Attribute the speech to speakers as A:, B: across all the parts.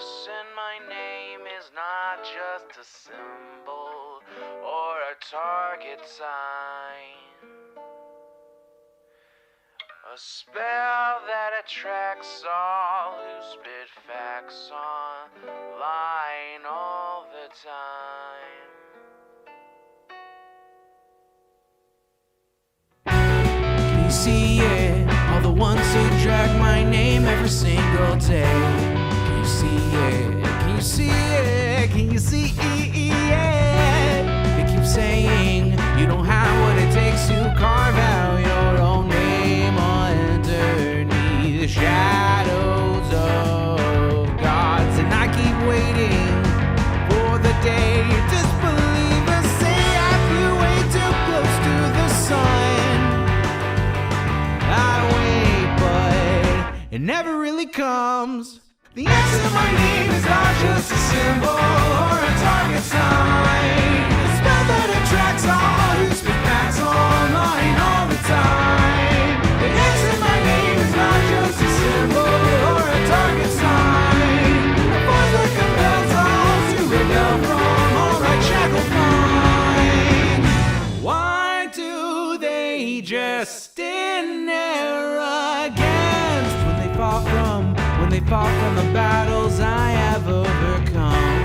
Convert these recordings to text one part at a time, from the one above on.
A: X in my name is not just a symbol or a target sign. A spell that attracts all who spit facts online all the time.
B: Can you see it? All the ones who drag my name every single day. Can you see it? Can you see it? Can you see it? They keep saying you don't have what it takes to carve out your own name underneath the shadows of gods. And I keep waiting for the day disbelievers say I flew way too close to the sun. I wait, but it never really comes. The X in my name is not just a symbol or a target sign. A spell that attracts all who speak facts online all the time. The X in my name is not just a symbol or a target sign. A voice that compels all to rebel from all right shackled minds. Why do they just stand there against when they fall from the battles I have overcome?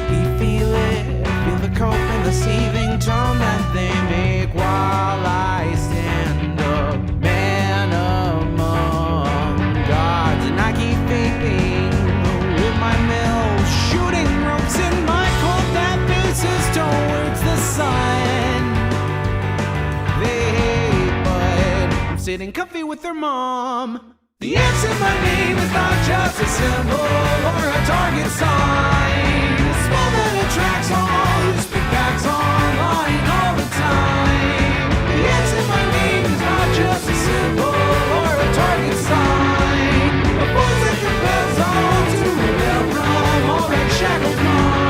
B: We feel it, feel the cope and the seething tone that they make while I stand up, man among gods. And I keep vaping with my mills, shooting ropes in my cold that faces towards the sun. They hate, but I'm sitting comfy with their mom. The X in my name is not just a symbol or a target sign. A spell that attracts all who speak facts online all the time. The X in my name is not just a symbol or a target sign. A voice that compels all to rebel from all that shackled mind.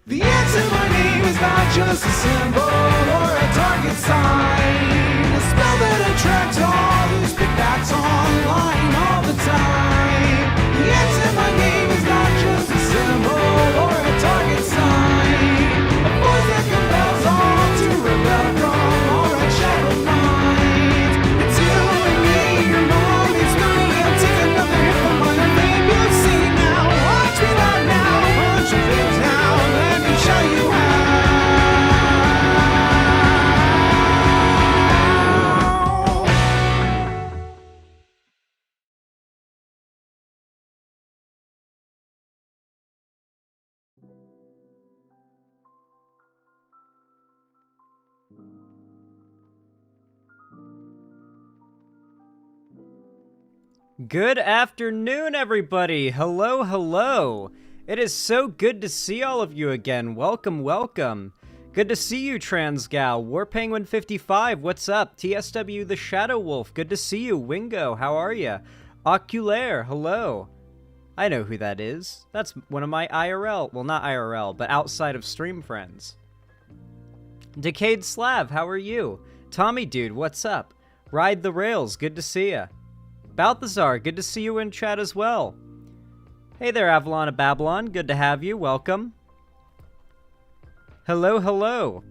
B: The X in my name is not just a symbol or a target sign. A spell that attracts all who speak facts online all the time. The X in my name is not just a symbol or a target sign. A voice that compels all to rebel from all right shackled minds. It's you and me, your mom, it's me. I'll take another hit from my name. You'll see now, watch me not now, punch your face now. Show you how.
C: Good afternoon, everybody. Hello, hello. It is so good to see all of you again. Welcome, welcome. Good to see you, Trans Gal. War Penguin 55, what's up? TSW the Shadow Wolf, good to see you. Wingo, how are ya? Oculaire, hello. I know who that is. That's one of my IRL, well, not IRL, but outside of stream friends. Decayed Slav, how are you? Tommy Dude, what's up? Ride the Rails, good to see ya. Balthazar, good to see you in chat as well. Hey there, Avalon of Babylon. Good to have you. Welcome. Hello, hello.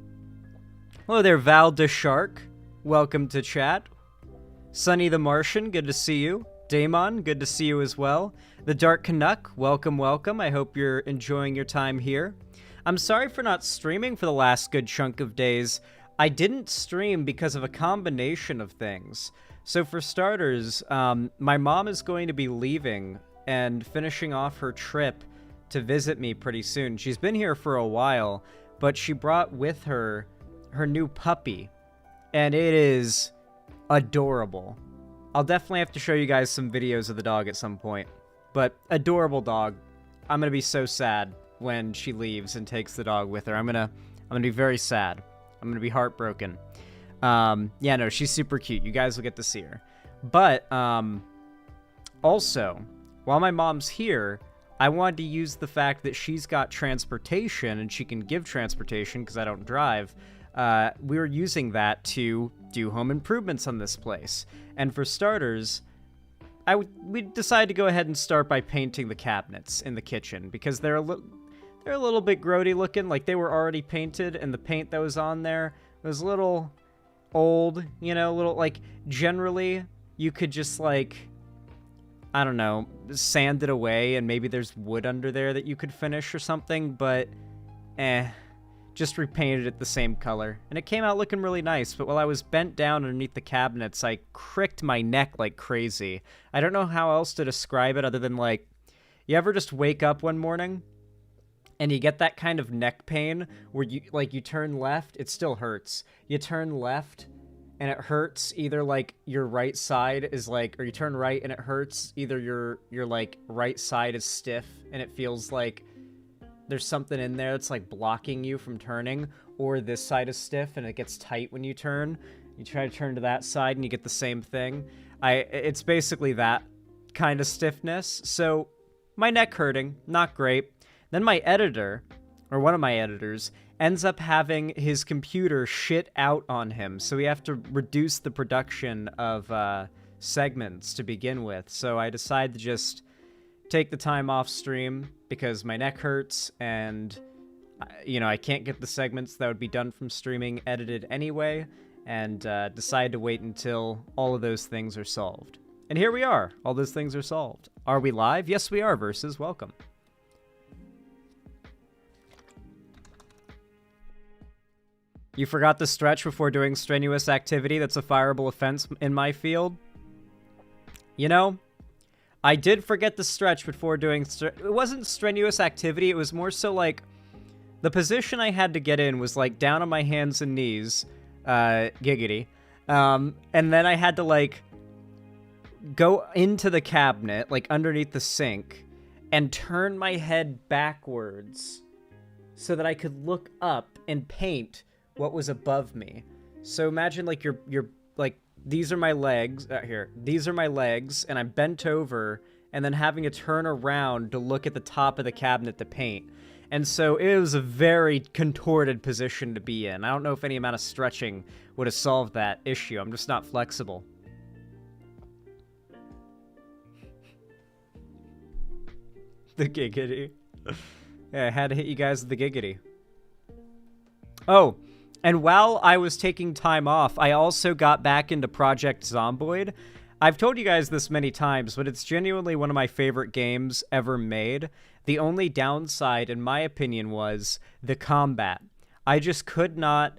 C: Hello there, Val de Shark. Welcome to chat. Sunny the Martian, good to see you. Damon, good to see you as well. The Dark Canuck, welcome, welcome. I hope you're enjoying your time here. I'm sorry for not streaming for the last good chunk of days. I didn't stream because of a combination of things. So for starters, my mom is going to be leaving and finishing off her trip to visit me pretty soon. She's been here for a while, but she brought with her her new puppy, and it is adorable. I'll definitely have to show you guys some videos of the dog at some point, but adorable dog. I'm gonna be so sad when she leaves and takes the dog with her. I'm gonna be very sad. I'm gonna be heartbroken. Yeah, no, she's super cute. You guys will get to see her. But also, while my mom's here, I wanted to use the fact that she's got transportation and she can give transportation because I don't drive. We were using that to do home improvements on this place. And for starters, we decided to go ahead and start by painting the cabinets in the kitchen because they're a little bit grody looking. Like, they were already painted, and the paint that was on there was a little old, you know, little, like, generally you could just, like, I don't know, sand it away, and maybe there's wood under there that you could finish or something, but just repainted it the same color. And it came out looking really nice, but while I was bent down underneath the cabinets, I cricked my neck like crazy. I don't know how else to describe it other than, like, you ever just wake up one morning and you get that kind of neck pain where you turn left, it still hurts. You turn left and it hurts, either like your right side is like, or you turn right and it hurts, either your like right side is stiff and it feels like there's something in there that's like blocking you from turning, or this side is stiff and it gets tight when you turn. You try to turn to that side and you get the same thing. It's basically that kind of stiffness. So my neck hurting, not great. Then my editor, or one of my editors, ends up having his computer shit out on him. So we have to reduce the production of segments to begin with. So I decided to just take the time off stream because my neck hurts and, you know, I can't get the segments that would be done from streaming edited anyway, and decided to wait until all of those things are solved. And here we are. All those things are solved. Are we live? Yes, we are, Versus. Welcome. You forgot to stretch before doing strenuous activity that's a fireable offense in my field? You know, I did forget to stretch before doing... It wasn't strenuous activity, it was more so like... The position I had to get in was like down on my hands and knees, giggity. And then I had to like go into the cabinet, like underneath the sink, and turn my head backwards so that I could look up and paint what was above me. So imagine like you're like, these are my legs here. These are my legs, and I'm bent over, and then having to turn around to look at the top of the cabinet to paint. And so it was a very contorted position to be in. I don't know if any amount of stretching would have solved that issue. I'm just not flexible. The giggity. Yeah, I had to hit you guys with the giggity. Oh, and while I was taking time off, I also got back into Project Zomboid. I've told you guys this many times, but it's genuinely one of my favorite games ever made. The only downside, in my opinion, was the combat. I just could not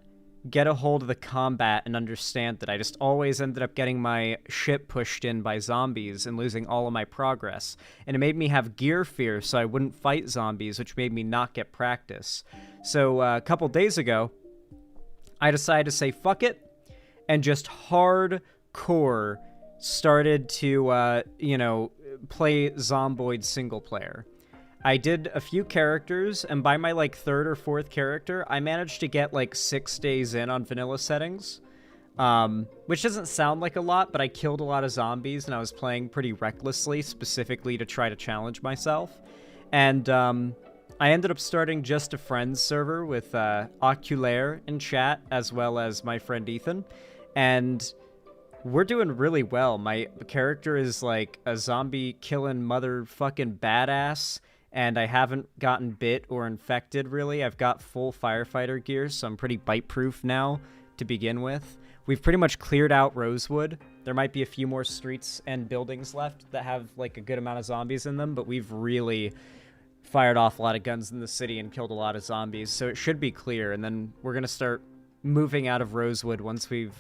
C: get a hold of the combat and understand it. I just always ended up getting my shit pushed in by zombies and losing all of my progress. And it made me have gear fear, so I wouldn't fight zombies, which made me not get practice. So a couple days ago, I decided to say fuck it and just hardcore started to, you know, play Zomboid single player. I did a few characters, and by my, like, third or fourth character, I managed to get, like, 6 days in on vanilla settings, which doesn't sound like a lot, but I killed a lot of zombies, and I was playing pretty recklessly, specifically to try to challenge myself. And I ended up starting just a friends server with Oculaire in chat, as well as my friend Ethan, and we're doing really well. My character is, like, a zombie-killing motherfucking badass, and I haven't gotten bit or infected, really. I've got full firefighter gear, so I'm pretty bite-proof now to begin with. We've pretty much cleared out Rosewood. There might be a few more streets and buildings left that have, like, a good amount of zombies in them, but we've really fired off a lot of guns in the city and killed a lot of zombies, so it should be clear, and then we're going to start moving out of Rosewood once we've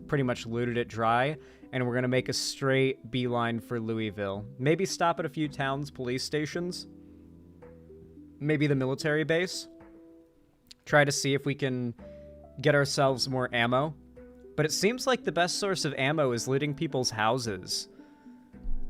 C: pretty much looted it dry, and we're going to make a straight beeline for Louisville. Maybe stop at a few towns, police stations. Maybe the military base. Try to see if we can get ourselves more ammo. But it seems like the best source of ammo is looting people's houses.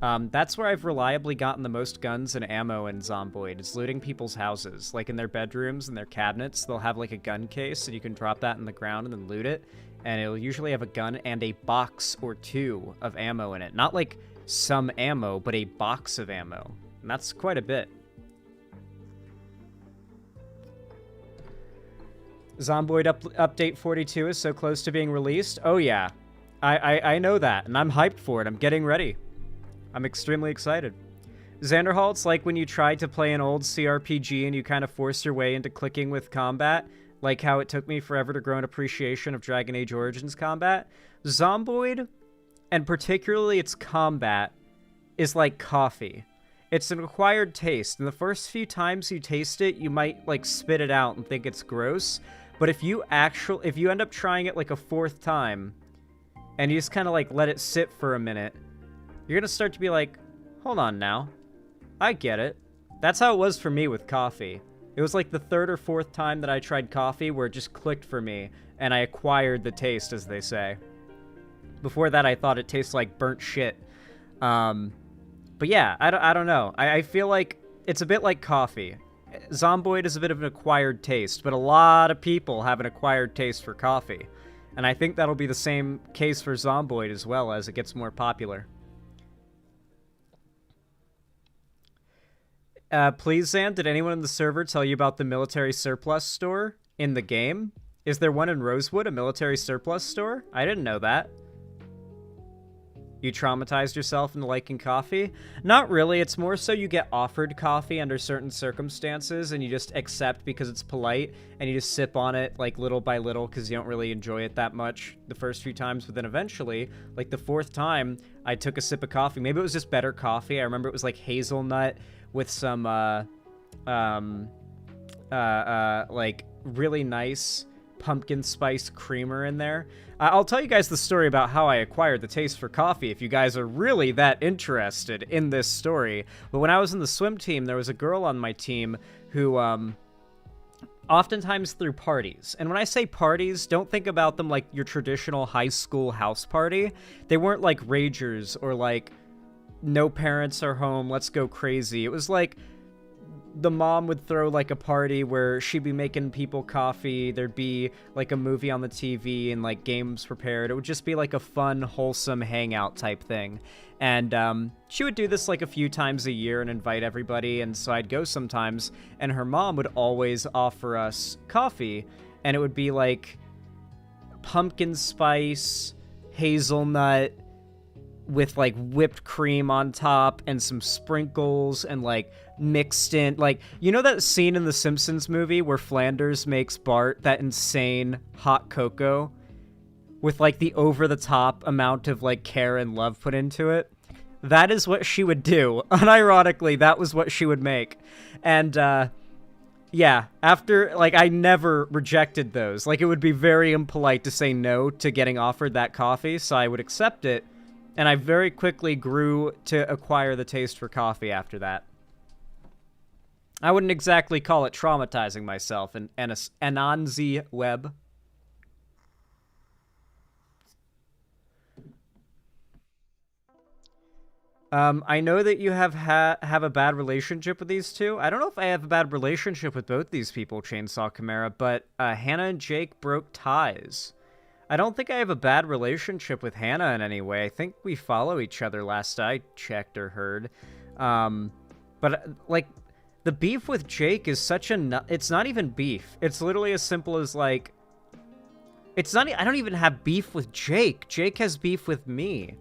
C: That's where I've reliably gotten the most guns and ammo in Zomboid, is looting people's houses. Like in their bedrooms and their cabinets, they'll have like a gun case, and you can drop that in the ground and then loot it. And it'll usually have a gun and a box or two of ammo in it. Not like some ammo, but a box of ammo. And that's quite a bit. Zomboid update 42 is so close to being released. Oh yeah, I know that, and I'm hyped for it. I'm getting ready. I'm extremely excited. Xanderhal, it's like when you try to play an old CRPG and you kind of force your way into clicking with combat, like how it took me forever to grow an appreciation of Dragon Age Origins combat. Zomboid, and particularly its combat, is like coffee. It's an acquired taste, and the first few times you taste it, you might like spit it out and think it's gross. But if you end up trying it like a fourth time, and you just kind of like let it sit for a minute, you're gonna start to be like, hold on now, I get it. That's how it was for me with coffee. It was like the third or fourth time that I tried coffee where it just clicked for me, and I acquired the taste, as they say. Before that, I thought it tasted like burnt shit. But yeah, I don't know. I feel like it's a bit like coffee. Zomboid is a bit of an acquired taste, but a lot of people have an acquired taste for coffee. And I think that'll be the same case for Zomboid as well as it gets more popular. Please, Zan, did anyone in the server tell you about the military surplus store in the game? Is there one in Rosewood, a military surplus store? I didn't know that. You traumatized yourself into liking coffee? Not really. It's more so you get offered coffee under certain circumstances and you just accept because it's polite and you just sip on it like little by little because you don't really enjoy it that much the first few times. But then eventually, like the fourth time, I took a sip of coffee. Maybe it was just better coffee. I remember it was like hazelnut with some like really nice pumpkin spice creamer in there. I'll tell you guys the story about how I acquired the taste for coffee if you guys are really that interested in this story. But when I was in the swim team, there was a girl on my team who oftentimes threw parties. And when I say parties, don't think about them like your traditional high school house party. They weren't like ragers or like no parents are home, let's go crazy. It was like the mom would throw like a party where she'd be making people coffee. There'd be like a movie on the TV and like games prepared. It would just be like a fun, wholesome hangout type thing. And she would do this like a few times a year and invite everybody. And so I'd go sometimes, and her mom would always offer us coffee. And it would be like pumpkin spice, hazelnut, with like whipped cream on top and some sprinkles and like mixed in, like, you know that scene in the Simpsons movie where Flanders makes Bart that insane hot cocoa with like the over-the-top amount of like care and love put into it? That is what she would do. Unironically, that was what she would make. And yeah, after, like, I never rejected those. Like, it would be very impolite to say no to getting offered that coffee, so I would accept it. And I very quickly grew to acquire the taste for coffee after that. I wouldn't exactly call it traumatizing myself in Anansi Web. I know that you have a bad relationship with these two. I don't know if I have a bad relationship with both these people, Chainsaw Chimera, but Hannah and Jake broke ties. I don't think I have a bad relationship with Hannah in any way. I think we follow each other last I checked or heard. But, like, the beef with Jake is such a... It's not even beef. It's literally as simple as, like... It's not... I don't even have beef with Jake. Jake has beef with me.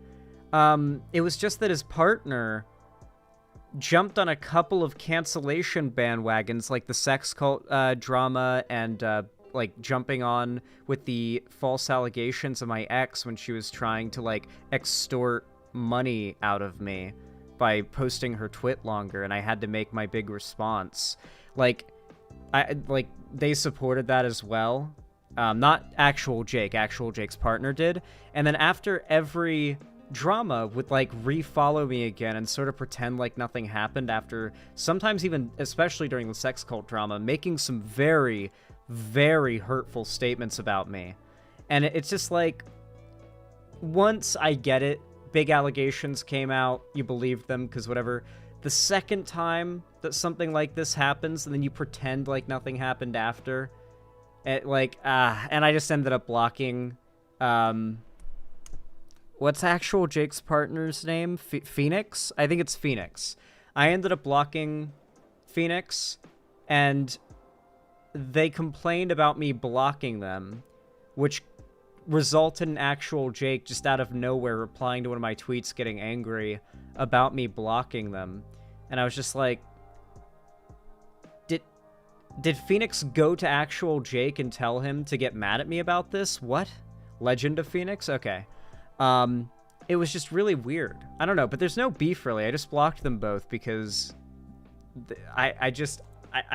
C: It was just that his partner jumped on a couple of cancellation bandwagons, like the sex cult drama and... like jumping on with the false allegations of my ex when she was trying to like extort money out of me by posting her twit longer, and I had to make my big response. Like they supported that as well. Not actual Jake, actual Jake's partner did. And then after every drama would like refollow me again and sort of pretend like nothing happened after, sometimes even, especially during the sex cult drama, making some very, very hurtful statements about me. And it's just like, once I get it, big allegations came out, you believed them because whatever. The second time that something like this happens and then you pretend like nothing happened after, and I just ended up blocking, what's actual Jake's partner's name? Phoenix? I think it's Phoenix. I ended up blocking Phoenix, and they complained about me blocking them, which resulted in actual Jake just out of nowhere replying to one of my tweets getting angry about me blocking them. And I was just like, did Phoenix go to actual Jake and tell him to get mad at me about this? What? Legend of Phoenix? Okay. It was just really weird. I don't know, but there's no beef really. I just blocked them both because I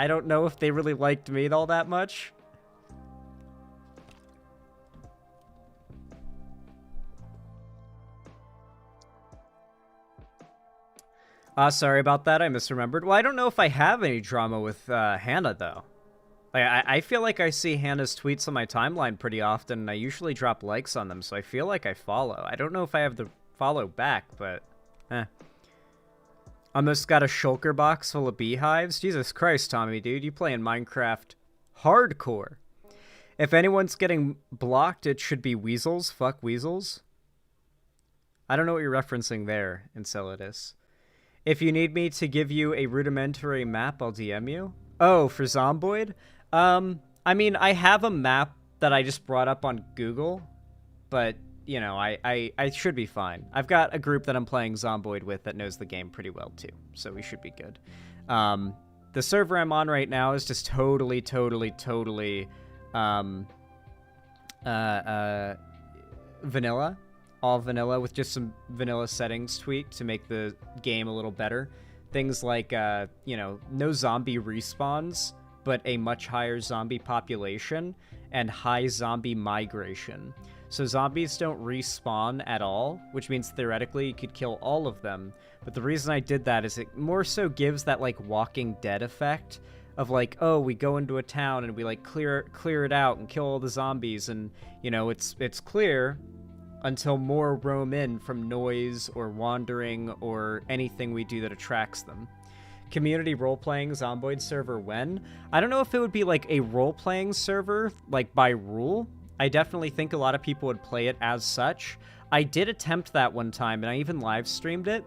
C: don't know if they really liked me all that much. Sorry about that. I misremembered. Well, I don't know if I have any drama with Hannah, though. Like, I feel like I see Hannah's tweets on my timeline pretty often, and I usually drop likes on them, so I feel like I follow. I don't know if I have the follow back, but Almost got a shulker box full of beehives. Jesus Christ, Tommy, dude. You playing Minecraft hardcore. If anyone's getting blocked, it should be weasels. Fuck weasels. I don't know what you're referencing there, Enceladus. If you need me to give you a rudimentary map, I'll DM you. Oh, for Zomboid? I mean, I have a map that I just brought up on Google, but, you know, I should be fine. I've got a group that I'm playing Zomboid with that knows the game pretty well, too, so we should be good. The server I'm on right now is just totally vanilla. All vanilla with just some vanilla settings tweaked to make the game a little better. Things like, you know, no zombie respawns, but a much higher zombie population and high zombie migration. So zombies don't respawn at all, which means theoretically you could kill all of them. But the reason I did that is it more so gives that, like, Walking Dead effect of, like, oh, we go into a town and we, like, clear it out and kill all the zombies, and, you know, it's clear until more roam in from noise or wandering or anything we do that attracts them. Community role-playing Zomboid server when? I don't know if it would be like a role-playing server, like by rule. I definitely think a lot of people would play it as such. I did attempt that one time, and I even live-streamed it.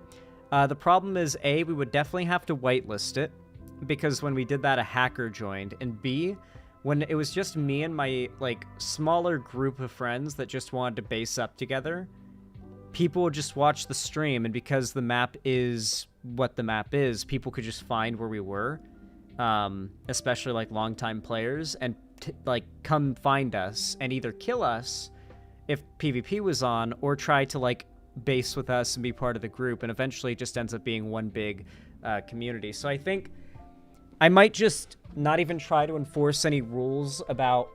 C: The problem is, A, we would definitely have to whitelist it, because when we did that, a hacker joined, and B, when it was just me and my, like, smaller group of friends that just wanted to base up together, people would just watch the stream, and because the map is what the map is, people could just find where we were, especially, like, longtime players, and, like, come find us, and either kill us if PvP was on, or try to, like, base with us and be part of the group, and eventually it just ends up being one big community. So I think I might just not even try to enforce any rules about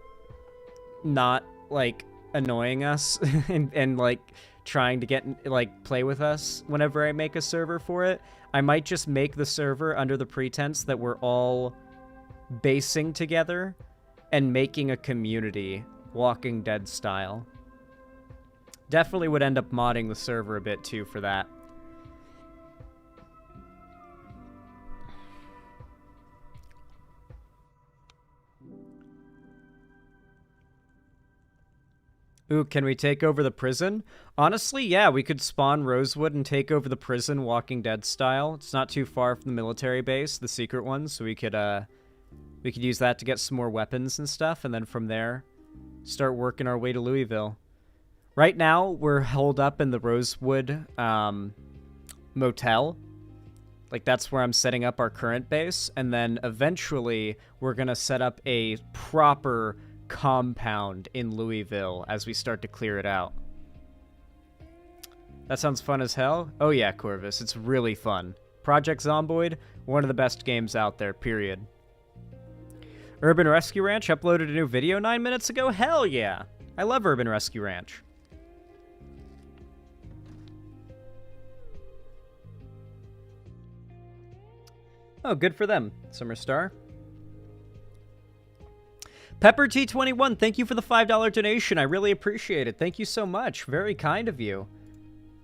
C: not, like, annoying us and like, trying to get, like, play with us whenever I make a server for it. I might just make the server under the pretense that we're all basing together and making a community, Walking Dead style. Definitely would end up modding the server a bit, too, for that. Ooh, can we take over the prison? Honestly, yeah, we could spawn Rosewood and take over the prison Walking Dead style. It's not too far from the military base, the secret one, so we could use that to get some more weapons and stuff, and then from there, start working our way to Louisville. Right now, we're holed up in the Rosewood motel. Like, that's where I'm setting up our current base, and then eventually, we're gonna set up a proper compound in Louisville as we start to clear it out. That sounds fun as hell. Oh yeah, Corvus, it's really fun. Project Zomboid, one of the best games out there, period. Urban Rescue Ranch uploaded a new video 9 minutes ago? Hell yeah! I love Urban Rescue Ranch. Oh, good for them, Summer Star. Pepper T21, thank you for the $5 donation. I really appreciate it. Thank you so much. Very kind of you.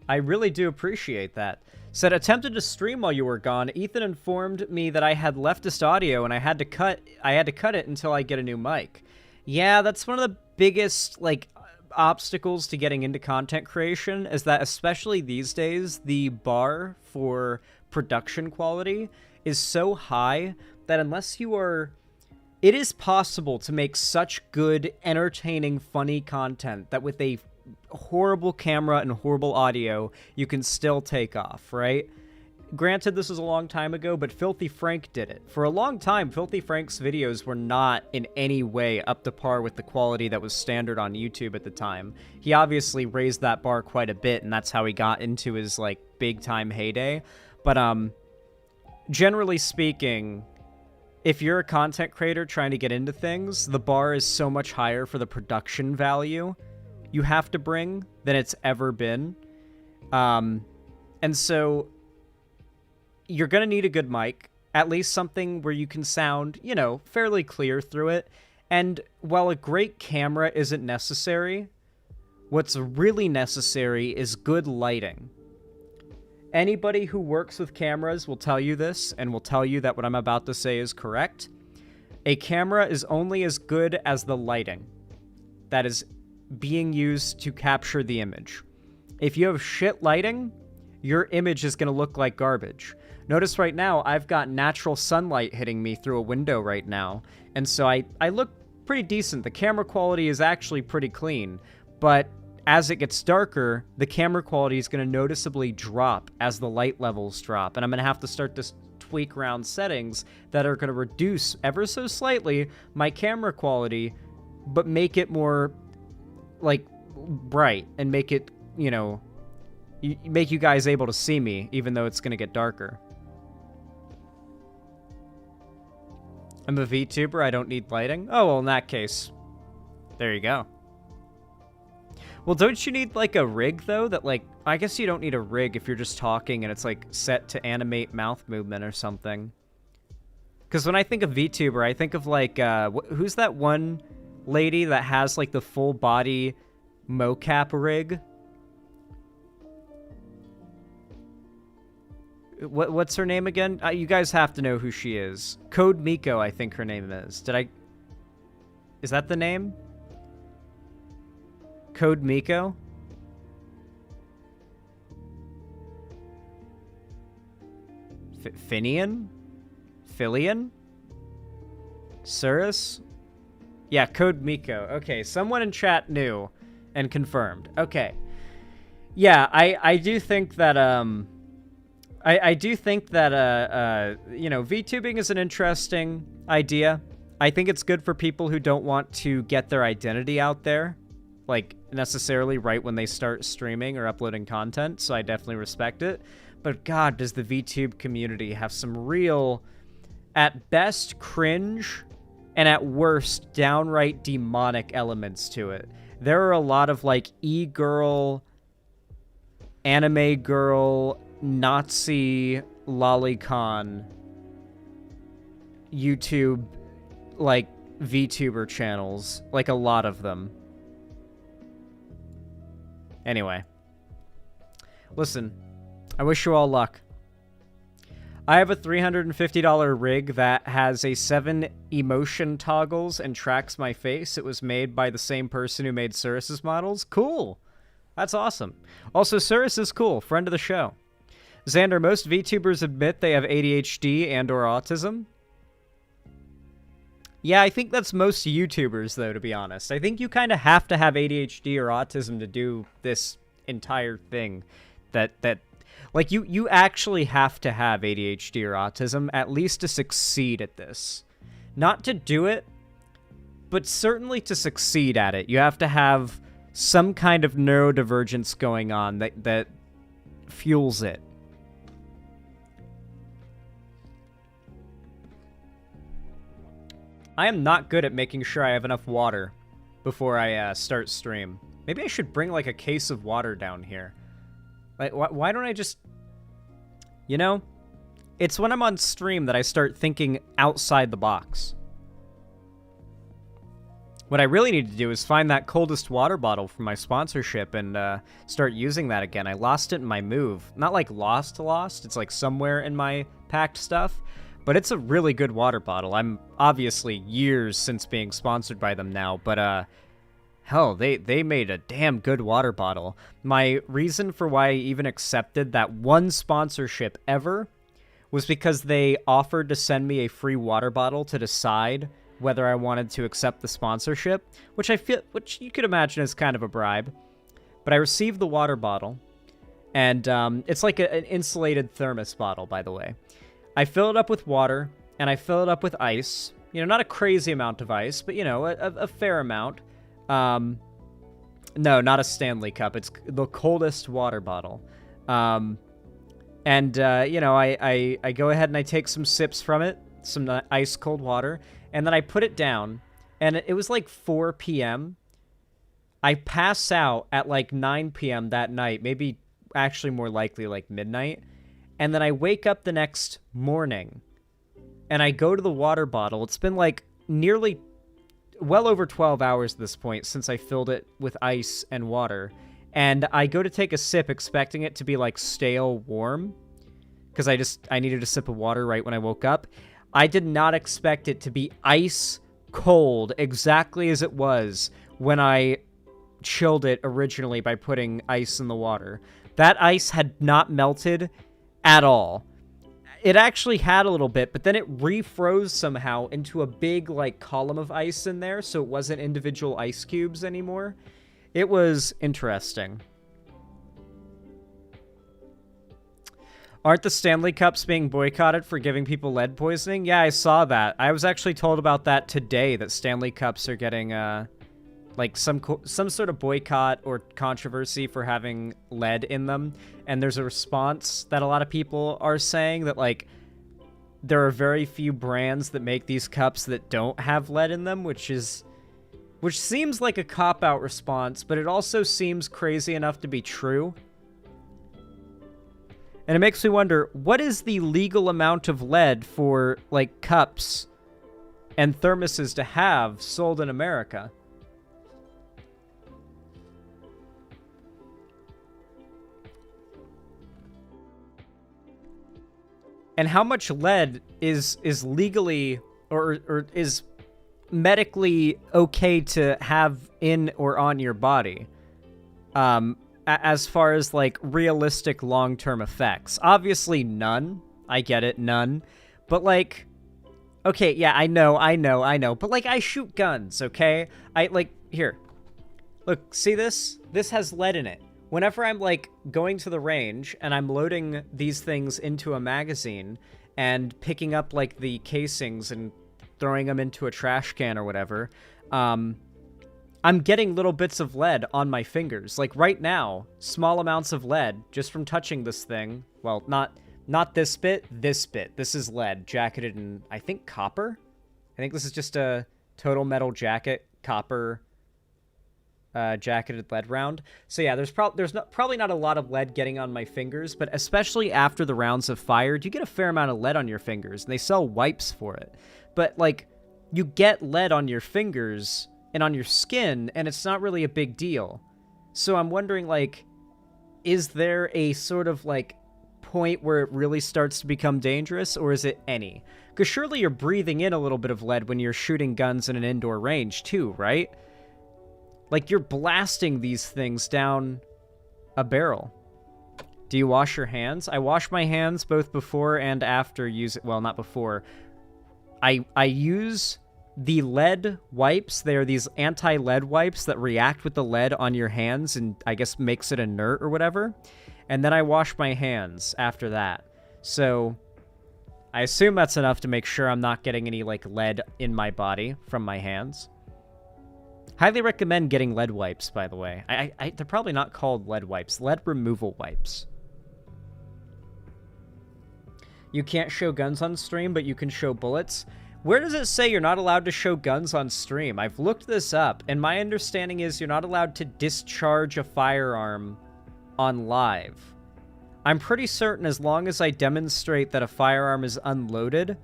C: I really do appreciate that. Said, attempted to stream while you were gone. Ethan informed me that I had leftist audio and I had to cut it until I get a new mic. Yeah, that's one of the biggest, like, obstacles to getting into content creation is that, especially these days, the bar for production quality is so high that unless you are... It is possible to make such good, entertaining, funny content that with a horrible camera and horrible audio, you can still take off, right? Granted, this was a long time ago, but Filthy Frank did it. For a long time, Filthy Frank's videos were not in any way up to par with the quality that was standard on YouTube at the time. He obviously raised that bar quite a bit, and that's how he got into his, like, big-time heyday. But, generally speaking, if you're a content creator trying to get into things, the bar is so much higher for the production value you have to bring than it's ever been. And so you're going to need a good mic, at least something where you can sound, you know, fairly clear through it. And while a great camera isn't necessary, what's really necessary is good lighting. Anybody who works with cameras will tell you this, and will tell you that what I'm about to say is correct. A camera is only as good as the lighting that is being used to capture the image. If you have shit lighting, your image is going to look like garbage. Notice right now, I've got natural sunlight hitting me through a window right now, and so I look pretty decent. The camera quality is actually pretty clean, but as it gets darker, the camera quality is going to noticeably drop as the light levels drop, and I'm going to have to start to tweak around settings that are going to reduce ever so slightly my camera quality, but make it more, like, bright, and make it, you know, make you guys able to see me, even though it's going to get darker. I'm a VTuber, I don't need lighting? Oh, well, in that case, there you go. Well, don't you need, like, a rig, though? That, like, I guess you don't need a rig if you're just talking and it's, like, set to animate mouth movement or something. Because when I think of VTuber, I think of, like, who's that one lady that has, like, the full body mocap rig? What's her name again? You guys have to know who she is. Code Miko, I think her name is. Is that the name? Code Miko? Finian? Filian? Surus? Yeah, Code Miko. Okay, someone in chat knew and confirmed. Okay. Yeah, I do think that, I do think that, you know, VTubing is an interesting idea. I think it's good for people who don't want to get their identity out there, like, necessarily right when they start streaming or uploading content, so I definitely respect it. But God, does the VTube community have some real, at best, cringe, and at worst, downright demonic elements to it. There are a lot of, like, e-girl, anime girl, Nazi, lolicon, YouTube, like, VTuber channels. Like, a lot of them. Anyway. Listen, I wish you all luck. I have a $350 rig that has a 7 emotion toggles and tracks my face. It was made by the same person who made Surus's models. Cool. That's awesome. Also, Surus is cool. Friend of the show. Xander, most VTubers admit they have ADHD and or autism. Yeah, I think that's most YouTubers, though, to be honest. I think you kind of have to have ADHD or autism to do this entire thing. Like, you actually have to have ADHD or autism, at least to succeed at this. Not to do it, but certainly to succeed at it. You have to have some kind of neurodivergence going on that fuels it. I am not good at making sure I have enough water before I start stream. Maybe I should bring, like, a case of water down here. Like, why don't I just... You know? It's when I'm on stream that I start thinking outside the box. What I really need to do is find that coldest water bottle from my sponsorship and start using that again. I lost it in my move. Not, like, lost. It's, like, somewhere in my packed stuff. But it's a really good water bottle. I'm obviously years since being sponsored by them now, but hell, they made a damn good water bottle. My reason for why I even accepted that one sponsorship ever was because they offered to send me a free water bottle to decide whether I wanted to accept the sponsorship, which you could imagine is kind of a bribe. But I received the water bottle, and it's like an insulated thermos bottle, by the way. I fill it up with water, and I fill it up with ice. You know, not a crazy amount of ice, but, you know, a fair amount. No, not a Stanley Cup. It's the coldest water bottle. You know, I go ahead and I take some sips from it, some ice cold water, and then I put it down, and it was like 4 p.m. I pass out at like 9 p.m. that night, maybe actually more likely like midnight, and then I wake up the next morning, and I go to the water bottle. It's been like nearly well over 12 hours at this point since I filled it with ice and water, and I go to take a sip expecting it to be like stale warm, because I needed a sip of water right when I woke up. I did not expect it to be ice cold, exactly as it was when I chilled it originally by putting ice in the water. That ice had not melted at all. It actually had a little bit, but then it refroze somehow into a big like column of ice in there, so it wasn't individual ice cubes anymore. It was interesting. Aren't the Stanley Cups being boycotted for giving people lead poisoning? Yeah, I saw that. I was actually told about that today, that Stanley Cups are getting like some sort of boycott or controversy for having lead in them. And there's a response that a lot of people are saying that like there are very few brands that make these cups that don't have lead in them, which seems like a cop-out response, but it also seems crazy enough to be true. And it makes me wonder, what is the legal amount of lead for, like, cups and thermoses to have sold in America? And how much lead is legally or is medically okay to have in or on your body? As far as, like, realistic long-term effects. Obviously, none. I get it, none. But, like, okay, yeah, I know. But, like, I shoot guns, okay? Here. Look, see this? This has lead in it. Whenever I'm, like, going to the range and I'm loading these things into a magazine and picking up, like, the casings and throwing them into a trash can or whatever, I'm getting little bits of lead on my fingers. Like right now, small amounts of lead just from touching this thing. Well, not this bit, this bit. This is lead, jacketed in, I think, copper? I think this is just a total metal jacket, copper, jacketed lead round. So yeah, there's probably not a lot of lead getting on my fingers, but especially after the rounds have fired, you get a fair amount of lead on your fingers, and they sell wipes for it. But, like, you get lead on your fingers and on your skin, and it's not really a big deal. So I'm wondering, like, is there a sort of, like, point where it really starts to become dangerous, or is it any? Because surely you're breathing in a little bit of lead when you're shooting guns in an indoor range, too, right? Like, you're blasting these things down a barrel. Do you wash your hands? I wash my hands both before and after well, not before. I use the lead wipes. They are these anti-lead wipes that react with the lead on your hands and I guess makes it inert or whatever. And then I wash my hands after that. So I assume that's enough to make sure I'm not getting any, like, lead in my body from my hands. Highly recommend getting lead wipes, by the way. They're probably not called lead wipes. Lead removal wipes. You can't show guns on stream, but you can show bullets. Where does it say you're not allowed to show guns on stream? I've looked this up, and my understanding is you're not allowed to discharge a firearm on live. I'm pretty certain as long as I demonstrate that a firearm is unloaded,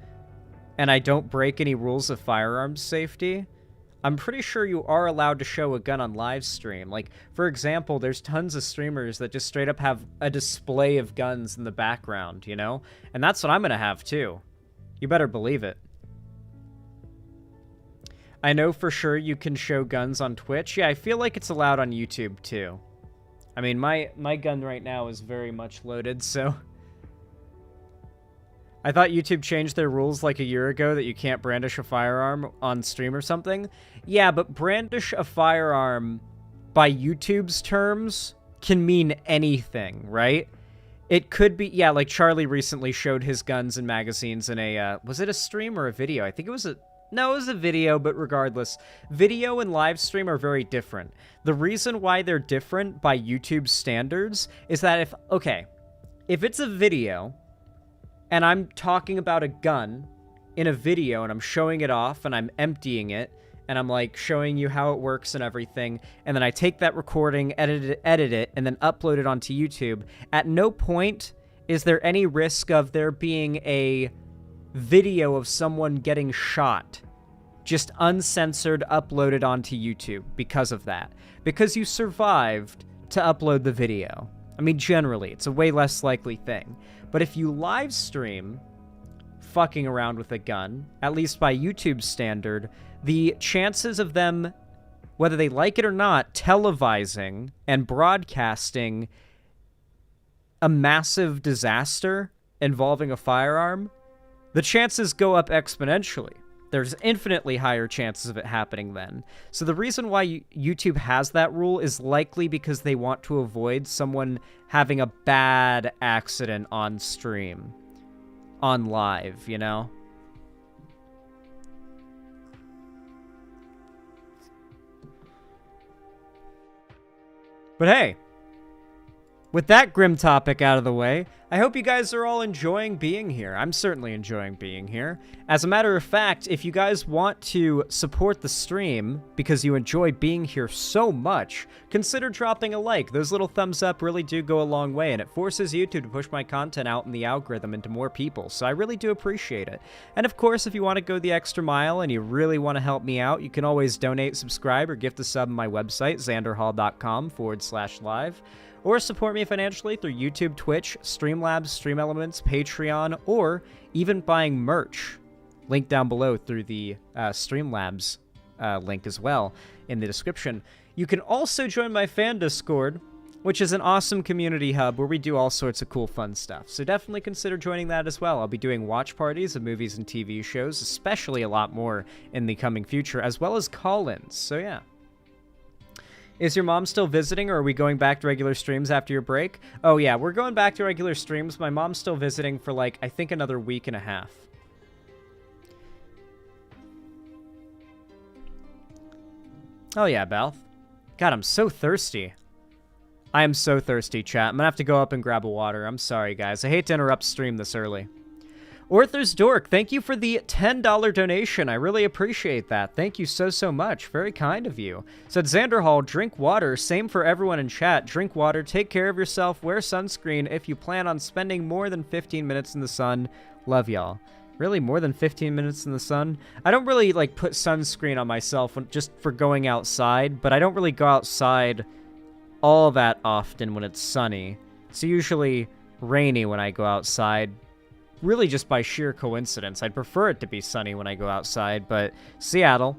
C: and I don't break any rules of firearms safety, I'm pretty sure you are allowed to show a gun on live stream. Like, for example, there's tons of streamers that just straight up have a display of guns in the background, you know? And that's what I'm gonna have, too. You better believe it. I know for sure you can show guns on Twitch. Yeah, I feel like it's allowed on YouTube too. I mean, my gun right now is very much loaded, so... I thought YouTube changed their rules like a year ago that you can't brandish a firearm on stream or something. Yeah, but brandish a firearm by YouTube's terms can mean anything, right? It could be, yeah, like Charlie recently showed his guns and magazines in a, was it a stream or a video? I think it was a... No, it was a video, but regardless, video and live stream are very different. The reason why they're different by YouTube standards is that if it's a video and I'm talking about a gun in a video and I'm showing it off and I'm emptying it and I'm like showing you how it works and everything, and then I take that recording, edit it, and then upload it onto YouTube, at no point is there any risk of there being a video of someone getting shot, just uncensored, uploaded onto YouTube because of that. Because you survived to upload the video. I mean, generally, it's a way less likely thing. But if you live stream fucking around with a gun, at least by YouTube standard, the chances of them, whether they like it or not, televising and broadcasting a massive disaster involving a firearm, the chances go up exponentially. There's infinitely higher chances of it happening then. So the reason why YouTube has that rule is likely because they want to avoid someone having a bad accident on stream, on live, you know? But hey, with that grim topic out of the way, I hope you guys are all enjoying being here. I'm certainly enjoying being here. As a matter of fact, if you guys want to support the stream because you enjoy being here so much, consider dropping a like. Those little thumbs up really do go a long way, and it forces YouTube to push my content out in the algorithm into more people, so I really do appreciate it. And of course, if you want to go the extra mile and you really want to help me out, you can always donate, subscribe, or gift a sub on my website, xanderhall.com/live. Or support me financially through YouTube, Twitch, Streamlabs, Stream Elements, Patreon, or even buying merch. Link down below through the Streamlabs link as well in the description. You can also join my fan Discord, which is an awesome community hub where we do all sorts of cool fun stuff. So definitely consider joining that as well. I'll be doing watch parties of movies and TV shows, especially a lot more in the coming future, as well as call-ins. So yeah. Is your mom still visiting, or are we going back to regular streams after your break? Oh yeah, we're going back to regular streams. My mom's still visiting for, like, I think another week and a half. Oh yeah, Balth. God, I'm so thirsty. I am so thirsty, chat. I'm gonna have to go up and grab a water. I'm sorry, guys. I hate to interrupt stream this early. Orther's Dork, thank you for the $10 donation. I really appreciate that. Thank you so much. Very kind of you. Said Xander Hall, drink water. Same for everyone in chat. Drink water. Take care of yourself. Wear sunscreen if you plan on spending more than 15 minutes in the sun. Love y'all. Really, more than 15 minutes in the sun? I don't really, like, put sunscreen on myself just for going outside, but I don't really go outside all that often when it's sunny. It's usually rainy when I go outside. Really just by sheer coincidence. I'd prefer it to be sunny when I go outside, but Seattle,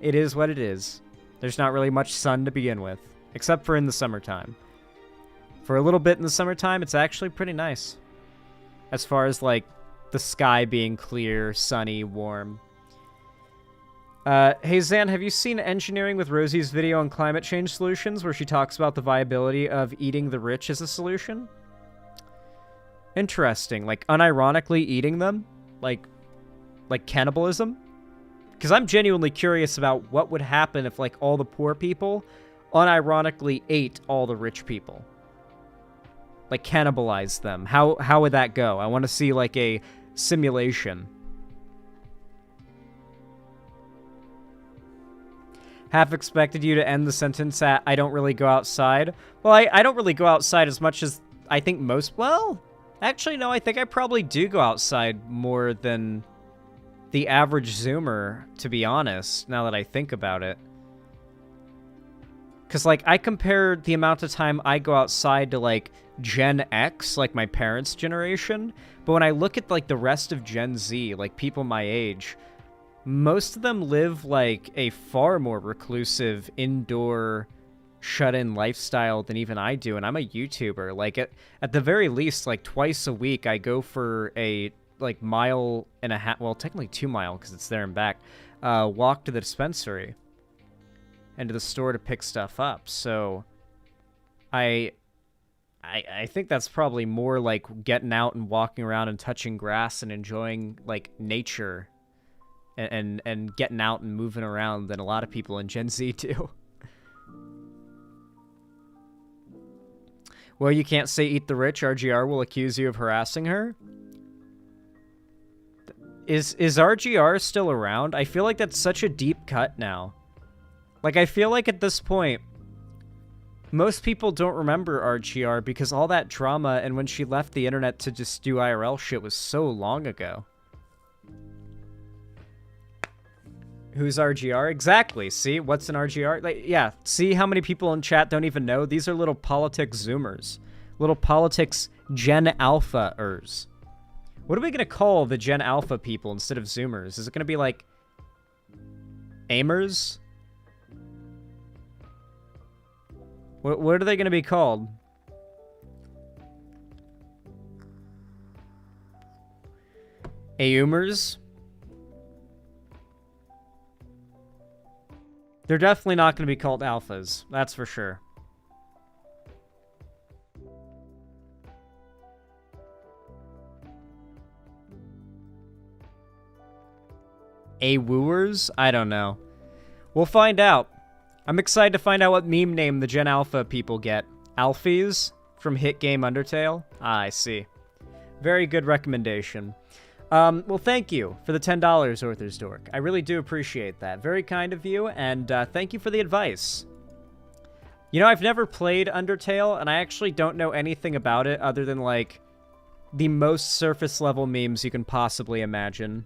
C: it is what it is. There's not really much sun to begin with, except for in the summertime. For a little bit in the summertime, it's actually pretty nice. As far as, like, the sky being clear, sunny, warm. Hey Zan, have you seen Engineering with Rosie's video on climate change solutions, where she talks about the viability of eating the rich as a solution? Interesting. Like, unironically eating them? Like cannibalism? Because I'm genuinely curious about what would happen if, like, all the poor people unironically ate all the rich people. Like, cannibalized them. How would that go? I want to see, like, a simulation. Half expected you to end the sentence at, I don't really go outside. Well, I don't really go outside as much as I think most... Well... Actually, no, I think I probably do go outside more than the average Zoomer, to be honest, now that I think about it. Because, like, I compare the amount of time I go outside to, like, Gen X, like my parents' generation, but when I look at, like, the rest of Gen Z, like, people my age, most of them live like a far more reclusive indoor shut-in lifestyle than even I do, and I'm a YouTuber. Like at the very least, like twice a week I go for a like mile and a half, well technically 2 mile because it's there and back, walk to the dispensary and to the store to pick stuff up. So I think that's probably more like getting out and walking around and touching grass and enjoying like nature and getting out and moving around than a lot of people in Gen Z do. Well, you can't say eat the rich. RGR will accuse you of harassing her. Is RGR still around? I feel like that's such a deep cut now. Like, I feel like at this point, most people don't remember RGR because all that drama and when she left the internet to just do IRL shit was so long ago. Who's RGR? Exactly. See? What's an RGR? Like, yeah. See how many people in chat don't even know? These are little politics zoomers. Little politics Gen Alpha-ers. What are we going to call the Gen Alpha people instead of zoomers? Is it going to be like aimers? What are they going to be called? Aumers? They're definitely not going to be called alphas. That's for sure. A-wooers? I don't know. We'll find out. I'm excited to find out what meme name the Gen Alpha people get. Alfies? From hit game Undertale? Ah, I see. Very good recommendation. Well, thank you for the $10, Orther's Dork. I really do appreciate that. Very kind of you, and thank you for the advice. You know, I've never played Undertale, and I actually don't know anything about it other than, like, the most surface-level memes you can possibly imagine.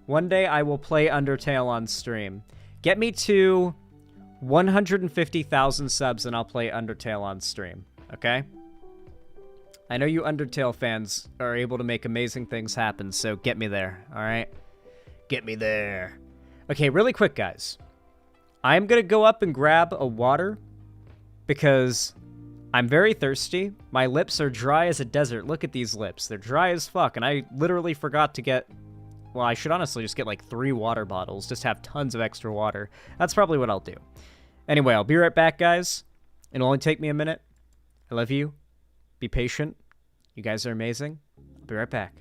C: One day I will play Undertale on stream. Get me to 150,000 subs and I'll play Undertale on stream, okay? I know you Undertale fans are able to make amazing things happen, so get me there, alright? Get me there. Okay, really quick, guys. I'm gonna go up and grab a water because I'm very thirsty. My lips are dry as a desert. Look at these lips. They're dry as fuck, and I literally forgot to get... Well, I should honestly just get like 3 water bottles, just have tons of extra water. That's probably what I'll do. Anyway, I'll be right back, guys. It'll only take me a minute. I love you. Be patient. You guys are amazing. I'll be right back.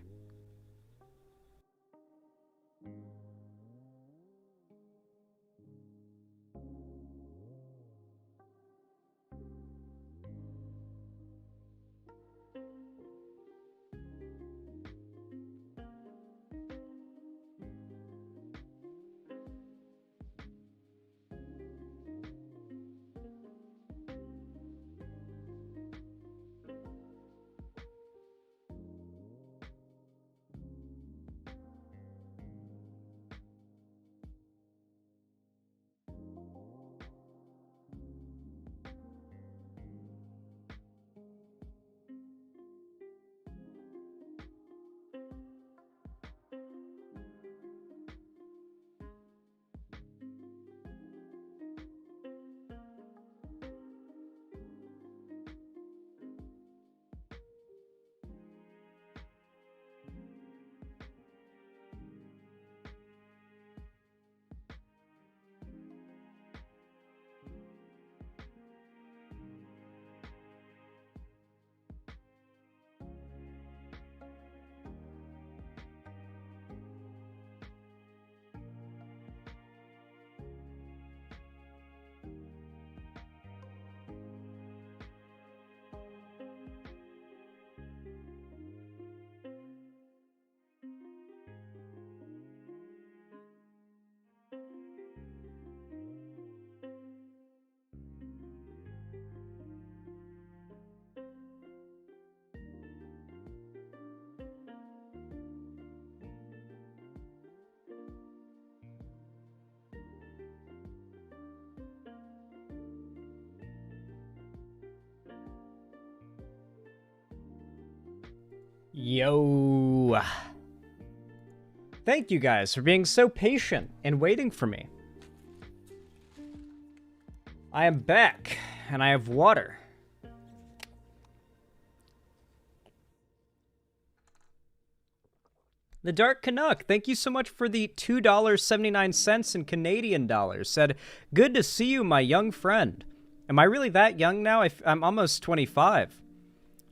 C: Yo. Thank you guys for being so patient and waiting for me. I am back, and I have water. The Dark Canuck, thank you so much for the $2.79 in Canadian dollars. Said, good to see you, my young friend. Am I really that young now? I'm almost 25.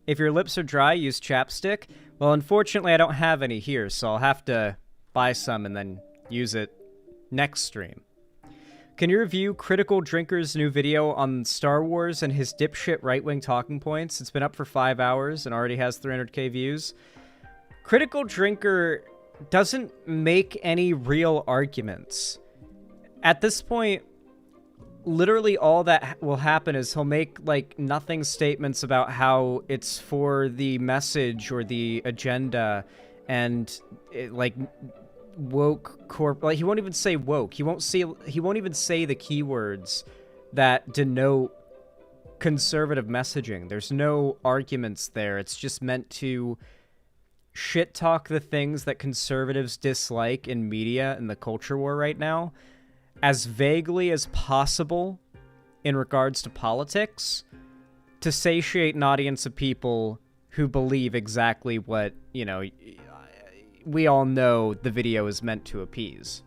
C: If your lips are dry, use chapstick. Well, unfortunately, I don't have any here, so I'll have to buy some and then use it next stream. Can you review Critical Drinker's new video on Star Wars and his dipshit right-wing talking points? It's been up for 5 hours and already has 300k views. Critical Drinker doesn't make any real arguments. At this point, literally all that will happen is he'll make, like, nothing statements about how it's for the message or the agenda and, like, woke corp. Like, he won't even say woke. He won't even say the keywords that denote conservative messaging. There's no arguments there. It's just meant to shit talk the things that conservatives dislike in media and the culture war right now as vaguely as possible in regards to politics to satiate an audience of people who believe exactly what, you know, we all know the video is meant to appease.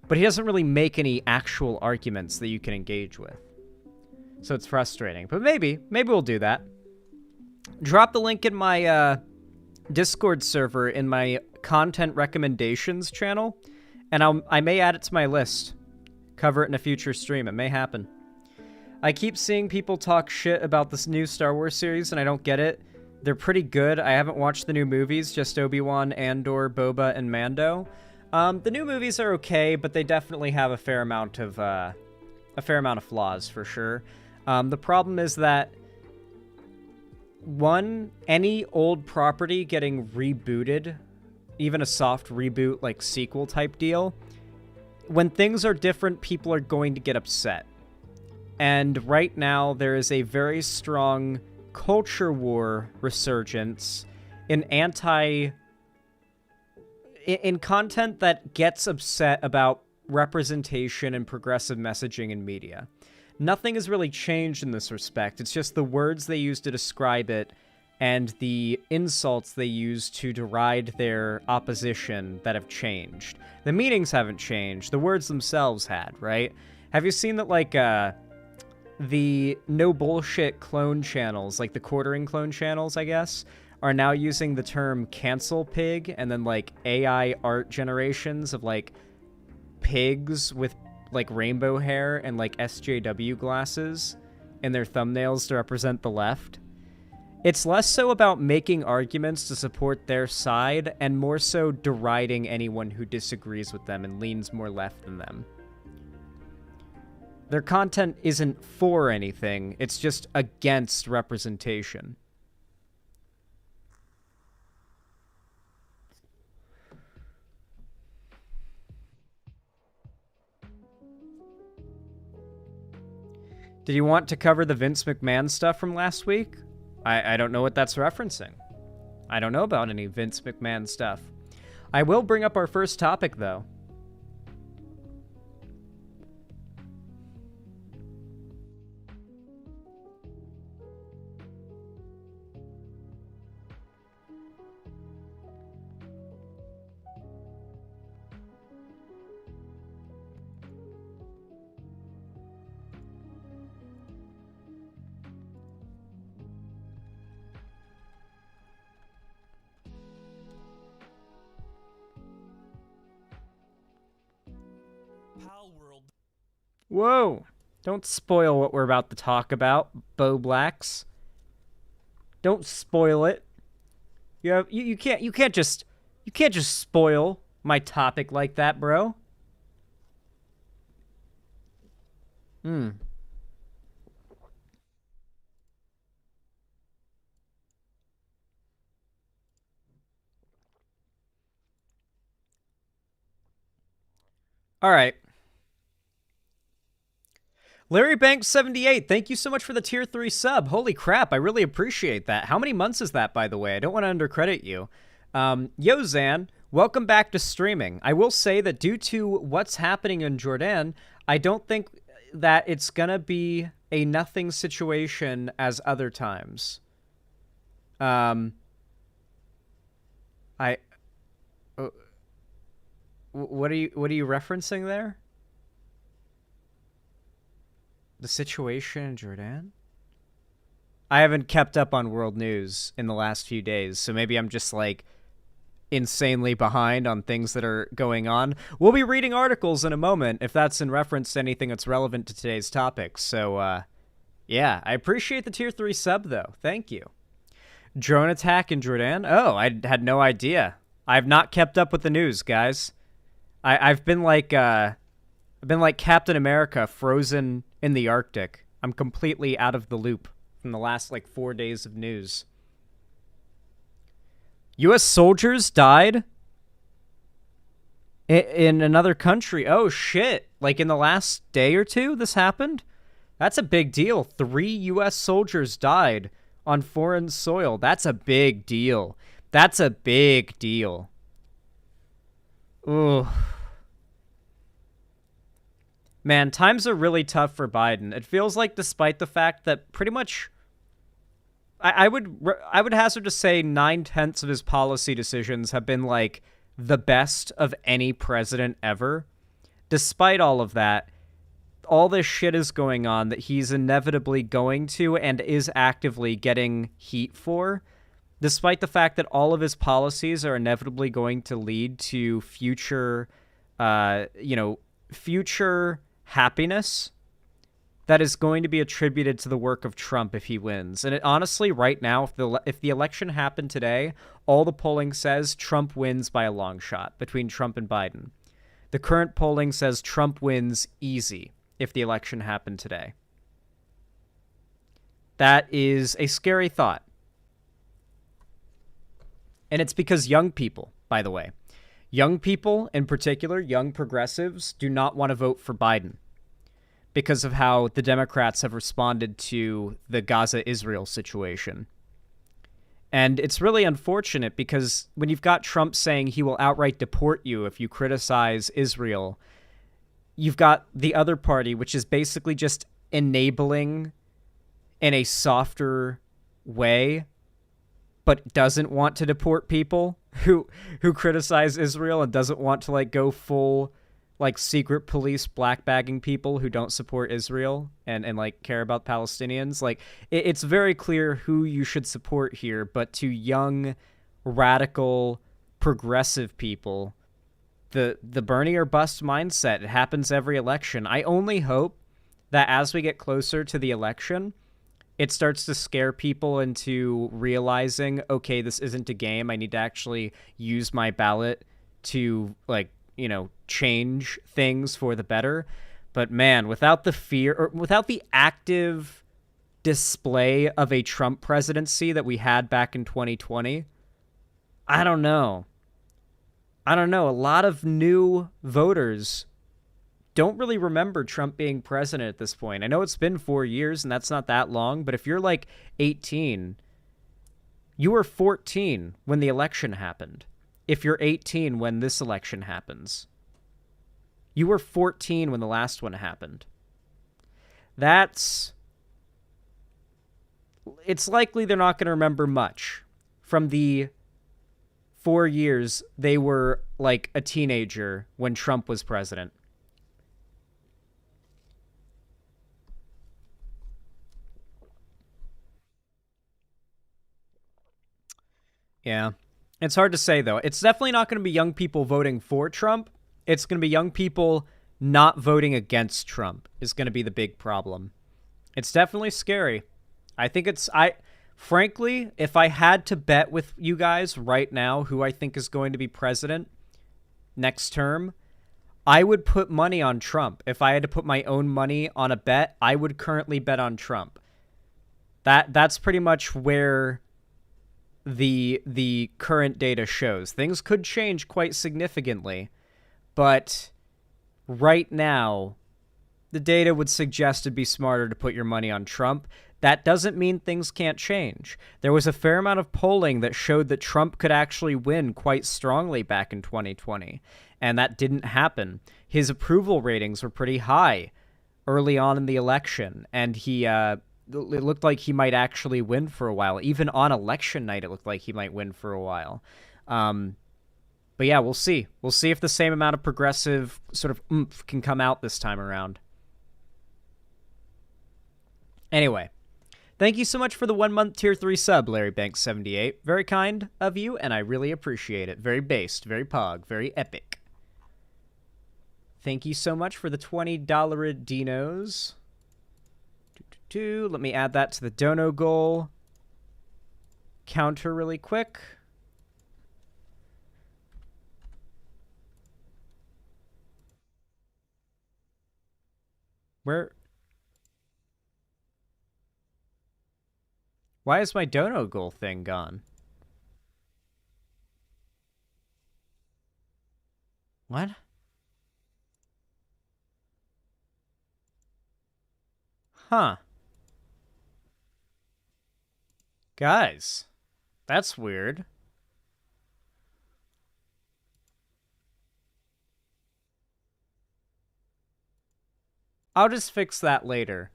C: But he doesn't really make any actual arguments that you can engage with. So it's frustrating. But maybe we'll do that. Drop the link in my Discord server in my content recommendations channel, and I may add it to my list. Cover it in a future stream. It may happen. I keep seeing people talk shit about this new Star Wars series, and I don't get it. They're pretty good. I haven't watched the new movies, just Obi-Wan, Andor, Boba, and Mando. The new movies are okay, but they definitely have a fair amount of flaws for sure. The problem is that any old property getting rebooted, even a soft reboot like sequel type deal, when things are different, people are going to get upset. And right now there is a very strong culture war resurgence in content that gets upset about representation and progressive messaging in media. Nothing has really changed in this respect. It's just the words they use to describe it and the insults they use to deride their opposition that have changed. The meanings haven't changed. The words themselves had, right? Have you seen that, like, the no bullshit clone channels, like the quartering clone channels, I guess, are now using the term cancel pig and then, like, AI art generations of, like, pigs with, like, rainbow hair and, like, SJW glasses in their thumbnails to represent the left? It's less so about making arguments to support their side and more so deriding anyone who disagrees with them and leans more left than them. Their content isn't for anything, it's just against representation. Did you want to cover the Vince McMahon stuff from last week? I don't know what that's referencing. I don't know about any Vince McMahon stuff. I will bring up our first topic, though.
B: Palworld.
C: Whoa! Don't spoil what we're about to talk about, Bo Blacks. Don't spoil it. You can't just spoil my topic like that, bro. All right. Larry Banks 78, thank you so much for the tier 3 sub. Holy crap, I really appreciate that. How many months is that, by the way? I don't want to undercredit you. Yo, Zan, welcome back to streaming. I will say that due to what's happening in Jordan, I don't think that it's gonna be a nothing situation as other times. What are you referencing there? The situation in Jordan? I haven't kept up on world news in the last few days, so maybe I'm just like insanely behind on things that are going on. We'll be reading articles in a moment if that's in reference to anything that's relevant to today's topic. So, yeah, I appreciate the tier 3 sub though. Thank you. Drone attack in Jordan? Oh, I had no idea. I've not kept up with the news, guys. I've been like Captain America frozen in the Arctic. I'm completely out of the loop from the last like 4 days of news. U.S. soldiers died in another country. Oh shit! Like in the last day or two, this happened. That's a big deal. 3 U.S. soldiers died on foreign soil. That's a big deal. That's a big deal. Ooh. Man, times are really tough for Biden. It feels like despite the fact that pretty much I would hazard to say 9/10 of his policy decisions have been like the best of any president ever. Despite all of that, all this shit is going on that he's inevitably going to and is actively getting heat for. Despite the fact that all of his policies are inevitably going to lead to future, future happiness that is going to be attributed to the work of Trump if he wins. And it, honestly, right now, if the election happened today, all the polling says Trump wins by a long shot between Trump and Biden. The current polling says Trump wins easy if the election happened today. That is a scary thought. And it's because young people, by the way, young people in particular, young progressives, do not want to vote for Biden because of how the Democrats have responded to the Gaza-Israel situation. And it's really unfortunate because when you've got Trump saying he will outright deport you if you criticize Israel, you've got the other party, which is basically just enabling in a softer way, but doesn't want to deport people who criticize Israel and doesn't want to like go full like secret police black bagging people who don't support Israel and like care about Palestinians. Like it's very clear who you should support here, but to young, radical, progressive people, the Bernie or bust mindset, it happens every election. I only hope that as we get closer to the election, it starts to scare people into realizing, okay, this isn't a game. I need to actually use my ballot to, like, you know, change things for the better. But man, without the fear or without the active display of a Trump presidency that we had back in 2020, I don't know. A lot of new voters don't really remember Trump being president at this point. I know it's been 4 years and that's not that long, but if you're like 18, you were 14 when the election happened. If you're 18 when this election happens, you were 14 when the last one happened. It's likely they're not going to remember much from the 4 years they were like a teenager when Trump was president. Yeah. It's hard to say, though. It's definitely not going to be young people voting for Trump. It's going to be young people not voting against Trump is going to be the big problem. It's definitely scary. I think frankly, if I had to bet with you guys right now who I think is going to be president next term, I would put money on Trump. If I had to put my own money on a bet, I would currently bet on Trump. That's pretty much where the current data shows. Things could change quite significantly, but right now the data would suggest it'd be smarter to put your money on Trump that doesn't mean things can't change. There was a fair amount of polling that showed that Trump could actually win quite strongly back in 2020, and that didn't happen. His approval ratings were pretty high early on in the election, and it looked like he might actually win for a while. Even on election night, it looked like he might win for a while. But yeah, we'll see. We'll see if the same amount of progressive sort of oomph can come out this time around. Anyway, thank you so much for the 1 month tier 3 sub, Larry Banks 78. Very kind of you, and I really appreciate it. Very based, very pog, very epic. Thank you so much for the $20 dinos. Let me add that to the dono goal counter really quick. Why is my dono goal thing gone? What? Huh. Guys, that's weird. I'll just fix that later.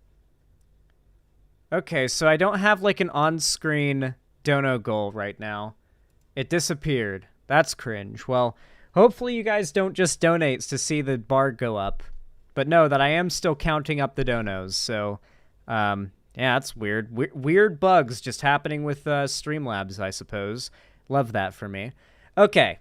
C: Okay, so I don't have like an on-screen dono goal right now. It disappeared. That's cringe. Well, hopefully you guys don't just donate to see the bar go up. But know that I am still counting up the donos, so yeah, that's weird. Weird bugs just happening with Streamlabs, I suppose. Love that for me. Okay,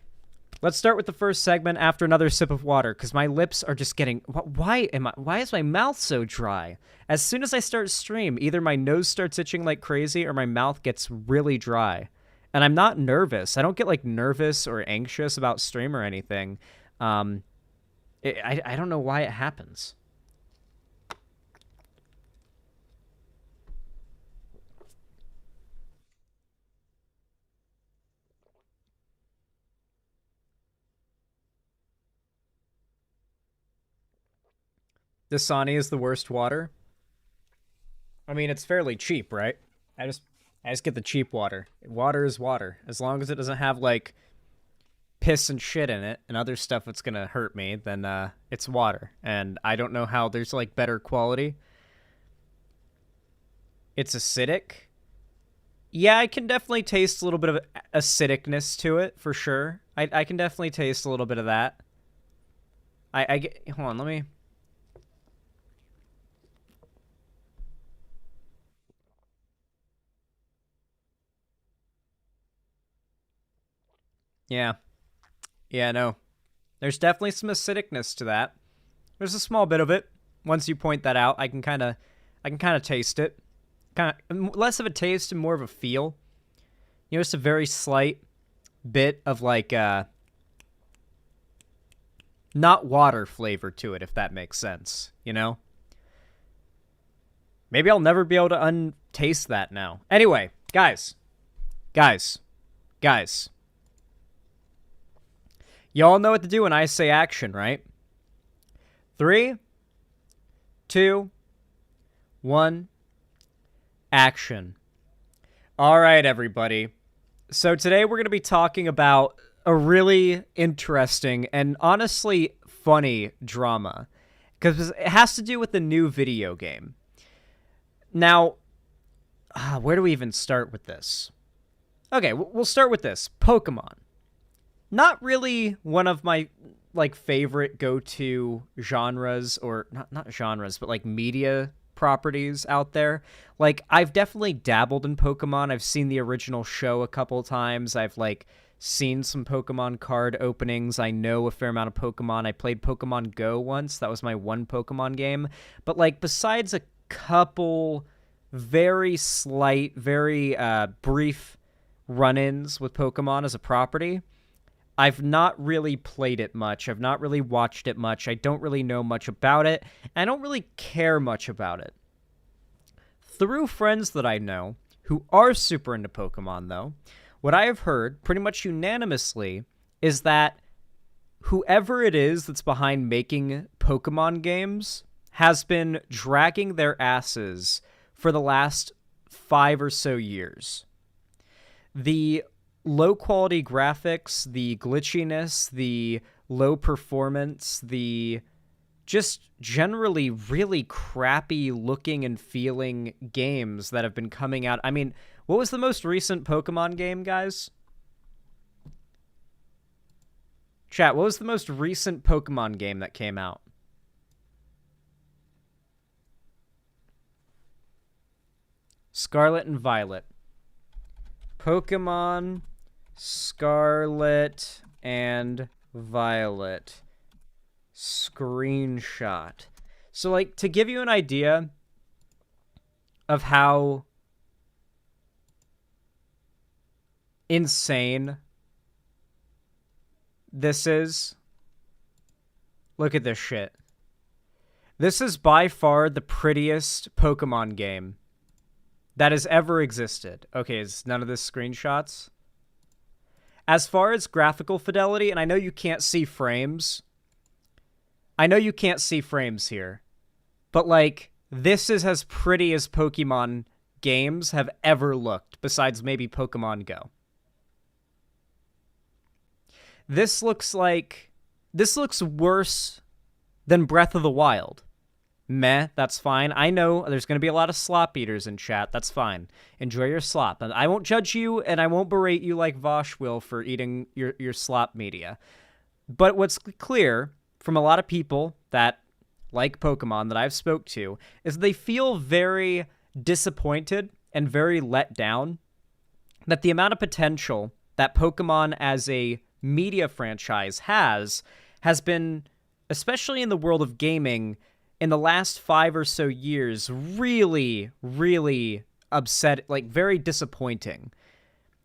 C: let's start with the first segment after another sip of water, because my lips are just getting... Why is my mouth so dry? As soon as I start stream, either my nose starts itching like crazy or my mouth gets really dry. And I'm not nervous. I don't get like nervous or anxious about stream or anything. I don't know why it happens. Dasani is the worst water. I mean, it's fairly cheap, right? I just get the cheap water. Water is water. As long as it doesn't have like piss and shit in it and other stuff that's gonna hurt me, then it's water. And I don't know how there's like better quality. It's acidic. Yeah, I can definitely taste a little bit of acidicness to it for sure. I can definitely taste a little bit of that. I get, hold on, let me... Yeah. Yeah, no. There's definitely some acidicness to that. There's a small bit of it. Once you point that out, I can kind of taste it. Kind of less of a taste and more of a feel. You know, just a very slight bit of like not water flavor to it, if that makes sense, you know? Maybe I'll never be able to untaste that now. Anyway, guys. Y'all know what to do when I say action, right? 3, 2, 1, action. All right, everybody. So today we're going to be talking about a really interesting and honestly funny drama, because it has to do with the new video game. Now, where do we even start with this? Okay, we'll start with this. Pokemon. Not really one of my like favorite go-to genres, or not genres, but like media properties out there. Like, I've definitely dabbled in Pokemon. I've seen the original show a couple times. I've like seen some Pokemon card openings. I know a fair amount of Pokemon. I played Pokemon Go once. That was my one Pokemon game. But like, besides a couple very slight, very brief run-ins with Pokemon as a property, I've not really played it much. I've not really watched it much. I don't really know much about it. I don't really care much about it. Through friends that I know who are super into Pokemon, though, what I have heard pretty much unanimously is that whoever it is that's behind making Pokemon games has been dragging their asses for the last 5 or so years. The low quality graphics, the glitchiness, the low performance, the just generally really crappy looking and feeling games that have been coming out. I mean, what was the most recent Pokemon game, guys? Chat, what was the most recent Pokemon game that came out? Scarlet and Violet. Pokemon Scarlet and Violet. Screenshot. So, like, to give you an idea of how insane this is, look at this shit. This is by far the prettiest Pokemon game that has ever existed. Okay, is none of this screenshots? As far as graphical fidelity, and I know you can't see frames. I know you can't see frames here. But, like, this is as pretty as Pokemon games have ever looked, besides maybe Pokemon Go. This looks worse than Breath of the Wild. Meh, that's fine. I know there's going to be a lot of slop eaters in chat. That's fine. Enjoy your slop. And I won't judge you, and I won't berate you like Vosh will for eating your slop media. But what's clear from a lot of people that like Pokemon that I've spoke to is they feel very disappointed and very let down that the amount of potential that Pokemon as a media franchise has been, especially in the world of gaming, in the last 5 or so years, really, really upset, like very disappointing.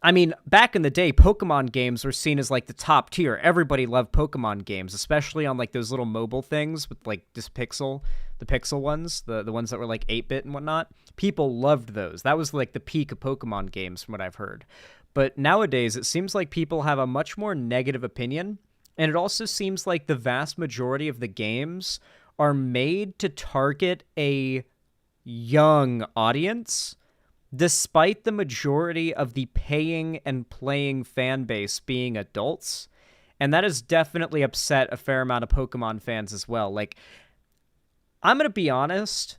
C: I mean, back in the day, Pokemon games were seen as like the top tier. Everybody loved Pokemon games, especially on like those little mobile things with like the pixel ones, the ones that were like 8-bit and whatnot. People loved those. That was like the peak of Pokemon games from what I've heard. But nowadays, it seems like people have a much more negative opinion, and it also seems like the vast majority of the games are made to target a young audience, despite the majority of the paying and playing fan base being adults. And that has definitely upset a fair amount of Pokemon fans as well. Like, I'm going to be honest,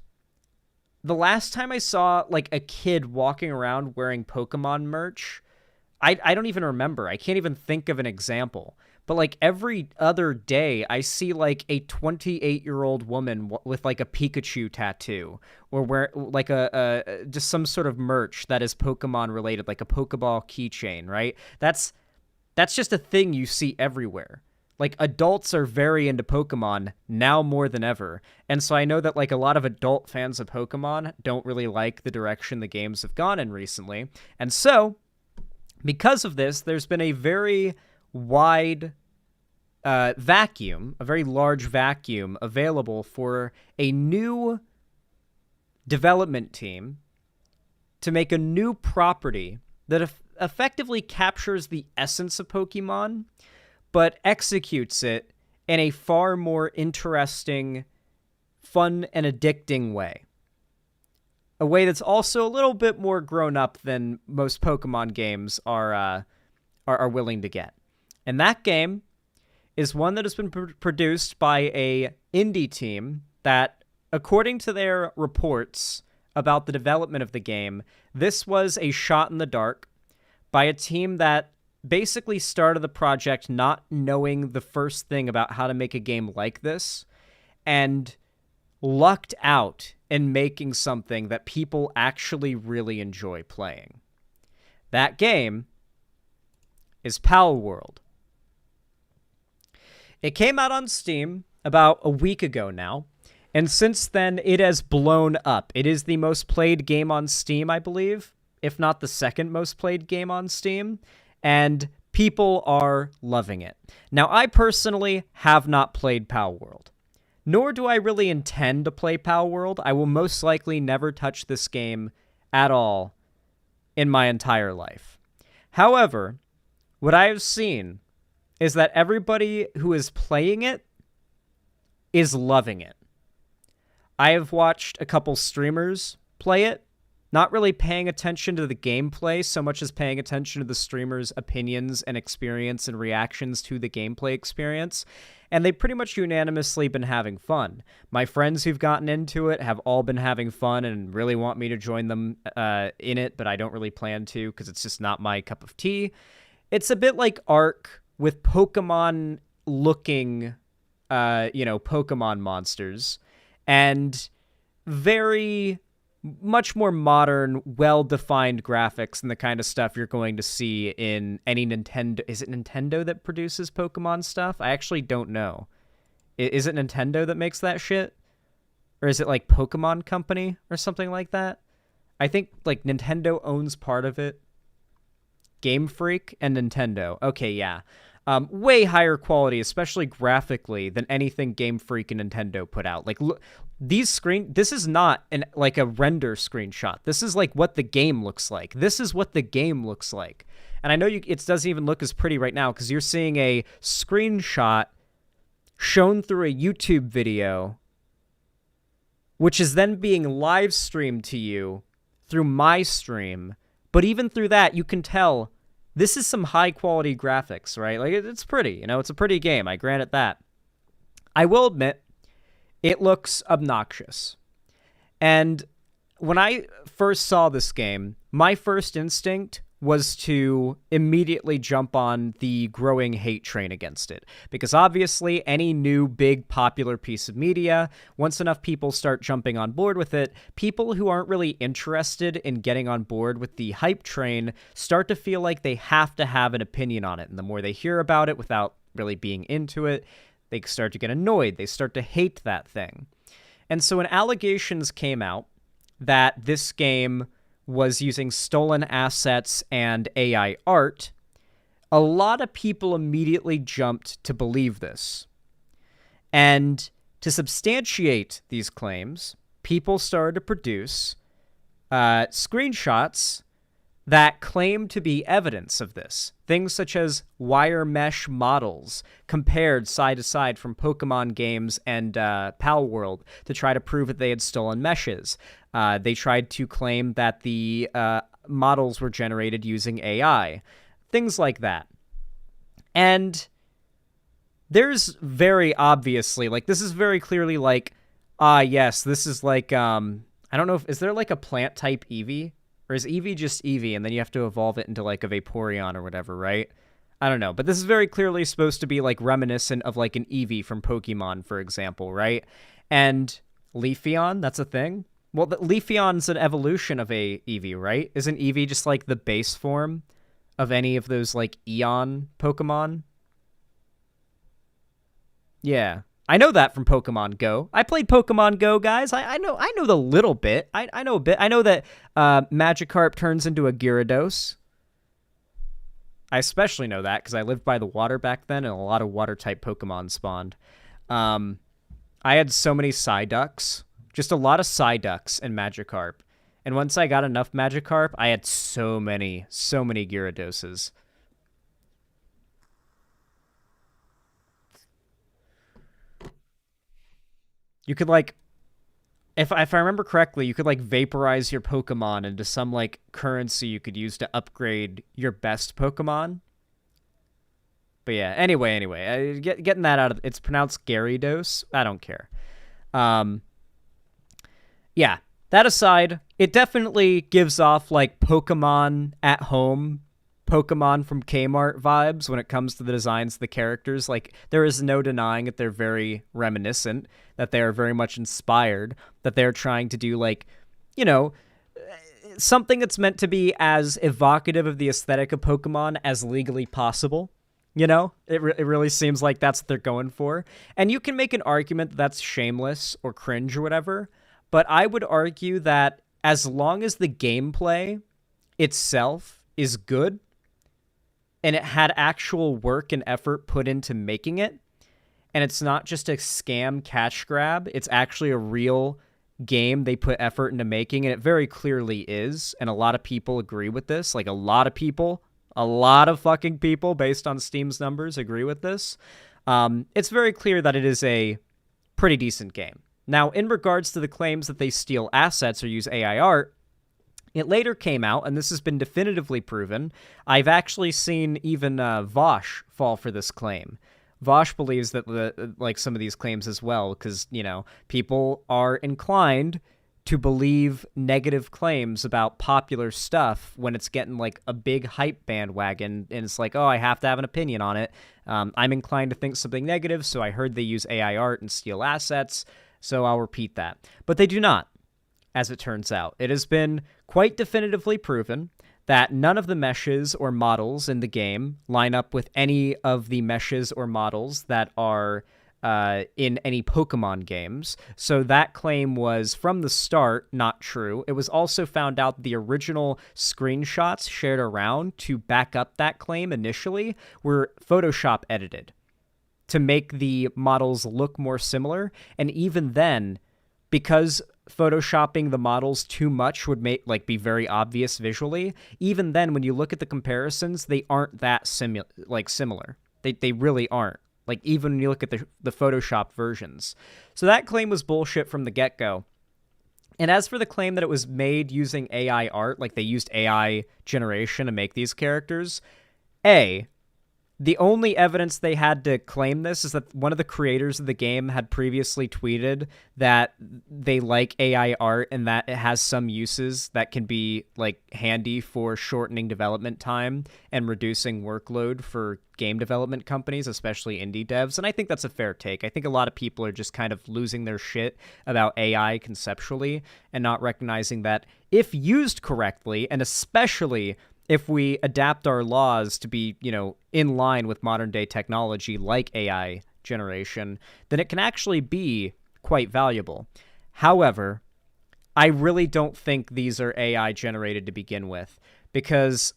C: the last time I saw like a kid walking around wearing Pokemon merch, I don't even remember. I can't even think of an example. But like every other day, I see like a 28-year-old woman with like a Pikachu tattoo, or wear like a just some sort of merch that is Pokemon related, like a Pokeball keychain, right? That's just a thing you see everywhere. Like, adults are very into Pokemon now more than ever. And so I know that like a lot of adult fans of Pokemon don't really like the direction the games have gone in recently. And so, because of this, there's been a very wide vacuum, a very large vacuum available for a new development team to make a new property that effectively captures the essence of Pokemon, but executes it in a far more interesting, fun, and addicting way. A way that's also a little bit more grown up than most Pokemon games are willing to get. And that game is one that has been produced by a indie team that, according to their reports about the development of the game, this was a shot in the dark by a team that basically started the project not knowing the first thing about how to make a game like this, and lucked out in making something that people actually really enjoy playing. That game is Palworld. It came out on Steam about a week ago now, and since then it has blown up. It is the most played game on Steam, I believe, if not the second most played game on Steam, and people are loving it. Now, I personally have not played Palworld, nor do I really intend to play Palworld. I will most likely never touch this game at all in my entire life. However, what I have seen is that everybody who is playing it is loving it. I have watched a couple streamers play it, not really paying attention to the gameplay so much as paying attention to the streamers' opinions and experience and reactions to the gameplay experience. And they've pretty much unanimously been having fun. My friends who've gotten into it have all been having fun and really want me to join them in it, but I don't really plan to because it's just not my cup of tea. It's a bit like Ark with Pokemon-looking, Pokemon monsters, and very much more modern, well-defined graphics than the kind of stuff you're going to see in any Nintendo. Is it Nintendo that produces Pokemon stuff? I actually don't know. Is it Nintendo that makes that shit? Or is it like Pokemon Company or something like that? I think like Nintendo owns part of it. Game Freak and Nintendo. Okay, yeah. Way higher quality, especially graphically, than anything Game Freak and Nintendo put out. Like, look, this is not like a render screenshot. This is like what the game looks like. This is what the game looks like. And I know it doesn't even look as pretty right now because you're seeing a screenshot shown through a YouTube video, which is then being live streamed to you through my stream. But even through that, you can tell this is some high-quality graphics, right? Like, it's pretty. It's a pretty game. I grant it that. I will admit, it looks obnoxious. And when I first saw this game, my first instinct was to immediately jump on the growing hate train against it. Because obviously, any new big popular piece of media, once enough people start jumping on board with it, people who aren't really interested in getting on board with the hype train start to feel like they have to have an opinion on it. And the more they hear about it without really being into it, they start to get annoyed. They start to hate that thing. And so when allegations came out that this game was using stolen assets and AI art, a lot of people immediately jumped to believe this. And to substantiate these claims, people started to produce screenshots that claim to be evidence of this. Things such as wire mesh models compared side to side from Pokemon games and Palworld to try to prove that they had stolen meshes. They tried to claim that the models were generated using AI. Things like that. And there's very obviously, like, this is very clearly like, yes, this is like, I don't know, is there like a plant type Eevee? Or is Eevee just Eevee, and then you have to evolve it into, like, a Vaporeon or whatever, right? I don't know. But this is very clearly supposed to be, like, reminiscent of, like, an Eevee from Pokemon, for example, right? And Leafeon, that's a thing? Well, Leafeon's an evolution of a Eevee, right? Isn't Eevee just, like, the base form of any of those, like, Eon Pokemon? Yeah. I know that from Pokemon Go. I played Pokemon Go, guys. I know the little bit. I know a bit. I know that Magikarp turns into a Gyarados. I especially know that because I lived by the water back then, and a lot of water-type Pokemon spawned. I had so many Psyducks. Just a lot of Psyducks and Magikarp. And once I got enough Magikarp, I had so many Gyarados. You could, like, if I remember correctly, you could, like, vaporize your Pokemon into some, like, currency you could use to upgrade your best Pokemon. But yeah, anyway, getting that out of, it's pronounced Gyarados. I don't care. Yeah, that aside, it definitely gives off, like, Pokemon at home, Pokemon from Kmart vibes when it comes to the designs of the characters. Like, there is no denying that they're very reminiscent, that they are very much inspired, that they're trying to do, like, something that's meant to be as evocative of the aesthetic of Pokemon as legally possible. It really seems like that's what they're going for. And you can make an argument that that's shameless or cringe or whatever, but I would argue that as long as the gameplay itself is good, and it had actual work and effort put into making it, and it's not just a scam cash grab, it's actually a real game they put effort into making, and it very clearly is, and a lot of people agree with this. Like, a lot of fucking people, based on Steam's numbers, agree with this. It's very clear that it is a pretty decent game. Now, in regards to the claims that they steal assets or use AI art, it later came out, and this has been definitively proven. I've actually seen even Vosh fall for this claim. Vosh believes that some of these claims as well, because, people are inclined to believe negative claims about popular stuff when it's getting like a big hype bandwagon, and it's like, oh, I have to have an opinion on it. I'm inclined to think something negative, so I heard they use AI art and steal assets, so I'll repeat that. But they do not. As it turns out, it has been quite definitively proven that none of the meshes or models in the game line up with any of the meshes or models that are in any Pokemon games. So that claim was, from the start, not true. It was also found out the original screenshots shared around to back up that claim initially were Photoshop edited to make the models look more similar. And even then, because photoshopping the models too much would be very obvious visually, even then when you look at the comparisons, they aren't that similar. They really aren't. Like, even when you look at the Photoshop versions. So that claim was bullshit from the get-go. And as for the claim that it was made using AI art, like they used AI generation to make these characters, the only evidence they had to claim this is that one of the creators of the game had previously tweeted that they like AI art and that it has some uses that can be like handy for shortening development time and reducing workload for game development companies, especially indie devs. And I think that's a fair take. I think a lot of people are just kind of losing their shit about AI conceptually and not recognizing that if used correctly, and especially if we adapt our laws to be, in line with modern day technology like AI generation, then it can actually be quite valuable. However, I really don't think these are AI generated to begin with, because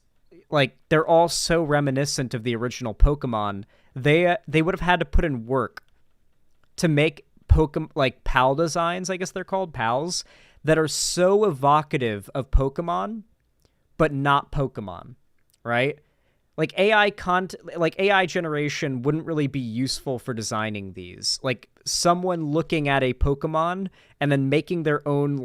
C: they're all so reminiscent of the original Pokemon. They would have had to put in work to make PAL designs, I guess they're called PALs, that are so evocative of Pokemon but not Pokemon, right? AI generation wouldn't really be useful for designing these. Like, someone looking at a Pokemon and then making their own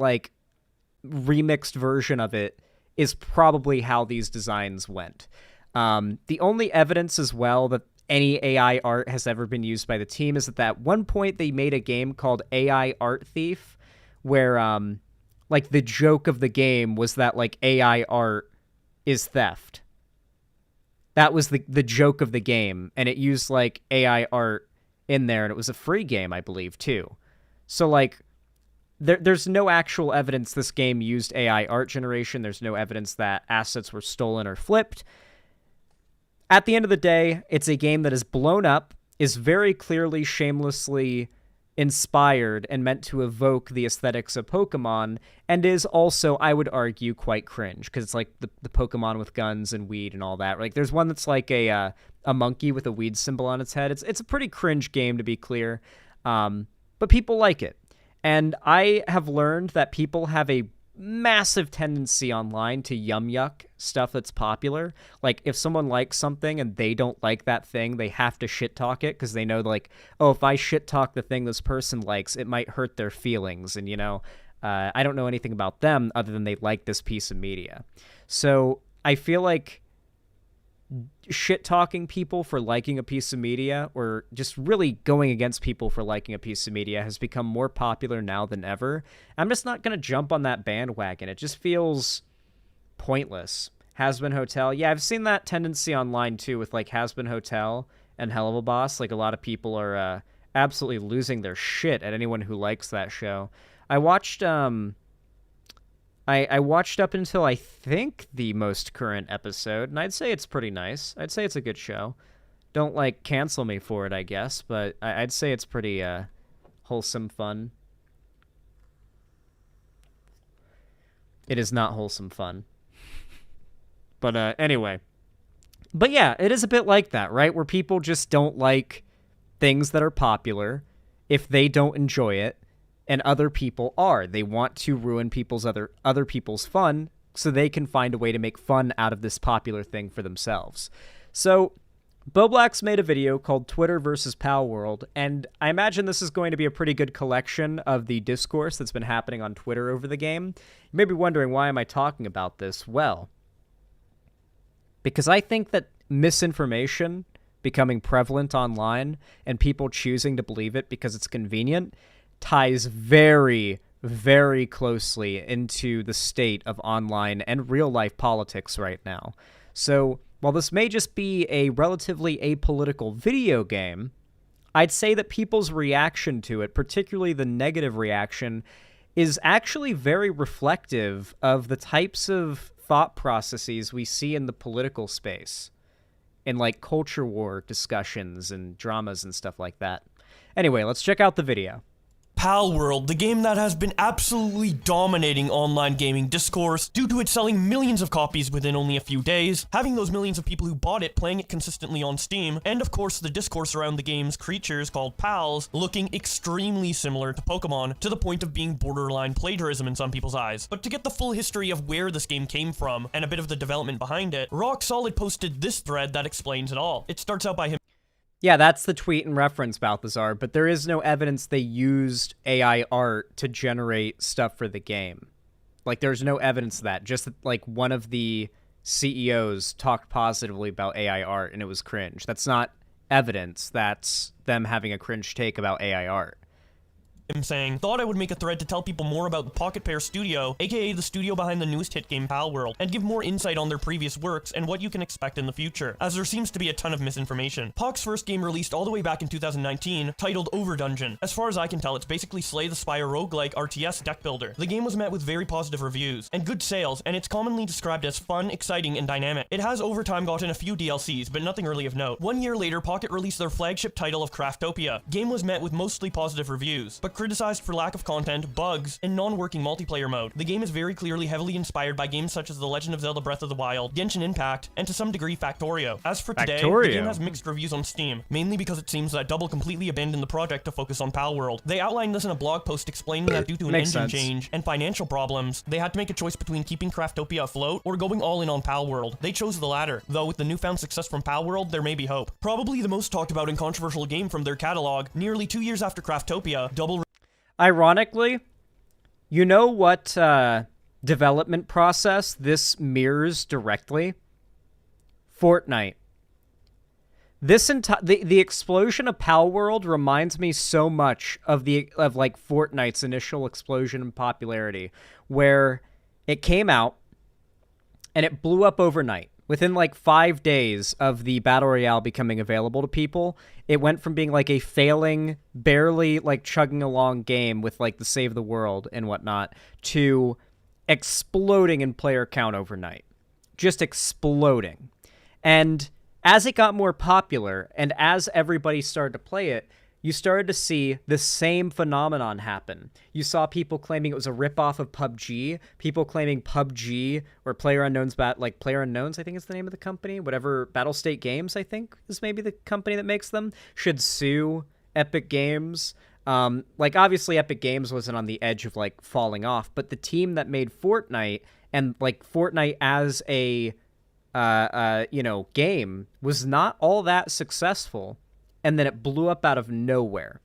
C: remixed version of it is probably how these designs went. The only evidence as well that any AI art has ever been used by the team is that at one point they made a game called AI Art Thief, where the joke of the game was that AI art is theft. That was the joke of the game, and it used AI art in there, and it was a free game, I believe, too. So there's no actual evidence this game used AI art generation. There's no evidence that assets were stolen or flipped. At the end of the day, it's a game that is blown up, is very clearly shamelessly inspired and meant to evoke the aesthetics of Pokemon, and is also, I would argue, quite cringe, because it's the Pokemon with guns and weed and all that. There's one that's a monkey with a weed symbol on its head. It's a pretty cringe game, to be clear, but people like it. And I have learned that people have a massive tendency online to yuck stuff that's popular. If someone likes something and they don't like that thing, they have to shit talk it, because they know if I shit talk the thing this person likes, it might hurt their feelings. And I don't know anything about them other than they like this piece of media. So I feel like shit talking people for liking a piece of media, or just really going against people for liking a piece of media, has become more popular now than ever. I'm just not going to jump on that bandwagon. It just feels pointless. Hazbin Hotel. Yeah, I've seen that tendency online too with Hazbin Hotel and Hell of a Boss. A lot of people are absolutely losing their shit at anyone who likes that show. I watched I watched up until, I think, the most current episode, and I'd say it's pretty nice. I'd say it's a good show. Don't, cancel me for it, I guess, but I'd say it's pretty, wholesome fun. It is not wholesome fun. But, anyway. But yeah, it is a bit like that, right? Where people just don't like things that are popular if they don't enjoy it. And other people are. They want to ruin other people's fun so they can find a way to make fun out of this popular thing for themselves. So Boblax made a video called Twitter versus Palworld, and I imagine this is going to be a pretty good collection of the discourse that's been happening on Twitter over the game. You may be wondering, why am I talking about this? Well, because I think that misinformation becoming prevalent online and people choosing to believe it because it's convenient ties very, very closely into the state of online and real-life politics right now. So while this may just be a relatively apolitical video game, I'd say that people's reaction to it, particularly the negative reaction, is actually very reflective of the types of thought processes we see in the political space, in like culture war discussions and dramas and stuff like that. Anyway, let's check out the video.
D: Palworld, the game that has been absolutely dominating online gaming discourse due to it selling millions of copies within only a few days, having those millions of people who bought it playing it consistently on Steam, and of course the discourse around the game's creatures called pals looking extremely similar to Pokemon, to the point of being borderline plagiarism in some people's eyes. But to get the full history of where this game came from and a bit of the development behind it, Rock Solid posted this thread that explains it all. It starts out by him.
C: Yeah, that's the tweet in reference, Balthazar, but there is no evidence they used AI art to generate stuff for the game. Like, there's no evidence of that. Just that, like, one of the CEOs talked positively about AI art, and it was cringe. That's not evidence. That's them having a cringe take about AI art.
D: Him saying, thought I would make a thread to tell people more about the Pocket Pair Studio, aka the studio behind the newest hit game Palworld, and give more insight on their previous works and what you can expect in the future, as there seems to be a ton of misinformation. Poc's first game released all the way back in 2019, titled Over Dungeon. As far as I can tell, it's basically Slay the Spire roguelike RTS deck builder. The game was met with very positive reviews, and good sales, and it's commonly described as fun, exciting, and dynamic. It has over time gotten a few DLCs, but nothing really of note. 1 year later, Pocket released their flagship title of Craftopia. Game was met with mostly positive reviews, but criticized for lack of content, bugs, and non-working multiplayer mode. The game is very clearly heavily inspired by games such as The Legend of Zelda Breath of the Wild, Genshin Impact, and to some degree Factorio. As for today, the game has mixed reviews on Steam, mainly because it seems that Double completely abandoned the project to focus on Palworld. They outlined this in a blog post explaining that due to an engine change and financial problems, they had to make a choice between keeping Craftopia afloat or going all in on Palworld. They chose the latter, though with the newfound success from Palworld, there may be hope. Probably the most talked about and controversial game from their catalog, nearly 2 years after Craftopia, Double.
C: Ironically, you know what development process this mirrors directly? Fortnite. The explosion of Palworld reminds me so much of like Fortnite's initial explosion in popularity, where it came out and it blew up overnight. Within like 5 days of the Battle Royale becoming available to people, it went from being like a failing, barely like chugging along game with like the Save the World and whatnot, to exploding in player count overnight. Just exploding. And as it got more popular, and as everybody started to play it, you started to see the same phenomenon happen. You saw people claiming it was a ripoff of PUBG, people claiming PUBG or PlayerUnknown's PlayerUnknown's, I think is the name of the company, whatever, Battlestate Games, I think is maybe the company that makes them, should sue Epic Games. Like, obviously Epic Games wasn't on the edge of like falling off, but the team that made Fortnite, and like Fortnite as a game, was not all that successful. And then it blew up out of nowhere.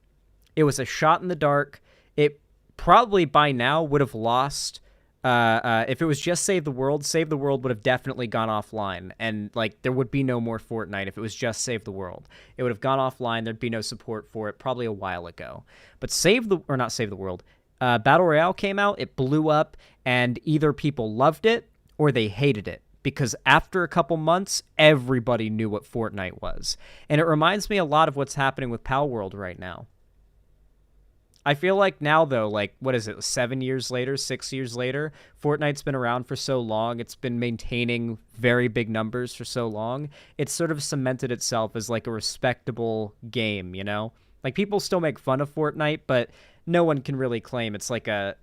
C: It was a shot in the dark. It probably by now would have lost. If it was just Save the World would have definitely gone offline. And like there would be no more Fortnite if it was just Save the World. It would have gone offline. There'd be no support for it probably a while ago. But Battle Royale came out. It blew up, and either people loved it or they hated it. Because after a couple months, everybody knew what Fortnite was. And it reminds me a lot of what's happening with Palworld right now. I feel like now, though, like, what is it, 6 years later, Fortnite's been around for so long, it's been maintaining very big numbers for so long, it's sort of cemented itself as, like, a respectable game, you know? Like, people still make fun of Fortnite, but no one can really claim it's, like, a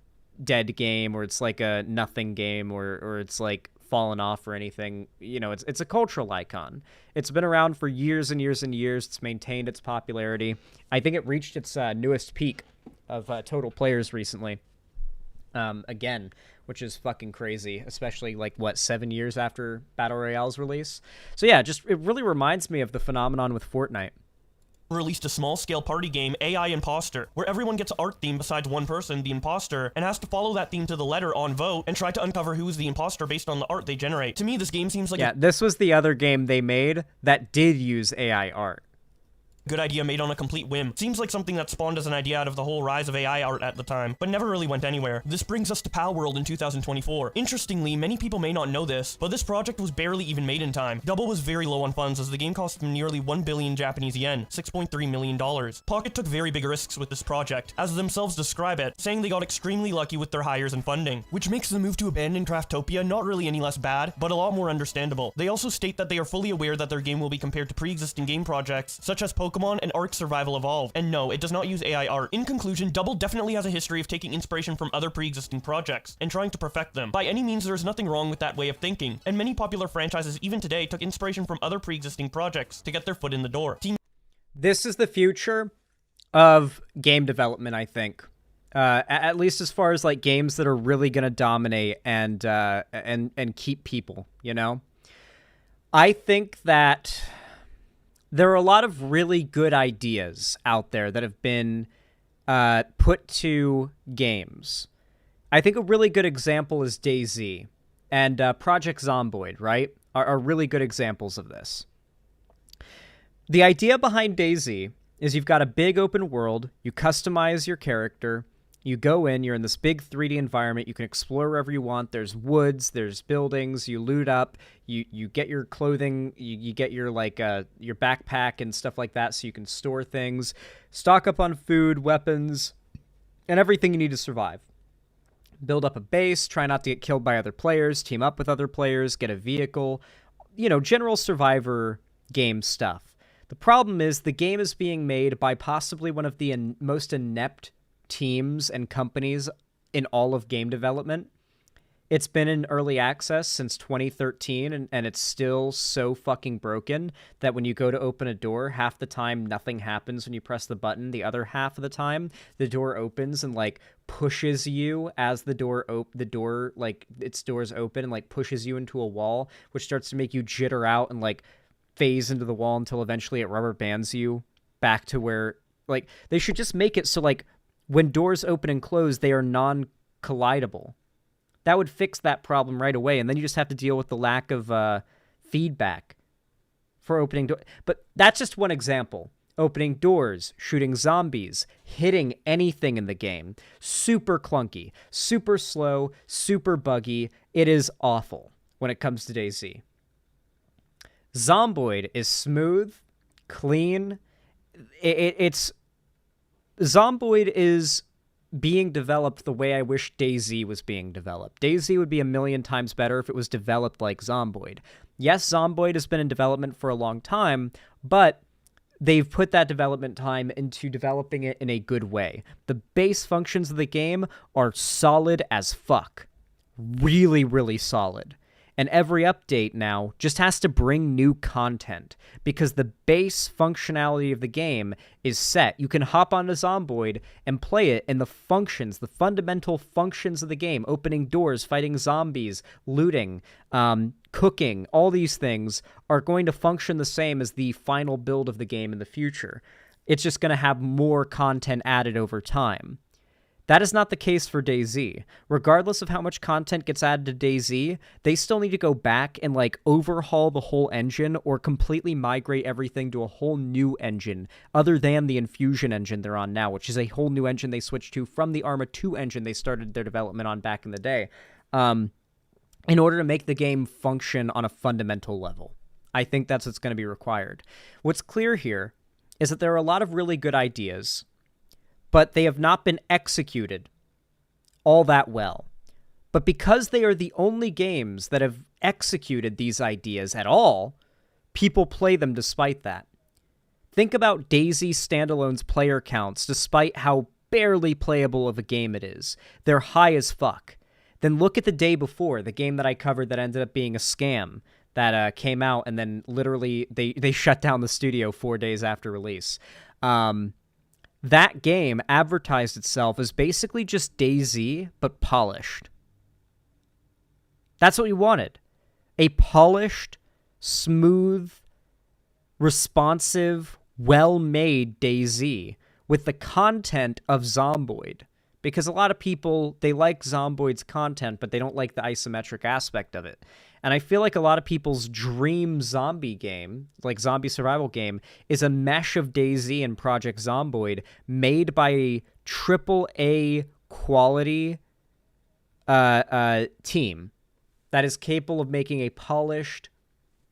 C: dead game, or it's, like, a nothing game, or it's, like, fallen off or anything. You know, it's a cultural icon. It's been around for years and years and years. It's maintained its popularity. I think it reached its newest peak of total players recently. again, which is fucking crazy, especially like 7 years after Battle Royale's release. So yeah, just it really reminds me of the phenomenon with Fortnite.
D: Released a small-scale party game, AI Imposter, where everyone gets an art theme besides one person, the imposter, and has to follow that theme to the letter on vote and try to uncover who is the imposter based on the art they generate. To me, this game seems like
C: this was the other game they made that did use AI art.
D: good idea made on a complete whim. Seems like something that spawned as an idea out of the whole rise of AI art at the time, but never really went anywhere. This brings us to Palworld in 2024. Interestingly, many people may not know this, but this project was barely even made in time. Double was very low on funds as the game cost them nearly 1 billion Japanese yen, $6.3 million. Pocket took very big risks with this project, as themselves describe it, saying they got extremely lucky with their hires and funding, which makes the move to abandon Craftopia not really any less bad, but a lot more understandable. They also state that they are fully aware that their game will be compared to pre-existing game projects, such as Pokemon and Ark Survival Evolved, and no, it does not use AI art. In conclusion, Double definitely has a history of taking inspiration from other pre-existing projects, and trying to perfect them. By any means, there is nothing wrong with that way of thinking, and many popular franchises even today took inspiration from other pre-existing projects to get their foot in the door.
C: This is the future of game development, I think. At least as far as like games that are really gonna dominate and keep people, you know? I think that there are a lot of really good ideas out there that have been put to games. I think a really good example is DayZ, and Project Zomboid, right? Are really good examples of this. The idea behind DayZ is you've got a big open world, you customize your character, you go in, you're in this big 3D environment, you can explore wherever you want, there's woods, there's buildings, you loot up, you get your clothing, you get your like your backpack and stuff like that so you can store things, stock up on food, weapons, and everything you need to survive. Build up a base, try not to get killed by other players, team up with other players, get a vehicle, you know, general survivor game stuff. The problem is the game is being made by possibly one of the most inept teams and companies in all of game development. It's been in early access since 2013, and it's still so fucking broken that when you go to open a door, half the time nothing happens when you press the button. The other half of the time, the door opens and like pushes you as the door like its doors open and like pushes you into a wall, which starts to make you jitter out and like phase into the wall until eventually it rubber bands you back to where, like, they should just make it so like when doors open and close, they are non-collidable. That would fix that problem right away, and then you just have to deal with the lack of feedback for opening doors. But that's just one example. Opening doors, shooting zombies, hitting anything in the game. Super clunky, super slow, super buggy. It is awful when it comes to DayZ. Zomboid is smooth, clean. Zomboid is being developed the way I wish DayZ was being developed. DayZ would be a million times better if it was developed like Zomboid. Yes, Zomboid has been in development for a long time, but they've put that development time into developing it in a good way. The base functions of the game are solid as fuck. Really, really solid. And every update now just has to bring new content because the base functionality of the game is set. You can hop onto Zomboid and play it, and the fundamental functions of the game, opening doors, fighting zombies, looting, cooking, all these things are going to function the same as the final build of the game in the future. It's just going to have more content added over time. That is not the case for DayZ. Regardless of how much content gets added to DayZ, they still need to go back and like overhaul the whole engine or completely migrate everything to a whole new engine other than the Infusion engine they're on now, which is a whole new engine they switched to from the Arma 2 engine they started their development on back in the day, in order to make the game function on a fundamental level. I think that's what's going to be required. What's clear here is that there are a lot of really good ideas, but they have not been executed all that well. But because they are the only games that have executed these ideas at all, people play them despite that. Think about DayZ standalone's player counts despite how barely playable of a game it is. They're high as fuck. Then look at the day before, the game that I covered that ended up being a scam that came out, and then literally they shut down the studio 4 days after release. that game advertised itself as basically just DayZ, but polished. That's what we wanted. A polished, smooth, responsive, well-made DayZ with the content of Zomboid. Because a lot of people, they like Zomboid's content, but they don't like the isometric aspect of it. And I feel like a lot of people's dream zombie game, like zombie survival game, is a mesh of DayZ and Project Zomboid made by a AAA quality team that is capable of making a polished,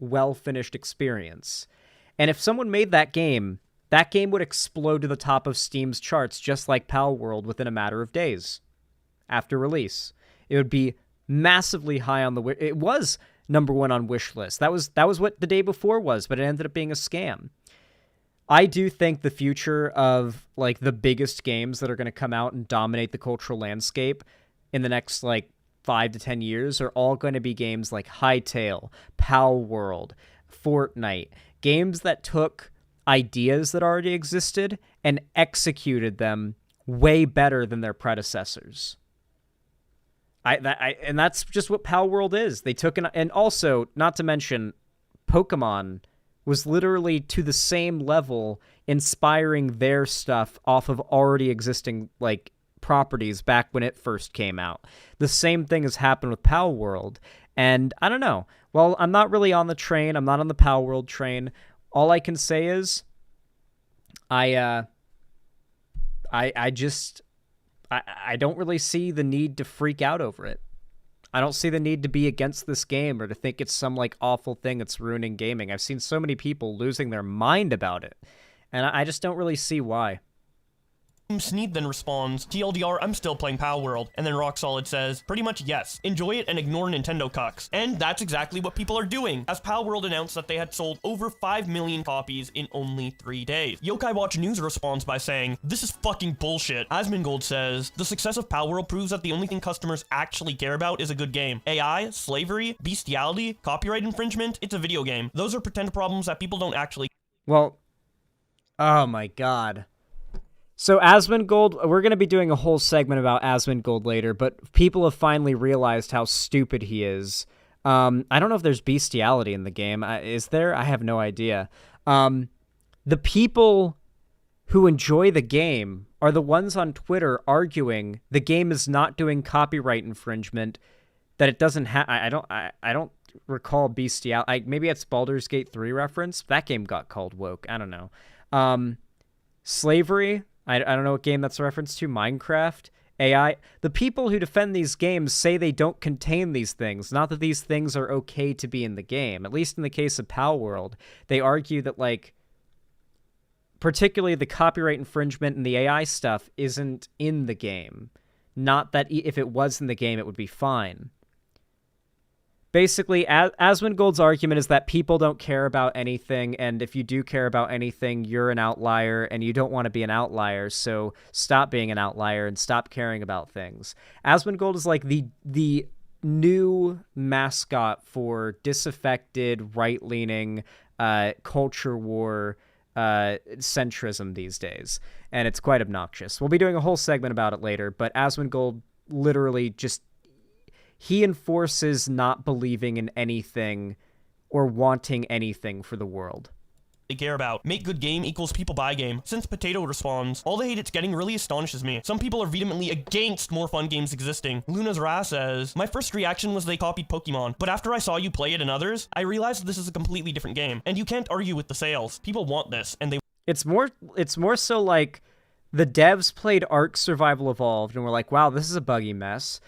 C: well-finished experience. And if someone made that game would explode to the top of Steam's charts just like Palworld within a matter of days after release. It would be massively high on the it was #1 on wishlist. That was what the day before was, but it ended up being a scam. I do think the future of like the biggest games that are going to come out and dominate the cultural landscape in the next like 5 to 10 years are all going to be games like Hytale, Palworld, Fortnite, games that took ideas that already existed and executed them way better than their predecessors. And that's just what Palworld is. They took and also, not to mention, Pokemon was literally to the same level inspiring their stuff off of already existing like properties back when it first came out. The same thing has happened with Palworld, and I don't know. Well, I'm not really on the train. I'm not on the Palworld train. All I can say is, I don't really see the need to freak out over it. I don't see the need to be against this game or to think it's some like awful thing that's ruining gaming. I've seen so many people losing their mind about it, and I just don't really see why.
D: Sneed then responds, TLDR, I'm still playing Palworld. And then Rock Solid says, pretty much yes, enjoy it and ignore Nintendo cucks. And that's exactly what people are doing, as Palworld announced that they had sold over 5 million copies in only 3 days. Yokai Watch News responds by saying, this is fucking bullshit. Asmongold says, the success of Palworld proves that the only thing customers actually care about is a good game. AI, slavery, bestiality, copyright infringement, it's a video game. Those are pretend problems that people don't actually...
C: Well, oh my god. So Asmongold, we're going to be doing a whole segment about Asmongold later, but people have finally realized how stupid he is. I don't know if there's bestiality in the game. Is there? I have no idea. The people who enjoy the game are the ones on Twitter arguing the game is not doing copyright infringement, that it doesn't have... I don't recall bestiality. Maybe it's Baldur's Gate 3 reference. That game got called woke. I don't know. Slavery... I don't know what game that's a reference to. Minecraft, AI. The people who defend these games say they don't contain these things, not that these things are okay to be in the game. At least in the case of Palworld, they argue that, like, particularly the copyright infringement and the AI stuff isn't in the game. Not that if it was in the game, it would be fine. Basically, Asmongold's argument is that people don't care about anything, and if you do care about anything, you're an outlier, and you don't want to be an outlier, so stop being an outlier and stop caring about things. Asmongold is like the new mascot for disaffected, right-leaning, culture war centrism these days, and it's quite obnoxious. We'll be doing a whole segment about it later, but Asmongold literally just... he enforces not believing in anything or wanting anything for the world.
D: They care about. Make good game equals people buy game. Since Potato responds, all the hate it's getting really astonishes me. Some people are vehemently against more fun games existing. Luna's Ra says, my first reaction was they copied Pokemon, but after I saw you play it and others, I realized this is a completely different game, and you can't argue with the sales. People want this, and they... It's
C: more so like the devs played Ark Survival Evolved and were like, wow, this is a buggy mess.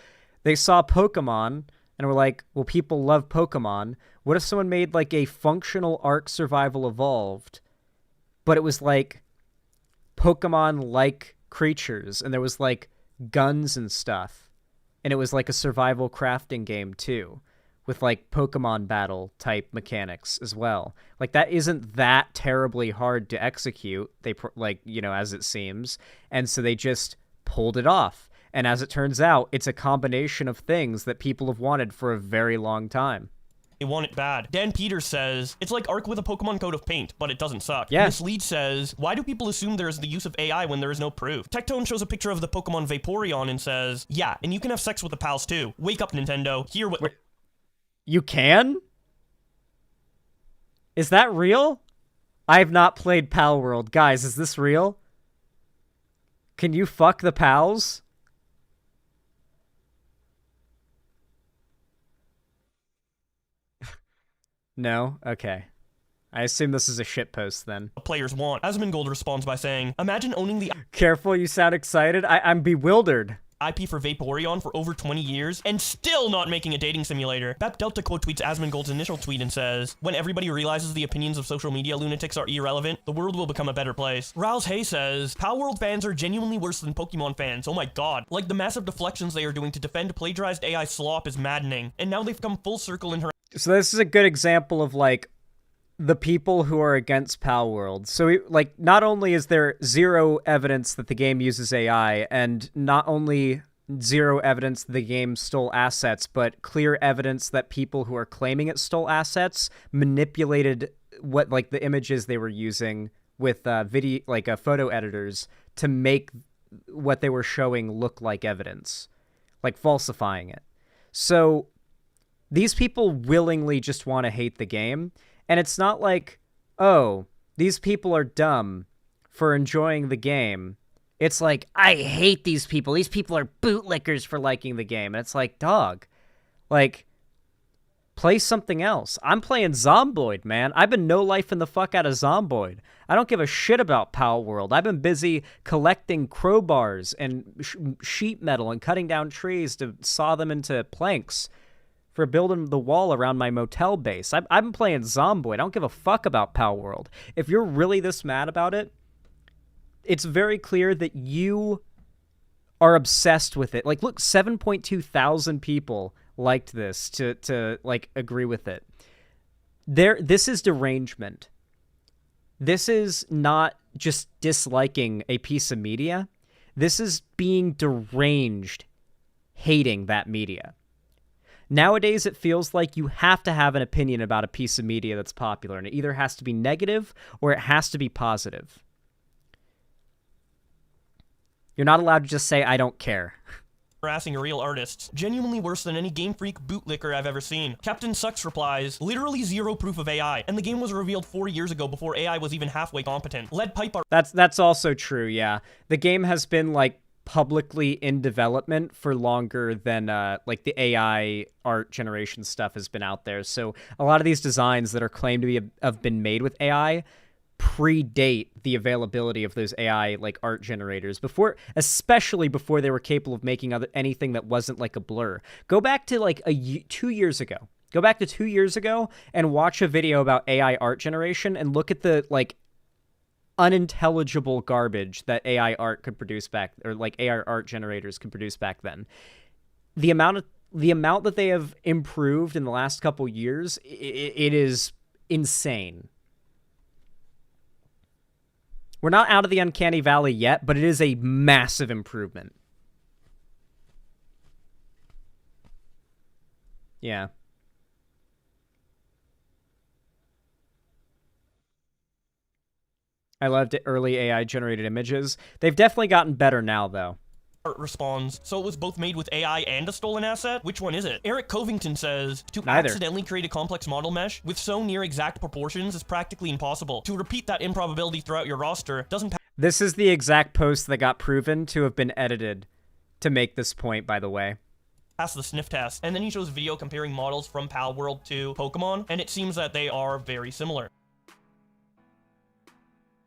C: They saw Pokemon and were like, well, people love Pokemon. What if someone made like a functional Ark Survival Evolved, but it was like Pokemon-like creatures, and there was like guns and stuff, and it was like a survival crafting game too, with like Pokemon battle type mechanics as well. Like that isn't that terribly hard to execute. They as it seems, and so they just pulled it off. And as it turns out, it's a combination of things that people have wanted for a very long time.
D: they want it bad. Dan Peters says, it's like Ark with a Pokemon coat of paint, but it doesn't suck.
C: Yeah.
D: Mislead says, why do people assume there is the use of AI when there is no proof? Tectone shows a picture of the Pokemon Vaporeon and says, yeah, and you can have sex with the pals too. Wake up, Nintendo. Hear what-
C: Wait, you can? Is that real? I have not played Palworld. Guys, is this real? Can you fuck the pals? No? Okay. I assume this is a shitpost then.
D: players want. Asmongold responds by saying, imagine owning the
C: Careful, you sound excited. I'm bewildered.
D: IP for Vaporeon for over 20 years and still not making a dating simulator. Bep Delta quote tweets Asmongold's initial tweet and says, when everybody realizes the opinions of social media lunatics are irrelevant, the world will become a better place. Rouse Hay says, Palworld fans are genuinely worse than Pokemon fans, oh my god. Like the massive deflections they are doing to defend plagiarized AI slop is maddening, and now they've come full circle in her.
C: So this is a good example of, like, the people who are against Palworld. So, like, not only is there zero evidence that the game uses AI, and not only zero evidence that the game stole assets, but clear evidence that people who are claiming it stole assets manipulated what, like, the images they were using with photo editors to make what they were showing look like evidence, like falsifying it. So these people willingly just want to hate the game. And it's not like, oh, these people are dumb for enjoying the game. It's like, I hate these people. These people are bootlickers for liking the game. And it's like, dog, like, play something else. I'm playing Zomboid, man. I've been no-lifing the fuck out of Zomboid. I don't give a shit about Palworld. I've been busy collecting crowbars and sheet metal and cutting down trees to saw them into planks for building the wall around my motel base. I've been playing Zomboid. I don't give a fuck about Palworld. If you're really this mad about it, it's very clear that you are obsessed with it. Like, look, 7.2 thousand people liked this to like agree with it. This is derangement. This is not just disliking a piece of media. This is being deranged, hating that media. Nowadays, it feels like you have to have an opinion about a piece of media that's popular, and it either has to be negative or it has to be positive. You're not allowed to just say, I don't care.
D: Harassing real artists. Genuinely worse than any Game Freak bootlicker I've ever seen. Captain Sucks replies, literally zero proof of AI, and the game was revealed 4 years ago before AI was even halfway competent. Lead pipe art.
C: That's also true, yeah. The game has been, like, publicly in development for longer than like the AI art generation stuff has been out there. So a lot of these designs that are claimed to have been made with AI predate the availability of those AI like art generators especially before they were capable of making anything that wasn't like a blur. Go back to like 2 years ago. Go back to 2 years ago and watch a video about AI art generation and look at the like unintelligible garbage that AI art could produce AI art generators could produce back then. The amount that they have improved in the last couple years, it is insane. We're not out of the uncanny valley yet, but it is a massive improvement. Yeah. I loved it. Early AI-generated images. They've definitely gotten better now, though.
D: Art responds, so it was both made with AI and a stolen asset? Which one is it? Eric Covington says, to
C: Neither.
D: accidentally create a complex model mesh with so near exact proportions is practically impossible. To repeat that improbability throughout your roster doesn't
C: This is the exact post that got proven to have been edited to make this point, by the way.
D: pass the sniff test. And then he shows a video comparing models from Palworld to Pokemon, and it seems that they are very similar.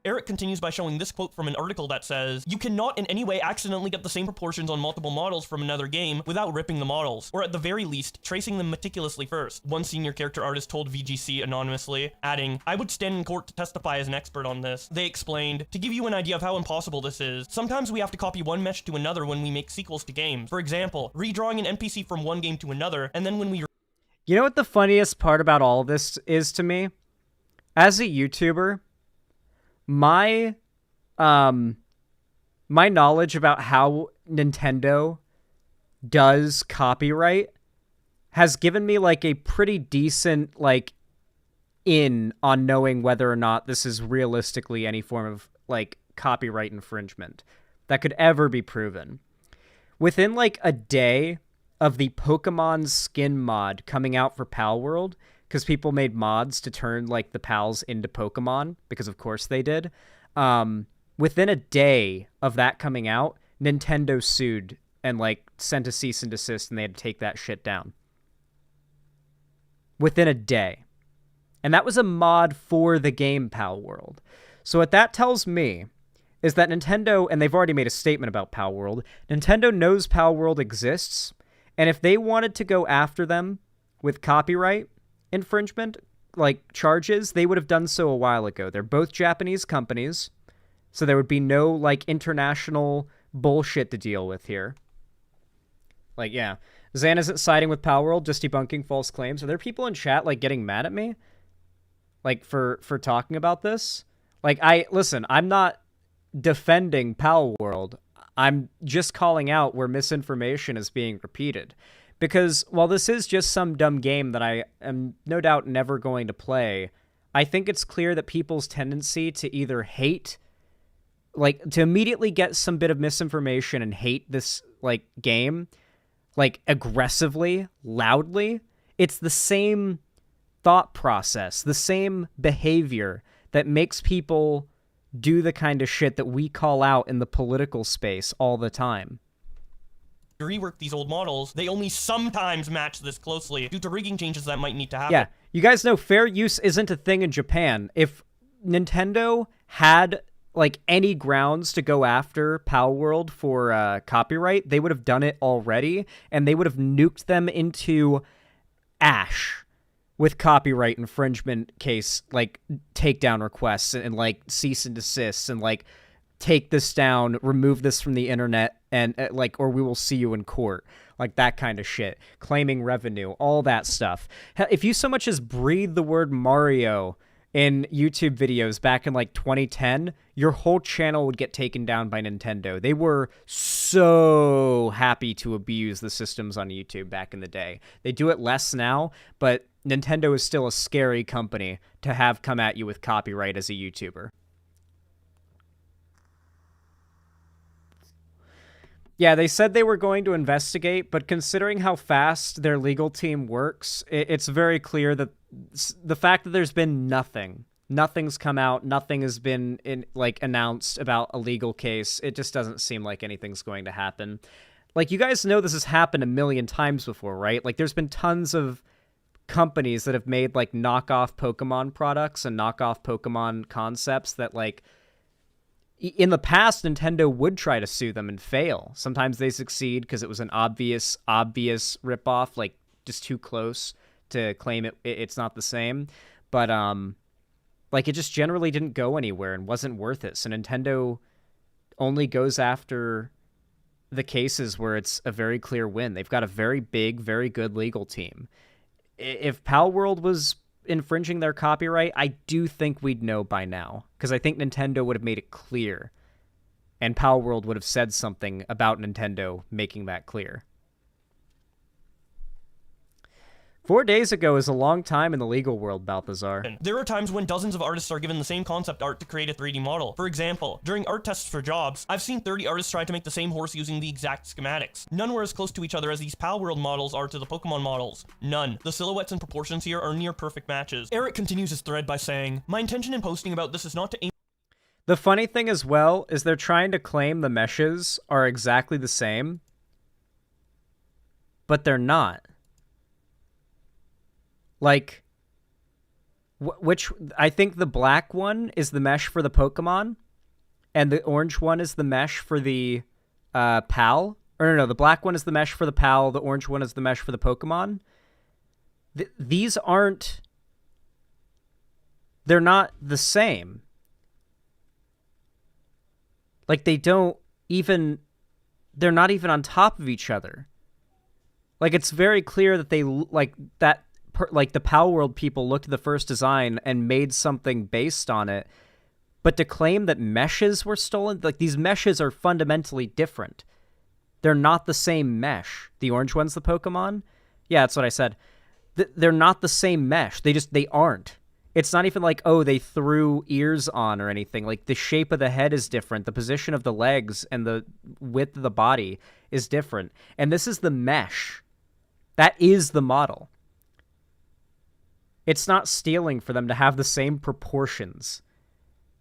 D: Eric continues by showing this quote from an article that says, you cannot in any way accidentally get the same proportions on multiple models from another game without ripping the models, or at the very least, tracing them meticulously first. One senior character artist told VGC anonymously, adding, I would stand in court to testify as an expert on this. They explained, to give you an idea of how impossible this is, sometimes we have to copy one mesh to another when we make sequels to games. For example, redrawing an NPC from one game to another, and then when we...
C: You know what the funniest part about all of this is to me? As a YouTuber, my knowledge about how Nintendo does copyright has given me like a pretty decent like in on knowing whether or not this is realistically any form of like copyright infringement that could ever be proven. Within like a day of the Pokemon skin mod coming out for Palworld, because people made mods to turn like the pals into Pokemon, because of course they did. Within a day of that coming out, Nintendo sued and like sent a cease and desist, and they had to take that shit down. Within a day. And that was a mod for the game Palworld. So what that tells me is that Nintendo, and they've already made a statement about Palworld, Nintendo knows Palworld exists, and if they wanted to go after them with copyright infringement, like charges, they would have done so a while ago. They're both Japanese companies, so there would be no like international bullshit to deal with here. Like, yeah. Zan isn't siding with Palworld, just debunking false claims. Are there people in chat like getting mad at me? Like for talking about this? Like, listen, I'm not defending Palworld. I'm just calling out where misinformation is being repeated. Because while this is just some dumb game that I am no doubt never going to play, I think it's clear that people's tendency to either hate, like, to immediately get some bit of misinformation and hate this, like, game, like, aggressively, loudly, it's the same thought process, the same behavior that makes people do the kind of shit that we call out in the political space all the time.
D: Rework these old models, they only sometimes match this closely due to rigging changes that might need to happen.
C: Yeah, you guys know fair use isn't a thing in Japan. If Nintendo had like any grounds to go after Palworld for copyright, they would have done it already, and they would have nuked them into ash with copyright infringement case, like takedown requests and like cease and desists and like take this down, remove this from the internet, and like, or we will see you in court, like that kind of shit, claiming revenue, all that stuff. If you so much as breathe the word Mario in YouTube videos back in like 2010, your whole channel would get taken down by Nintendo. They were so happy to abuse the systems on YouTube back in the day. They do it less now, but Nintendo is still a scary company to have come at you with copyright as a YouTuber. Yeah, they said they were going to investigate, but considering how fast their legal team works, it's very clear that the fact that there's been nothing's come out, nothing has been announced about a legal case, it just doesn't seem like anything's going to happen. Like, you guys know this has happened a million times before, right? Like, there's been tons of companies that have made, like, knockoff Pokemon products and knockoff Pokemon concepts that, like, in the past, Nintendo would try to sue them and fail. Sometimes they succeed because it was an obvious ripoff, like just too close to claim it's not the same. But like, it just generally didn't go anywhere and wasn't worth it. So Nintendo only goes after the cases where it's a very clear win. They've got a very big, very good legal team. If Palworld was infringing their copyright, I do think we'd know by now, because I think Nintendo would have made it clear, and Palworld would have said something about Nintendo making that clear. 4 days ago is a long time in the legal world, Balthazar.
D: There are times when dozens of artists are given the same concept art to create a 3D model. For example, during art tests for jobs, I've seen 30 artists try to make the same horse using the exact schematics. None were as close to each other as these Palworld models are to the Pokemon models. None. The silhouettes and proportions here are near perfect matches. Eric continues his thread by saying, "My intention in posting about this is not to aim..."
C: The funny thing as well is they're trying to claim the meshes are exactly the same, but they're not. Like, which, I think the black one is the mesh for the Pokemon, and the orange one is the mesh for the PAL. Or no, the black one is the mesh for the PAL, the orange one is the mesh for the Pokemon. These aren't... They're not the same. Like, they don't even... They're not even on top of each other. Like, it's very clear that they, like, that... like the Palworld people looked at the first design and made something based on it, but to claim that meshes were stolen, like, these meshes are fundamentally different. They're not the same mesh. The orange one's the Pokemon, Yeah, that's what I said. They're not the same mesh. They aren't. It's not even like, oh, they threw ears on or anything. Like, the shape of the head is different. The position of the legs and the width of the body is different. And this is the mesh. That is the model. It's not stealing for them to have the same proportions.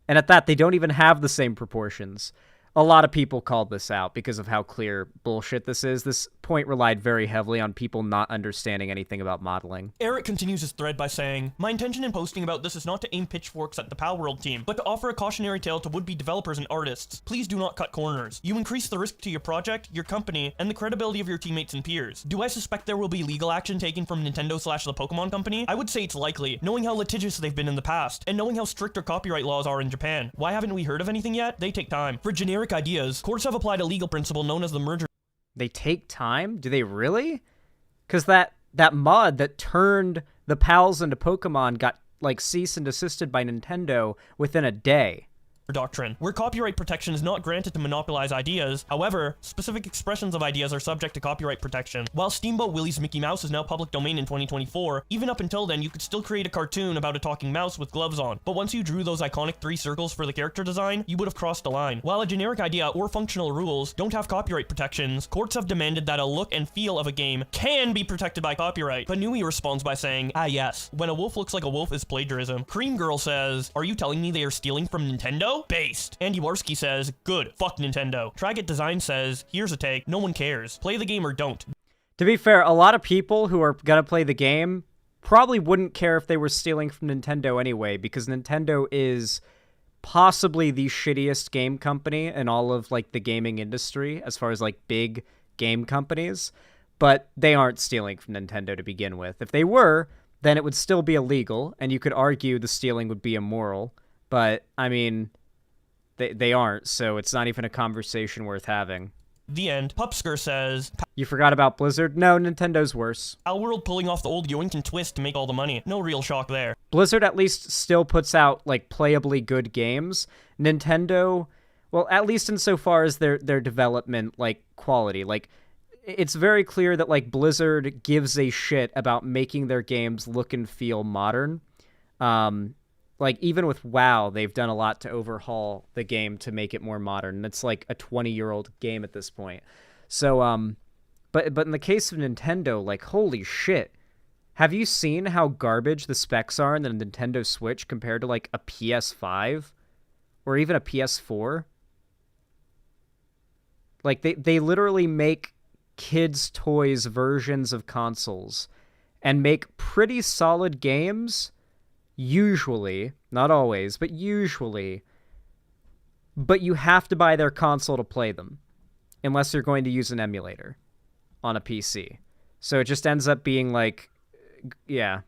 C: And at that, they don't even have the same proportions. A lot of people called this out because of how clear bullshit this is. This point relied very heavily on people not understanding anything about modeling.
D: Eric continues his thread by saying, "My intention in posting about this is not to aim pitchforks at the Palworld team, but to offer a cautionary tale to would-be developers and artists. Please do not cut corners. You increase the risk to your project, your company, and the credibility of your teammates and peers. Do I suspect there will be legal action taken from Nintendo/the Pokemon Company? I would say it's likely, knowing how litigious they've been in the past, and knowing how strict their copyright laws are in Japan. Why haven't we heard of anything yet? They take time. For generic ideas, courts have applied a legal principle known as the merger."
C: They take time? Do they really? Because that mod that turned the pals into Pokemon got, like, cease and desisted by Nintendo within a day.
D: Doctrine, where copyright protection is not granted to monopolize ideas. However, specific expressions of ideas are subject to copyright protection. While Steamboat Willie's Mickey Mouse is now public domain in 2024, even up until then, you could still create a cartoon about a talking mouse with gloves on. But once you drew those iconic 3 circles for the character design, you would have crossed the line. While a generic idea or functional rules don't have copyright protections, courts have demanded that a look and feel of a game can be protected by copyright. Panui responds by saying, "Ah yes, when a wolf looks like a wolf is plagiarism." Cream Girl says, "Are you telling me they are stealing from Nintendo? Based." Andy Warski says, "Good, fuck Nintendo." Traget Design says, "Here's a take, no one cares. Play the game or don't."
C: To be fair, a lot of people who are gonna play the game probably wouldn't care if they were stealing from Nintendo anyway, because Nintendo is possibly the shittiest game company in all of, like, the gaming industry, as far as, like, big game companies, but they aren't stealing from Nintendo to begin with. If they were, then it would still be illegal, and you could argue the stealing would be immoral, but, I mean, they aren't, so it's not even a conversation worth having.
D: The end. Pupsker says,
C: You forgot about Blizzard? No, Nintendo's worse.
D: Palworld pulling off the old yoink and twist to make all the money. No real shock there.
C: Blizzard at least still puts out, like, playably good games. Nintendo, well, at least insofar as their development, like, quality. Like, it's very clear that, like, Blizzard gives a shit about making their games look and feel modern. Like, even with WoW, they've done a lot to overhaul the game to make it more modern. It's like a 20-year-old game at this point. So, but in the case of Nintendo, like, holy shit. Have you seen how garbage the specs are in the Nintendo Switch compared to, like, a PS5? Or even a PS4? Like, they literally make kids' toys versions of consoles and make pretty solid games. Usually, not always, but usually, but you have to buy their console to play them, unless you're going to use an emulator on a PC. So it just ends up being like, yeah.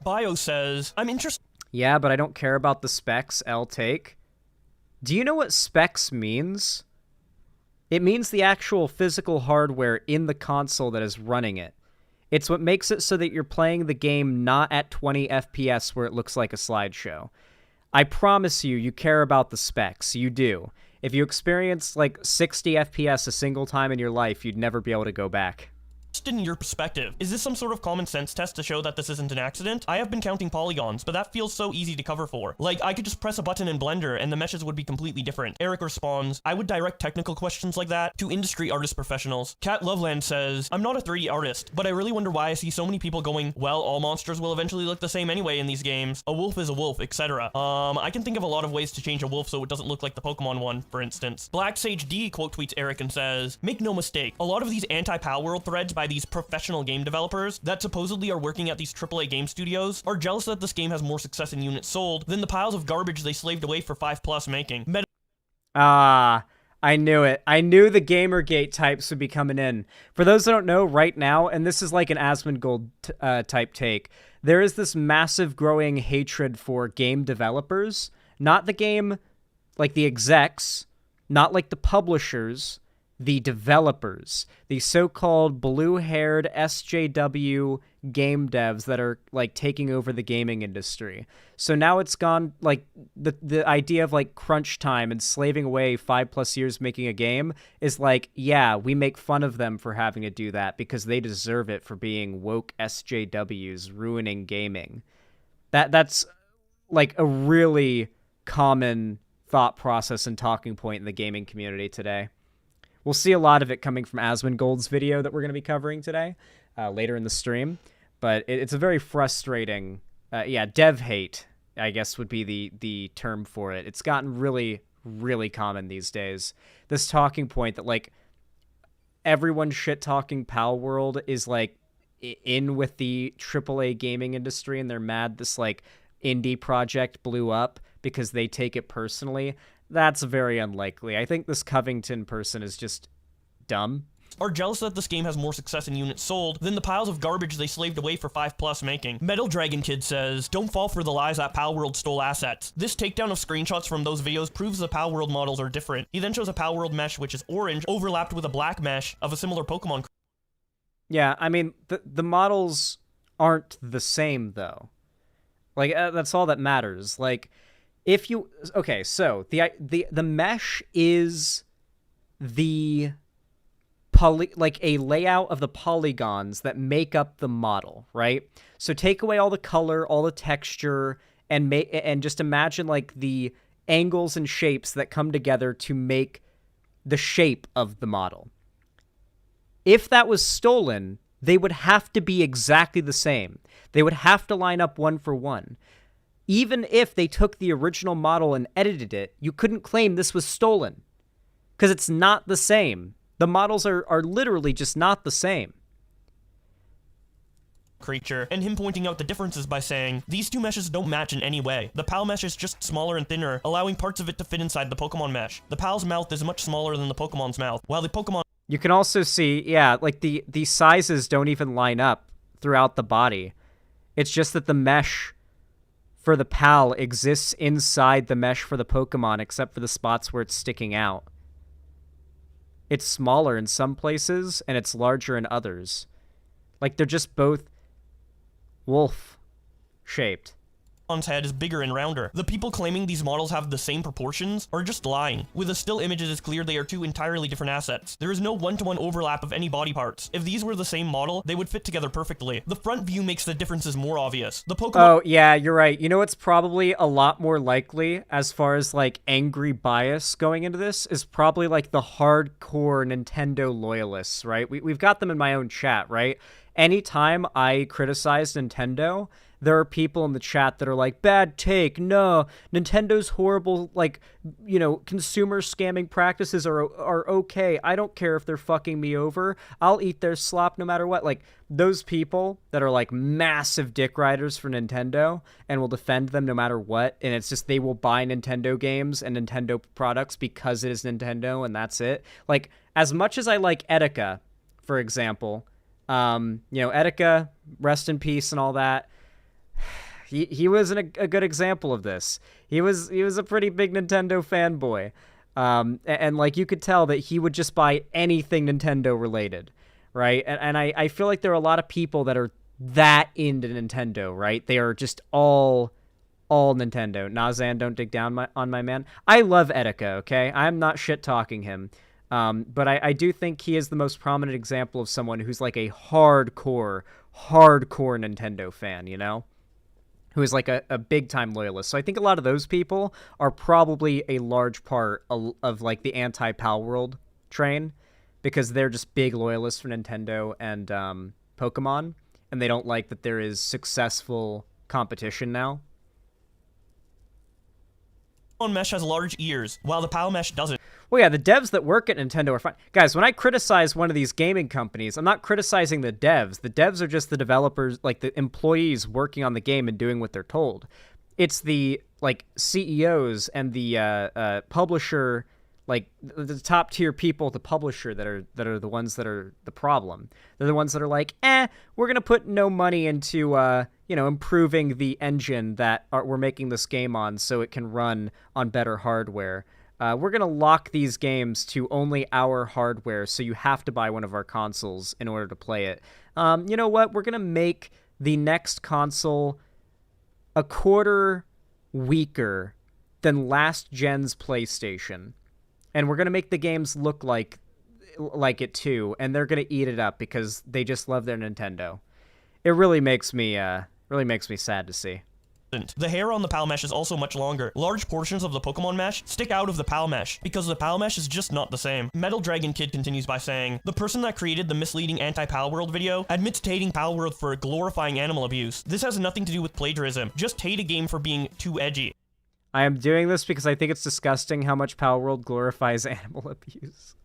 D: Bio says, "I'm interested."
C: Yeah, but I don't care about the specs, take. Do you know what specs means? It means the actual physical hardware in the console that is running it. It's what makes it so that you're playing the game not at 20 FPS where it looks like a slideshow. I promise you care about the specs. You do. If you experience, like, 60 FPS a single time in your life, you'd never be able to go back.
D: In your perspective, is this some sort of common sense test to show that this isn't an accident? I have been counting polygons, but that feels so easy to cover for. Like, I could just press a button in Blender and the meshes would be completely different. Eric responds, "I would direct technical questions like that to industry artist professionals." Cat Loveland says, "I'm not a 3D artist, but I really wonder why I see so many people going, well, all monsters will eventually look the same anyway in these games. A wolf is a wolf, etc. I can think of a lot of ways to change a wolf so it doesn't look like the Pokemon one, for instance." Black Sage D quote tweets Eric and says, "Make no mistake, a lot of these anti-Palworld threads by these professional game developers that supposedly are working at these AAA game studios are jealous that this game has more success in units sold than the piles of garbage they slaved away for 5+ making."
C: I knew it. I knew the Gamergate types would be coming in. For those that don't know, right now, and this is like an Asmongold type take, there is this massive growing hatred for game developers. Not the game, like the execs, not like the publishers, the developers, the so-called blue-haired SJW game devs that are like taking over the gaming industry. So now it's gone like the idea of like crunch time and slaving away 5+ years making a game is like, yeah, we make fun of them for having to do that because they deserve it for being woke SJWs ruining gaming. That's like a really common thought process and talking point in the gaming community today. We'll see a lot of it coming from Asmongold's video that we're going to be covering today, later in the stream. But it's a very frustrating, dev hate, I guess would be the term for it. It's gotten really, really common these days. This talking point that, like, everyone shit-talking Palworld is, like, in with the AAA gaming industry, and they're mad this, like, indie project blew up because they take it personally. That's very unlikely. I think this Covington person is just dumb.
D: Are jealous that this game has more success in units sold than the piles of garbage they slaved away for 5+ making. Metal Dragon Kid says, don't fall for the lies that Palworld stole assets. This takedown of screenshots from those videos proves the Palworld models are different. He then shows a Palworld mesh which is orange, overlapped with a black mesh of a similar Pokemon.
C: Yeah, I mean, the models aren't the same, though. Like, that's all that matters. Like, if you... Okay, so, the mesh is the... like a layout of the polygons that make up the model, right? So take away all the color, all the texture, and just imagine like the angles and shapes that come together to make the shape of the model. If that was stolen, they would have to be exactly the same. They would have to line up one for one. Even if they took the original model and edited it, you couldn't claim this was stolen, because it's not the same. The models are literally just not the same.
D: Creature, and him pointing out the differences by saying, these two meshes don't match in any way. The PAL mesh is just smaller and thinner, allowing parts of it to fit inside the Pokemon mesh. The PAL's mouth is much smaller than the Pokemon's mouth, while the Pokemon...
C: You can also see, yeah, like the sizes don't even line up throughout the body. It's just that the mesh for the PAL exists inside the mesh for the Pokemon, except for the spots where it's sticking out. It's smaller in some places, and it's larger in others. Like, they're just both wolf-shaped.
D: head is bigger and rounder. The people claiming these models have the same proportions are just lying. With the still images, it's clear they are two entirely different assets. There is no one-to-one overlap of any body parts. If these were the same model, they would fit together perfectly. The front view makes the differences more obvious. The Pokemon—
C: Oh, yeah, you're right. You know what's probably a lot more likely as far as, like, angry bias going into this is probably, like, the hardcore Nintendo loyalists, right? We've got them in my own chat, right? Anytime I criticize Nintendo, there are people in the chat that are like, bad take, no, Nintendo's horrible, like, you know, consumer scamming practices are okay. I don't care if they're fucking me over. I'll eat their slop no matter what. Like, those people that are, like, massive dick riders for Nintendo and will defend them no matter what, and it's just they will buy Nintendo games and Nintendo products because it is Nintendo and that's it. Like, as much as I like Etika, for example, you know, Etika, rest in peace and all that, he wasn't a good example of this. He was a pretty big Nintendo fanboy. And like you could tell that he would just buy anything Nintendo related, right? And I feel like there are a lot of people that are that into Nintendo, right? They are just all Nintendo. Nazan, don't dig down on my man. I love Etika, okay? I'm not shit-talking him. But I do think he is the most prominent example of someone who's like a hardcore Nintendo fan, you know? Who is like a big-time loyalist. So I think a lot of those people are probably a large part of like the anti-Palworld train, because they're just big loyalists for Nintendo and Pokemon, and they don't like that there is successful competition now.
D: Mesh has large ears, while the PAL mesh doesn't.
C: Well, yeah, the devs that work at Nintendo are fine. Guys, when I criticize one of these gaming companies, I'm not criticizing the devs. The devs are just the developers, like the employees working on the game and doing what they're told. It's the, like, CEOs and the publisher, like, the top-tier people at the publisher that are the ones that are the problem. They're the ones that are like, we're going to put no money into, you know, improving the engine that we're making this game on so it can run on better hardware. we're going to lock these games to only our hardware, so you have to buy one of our consoles in order to play it. You know what? We're going to make the next console a quarter weaker than last gen's PlayStation. And we're going to make the games look like it too, and they're going to eat it up because they just love their Nintendo. It really makes me sad to see.
D: The hair on the PAL mesh is also much longer. Large portions of the Pokemon mesh stick out of the PAL mesh because the PAL mesh is just not the same. Metal Dragon Kid continues by saying, the person that created the misleading anti-Palworld video admits to hating Palworld for glorifying animal abuse. This has nothing to do with plagiarism. Just hate a game for being too edgy.
C: I am doing this because I think it's disgusting how much Palworld glorifies animal abuse.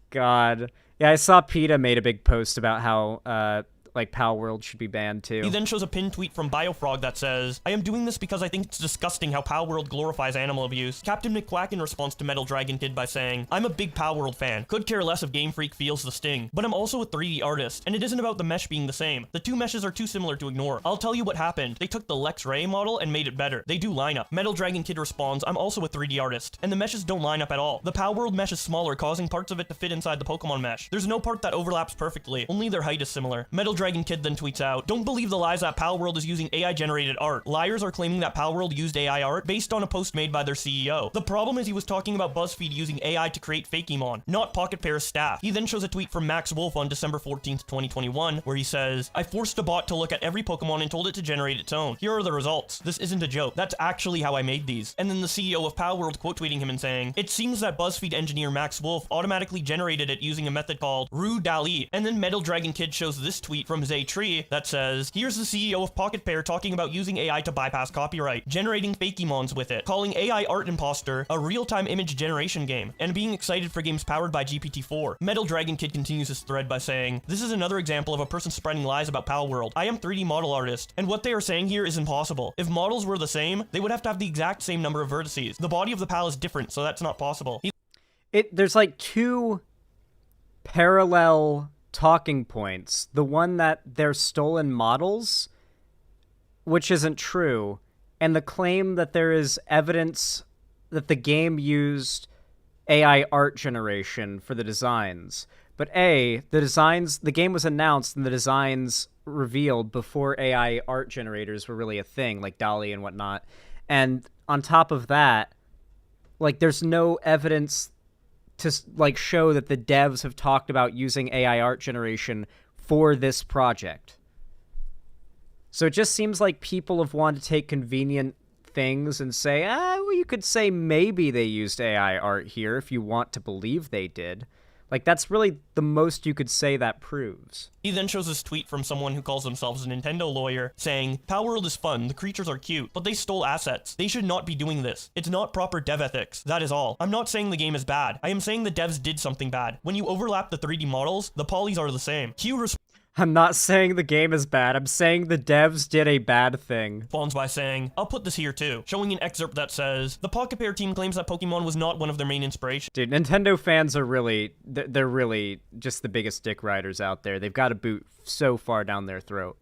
C: God. Yeah, I saw PETA made a big post about how, Palworld should be banned too.
D: He then shows a pinned tweet from Biofrog that says, I am doing this because I think it's disgusting how Palworld glorifies animal abuse. Captain McQuack in response to Metal Dragon Kid by saying, I'm a big Palworld fan. Could care less if Game Freak feels the sting. But I'm also a 3D artist, and it isn't about the mesh being the same. The two meshes are too similar to ignore. I'll tell you what happened. They took the Lex Ray model and made it better. They do line up. Metal Dragon Kid responds, I'm also a 3D artist, and the meshes don't line up at all. The Palworld mesh is smaller, causing parts of it to fit inside the Pokemon mesh. There's no part that overlaps perfectly. Only their height is similar. Metal Dragon Kid then tweets out, don't believe the lies that Palworld is using AI-generated art. Liars are claiming that Palworld used AI art based on a post made by their CEO. The problem is he was talking about BuzzFeed using AI to create Fakemon, not Pocket Pair's staff. He then shows a tweet from Max Wolf on December 14th, 2021, where he says, I forced a bot to look at every Pokemon and told it to generate its own. Here are the results. This isn't a joke. That's actually how I made these. And then the CEO of Palworld quote tweeting him and saying, it seems that BuzzFeed engineer Max Wolf automatically generated it using a method called Rue-Dali. And then Metal Dragon Kid shows this tweet from Zay Tree that says, here's the CEO of Pocket Pair talking about using AI to bypass copyright, generating Fakemons with it, calling AI Art Imposter a real-time image generation game, and being excited for games powered by GPT-4. Metal Dragon Kid continues his thread by saying, this is another example of a person spreading lies about Palworld. I am 3D model artist, and what they are saying here is impossible. If models were the same, they would have to have the exact same number of vertices. The body of the PAL is different, so that's not possible.
C: There's like two parallel talking points. The one that they're stolen models, which isn't true, and the claim that there is evidence that the game used AI art generation for the designs. But the game was announced and the designs revealed before AI art generators were really a thing, like DALL-E and whatnot. And on top of that, there's no evidence to show that the devs have talked about using AI art generation for this project. So it just seems like people have wanted to take convenient things and say, well, you could say maybe they used AI art here if you want to believe they did. That's really the most you could say that proves.
D: He then shows this tweet from someone who calls themselves a Nintendo lawyer, saying, Palworld is fun, the creatures are cute, but they stole assets. They should not be doing this. It's not proper dev ethics. That is all. I'm not saying the game is bad. I am saying the devs did something bad. When you overlap the 3D models, the polys are the same.
C: I'm not saying the game is bad. I'm saying the devs did a bad thing.
D: Responds by saying, I'll put this here too, showing an excerpt that says, the Pocket Pair team claims that Pokemon was not one of their main inspirations.
C: Dude, Nintendo fans are they're really just the biggest dick riders out there. They've got a boot so far down their throat.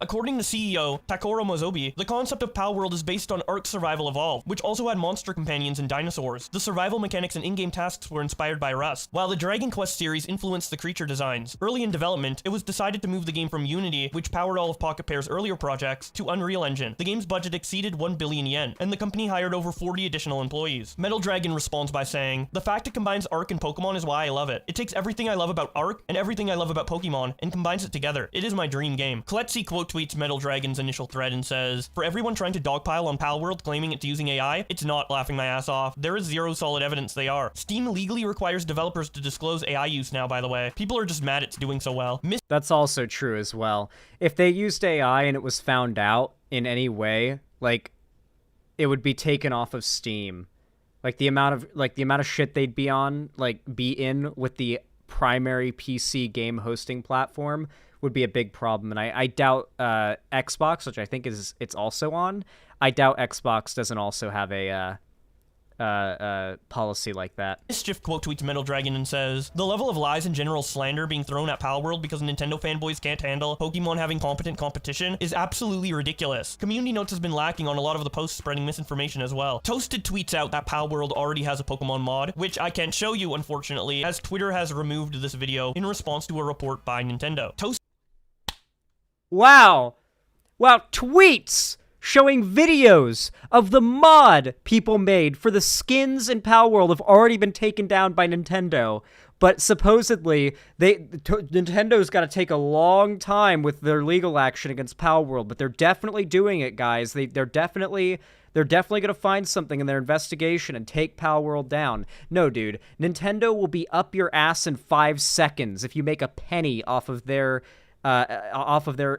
D: According to CEO Takoro Mozobi, the concept of Palworld is based on Ark Survival Evolved, which also had monster companions and dinosaurs. The survival mechanics and in-game tasks were inspired by Rust, while the Dragon Quest series influenced the creature designs. Early in development, it was decided to move the game from Unity, which powered all of Pocket Pair's earlier projects, to Unreal Engine. The game's budget exceeded 1 billion yen, and the company hired over 40 additional employees. Metal Dragon responds by saying, the fact it combines Ark and Pokemon is why I love it. It takes everything I love about Ark and everything I love about Pokemon and combines it together. It is my dream game. Kletzy quote tweets Metal Dragon's initial thread and says, for everyone trying to dogpile on Palworld claiming it's using AI, it's not, laughing my ass off. There is zero solid evidence they are. Steam legally requires developers to disclose AI use now, by the way. People are just mad it's doing so well.
C: That's also true as well. If they used AI and it was found out in any way, it would be taken off of Steam. The amount of shit they'd be on, be in with the primary PC game hosting platform would be a big problem. And I doubt Xbox, which I think it's also on, I doubt Xbox doesn't also have a policy like that.
D: Mischief quote tweets Metal Dragon and says, the level of lies and general slander being thrown at Palworld because Nintendo fanboys can't handle Pokemon having competent competition is absolutely ridiculous. Community notes has been lacking on a lot of the posts spreading misinformation as well. Toasted tweets out that Palworld already has a Pokemon mod, which I can't show you unfortunately, as Twitter has removed this video in response to a report by Nintendo.
C: Wow, tweets showing videos of the mod people made for the skins in Palworld have already been taken down by Nintendo. But supposedly, Nintendo's got to take a long time with their legal action against Palworld. But they're definitely doing it, guys. They're definitely going to find something in their investigation and take Palworld down. No, dude. Nintendo will be up your ass in 5 seconds if you make a penny off of their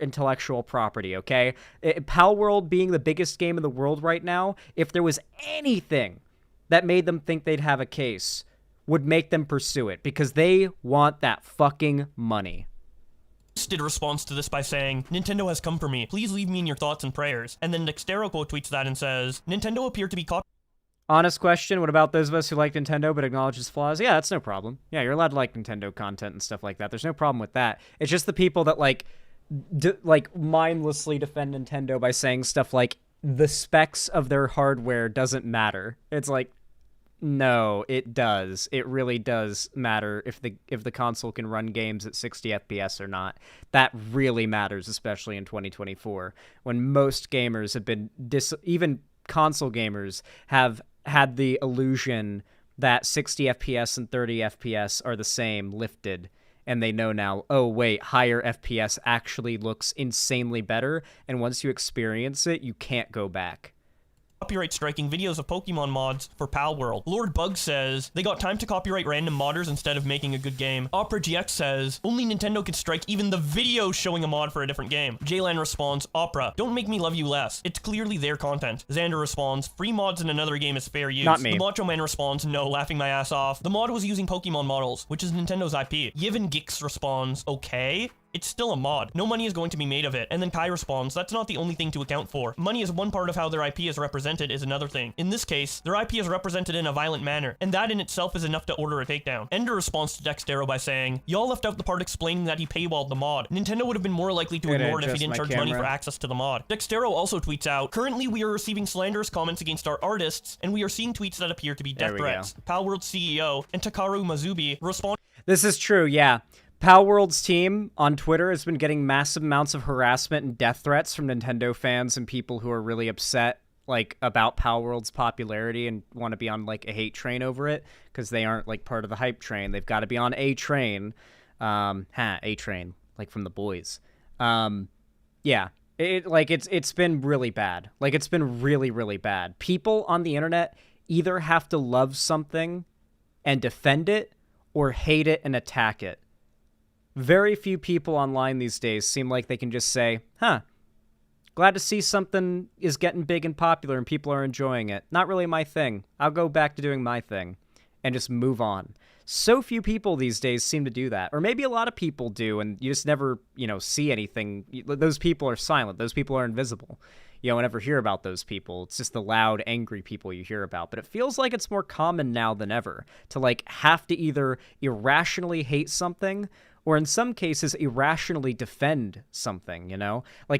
C: intellectual property, okay? Palworld being the biggest game in the world right now, if there was anything that made them think they'd have a case, would make them pursue it, because they want that fucking money.
D: Did a response to this by saying, Nintendo has come for me. Please leave me in your thoughts and prayers. And then Dextero quote tweets that and says, Nintendo appeared to be
C: Honest question, what about those of us who like Nintendo but acknowledge its flaws? Yeah, that's no problem. Yeah, you're allowed to like Nintendo content and stuff like that. There's no problem with that. It's just the people that, mindlessly defend Nintendo by saying stuff like, the specs of their hardware doesn't matter. It's like, no, it does. It really does matter if the console can run games at 60 FPS or not. That really matters, especially in 2024, when most gamers have been even console gamers have had the illusion that 60 FPS and 30 FPS are the same lifted, and they know now, oh wait, higher FPS actually looks insanely better, and once you experience it, you can't go back.
D: Copyright striking videos of Pokemon mods for Palworld. Lord Bug says, they got time to copyright random modders instead of making a good game. Opera GX says, only Nintendo can strike even the video showing a mod for a different game. Jaylan responds, Opera, don't make me love you less. It's clearly their content. Xander responds, free mods in another game is fair use.
C: Not me.
D: The Macho Man responds, no, laughing my ass off. The mod was using Pokemon models, which is Nintendo's IP. Yivin Gix responds, okay. It's still a mod. No money is going to be made of it. And then Kai responds, that's not the only thing to account for. Money is one part of how their IP is represented is another thing. In this case, their IP is represented in a violent manner, and that in itself is enough to order a takedown. Ender responds to Dextero by saying, y'all left out the part explaining that he paywalled the mod. Nintendo would have been more likely to ignore it if he didn't charge money for access to the mod. Dextero also tweets out, currently we are receiving slanderous comments against our artists, and we are seeing tweets that appear to be death threats. Palworld CEO and Takaru Mazubi respond.
C: This is true, yeah. Palworld's team on Twitter has been getting massive amounts of harassment and death threats from Nintendo fans and people who are really upset, about Palworld's popularity and want to be on, a hate train over it, because they aren't, part of the hype train. They've got to be on A train. A train, from the boys. Yeah. It's been really bad. It's been really, really bad. People on the internet either have to love something and defend it, or hate it and attack it. Very few people online these days seem like they can just say, glad to see something is getting big and popular and people are enjoying it. Not really my thing. I'll go back to doing my thing and just move on. So few people these days seem to do that. Or maybe a lot of people do, and you just never, see anything. Those people are silent. Those people are invisible. You don't ever hear about those people. It's just the loud, angry people you hear about. But it feels like it's more common now than ever to, have to either irrationally hate something or in some cases irrationally defend something,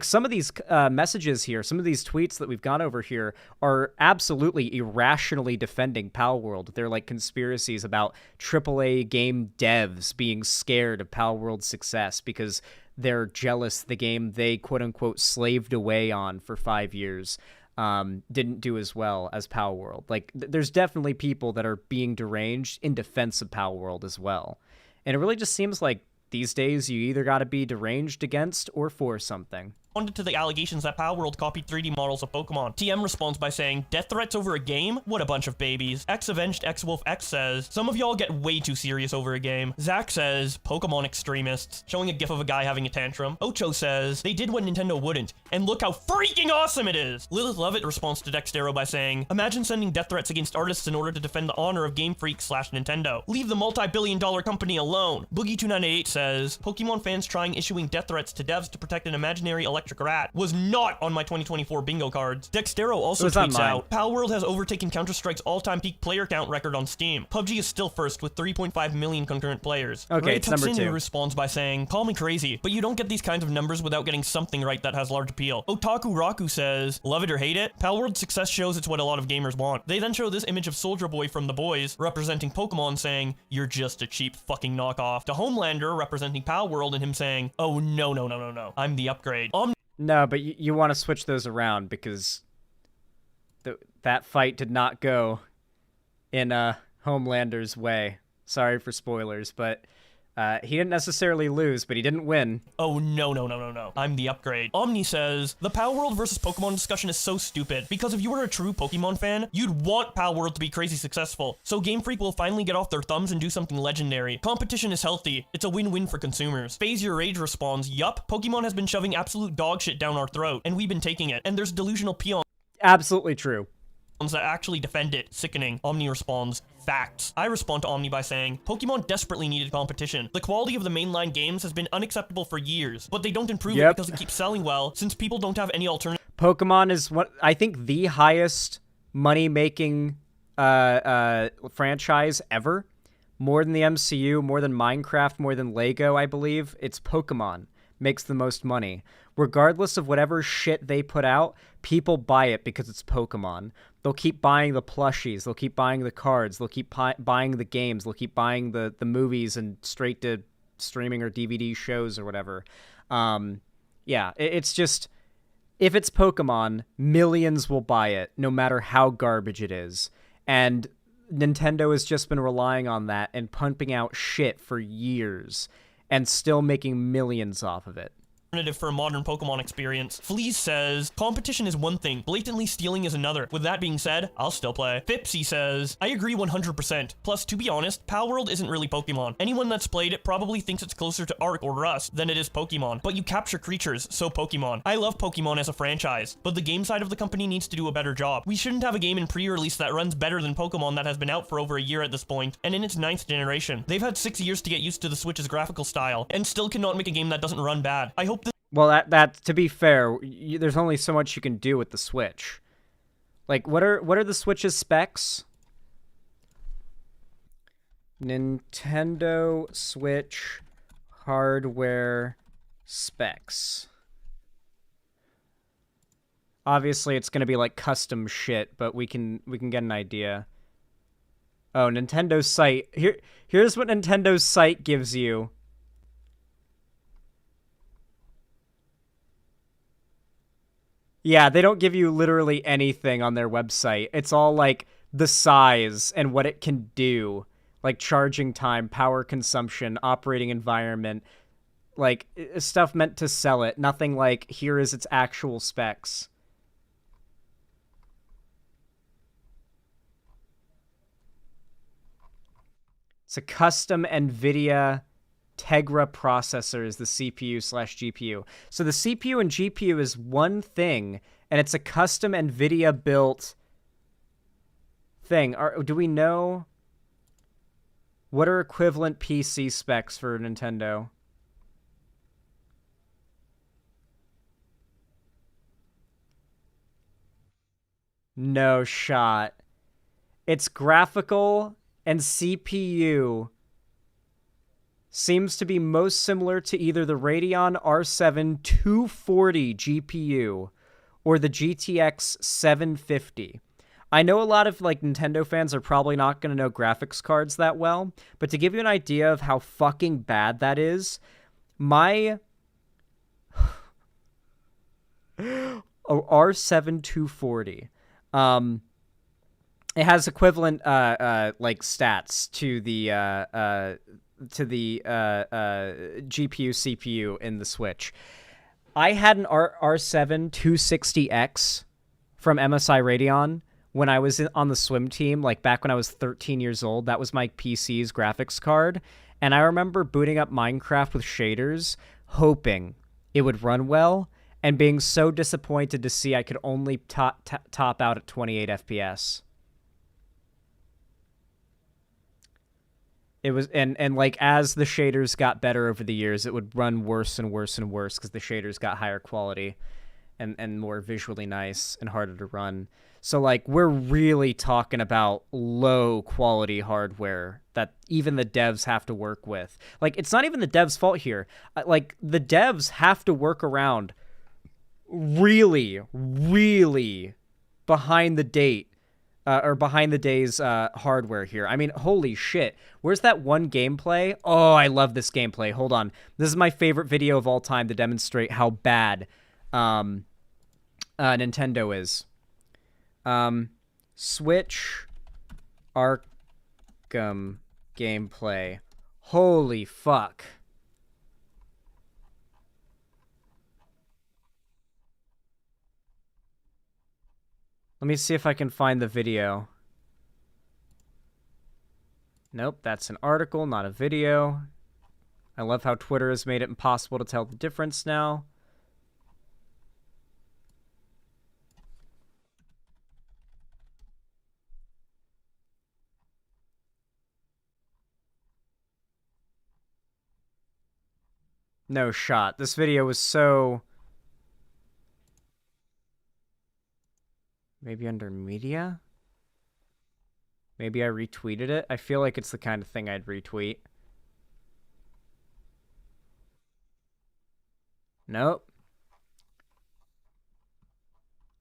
C: some of these messages here, some of these tweets that we've got over here are absolutely irrationally defending Palworld. They're conspiracies about AAA game devs being scared of Palworld's success because they're jealous the game they quote-unquote slaved away on for 5 years didn't do as well as Palworld. There's definitely people that are being deranged in defense of Palworld as well. And it really just seems like these days you either got to be deranged against or for something.
D: Responded to the allegations that Palworld copied 3D models of Pokemon. TM responds by saying, death threats over a game? What a bunch of babies. X-Avenged X-Wolf X says, some of y'all get way too serious over a game. Zach says, Pokemon extremists, showing a gif of a guy having a tantrum. Ocho says, they did what Nintendo wouldn't, and look how freaking awesome it is. Lilith Lovett responds to Dextero by saying, imagine sending death threats against artists in order to defend the honor of Game Freak / Nintendo. Leave the multi-billion-dollar company alone. Boogie298 says, Pokemon fans trying issuing death threats to devs to protect an imaginary electric rat was not on my 2024 bingo cards. Dextero also
C: was on
D: tweets
C: mine.
D: out, Palworld has overtaken Counter-Strike's all-time peak player count record on Steam. PUBG is still first with 3.5 million concurrent players.
C: Okay,
D: Ray
C: it's number
D: Tuxinu
C: 2.
D: responds by saying, call me crazy, but you don't get these kinds of numbers without getting something right that has large appeal. Otaku Raku says, love it or hate it, Palworld's success shows it's what a lot of gamers want. They then show this image of Soldier Boy from The Boys, representing Pokemon, saying, you're just a cheap fucking knockoff, to Homelander, representing Palworld, and him saying, oh no, I'm the upgrade.
C: No, but you want to switch those around because that fight did not go in Homelander's way. Sorry for spoilers, but he didn't necessarily lose, but he didn't win.
D: Oh no, I'm the upgrade. Omni says, the Palworld versus Pokemon discussion is so stupid, because if you were a true Pokemon fan, you'd want Palworld to be crazy successful, so Game Freak will finally get off their thumbs and do something legendary. Competition is healthy, it's a win-win for consumers. Phase Your Rage responds, yup, Pokemon has been shoving absolute dog shit down our throat, and we've been taking it, and there's delusional peons
C: Absolutely true.
D: that actually defend it. Sickening. Omni responds, facts. I respond to Omni by saying, Pokemon desperately needed competition. The quality of the mainline games has been unacceptable for years, but they don't improve it because it keeps selling well, since people don't have any alternative.
C: Pokemon is what I think the highest money-making franchise ever. More than the MCU, more than Minecraft, more than Lego, I believe. It's Pokemon. Makes the most money. Regardless of whatever shit they put out, people buy it because it's Pokemon. They'll keep buying the plushies. They'll keep buying the cards. They'll keep buying the games. They'll keep buying the movies and straight to streaming or DVD shows or whatever. Yeah, it's just, if it's Pokemon, millions will buy it, no matter how garbage it is. And Nintendo has just been relying on that and pumping out shit for years and still making millions off of it.
D: For a modern Pokemon experience. Fleas says, competition is one thing, blatantly stealing is another. With that being said, I'll still play. Fipsy says, I agree 100%. Plus, to be honest, Palworld isn't really Pokemon. Anyone that's played it probably thinks it's closer to Ark or Rust than it is Pokemon. But you capture creatures, so Pokemon. I love Pokemon as a franchise, but the game side of the company needs to do a better job. We shouldn't have a game in pre-release that runs better than Pokemon that has been out for over a year at this point, and in its 9th generation. They've had 6 years to get used to the Switch's graphical style, and still cannot make a game that doesn't run bad. I hope this—
C: Well, that to be fair, there's only so much you can do with the Switch. Like, what are the Switch's specs? Nintendo Switch hardware specs. Obviously, it's gonna be like custom shit, but we can get an idea. Oh, Nintendo's site. Here's what Nintendo's site gives you. Yeah, they don't give you literally anything on their website. It's all like the size and what it can do, like charging time, power consumption, operating environment, like stuff meant to sell it. Nothing like, here is its actual specs. It's a custom NVIDIA Tegra processor is the CPU/GPU. So the CPU and GPU is one thing, and it's a custom NVIDIA built thing. Do we know what are equivalent PC specs for Nintendo? No shot. Its graphical and CPU seems to be most similar to either the Radeon R7 240 GPU or the GTX 750. I know a lot of like Nintendo fans are probably not going to know graphics cards that well, but to give you an idea of how fucking bad that is, my R7 240, it has equivalent like stats to the GPU CPU in the Switch. I had an R7 260X from MSI Radeon when I was on the swim team, like back when I was 13 years old. That was my PC's graphics card, and I remember booting up Minecraft with shaders, hoping it would run well, and being so disappointed to see I could only top out at 28 FPS. It was, and like as the shaders got better over the years, it would run worse and worse and worse because the shaders got higher quality and more visually nice and harder to run. So like we're really talking about low quality hardware that even the devs have to work with. Like it's not even the devs' fault here. Like the devs have to work around really, really behind the date. Or behind the days hardware here. I mean, holy shit. Where's that one gameplay? Oh, I love this gameplay. Hold on. This is my favorite video of all time to demonstrate how bad Nintendo is. Switch Arkham gameplay. Holy fuck. Let me see if I can find the video. Nope, that's an article, not a video. I love how Twitter has made it impossible to tell the difference now. No shot. This video was so... Maybe under media? Maybe I retweeted it? I feel like it's the kind of thing I'd retweet. Nope.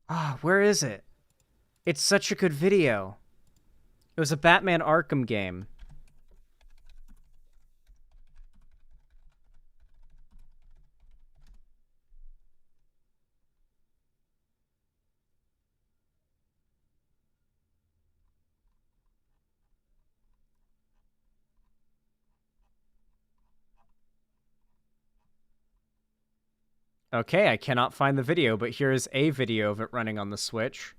C: Ah, where is it? It's such a good video. It was a Batman Arkham game. Okay, I cannot find the video, but here is a video of it running on the Switch.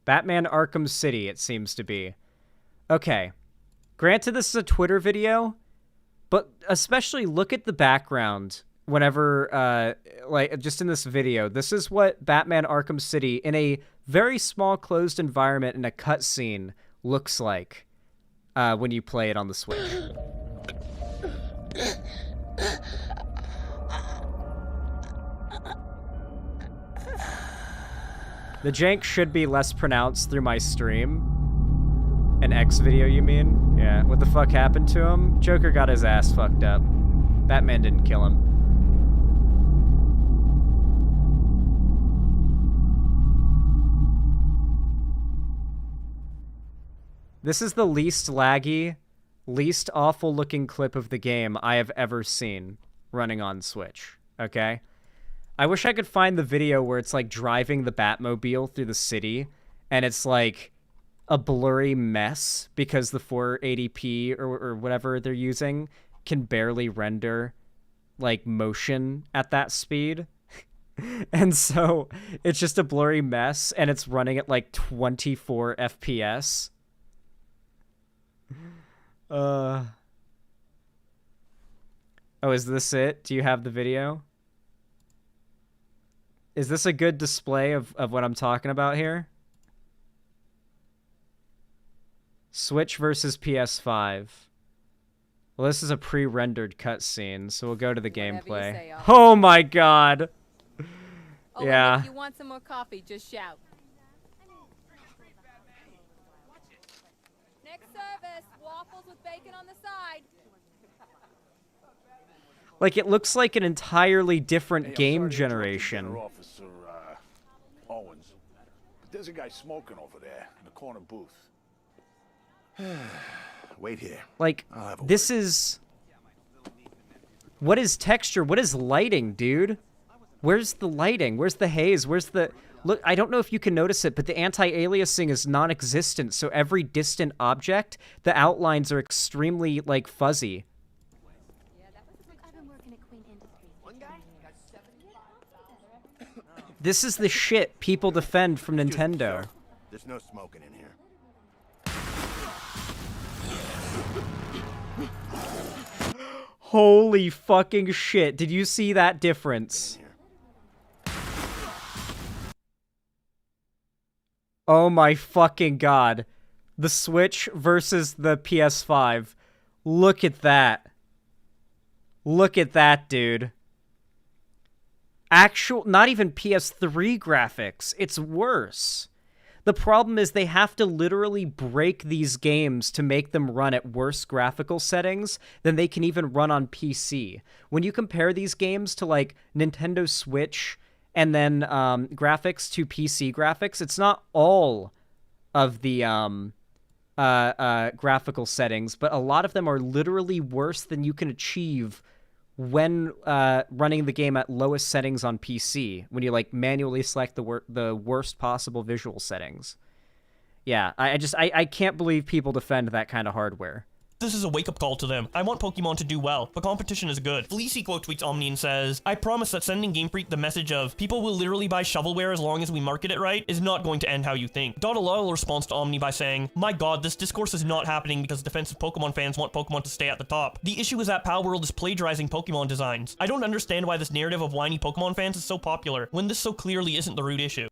C: Batman Arkham City, it seems to be. Okay. Granted, this is a Twitter video, but especially look at the background whenever, like, just in this video. This is what Batman Arkham City, in a very small closed environment in a cutscene, looks like when you play it on the Switch. The jank should be less pronounced through my stream. An X video, you mean? Yeah, what the fuck happened to him? Joker got his ass fucked up. Batman didn't kill him. This is the least laggy, least awful looking clip of the game I have ever seen running on Switch, okay? I wish I could find the video where it's like driving the Batmobile through the city and it's like a blurry mess because the 480p or whatever they're using can barely render like motion at that speed. And so it's just a blurry mess and it's running at like 24 FPS. Oh, is this it? Do you have the video? Is this a good display of what I'm talking about here? Switch versus PS5. Well, this is a pre-rendered cutscene, so we'll go to the gameplay. Say, oh my god!
E: Oh,
C: yeah.
E: If you want some more coffee, just shout. Next service, waffles with bacon on the side.
C: Like, it looks like an entirely different game generation.
F: Officer Owens. But there's a guy smoking over there in the corner booth. Wait here.
C: Like, this is... What is texture? What is lighting, dude? Where's the lighting? Where's the haze? Where's the... Look, I don't know if you can notice it, but the anti-aliasing is non-existent, so every distant object, the outlines are extremely, like, fuzzy. This is the shit people defend from Nintendo.
F: There's no smoking in here.
C: Holy fucking shit. Did you see that difference? Oh my fucking god. the Switch versus the PS5. Look at that. Look at that, dude. Not even PS3 graphics. It's worse. The problem is they have to literally break these games to make them run at worse graphical settings than they can even run on PC. When you compare these games to, like, Nintendo Switch and then graphics to PC graphics, it's not all of the graphical settings, but a lot of them are literally worse than you can achieve when running the game at lowest settings on PC, when you like manually select the worst possible visual settings. Yeah, I can't believe people defend that kind of hardware.
D: This is a wake-up call to them. I want Pokemon to do well, but competition is good. Fleecy quote tweets Omni and says, I promise that sending Game Freak the message of people will literally buy shovelware as long as we market it right is not going to end how you think. Dottalol responds to Omni by saying, my god, this discourse is not happening because defensive Pokemon fans want Pokemon to stay at the top. The issue is that Palworld is plagiarizing Pokemon designs. I don't understand why this narrative of whiny Pokemon fans is so popular when this so clearly isn't the root issue.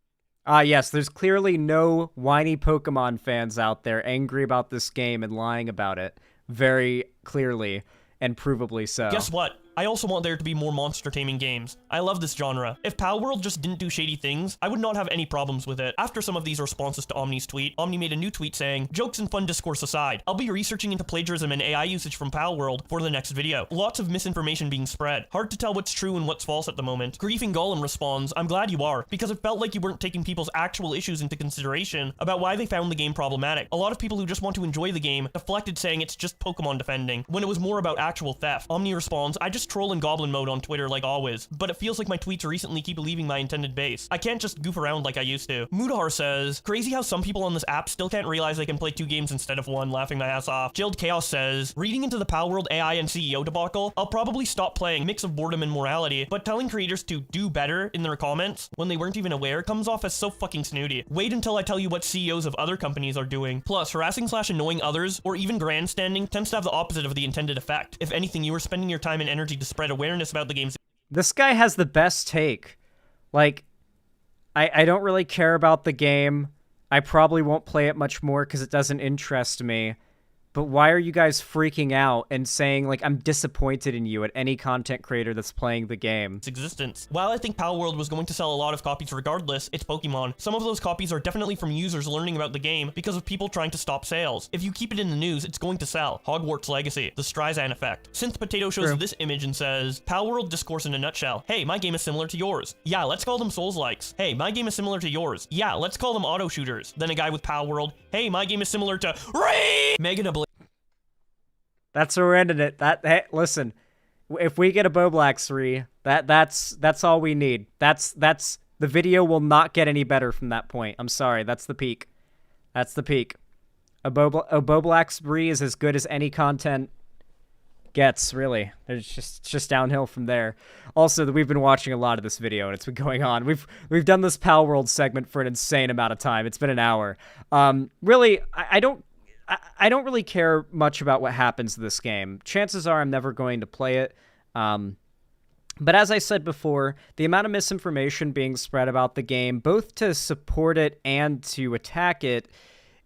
C: Yes, there's clearly no whiny Pokemon fans out there angry about this game and lying about it. Very clearly and provably so.
D: Guess what? I also want there to be more monster taming games. I love this genre. If Palworld just didn't do shady things, I would not have any problems with it. After some of these responses to Omni's tweet, Omni made a new tweet saying, jokes and fun discourse aside, I'll be researching into plagiarism and AI usage from Palworld for the next video. Lots of misinformation being spread. Hard to tell what's true and what's false at the moment. Griefing Golem responds, I'm glad you are, because it felt like you weren't taking people's actual issues into consideration about why they found the game problematic. A lot of people who just want to enjoy the game deflected saying it's just Pokemon defending, when it was more about actual theft. Omni responds, I just troll in Goblin mode on Twitter like always, but it feels like my tweets recently keep leaving my intended base. I can't just goof around like I used to. Mudahar says, crazy how some people on this app still can't realize they can play 2 games instead of 1, laughing my ass off. Jailed Chaos says, reading into the Palworld AI and CEO debacle, I'll probably stop playing, mix of boredom and morality, but telling creators to do better in their comments when they weren't even aware comes off as so fucking snooty. Wait until I tell you what CEOs of other companies are doing. Plus, harassing/annoying others, or even grandstanding, tends to have the opposite of the intended effect. If anything, you are spending your time and energy to spread awareness about the game's.
C: This guy has the best take. Like, I don't really care about the game. I probably won't play it much more because it doesn't interest me. But why are you guys freaking out and saying, like, I'm disappointed in you at any content creator that's playing the game?
D: Its existence. While I think Palworld was going to sell a lot of copies regardless, it's Pokemon. Some of those copies are definitely from users learning about the game because of people trying to stop sales. If you keep it in the news, it's going to sell. Hogwarts Legacy, the Streisand effect. Synth Potato shows this image and says, Palworld discourse in a nutshell. Hey, my game is similar to yours. Yeah, let's call them Souls-likes. Hey, my game is similar to yours. Yeah, let's call them auto shooters. Then a guy with Palworld. Hey, my game is similar to Megan Ablaze.
C: That's where we're ending it. Hey, listen, if we get a Boblax 3, that's all we need. That's the video will not get any better from that point. I'm sorry, that's the peak. That's the peak. A Boblax 3 is as good as any content gets, really. It's just downhill from there. Also, we've been watching a lot of this video and it's been going on. We've done this Palworld segment for an insane amount of time. It's been an hour. Really, I don't really care much about what happens to this game. Chances are I'm never going to play it. But as I said before, the amount of misinformation being spread about the game, both to support it and to attack it,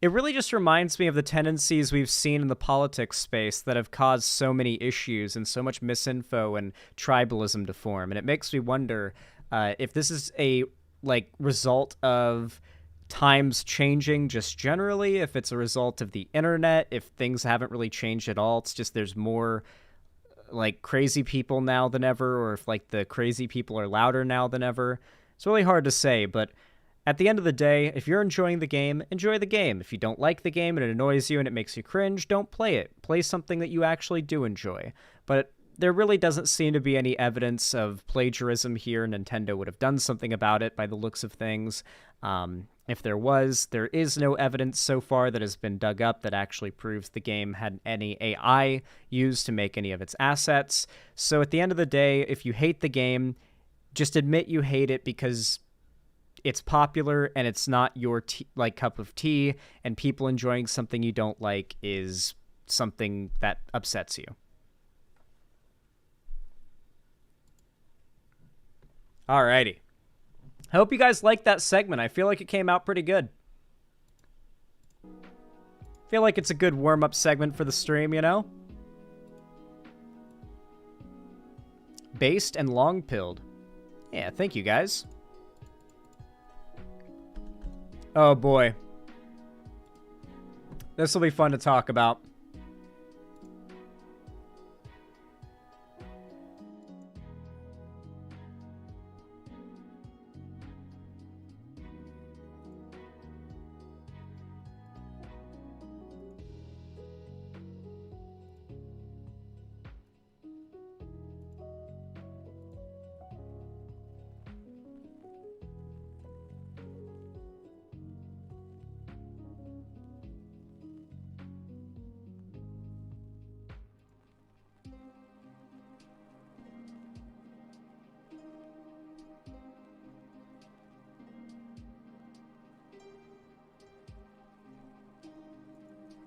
C: it really just reminds me of the tendencies we've seen in the politics space that have caused so many issues and so much misinfo and tribalism to form. And it makes me wonder if this is a result of times changing just generally, if it's a result of the internet, if things haven't really changed at all, it's just there's more crazy people now than ever, or if the crazy people are louder now than ever. It's really hard to say, but at the end of the day, if you're enjoying the game, enjoy the game. If you don't like the game and it annoys you and it makes you cringe, don't play it. Play something that you actually do enjoy. But there really doesn't seem to be any evidence of plagiarism here. Nintendo would have done something about it by the looks of things. If there was, there is no evidence so far that has been dug up that actually proves the game had any AI used to make any of its assets. So at the end of the day, if you hate the game, just admit you hate it because it's popular and it's not your cup of tea, and people enjoying something you don't like is something that upsets you. Alrighty. I hope you guys liked that segment. I feel like it came out pretty good. Feel like it's a good warm-up segment for the stream, you know? Based and long-pilled. Yeah, thank you, guys. Oh, boy. This will be fun to talk about.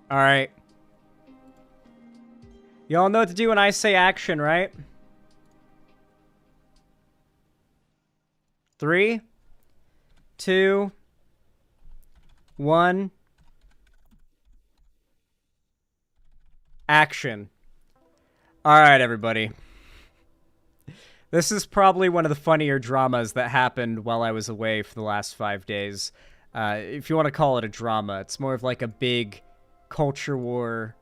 C: All right. You all know what to do when I say action, right? 3, 2, 1. Action. All right, everybody. This is probably one of the funnier dramas that happened while I was away for the last 5 days. If you want to call it a drama, it's more of like a big culture war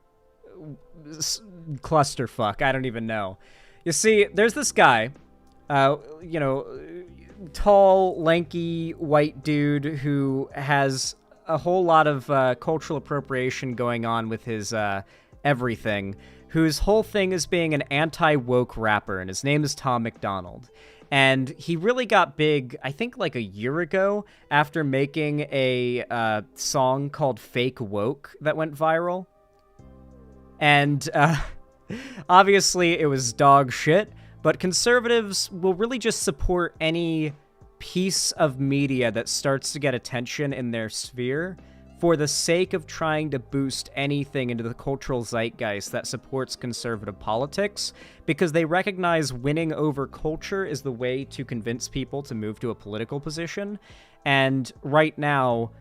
C: clusterfuck. I don't even know. You see, there's this guy, you know, tall, lanky, white dude who has a whole lot of cultural appropriation going on with his everything, whose whole thing is being an anti-woke rapper, and his name is Tom McDonald. And he really got big, I think, like a year ago after making a song called Fake Woke that went viral. And obviously it was dog shit, but conservatives will really just support any piece of media that starts to get attention in their sphere for the sake of trying to boost anything into the cultural zeitgeist that supports conservative politics, because they recognize winning over culture is the way to convince people to move to a political position. And right now,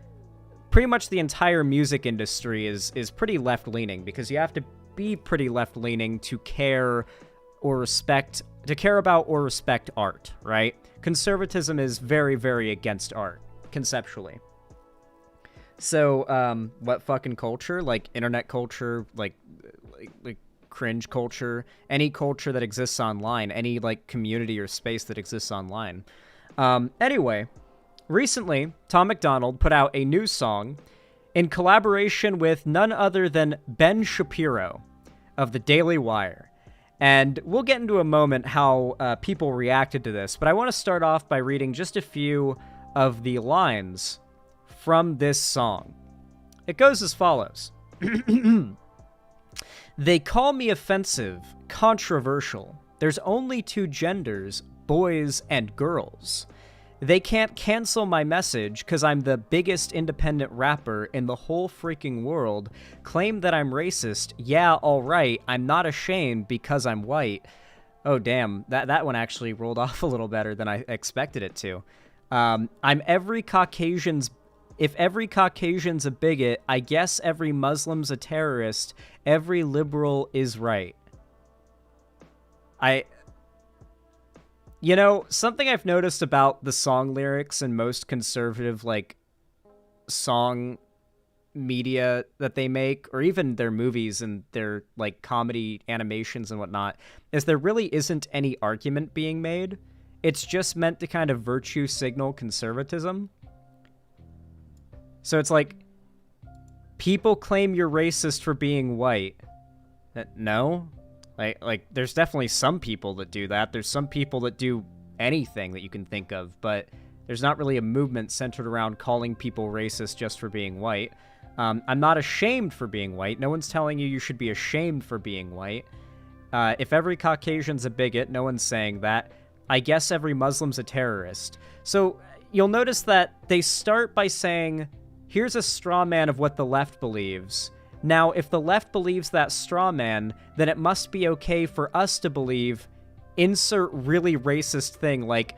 C: pretty much the entire music industry is pretty left-leaning, because you have to be pretty left-leaning to care about or respect art, right? Conservatism is very, very against art, conceptually. So, what fucking culture? Like internet culture, like cringe culture, any culture that exists online, any like community or space that exists online. Anyway, recently, Tom McDonald put out a new song in collaboration with none other than Ben Shapiro of the Daily Wire. And we'll get into a moment how people reacted to this, but I want to start off by reading just a few of the lines from this song. It goes as follows. They call me offensive, controversial. There's only 2 genders, boys and girls. They can't cancel my message because I'm the biggest independent rapper in the whole freaking world. Claim that I'm racist. Yeah, alright. I'm not ashamed because I'm white. Oh, damn. That one actually rolled off a little better than I expected it to. If every Caucasian's a bigot, I guess every Muslim's a terrorist. Every liberal is right. You know, something I've noticed about the song lyrics in most conservative, like, song media that they make, or even their movies and their, like, comedy animations and whatnot, is there really isn't any argument being made. It's just meant to kind of virtue signal conservatism. So it's like, people claim you're racist for being white. No? Like, there's definitely some people that do that. There's some people that do anything that you can think of, but there's not really a movement centered around calling people racist just for being white. I'm not ashamed for being white. No one's telling you should be ashamed for being white. If every Caucasian's a bigot, no one's saying that. I guess every Muslim's a terrorist. So you'll notice that they start by saying, here's a straw man of what the left believes. Now, if the left believes that straw man, then it must be okay for us to believe insert really racist thing like,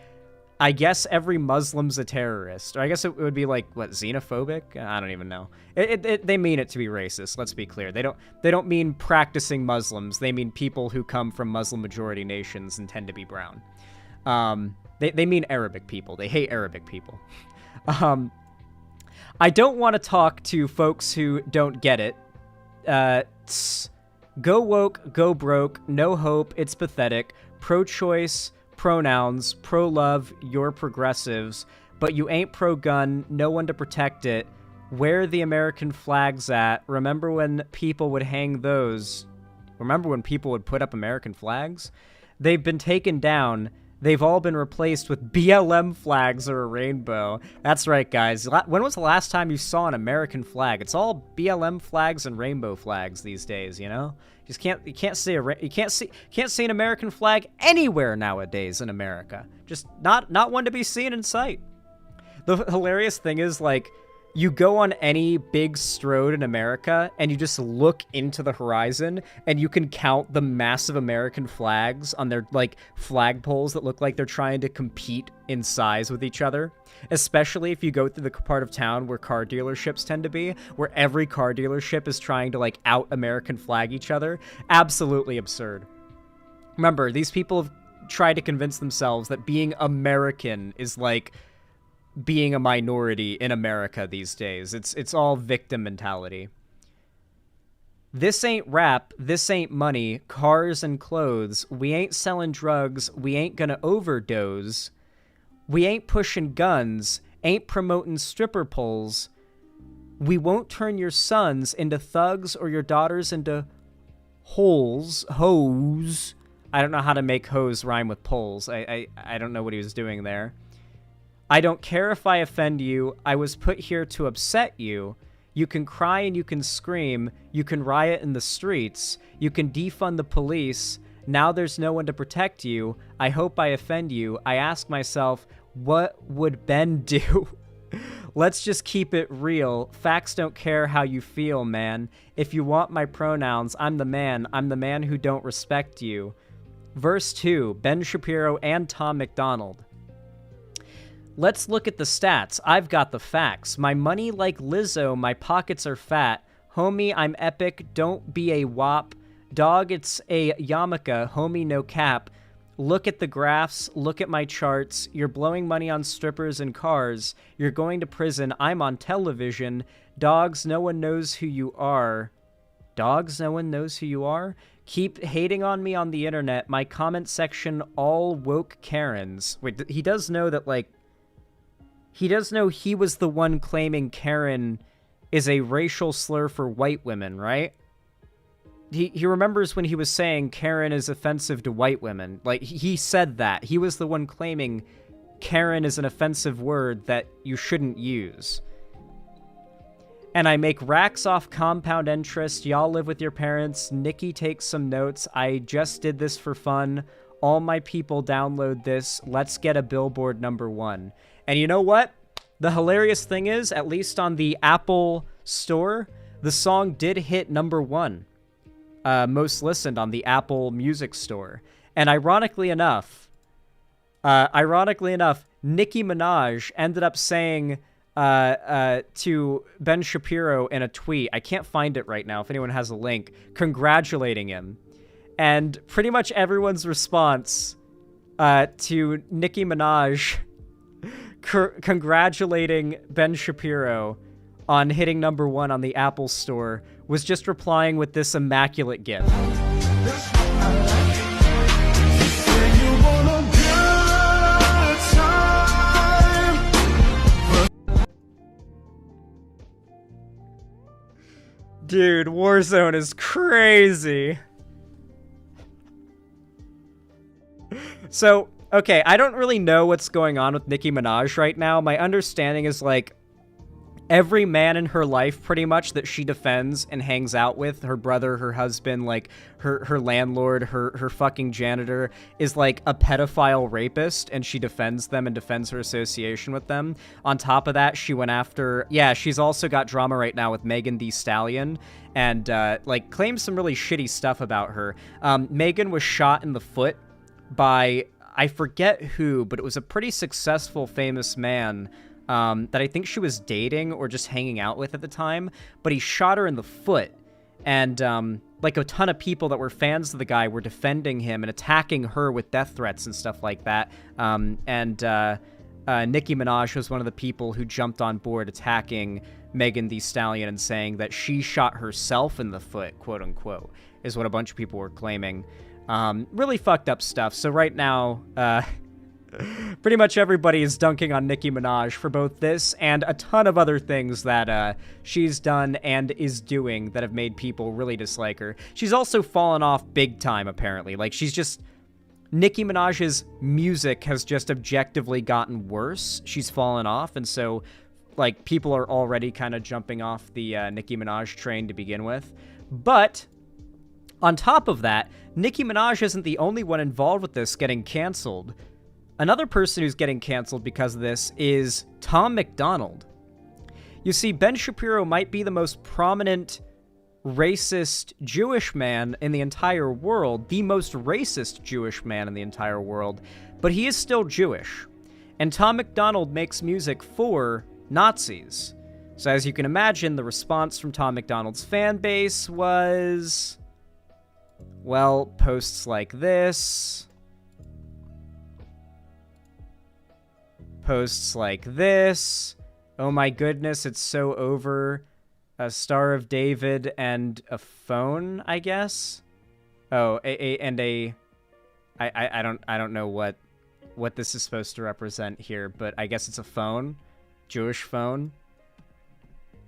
C: I guess every Muslim's a terrorist. Or I guess it would be like, what, xenophobic? I don't even know. They mean it to be racist, let's be clear. They don't mean practicing Muslims. They mean people who come from Muslim-majority nations and tend to be brown. They mean Arabic people. They hate Arabic people. I don't want to talk to folks who don't get it. Go woke, go broke, no hope, it's pathetic, pro-choice, pronouns, pro-love, you're progressives, but you ain't pro-gun, no one to protect it. Where the American flags at? Remember when people would hang those? Remember when people would put up American flags? They've been taken down. They've all been replaced with BLM flags or a rainbow. That's right, guys. When was the last time you saw an American flag? It's all BLM flags and rainbow flags these days, you know? You can't see an American flag anywhere nowadays in America. Just not one to be seen in sight. The hilarious thing is, like, you go on any big stroad in America and you just look into the horizon and you can count the massive American flags on their, like, flagpoles that look like they're trying to compete in size with each other. Especially if you go through the part of town where car dealerships tend to be, where every car dealership is trying to, like, out American flag each other. Absolutely absurd. Remember, these people have tried to convince themselves that being American is like being a minority in America these days. It's all victim mentality. This ain't rap, this ain't money, cars and clothes. We ain't selling drugs, we ain't gonna overdose. We ain't pushing guns, ain't promoting stripper poles. We won't turn your sons into thugs or your daughters into hoes. I don't know how to make hoes rhyme with poles. I don't know what he was doing there. I don't care if I offend you. I was put here to upset you. You can cry and you can scream. You can riot in the streets. You can defund the police. Now there's no one to protect you. I hope I offend you. I ask myself, what would Ben do? Let's just keep it real. Facts don't care how you feel, man. If you want my pronouns, I'm the man. I'm the man who don't respect you. Verse 2, Ben Shapiro and Tom McDonald. Let's look at the stats. I've got the facts. My money like Lizzo, my pockets are fat. Homie, I'm epic, don't be a wop. Dog, it's a yarmulke, homie, no cap. Look at the graphs, look at my charts. You're blowing money on strippers and cars. You're going to prison, I'm on television. Dogs, no one knows who you are. Dogs, no one knows who you are? Keep hating on me on the internet. My comment section, all woke Karens. Wait, he does know that, like, he does know he was the one claiming Karen is a racial slur for white women, right? He remembers when he was saying Karen is offensive to white women. Like, he said that. He was the one claiming Karen is an offensive word that you shouldn't use. And I make racks off compound interest. Y'all live with your parents. Nikki takes some notes. I just did this for fun. All my people download this. Let's get a Billboard #1. And you know what? The hilarious thing is, at least on the Apple Store, the song did hit #1. Most listened on the Apple Music Store. And ironically enough, Nicki Minaj ended up saying to Ben Shapiro in a tweet, I can't find it right now if anyone has a link, congratulating him. And pretty much everyone's response to Nicki Minaj congratulating Ben Shapiro on hitting #1 on the Apple Store was just replying with this immaculate gift. Dude, Warzone is crazy. So, okay, I don't really know what's going on with Nicki Minaj right now. My understanding is, like, every man in her life, pretty much, that she defends and hangs out with, her brother, her husband, like, her landlord, her fucking janitor, is, like, a pedophile rapist, and she defends them and defends her association with them. On top of that, she went after... Yeah, she's also got drama right now with Megan Thee Stallion, and, like, claims some really shitty stuff about her. Megan was shot in the foot by... I forget who, but it was a pretty successful, famous man that I think she was dating or just hanging out with at the time, but he shot her in the foot. And, like, a ton of people that were fans of the guy were defending him and attacking her with death threats and stuff like that. Nicki Minaj was one of the people who jumped on board attacking Megan Thee Stallion and saying that she shot herself in the foot, quote unquote, is what a bunch of people were claiming. Really fucked up stuff. So right now, pretty much everybody is dunking on Nicki Minaj for both this and a ton of other things that she's done and is doing that have made people really dislike her. She's also fallen off big time, apparently. Like, she's just... Nicki Minaj's music has just objectively gotten worse. She's fallen off, and so, like, people are already kind of jumping off the Nicki Minaj train to begin with. But, on top of that, Nicki Minaj isn't the only one involved with this getting canceled. Another person who's getting canceled because of this is Tom McDonald. You see, Ben Shapiro might be the most prominent racist Jewish man in the entire world, the most racist Jewish man in the entire world, but he is still Jewish. And Tom McDonald makes music for Nazis. So as you can imagine, the response from Tom McDonald's fan base was, well, posts like this. Posts like this. Oh my goodness, it's so over. A Star of David and a phone, I guess. Oh, I don't know what this is supposed to represent here, but I guess it's a phone, Jewish phone.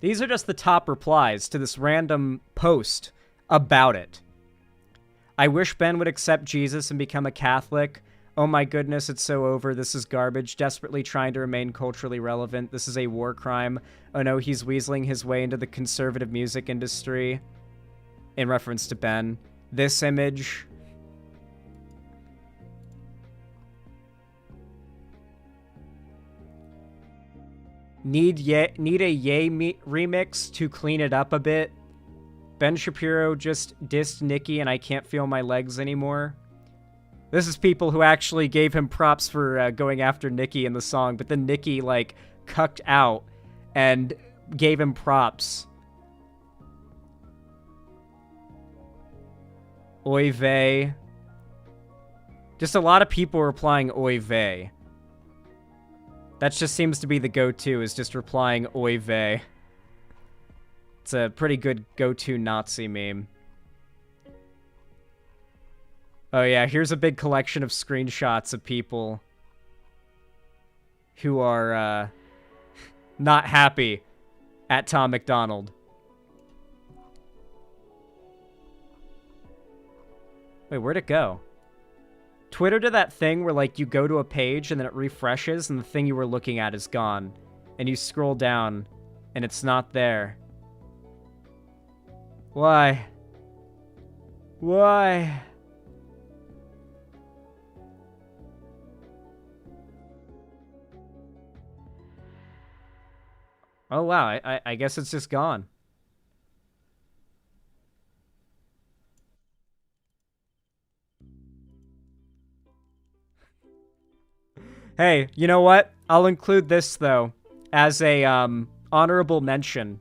C: These are just the top replies to this random post about it. I wish Ben would accept Jesus and become a Catholic. Oh my goodness, it's so over. This is garbage. Desperately trying to remain culturally relevant. This is a war crime. Oh no, he's weaseling his way into the conservative music industry. In reference to Ben. This image. Need a Ye remix to clean it up a bit. Ben Shapiro just dissed Nicki and I can't feel my legs anymore. This is people who actually gave him props for going after Nicki in the song, but then Nicki, like, cucked out and gave him props. Oy vey. Just a lot of people replying oy vey. That just seems to be the go-to, is just replying oy vey. It's a pretty good go-to Nazi meme. Oh yeah, here's a big collection of screenshots of people who are not happy at Tom McDonald. Wait, where'd it go? Twitter did that thing where, like, you go to a page and then it refreshes and the thing you were looking at is gone. And you scroll down and it's not there. Why? Why? Oh, wow. I guess it's just gone. Hey, you know what? I'll include this, though, as a honorable mention.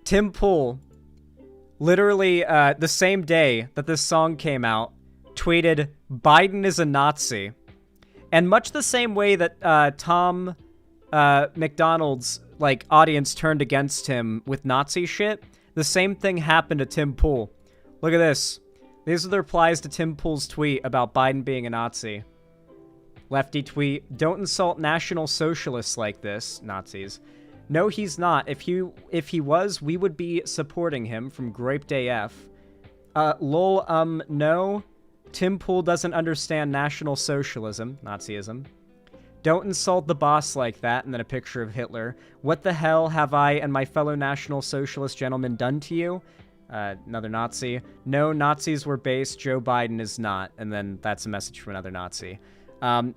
C: Tim Pool, literally the same day that this song came out, tweeted, "Biden is a Nazi." And much the same way that Tom McDonald's, like, audience turned against him with Nazi shit, the same thing happened to Tim Pool. Look at this. These are the replies to Tim Pool's tweet about Biden being a Nazi. Lefty tweet, "Don't insult National Socialists like this, Nazis. No, he's not. If he was, we would be supporting him," from Graped AF. Lol, no. Tim Pool doesn't understand National Socialism, Nazism. "Don't insult the boss like that," and then a picture of Hitler. "What the hell have I and my fellow National Socialist gentlemen done to you?" Another Nazi. "No, Nazis were base, Joe Biden is not." And then that's a message from another Nazi.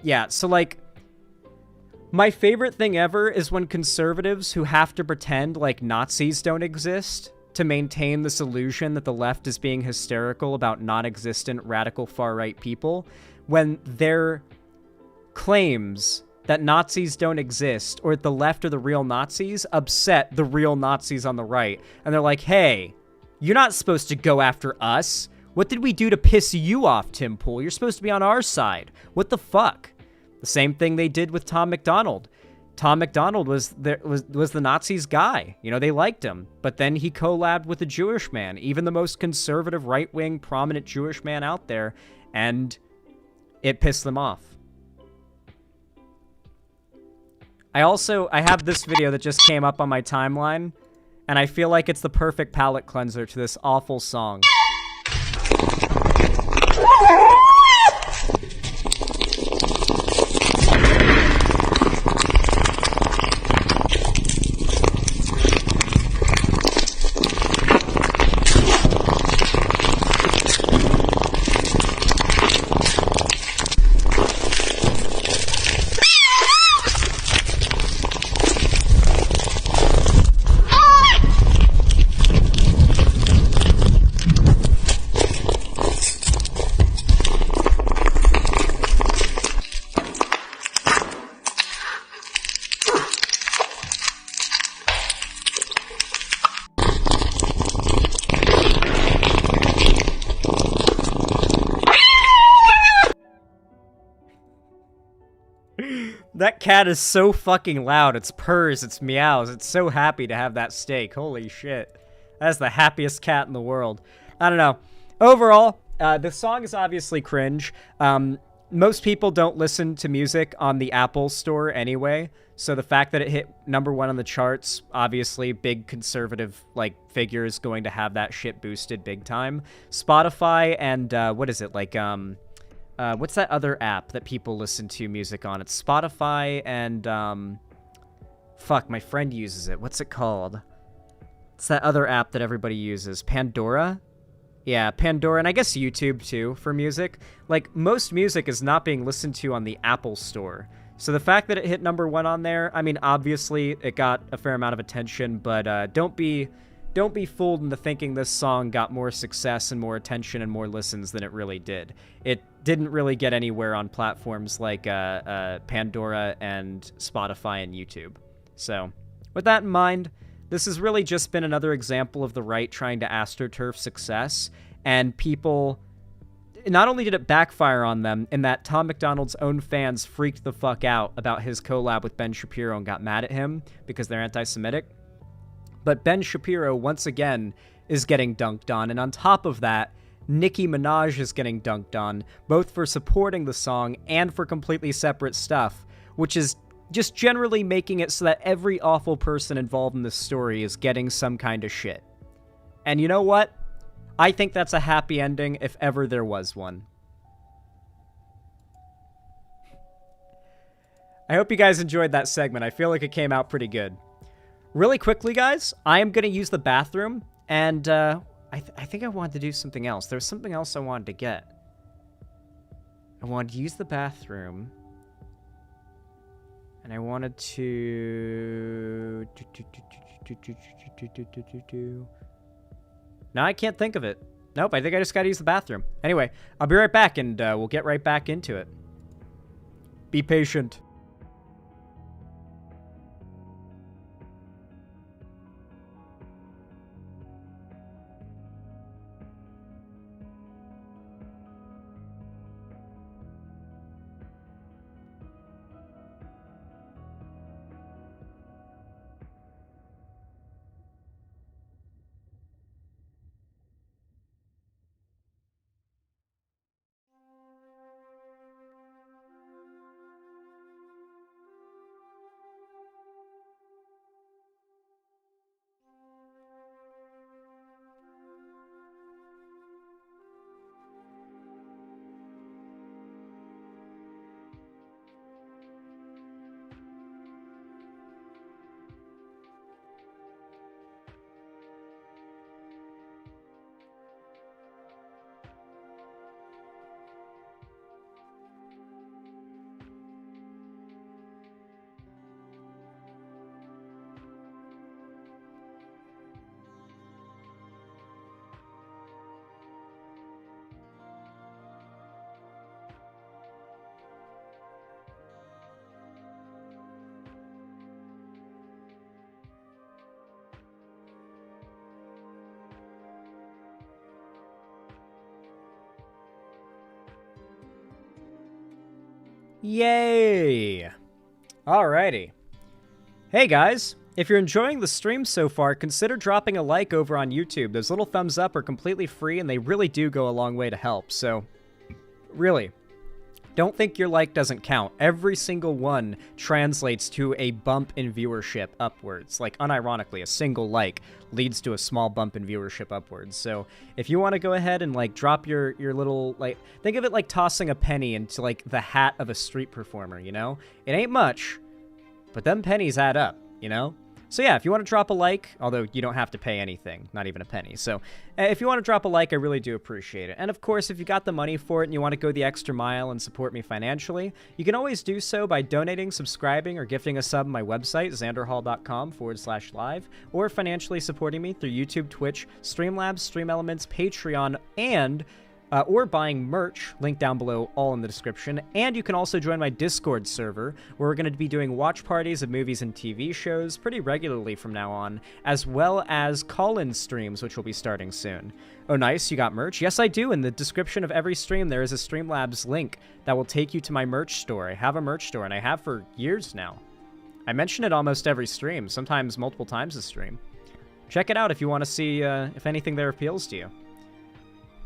C: Yeah, so, like, my favorite thing ever is when conservatives who have to pretend like Nazis don't exist to maintain this illusion that the left is being hysterical about non-existent radical far-right people, when their claims that Nazis don't exist or the left are the real Nazis upset the real Nazis on the right. And they're like, hey, you're not supposed to go after us. What did we do to piss you off, Tim Pool? You're supposed to be on our side. What the fuck? The same thing they did with Tom McDonald. Tom McDonald was the Nazis' guy. You know, they liked him. But then he collabed with a Jewish man, even the most conservative, right-wing, prominent Jewish man out there, and it pissed them off. I have this video that just came up on my timeline, and I feel like it's the perfect palate cleanser to this awful song. That cat is so fucking loud. It's purrs, it's meows. It's so happy to have that steak. Holy shit. That's the happiest cat in the world. I don't know. Overall, the song is obviously cringe. Most people don't listen to music on the Apple Store anyway, so the fact that it hit #1 on the charts, obviously big conservative figure is going to have that shit boosted big time. Spotify and what is it, what's that other app that people listen to music on? It's Spotify and fuck, my friend uses it. What's it called? It's that other app that everybody uses. Pandora? Yeah, Pandora, and I guess YouTube too for music. Most music is not being listened to on the Apple Store. So the fact that it hit #1 on there, I mean, obviously it got a fair amount of attention, but don't be fooled into thinking this song got more success and more attention and more listens than it really did. It didn't really get anywhere on platforms like Pandora and Spotify and YouTube. So with that in mind, this has really just been another example of the right trying to astroturf success, and people, not only did it backfire on them in that Tom McDonald's own fans freaked the fuck out about his collab with Ben Shapiro and got mad at him because they're anti-Semitic, but Ben Shapiro once again is getting dunked on, and on top of that, Nicki Minaj is getting dunked on, both for supporting the song and for completely separate stuff, which is just generally making it so that every awful person involved in this story is getting some kind of shit. And you know what? I think that's a happy ending if ever there was one. I hope you guys enjoyed that segment. I feel like it came out pretty good. Really quickly, guys, I am going to use the bathroom, and I think I wanted to do something else. There was something else I wanted to get. I wanted to use the bathroom, and I wanted to... No, I can't think of it. Nope, I think I just gotta use the bathroom. Anyway, I'll be right back, and we'll get right back into it. Be patient. Yay! Alrighty. Hey guys, if you're enjoying the stream so far, consider dropping a like over on YouTube. Those little thumbs up are completely free and they really do go a long way to help, so really, don't think your like doesn't count. Every single one translates to a bump in viewership upwards. Like, unironically, a single like leads to a small bump in viewership upwards. So if you want to go ahead and, like, drop your little, like, think of it like tossing a penny into, like, the hat of a street performer, you know? It ain't much, but them pennies add up, you know? So yeah, if you want to drop a like, although you don't have to pay anything, not even a penny. So if you want to drop a like, I really do appreciate it. And of course, if you got the money for it and you want to go the extra mile and support me financially, you can always do so by donating, subscribing, or gifting a sub on my website, xanderhall.com/live, or financially supporting me through YouTube, Twitch, Streamlabs, Stream Elements, Patreon, and or buying merch, link down below, all in the description. And you can also join my Discord server, where we're going to be doing watch parties of movies and TV shows pretty regularly from now on, as well as call-in streams, which will be starting soon. Oh, nice, you got merch? Yes, I do. In the description of every stream, there is a Streamlabs link that will take you to my merch store. I have a merch store, and I have for years now. I mention it almost every stream, sometimes multiple times a stream. Check it out if you want to see if anything there appeals to you.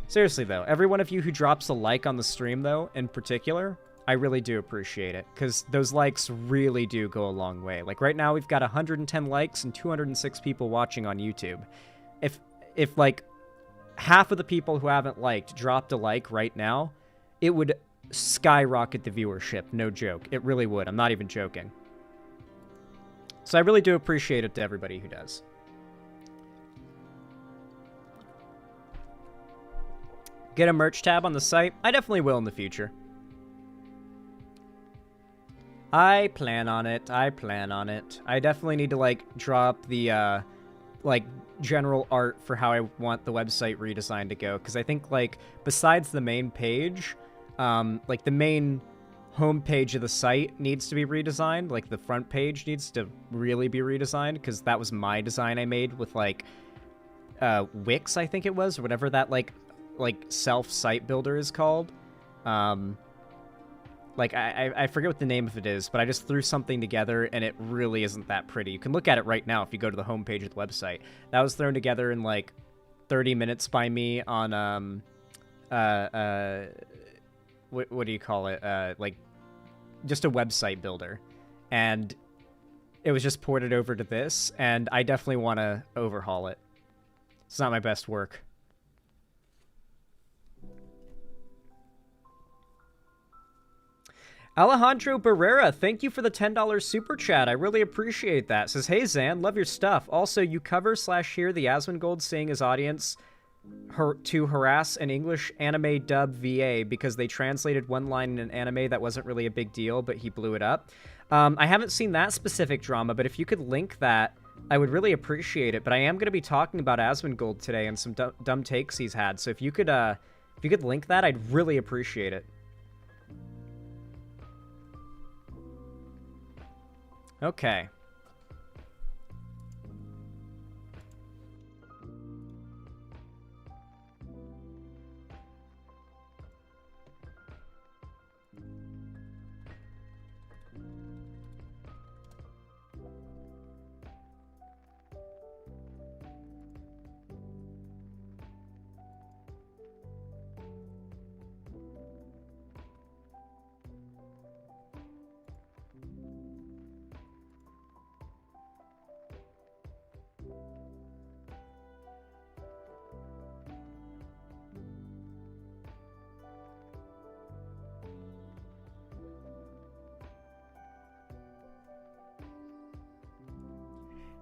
C: Seriously, though, every one of you who drops a like on the stream, though, in particular, I really do appreciate it, because those likes really do go a long way. Like, right now, we've got 110 likes and 206 people watching on YouTube. If like, half of the people who haven't liked dropped a like right now, it would skyrocket the viewership, no joke. It really would. I'm not even joking. So I really do appreciate it to everybody who does. Get a merch tab on the site? I definitely will in the future. I plan on it. I definitely need to, like, drop the, like, general art for how I want the website redesign to go. Because I think, like, besides the main page, like, the main homepage of the site needs to be redesigned. Like, the front page needs to really be redesigned. Because that was my design I made with, like, Wix, I think it was. Or whatever that, like self-site builder is called. Like, I forget what the name of it is, but I just threw something together, and it really isn't that pretty. You can look at it right now if you go to the homepage of the website. That was thrown together in, like, 30 minutes by me on, what do you call it? Like, just a website builder. And it was just ported over to this, and I definitely want to overhaul it. It's not my best work. Alejandro Barrera, thank you for the $10 super chat. I really appreciate that. Says, hey, Zan, love your stuff. Also, you cover/hear the Asmongold saying his audience to harass an English anime dub VA because they translated one line in an anime that wasn't really a big deal, but he blew it up. I haven't seen that specific drama, but if you could link that, I would really appreciate it. But I am going to be talking about Asmongold today and some dumb takes he's had. So if you could link that, I'd really appreciate it. Okay.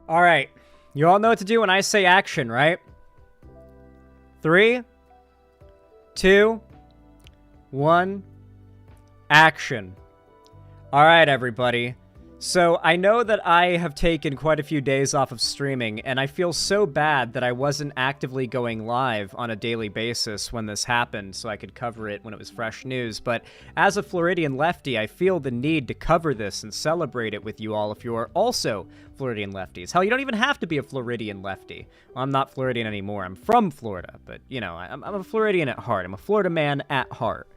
C: All right. You all know what to do when I say action, right? 3, 2, 1, action. All right, everybody. So I know that I have taken quite a few days off of streaming, and I feel so bad that I wasn't actively going live on a daily basis when this happened so I could cover it when it was fresh news. But as a Floridian lefty, I feel the need to cover this and celebrate it with you all if you are also Floridian lefties. Hell, you don't even have to be a Floridian lefty. Well, I'm not Floridian anymore. I'm from Florida, but, you know, I'm a Floridian at heart. I'm a Florida man at heart.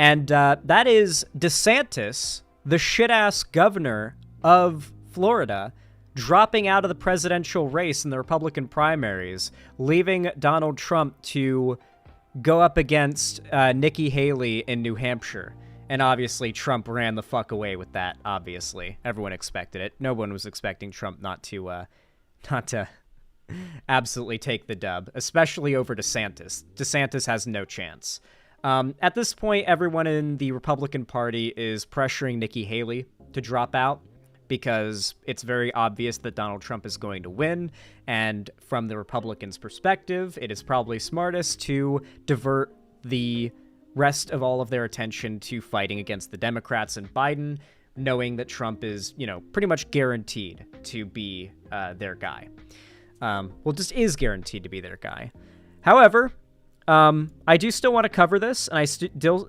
C: And that is DeSantis, the shit-ass governor of Florida, dropping out of the presidential race in the Republican primaries, leaving Donald Trump to go up against Nikki Haley in New Hampshire. And obviously, Trump ran the fuck away with that, obviously. Everyone expected it. No one was expecting Trump not to absolutely take the dub, especially over DeSantis. DeSantis has no chance. At this point, everyone in the Republican Party is pressuring Nikki Haley to drop out because it's very obvious that Donald Trump is going to win, and from the Republicans' perspective, it is probably smartest to divert the rest of all of their attention to fighting against the Democrats and Biden, knowing that Trump is, pretty much guaranteed to be their guy. Just is guaranteed to be their guy. However, I do still want to cover this, and I still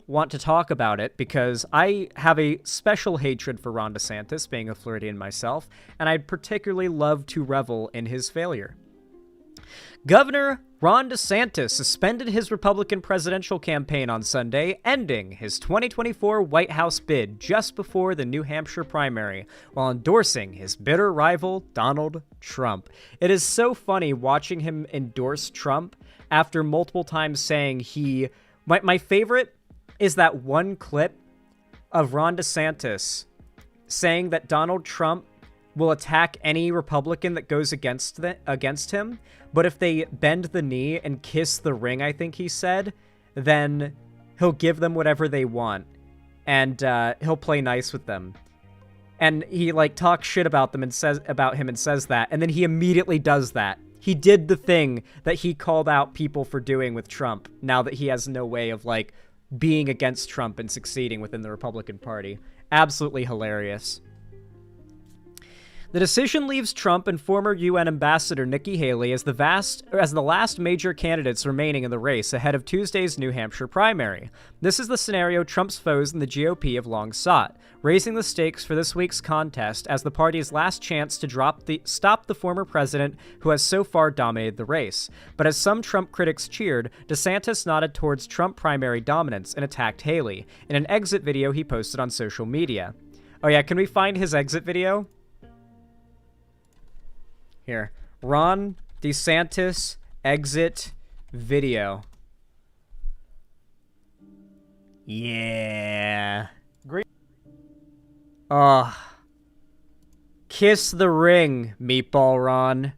C: want to talk about it because I have a special hatred for Ron DeSantis, being a Floridian myself, and I'd particularly love to revel in his failure. Governor Ron DeSantis suspended his Republican presidential campaign on Sunday, ending his 2024 White House bid just before the New Hampshire primary, while endorsing his bitter rival, Donald Trump. It is so funny watching him endorse Trump after multiple times saying My favorite is that one clip of Ron DeSantis saying that Donald Trump will attack any Republican that goes against him, but if they bend the knee and kiss the ring, I think he said, then he'll give them whatever they want, and he'll play nice with them. And he talks shit about them and says that, and then he immediately does that. He did the thing that he called out people for doing with Trump, now that he has no way of being against Trump and succeeding within the Republican Party. Absolutely hilarious. The decision leaves Trump and former UN Ambassador Nikki Haley as the last major candidates remaining in the race ahead of Tuesday's New Hampshire primary. This is the scenario Trump's foes in the GOP have long sought, raising the stakes for this week's contest as the party's last chance to stop the former president who has so far dominated the race. But as some Trump critics cheered, DeSantis nodded towards Trump primary dominance and attacked Haley in an exit video he posted on social media. Oh yeah, can we find his exit video? Here, Ron DeSantis exit video. Yeah.
G: Great.
C: Kiss the ring, Meatball Ron.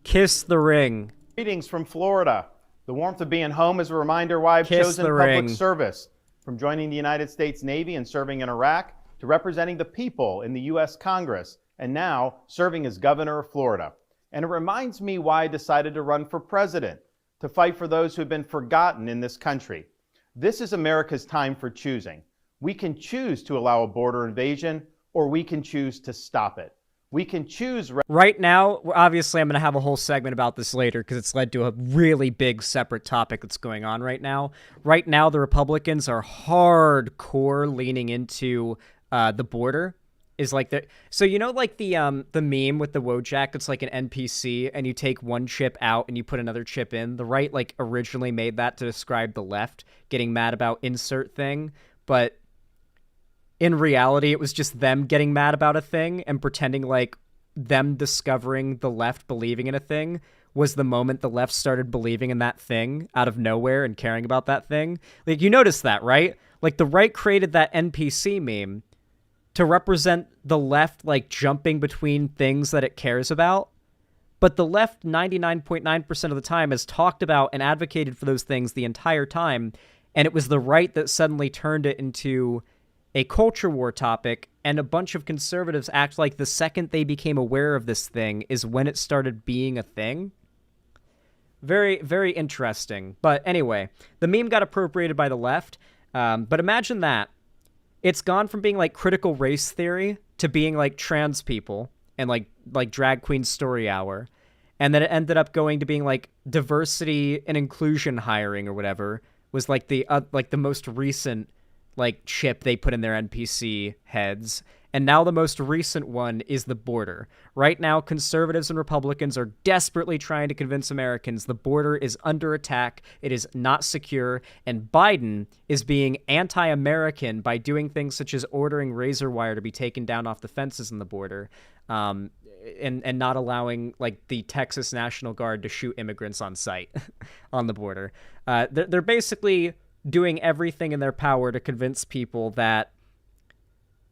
C: Kiss the ring.
G: Greetings from Florida. The warmth of being home is a reminder why I've
C: Kiss
G: chosen
C: the
G: public
C: ring.
G: service. From joining the United States Navy and serving in Iraq, to representing the people in the U.S. Congress, and now serving as governor of Florida. And it reminds me why I decided to run for president, to fight for those who have been forgotten in this country. This is America's time for choosing. We can choose to allow a border invasion, or we can choose to stop it. We can choose...
C: Right now, obviously I'm going to have a whole segment about this later because it's led to a really big separate topic that's going on right now. Right now, the Republicans are hardcore leaning into the border. Is the meme with the Wojak, it's like an NPC and you take one chip out and you put another chip in. The right originally made that to describe the left getting mad about insert thing, but in reality it was just them getting mad about a thing and pretending them discovering the left believing in a thing was the moment the left started believing in that thing out of nowhere and caring about that thing. You notice that, right? The right created that NPC meme to represent the left jumping between things that it cares about. But the left 99.9% of the time has talked about and advocated for those things the entire time, and it was the right that suddenly turned it into a culture war topic, and a bunch of conservatives act like the second they became aware of this thing is when it started being a thing. Very, very interesting. But anyway, the meme got appropriated by the left, but imagine that. It's gone from being critical race theory to being trans people and like drag queen story hour. And then it ended up going to being diversity and inclusion hiring or whatever was the most recent like chip they put in their NPC heads. And now the most recent one is the border. Right now, conservatives and Republicans are desperately trying to convince Americans the border is under attack, it is not secure, and Biden is being anti-American by doing things such as ordering razor wire to be taken down off the fences in the border, and not allowing like the Texas National Guard to shoot immigrants on sight on the border. They're basically doing everything in their power to convince people that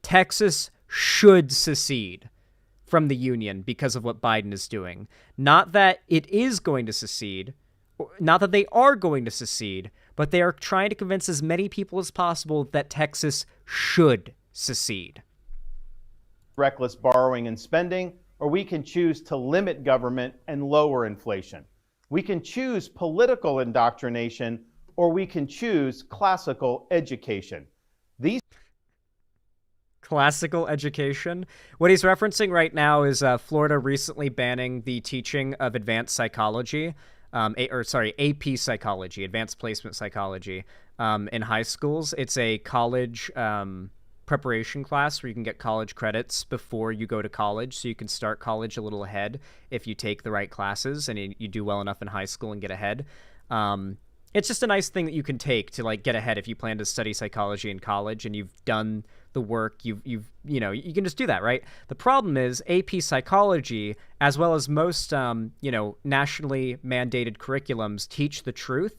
C: Texas should secede from the Union because of what Biden is doing. Not that it is going to secede, not that they are going to secede, but they are trying to convince as many people as possible that Texas should secede.
G: Reckless borrowing and spending, or we can choose to limit government and lower inflation. We can choose political indoctrination, or we can choose classical education. These
C: classical education. What he's referencing right now is Florida recently banning the teaching of advanced psychology, AP psychology, advanced placement psychology, in high schools. It's a college preparation class where you can get college credits before you go to college, so you can start college a little ahead if you take the right classes and you do well enough in high school and get ahead. It's just a nice thing that you can take to like get ahead if you plan to study psychology in college and you've done the work, you can just do that, right? The problem is AP psychology, as well as most, nationally mandated curriculums, teach the truth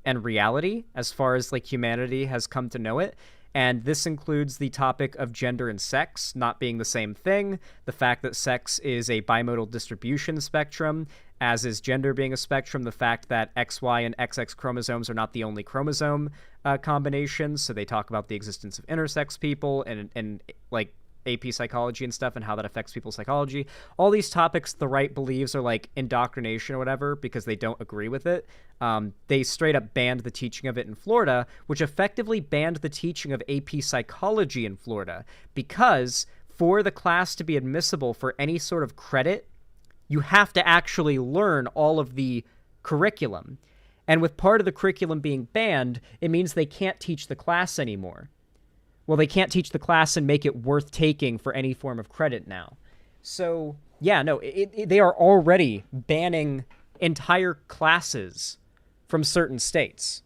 C: and reality as far as like humanity has come to know it. And this includes the topic of gender and sex not being the same thing, the fact that sex is a bimodal distribution spectrum, as is gender being a spectrum, the fact that XY and XX chromosomes are not the only chromosome combinations, so they talk about the existence of intersex people and like AP psychology and stuff and how that affects people's psychology. All these topics the right believes are like indoctrination or whatever because they don't agree with it. They straight up banned the teaching of it in Florida, which effectively banned the teaching of AP psychology in Florida because for the class to be admissible for any sort of credit, you have to actually learn all of the curriculum. And with part of the curriculum being banned, it means they can't teach the class anymore. Well, they can't teach the class and make it worth taking for any form of credit now. So, yeah, no, they are already banning entire classes from certain states.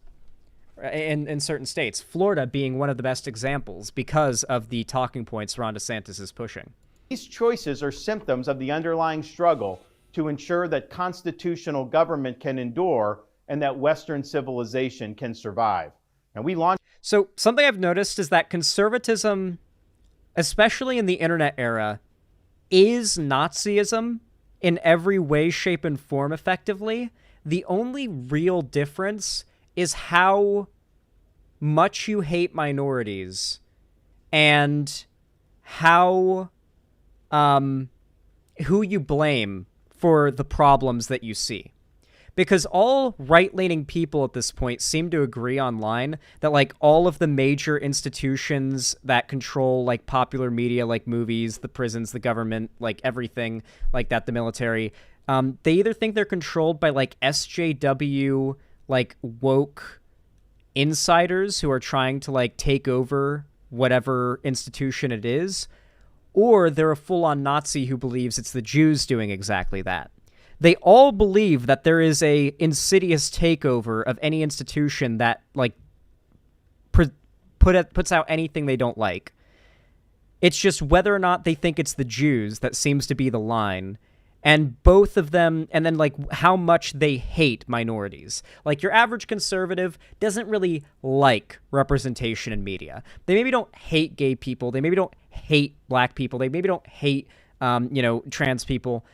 C: In certain states, Florida being one of the best examples because of the talking points Ron DeSantis is pushing.
G: These choices are symptoms of the underlying struggle to ensure that constitutional government can endure and that Western civilization can survive. And we launched.
C: So something I've noticed is that conservatism, especially in the internet era, is Nazism in every way, shape, and form effectively. The only real difference is how much you hate minorities and how who you blame for the problems that you see. Because all right-leaning people at this point seem to agree online that, like, all of the major institutions that control, like, popular media, like movies, the prisons, the government, like, everything like that, the military, they either think they're controlled by, like, SJW, like, woke insiders who are trying to, like, take over whatever institution it is, or they're a full-on Nazi who believes it's the Jews doing exactly that. They all believe that there is a insidious takeover of any institution that, like, puts out anything they don't like. It's just whether or not they think it's the Jews that seems to be the line. And both of them, and then, like, how much they hate minorities. Like, your average conservative doesn't really like representation in media. They maybe don't hate gay people. They maybe don't hate black people. They maybe don't hate, trans people.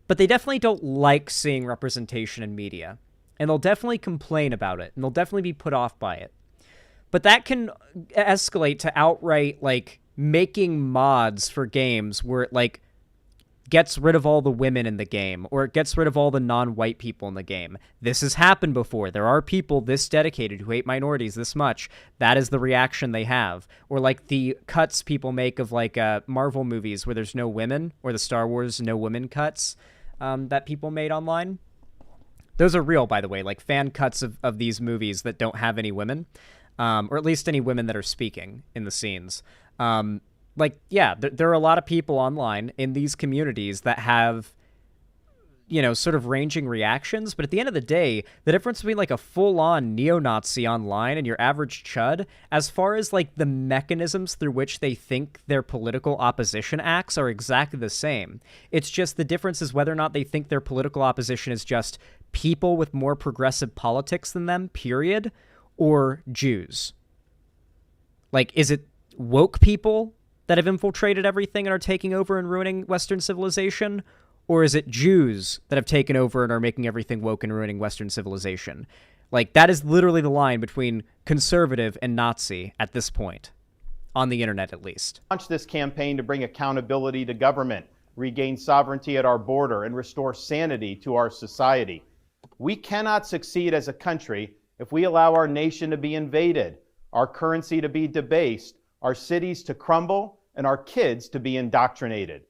C: But they definitely don't like seeing representation in media. And they'll definitely complain about it. And they'll definitely be put off by it. But that can escalate to outright, like, making mods for games where it, like, gets rid of all the women in the game, or it gets rid of all the non-white people in the game. This has happened before. There are people this dedicated who hate minorities this much. That is the reaction they have. Or like the cuts people make of like Marvel movies where there's no women, or the Star Wars no women cuts that people made online. Those are real, by the way, like fan cuts of these movies that don't have any women. or at least any women that are speaking in the scenes. There are a lot of people online in these communities that have, sort of ranging reactions. But at the end of the day, the difference between like a full-on neo-Nazi online and your average chud, as far as like the mechanisms through which they think their political opposition acts, are exactly the same. It's just the difference is whether or not they think their political opposition is just people with more progressive politics than them, period, or Jews. Like, is it woke people that have infiltrated everything and are taking over and ruining Western civilization? Or is it Jews that have taken over and are making everything woke and ruining Western civilization? Like, that is literally the line between conservative and Nazi at this point, on the internet at least.
G: Launch this campaign to bring accountability to government, regain sovereignty at our border, and restore sanity to our society. We cannot succeed as a country if we allow our nation to be invaded, our currency to be debased, our cities to crumble, and our kids to be indoctrinated.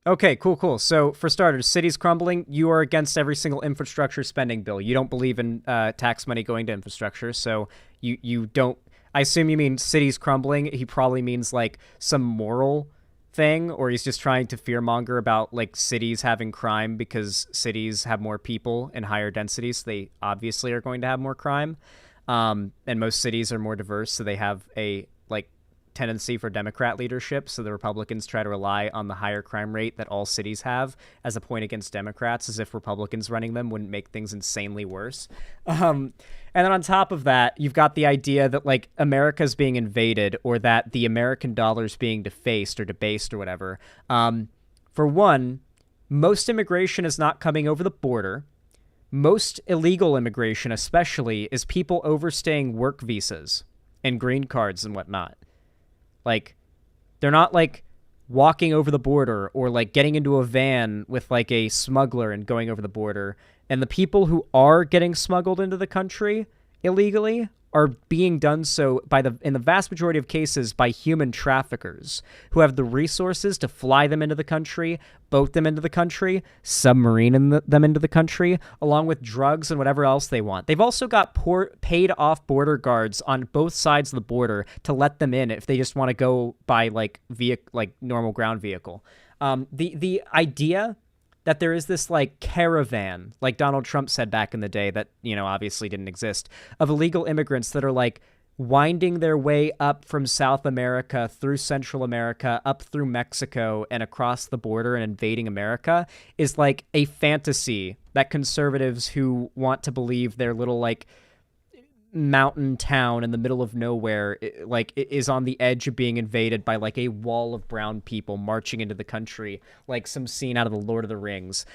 C: Okay, cool. So, for starters, cities crumbling, you are against every single infrastructure spending bill. You don't believe in tax money going to infrastructure, so you don't... I assume you mean cities crumbling. He probably means, like, some moral thing, or he's just trying to fearmonger about, like, cities having crime because cities have more people and higher densities, so they obviously are going to have more crime. And most cities are more diverse, so they have a, like, tendency for Democrat leadership, so the Republicans try to rely on the higher crime rate that all cities have as a point against Democrats, as if Republicans running them wouldn't make things insanely worse. And then on top of that, you've got the idea that, like, America's being invaded, or that the American dollar's being defaced or debased or whatever. For one, most immigration is not coming over the border. Most illegal immigration, especially, is people overstaying work visas and green cards and whatnot. Like, they're not, like, walking over the border or, like, getting into a van with, like, a smuggler and going over the border. And the people who are getting smuggled into the country illegally are being done so in the vast majority of cases by human traffickers who have the resources to fly them into the country, boat them into the country, submarine them into the country, along with drugs and whatever else they want. They've also got paid off border guards on both sides of the border to let them in if they just want to go by like normal ground vehicle. The idea that there is this, like, caravan, like Donald Trump said back in the day that, obviously didn't exist, of illegal immigrants that are, like, winding their way up from South America through Central America, up through Mexico, and across the border and invading America is, like, a fantasy that conservatives who want to believe their little, like, mountain town in the middle of nowhere, like, is on the edge of being invaded by, like, a wall of brown people marching into the country, like some scene out of the Lord of the Rings.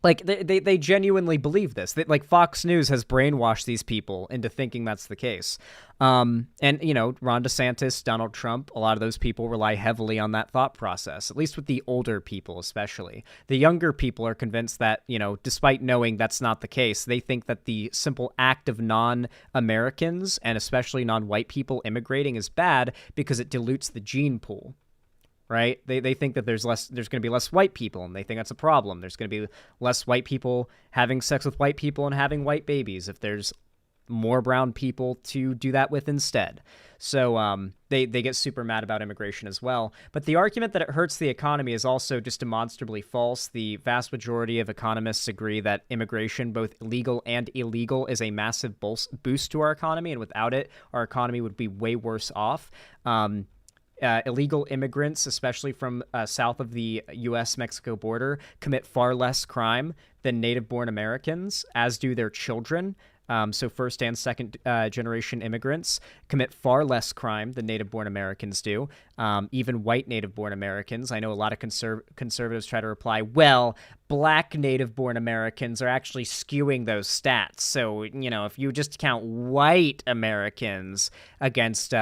C: Like, they genuinely believe this. Like, Fox News has brainwashed these people into thinking that's the case. And, Ron DeSantis, Donald Trump, a lot of those people rely heavily on that thought process, at least with the older people especially. The younger people are convinced that, despite knowing that's not the case, they think that the simple act of non-Americans, and especially non-white people immigrating, is bad because it dilutes the gene pool. Right? They think that there's going to be less white people, and they think that's a problem. There's going to be less white people having sex with white people and having white babies if there's more brown people to do that with instead. So they get super mad about immigration as well. But the argument that it hurts the economy is also just demonstrably false. The vast majority of economists agree that immigration, both legal and illegal, is a massive boost to our economy, and without it, our economy would be way worse off. Illegal immigrants, especially from south of the U.S.-Mexico border, commit far less crime than native-born Americans, as do their children. So first and second generation immigrants commit far less crime than native-born Americans do. Even white native-born Americans. I know a lot of conservatives try to reply, well, black native-born Americans are actually skewing those stats. So, if you just count white Americans against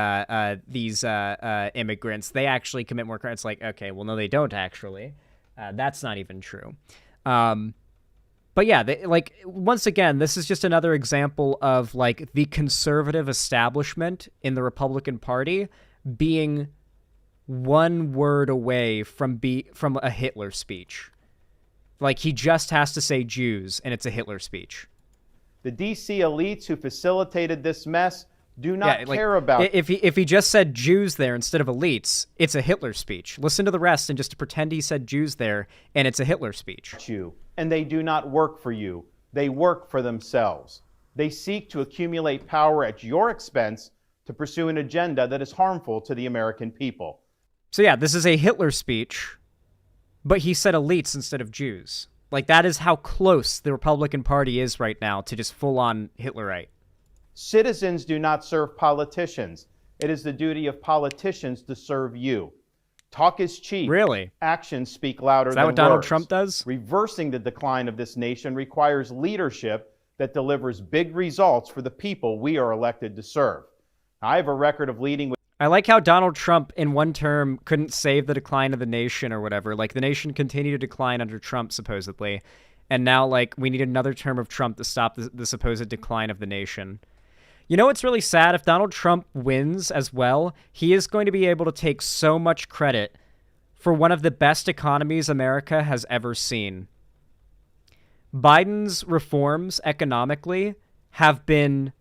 C: these immigrants, they actually commit more crime. It's like, okay, well, no, they don't actually. That's not even true. But yeah, once again, this is just another example of, like, the conservative establishment in the Republican Party being one word away from a Hitler speech. Like, he just has to say Jews, and it's a Hitler speech.
G: The DC elites who facilitated this mess do not
C: Yeah, like,
G: care about...
C: if he just said Jews there instead of elites, it's a Hitler speech. Listen to the rest and just pretend he said Jews there, and it's a Hitler speech.
G: You, and they do not work for you. They work for themselves. They seek to accumulate power at your expense to pursue an agenda that is harmful to the American people.
C: So yeah, this is a Hitler speech, but he said elites instead of Jews. Like, that is how close the Republican Party is right now to just full-on Hitlerite.
G: Citizens do not serve politicians. It is the duty of politicians to serve you. Talk is cheap.
C: Really?
G: Actions speak louder
C: Is
G: than
C: that what Donald
G: words.
C: Trump does?
G: Reversing the decline of this nation requires leadership that delivers big results for the people we are elected to serve. I have a record of leading with...
C: I like how Donald Trump in one term couldn't save the decline of the nation or whatever. Like, the nation continued to decline under Trump, supposedly. And now, like, we need another term of Trump to stop the supposed decline of the nation. You know what's really sad? If Donald Trump wins as well, he is going to be able to take so much credit for one of the best economies America has ever seen. Biden's reforms economically have been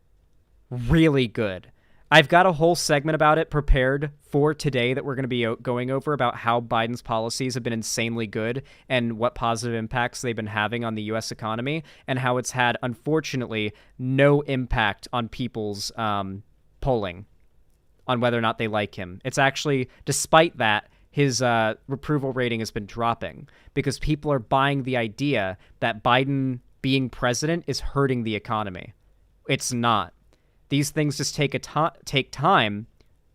C: really good. I've got a whole segment about it prepared for today that we're going to be going over about how Biden's policies have been insanely good and what positive impacts they've been having on the U.S. economy, and how it's had, unfortunately, no impact on people's polling on whether or not they like him. It's actually, despite that, his approval rating has been dropping because people are buying the idea that Biden being president is hurting the economy. It's not. These things just take time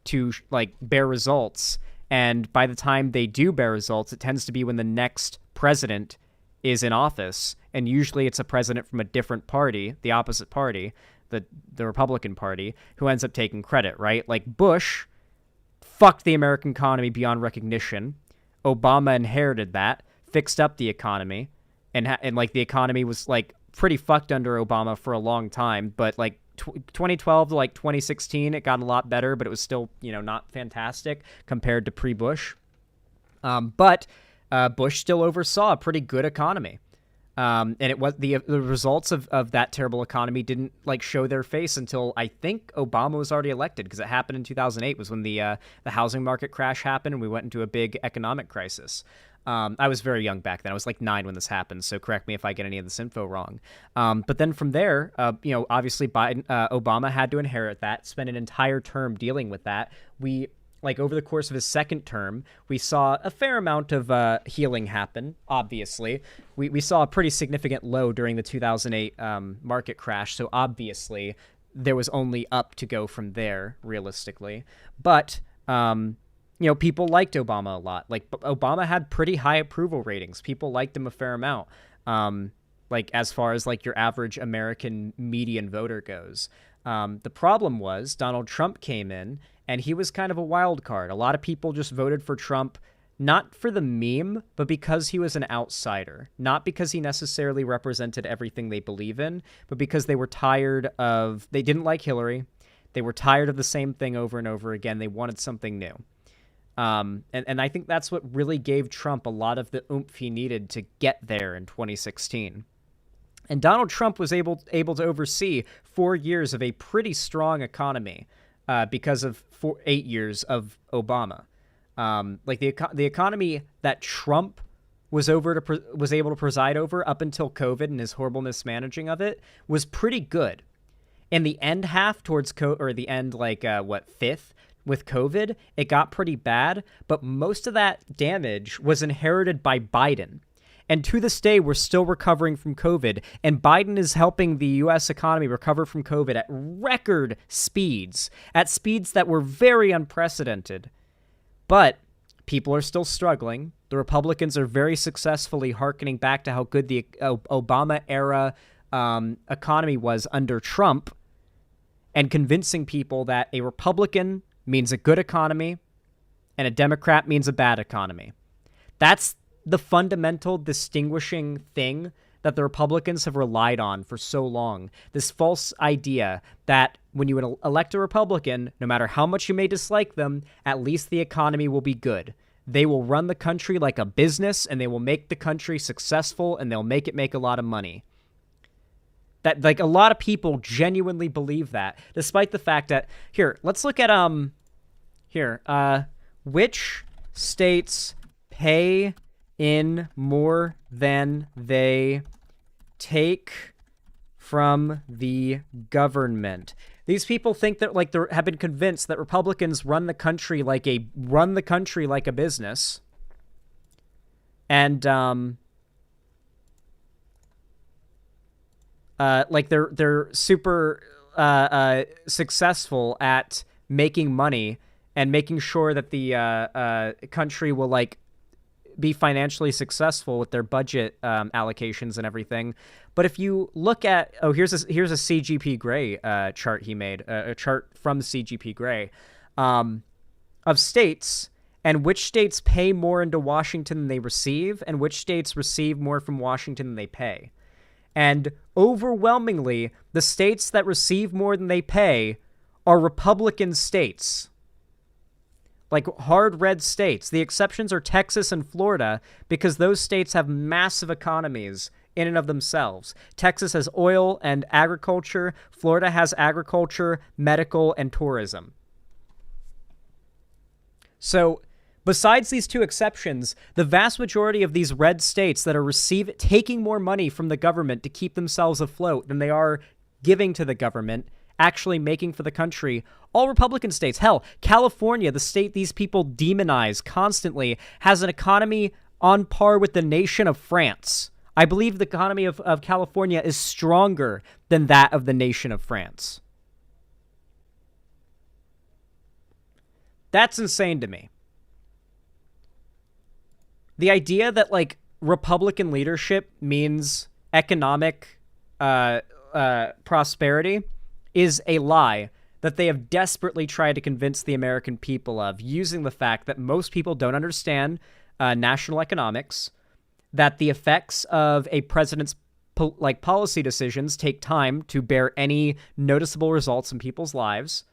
C: to, like, bear results, and by the time they do bear results, it tends to be when the next president is in office, and usually it's a president from a different party, the opposite party, the Republican Party, who ends up taking credit, right? Like, Bush fucked the American economy beyond recognition. Obama inherited that, fixed up the economy, and like, the economy was, like, pretty fucked under Obama for a long time, but, like, 2012 to like 2016, it got a lot better, but it was still, you know, not fantastic compared to pre-Bush. But Bush still oversaw a pretty good economy. And it was the results of that terrible economy didn't, like, show their face until I think Obama was already elected, because it happened in 2008 was when the housing market crash happened and we went into a big economic crisis. I was very young back then. I was like 9 when this happened, so correct me if I get any of this info wrong. But then from there, you know, obviously Obama had to inherit that, spend an entire term dealing with that. Like, over the course of his second term, we saw a fair amount of healing happen, obviously. We saw a pretty significant low during the 2008 market crash, so obviously there was only up to go from there, realistically. But... you know, people liked Obama a lot. Like, Obama had pretty high approval ratings. People liked him a fair amount. Like, as far as, like, your average American median voter goes. The problem was Donald Trump came in, and he was kind of a wild card. A lot of people just voted for Trump, not for the meme, but because he was an outsider. Not because he necessarily represented everything they believe in, but because they were tired of... They didn't like Hillary. They were tired of the same thing over and over again. They wanted something new. And I think that's what really gave Trump a lot of the oomph he needed to get there in 2016. And Donald Trump was able to oversee 4 years of a pretty strong economy because of 8 years of Obama. Like, the economy that Trump was able to preside over up until COVID and his horrible mismanaging of it was pretty good. In the end half towards the end, like, fifth, with COVID, it got pretty bad, but most of that damage was inherited by Biden. And to this day, we're still recovering from COVID, and Biden is helping the U.S. economy recover from COVID at record speeds, at speeds that were very unprecedented. But people are still struggling. The Republicans are very successfully hearkening back to how good the Obama-era economy was under Trump, and convincing people that a Republican means a good economy, and a Democrat means a bad economy. That's the fundamental distinguishing thing that the Republicans have relied on for so long. This false idea that when you elect a Republican, no matter how much you may dislike them, at least the economy will be good. They will run the country like a business, and they will make the country successful, and they'll make it make a lot of money. That, like, a lot of people genuinely believe that, despite the fact that, here, let's look at, which states pay in more than they take from the government. These people think that, like, they have been convinced that Republicans run the country like a business. And, like, they're super successful at making money and making sure that the country will, like, be financially successful with their budget allocations and everything. But if you look at, here's a CGP Grey chart he made, a chart from CGP Grey of states, and which states pay more into Washington than they receive, and which states receive more from Washington than they pay. And overwhelmingly, the states that receive more than they pay are Republican states. Like, hard red states. The exceptions are Texas and Florida, because those states have massive economies in and of themselves. Texas has oil and agriculture. Florida has agriculture, medical, and tourism. So, besides these two exceptions, the vast majority of these red states that are taking more money from the government to keep themselves afloat than they are giving to the government, actually making for the country, all Republican states. Hell, California, the state these people demonize constantly, has an economy on par with the nation of France. I believe the economy of California is stronger than that of the nation of France. That's insane to me. The idea that, like, Republican leadership means economic prosperity is a lie that they have desperately tried to convince the American people of, using the fact that most people don't understand national economics, that the effects of a president's policy decisions take time to bear any noticeable results in people's lives,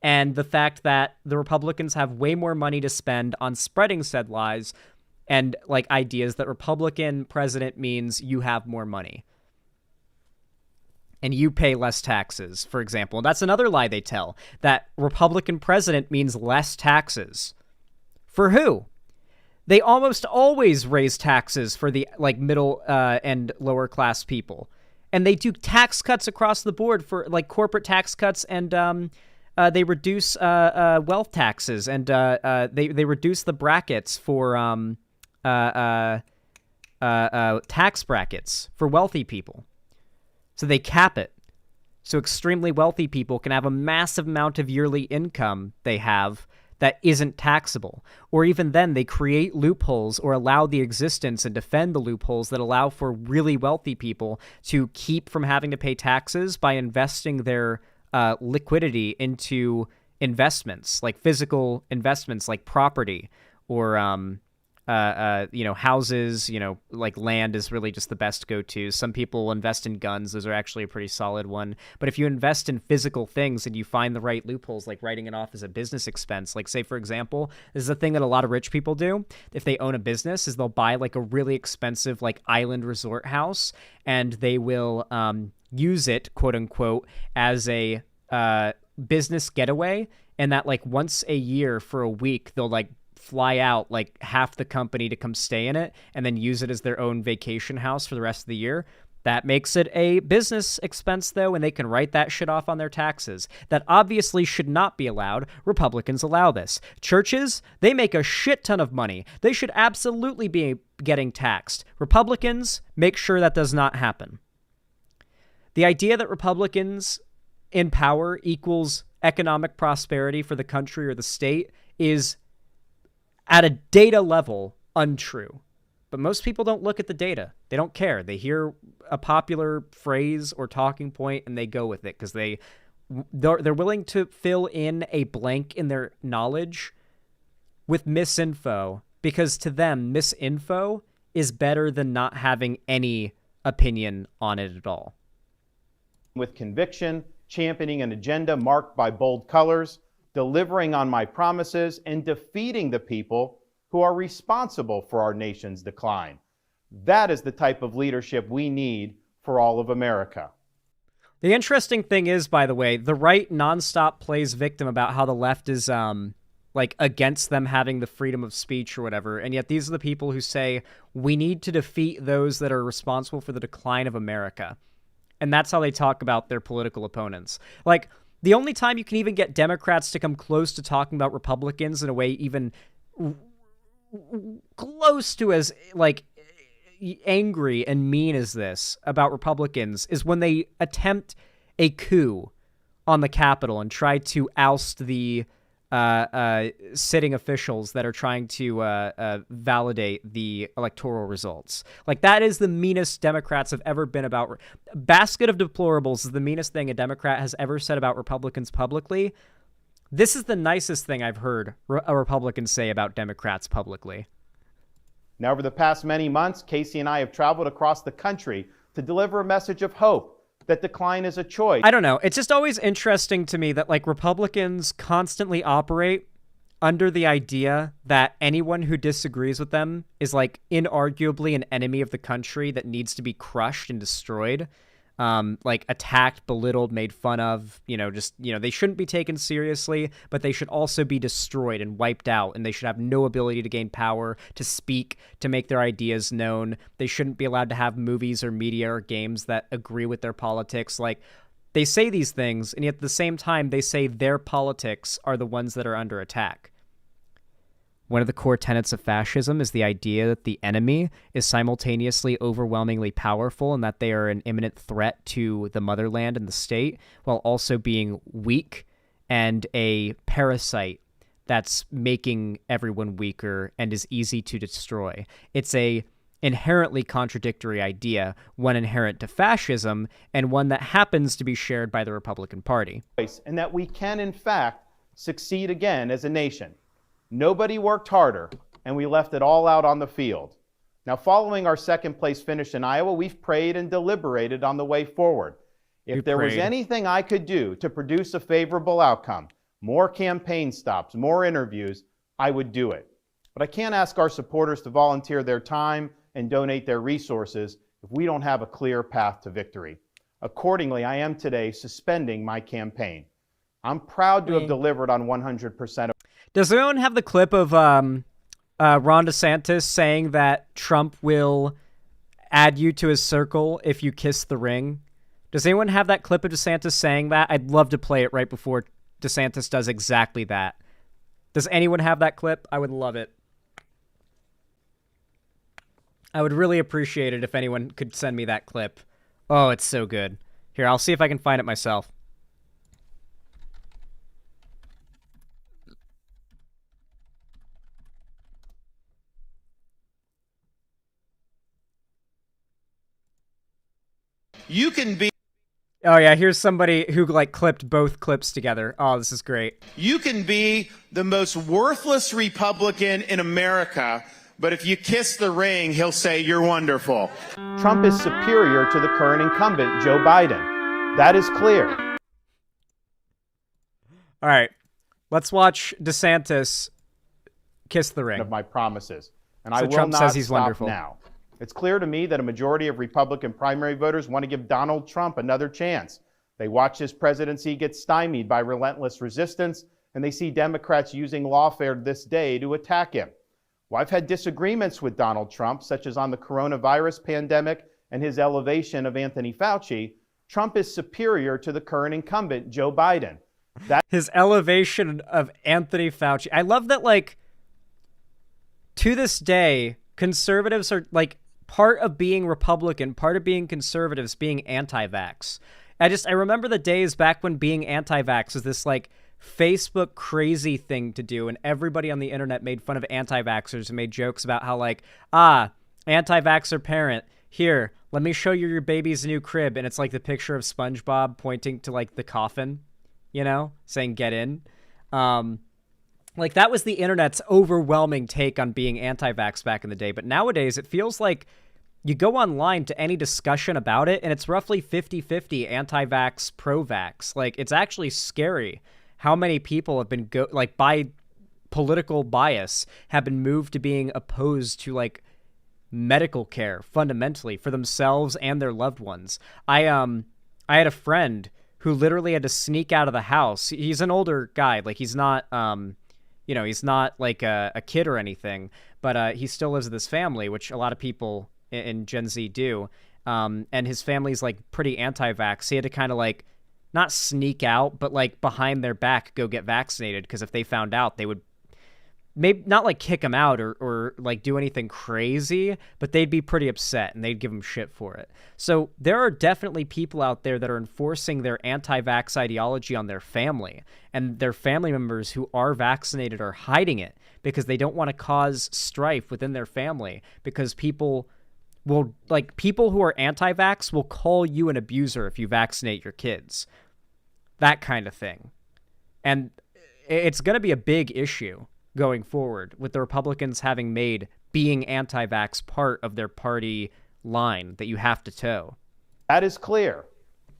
C: and the fact that the Republicans have way more money to spend on spreading said lies and, like, ideas that Republican president means you have more money and you pay less taxes, for example. And that's another lie they tell, that Republican president means less taxes. For who? They almost always raise taxes for the, like, middle and lower class people. And they do tax cuts across the board for, like, corporate tax cuts, and they reduce wealth taxes, and they reduce the brackets for tax brackets for wealthy people. So they cap it. So extremely wealthy people can have a massive amount of yearly income they have that isn't taxable. Or even then, they create loopholes or allow the existence and defend the loopholes that allow for really wealthy people to keep from having to pay taxes by investing their liquidity into investments, like physical investments, like property, or houses, like land is really just the best go-to. Some people invest in guns. Those are actually a pretty solid one. But if you invest in physical things and you find the right loopholes, like writing it off as a business expense, like, say, for example, this is a thing that a lot of rich people do if they own a business, is they'll buy, like, a really expensive, like, island resort house, and they will use it, quote unquote, as a business getaway, and that, like, once a year for a week, they'll, like, fly out, like, half the company to come stay in it and then use it as their own vacation house for the rest of the year. That makes it a business expense, though, and they can write that shit off on their taxes. That obviously should not be allowed. Republicans allow this. Churches, they make a shit ton of money. They should absolutely be getting taxed. Republicans make sure that does not happen. The idea that Republicans in power equals economic prosperity for the country or the state is, at a data level, untrue. But most people don't look at the data. They don't care. They hear a popular phrase or talking point and they go with it because they're willing to fill in a blank in their knowledge with misinfo, because to them, misinfo is better than not having any opinion on it at all.
G: With conviction, championing an agenda marked by bold colors, delivering on my promises, and defeating the people who are responsible for our nation's decline. That is the type of leadership we need for all of America.
C: The interesting thing is, by the way, the right nonstop plays victim about how the left is, like, against them having the freedom of speech or whatever, and yet these are the people who say, we need to defeat those that are responsible for the decline of America. And that's how they talk about their political opponents. Like, the only time you can even get Democrats to come close to talking about Republicans in a way even close to as, like, angry and mean as this about Republicans is when they attempt a coup on the Capitol and try to oust the sitting officials that are trying to validate the electoral results. Like, that is the meanest Democrats have ever been about. Basket of deplorables is the meanest thing a Democrat has ever said about Republicans publicly. This is the nicest thing I've heard a Republican say about Democrats publicly.
G: Now, over the past many months, Casey and I have traveled across the country to deliver a message of hope that decline is a choice.
C: I don't know. It's just always interesting to me that, like, Republicans constantly operate under the idea that anyone who disagrees with them is, like, inarguably an enemy of the country that needs to be crushed and destroyed. Like, attacked, belittled, made fun of, just, they shouldn't be taken seriously, but they should also be destroyed and wiped out, and they should have no ability to gain power, to speak, to make their ideas known. They shouldn't be allowed to have movies or media or games that agree with their politics. Like, they say these things, and yet at the same time, they say their politics are the ones that are under attack. One of the core tenets of fascism is the idea that the enemy is simultaneously overwhelmingly powerful and that they are an imminent threat to the motherland and the state, while also being weak and a parasite that's making everyone weaker and is easy to destroy. It's a inherently contradictory idea, one inherent to fascism and one that happens to be shared by the Republican Party.
G: And that we can, in fact, succeed again as a nation. Nobody worked harder, and we left it all out on the field. Now, following our second place finish in Iowa, we've prayed and deliberated on the way forward. If there was anything I could do to produce a favorable outcome, more campaign stops, more interviews, I would do it. But I can't ask our supporters to volunteer their time and donate their resources if we don't have a clear path to victory. Accordingly, I am today suspending my campaign. I'm proud to have delivered on 100% of.
C: Does anyone have the clip of Ron DeSantis saying that Trump will add you to his circle if you kiss the ring? Does anyone have that clip of DeSantis saying that? I'd love to play it right before DeSantis does exactly that. Does anyone have that clip? I would love it. I would really appreciate it if anyone could send me that clip. Oh, it's so good. Here, I'll see if I can find it myself.
H: You can be.
C: Oh yeah, here's somebody who like clipped both clips together. Oh, this is great.
H: You can be the most worthless Republican in America, but if you kiss the ring, he'll say you're wonderful.
G: Trump is superior to the current incumbent, Joe Biden. That is clear.
C: All right, let's watch DeSantis kiss the ring.
G: Of my promises, and
C: So
G: I will
C: Trump
G: not
C: says he's
G: stop
C: wonderful.
G: now. It's clear to me that a majority of Republican primary voters want to give Donald Trump another chance. They watch his presidency get stymied by relentless resistance, and they see Democrats using lawfare this day to attack him. Well, I've had disagreements with Donald Trump, such as on the coronavirus pandemic and his elevation of Anthony Fauci. Trump is superior to the current incumbent, Joe Biden.
C: His elevation of Anthony Fauci. I love that, like, to this day, conservatives are, like, part of being Republican, part of being conservatives, being anti-vax. I remember the days back when being anti-vax was this, like, Facebook crazy thing to do, and everybody on the internet made fun of anti-vaxxers and made jokes about how, like, anti-vaxxer parent, here, let me show you your baby's new crib, and it's, like, the picture of SpongeBob pointing to, like, the coffin, saying get in. Like, that was the internet's overwhelming take on being anti-vax back in the day. But nowadays, it feels like you go online to any discussion about it, and it's roughly 50-50 anti-vax, pro-vax. Like, it's actually scary how many people have been, by political bias, have been moved to being opposed to, like, medical care, fundamentally, for themselves and their loved ones. I had a friend who literally had to sneak out of the house. He's an older guy. Like, he's not, he's not like a kid or anything, but he still lives with his family, which a lot of people in Gen Z do. And his family's like pretty anti-vax. He had to kind of like not sneak out, but like behind their back go get vaccinated, because if they found out, they would maybe not like kick him out or like do anything crazy, but they'd be pretty upset and they'd give him shit for it. So there are definitely people out there that are enforcing their anti-vax ideology on their family, and their family members who are vaccinated are hiding it because they don't want to cause strife within their family, because people who are anti-vax will call you an abuser if you vaccinate your kids. That kind of thing. And it's going to be a big issue going forward, with the Republicans having made being anti-vax part of their party line that you have to toe.
G: That is clear.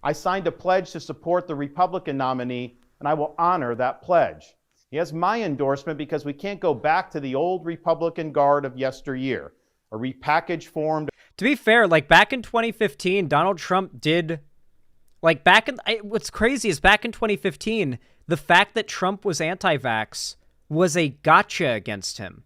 G: I signed a pledge to support the Republican nominee, and I will honor that pledge. He has my endorsement because we can't go back to the old Republican guard of yesteryear, a repackaged form.
C: To be fair, like back in 2015, Donald Trump did, like what's crazy is back in 2015, the fact that Trump was anti-vax was a gotcha against him.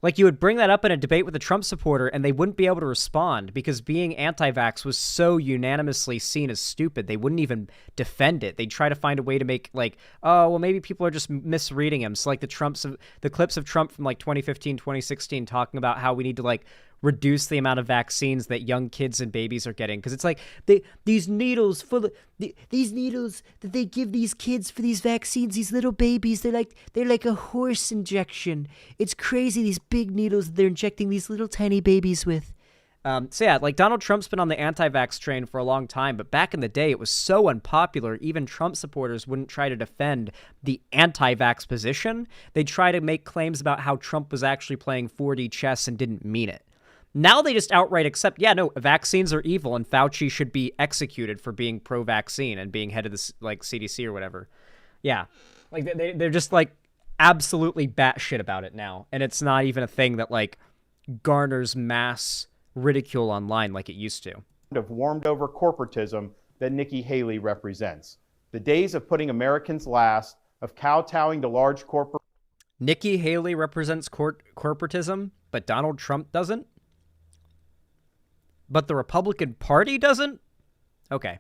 C: Like, you would bring that up in a debate with a Trump supporter and they wouldn't be able to respond because being anti-vax was so unanimously seen as stupid. They wouldn't even defend it. They'd try to find a way to make like, oh, well, maybe people are just misreading him. So like the clips of Trump from like 2015, 2016 talking about how we need to like reduce the amount of vaccines that young kids and babies are getting, because it's like these needles full of these needles that they give these kids for these vaccines, these little babies, they're like a horse injection. It's crazy, these big needles that they're injecting these little tiny babies with. So yeah, like Donald Trump's been on the anti-vax train for a long time, but back in the day it was so unpopular, even Trump supporters wouldn't try to defend the anti-vax position. They'd try to make claims about how Trump was actually playing 4D chess and didn't mean it. Now they just outright accept, yeah, no, vaccines are evil and Fauci should be executed for being pro-vaccine and being head of the like CDC or whatever. Yeah, like they're just like absolutely batshit about it now, and it's not even a thing that like garners mass ridicule online like it used to.
G: Of warmed over corporatism that Nikki Haley represents. The days of putting Americans last, of kowtowing to large corporate.
C: Nikki Haley represents corporatism, but Donald Trump doesn't? But the Republican Party doesn't? Okay.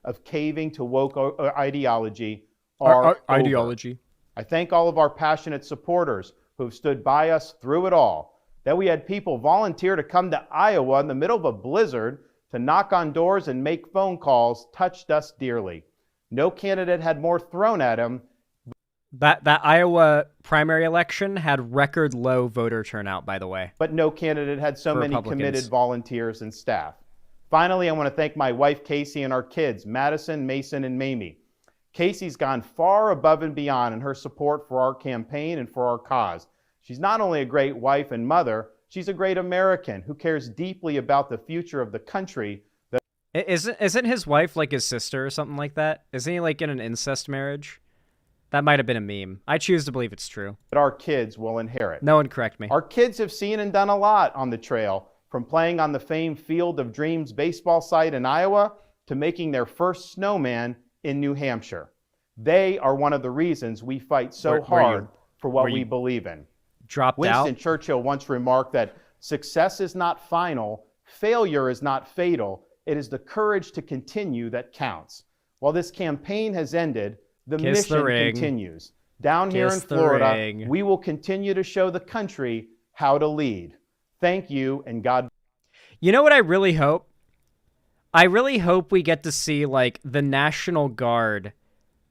G: Of caving to woke ideology are
C: ideology.
G: I thank all of our passionate supporters who have stood by us through it all. That we had people volunteer to come to Iowa in the middle of a blizzard to knock on doors and make phone calls touched us dearly. No candidate had more thrown at him.
C: That Iowa primary election had record low voter turnout, by the way.
G: But no candidate had so many committed volunteers and staff. Finally, I want to thank my wife, Casey, and our kids, Madison, Mason, and Mamie. Casey's gone far above and beyond in her support for our campaign and for our cause. She's not only a great wife and mother, she's a great American who cares deeply about the future of the country.
C: Isn't his wife like his sister or something like that? Isn't he like in an incest marriage? That might have been a meme. I choose to believe it's true.
G: That our kids will inherit.
C: No one correct me.
G: Our kids have seen and done a lot on the trail, from playing on the famed Field of Dreams baseball site in Iowa to making their first snowman in New Hampshire. They are one of the reasons we fight so hard for what we believe in.
C: Dropped out?
G: Winston Churchill once remarked that success is not final, failure is not fatal, it is the courage to continue that counts. While this campaign has ended, the mission continues. Down here in Florida, we will continue to show the country how to lead. Thank you, and God.
C: You know what I really hope? I really hope we get to see, like, the National Guard,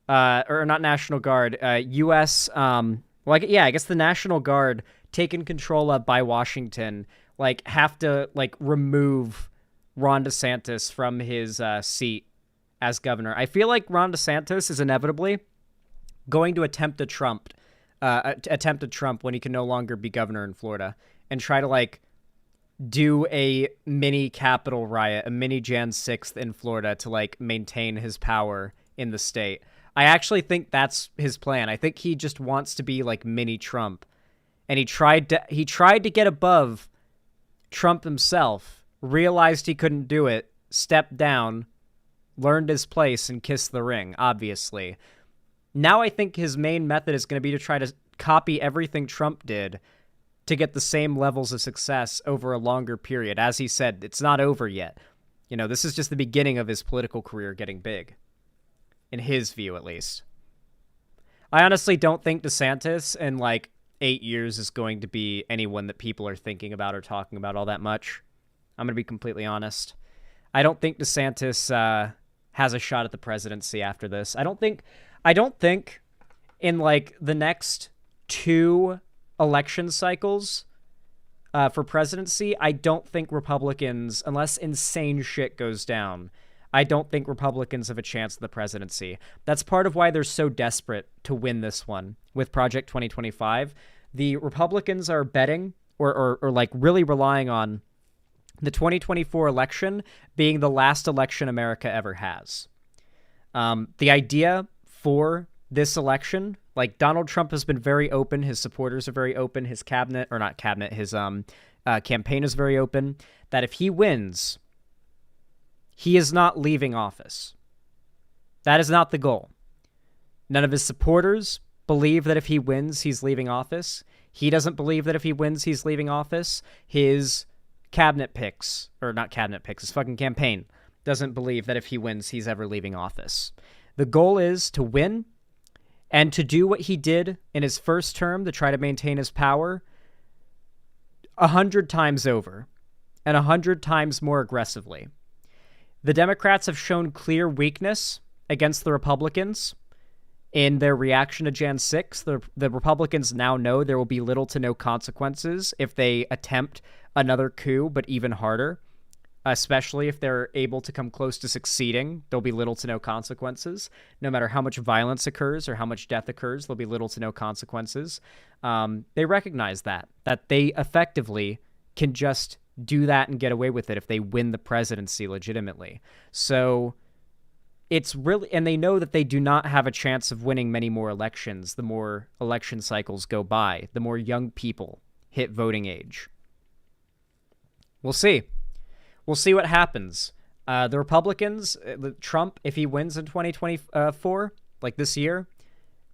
C: or not National Guard, U.S., I guess the National Guard taken control of by Washington, like, have to, like, remove Ron DeSantis from his seat as governor. I feel like Ron DeSantis is inevitably going to attempt a Trump when he can no longer be governor in Florida, and try to like do a mini Capitol riot, a mini Jan 6th in Florida to like maintain his power in the state. I actually think that's his plan. I think he just wants to be like mini Trump, and he tried to get above Trump himself, realized he couldn't do it, stepped down, learned his place and kissed the ring, obviously. Now I think his main method is going to be to try to copy everything Trump did to get the same levels of success over a longer period. As he said, it's not over yet. You know, this is just the beginning of his political career getting big. In his view, at least. I honestly don't think Desantis in, like, 8 years is going to be anyone that people are thinking about or talking about all that much. I'm going to be completely honest. I don't think DeSantis has a shot at the presidency after this. I don't think in, like, the next 2 election cycles for presidency, I don't think Republicans, unless insane shit goes down, I don't think Republicans have a chance at the presidency. That's part of why they're so desperate to win this one with Project 2025. The Republicans are betting or like really relying on the 2024 election being the last election America ever has. The idea for this election, like Donald Trump has been very open. His supporters are very open. His cabinet, or not cabinet, his campaign is very open, that if he wins, he is not leaving office. That is not the goal. None of his supporters believe that if he wins, he's leaving office. He doesn't believe that if he wins, he's leaving office. His cabinet picks, or not cabinet picks, his fucking campaign doesn't believe that if he wins, he's ever leaving office. The goal is to win and to do what he did in his first term to try to maintain his power 100 times over and 100 times more aggressively. The Democrats have shown clear weakness against the Republicans in their reaction to Jan 6. The Republicans now know there will be little to no consequences if they attempt another coup, but even harder. Especially if they're able to come close to succeeding, there'll be little to no consequences. No matter how much violence occurs or how much death occurs, there'll be little to no consequences. They recognize that they effectively can just do that and get away with it if they win the presidency legitimately. So it's really, and they know that they do not have a chance of winning many more elections the more election cycles go by, the more young people hit voting age. We'll see. We'll see what happens. The Republicans, Trump, if he wins in 2024, like this year,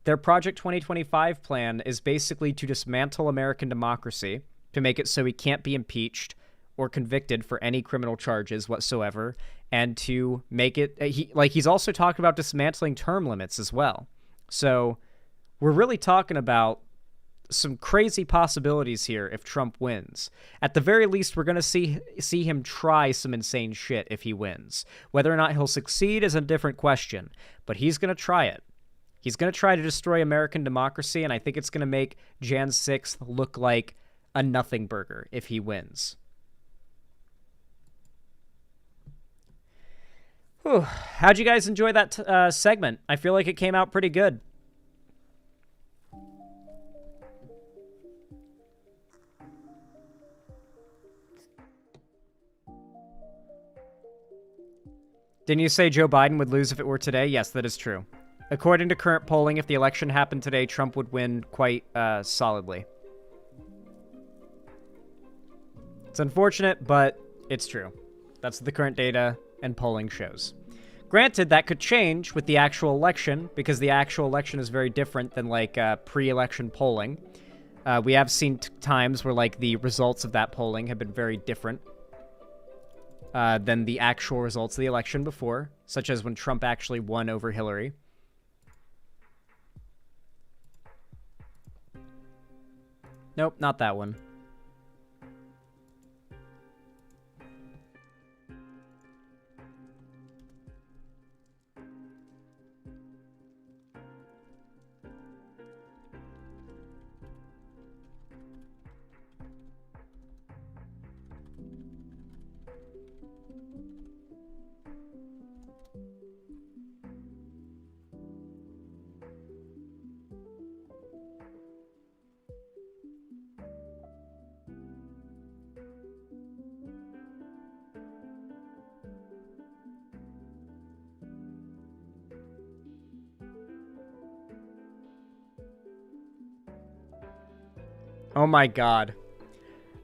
C: their Project 2025 plan is basically to dismantle American democracy, to make it so he can't be impeached or convicted for any criminal charges whatsoever, and to make it, he's also talked about dismantling term limits as well. So we're really talking about some crazy possibilities here if Trump wins. At the very least, we're going to see him try some insane shit if he wins. Whether or not he'll succeed is a different question, but he's going to try it. He's going to try to destroy American democracy, and I think it's going to make Jan 6th look like a nothing burger if he wins. Whew. How'd you guys enjoy that segment? I feel like it came out pretty good. Didn't you say Joe Biden would lose if it were today? Yes, that is true. According to current polling, if the election happened today, Trump would win quite solidly. It's unfortunate, but it's true. That's what the current data and polling shows. Granted, that could change with the actual election, because the actual election is very different than, like, pre-election polling. We have seen times where, like, the results of that polling have been very different than the actual results of the election before, such as when Trump actually won over Hillary. Nope, not that one. Oh my god.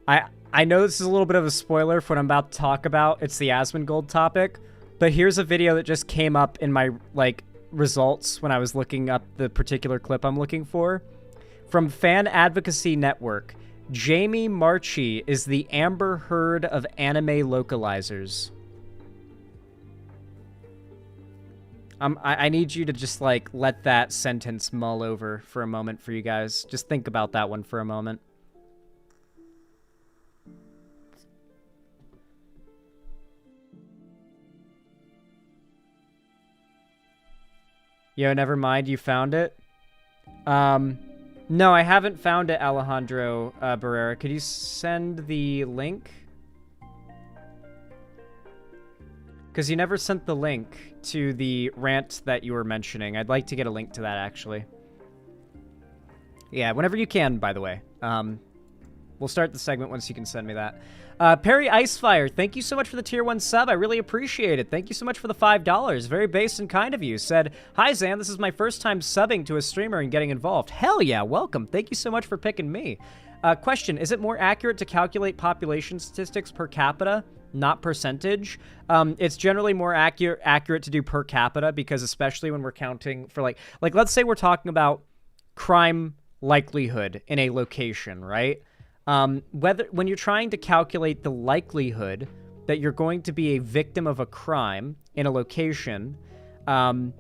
C: I know this is a little bit of a spoiler for what I'm about to talk about. It's the Asmongold topic. But here's a video that just came up in my, like, results when I was looking up the particular clip I'm looking for. From Fan Advocacy Network, Jamie Marchi is the Amber Heard of anime localizers. I need you to just, like, let that sentence mull over for a moment for you guys. Just think about that one for a moment. Yo, never mind, you found it? No, I haven't found it, Alejandro Barrera. Could you send the link? Because you never sent the link to the rant that you were mentioning. I'd like to get a link to that, actually. Yeah, whenever you can, by the way. We'll start the segment once you can send me that. Perry Icefire, thank you so much for the tier 1 sub. I really appreciate it. Thank you so much for the $5. Very base and kind of you. Said, hi, Zan. This is my first time subbing to a streamer and getting involved. Hell yeah, welcome. Thank you so much for picking me. Question, is it more accurate to calculate population statistics per capita, not percentage? It's generally more accurate to do per capita because especially when we're counting for like let's say we're talking about crime likelihood in a location, right? When you're trying to calculate the likelihood that you're going to be a victim of a crime in a location, you're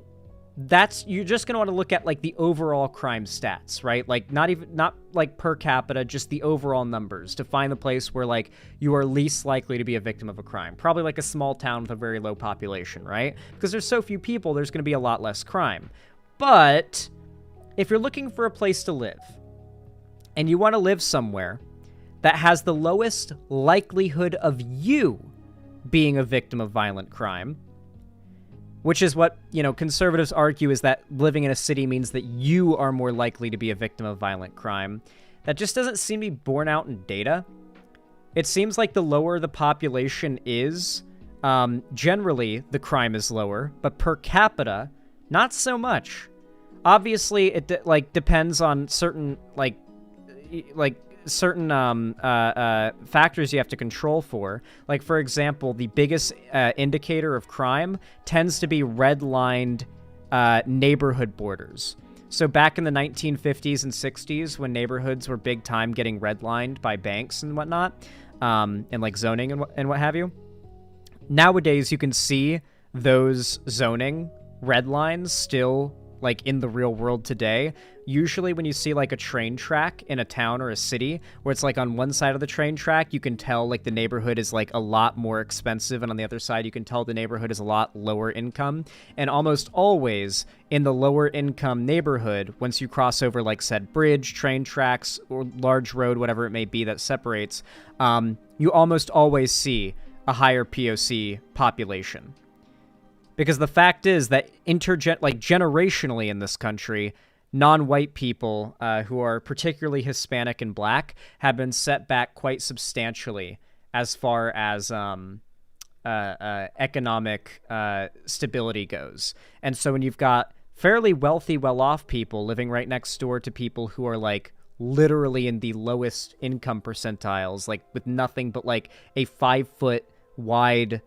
C: just going to want to look at like the overall crime stats, right? Like not like per capita, just the overall numbers to find the place where like you are least likely to be a victim of a crime. Probably like a small town with a very low population, right? Because there's so few people, there's going to be a lot less crime. But if you're looking for a place to live and you want to live somewhere that has the lowest likelihood of you being a victim of violent crime, which is what, you know, conservatives argue is that living in a city means that you are more likely to be a victim of violent crime. That just doesn't seem to be borne out in data. It seems like the lower the population is, generally the crime is lower, but per capita, not so much. Obviously, it depends on certain certain factors you have to control for. Like, for example, the biggest indicator of crime tends to be red-lined neighborhood borders. So back in the 1950s and 60s, when neighborhoods were big time getting redlined by banks and whatnot, and like zoning and what have you, nowadays you can see those zoning red lines still like in the real world today. Usually when you see like a train track in a town or a city where it's like on one side of the train track, you can tell like the neighborhood is like a lot more expensive, and on the other side you can tell the neighborhood is a lot lower income. And almost always in the lower income neighborhood, once you cross over like said bridge, train tracks, or large road, whatever it may be that separates, you almost always see a higher POC population. Because the fact is that generationally in this country, non-white people who are particularly Hispanic and Black have been set back quite substantially as far as economic stability goes. And so when you've got fairly wealthy, well-off people living right next door to people who are like literally in the lowest income percentiles, like with nothing but like a 5-foot wide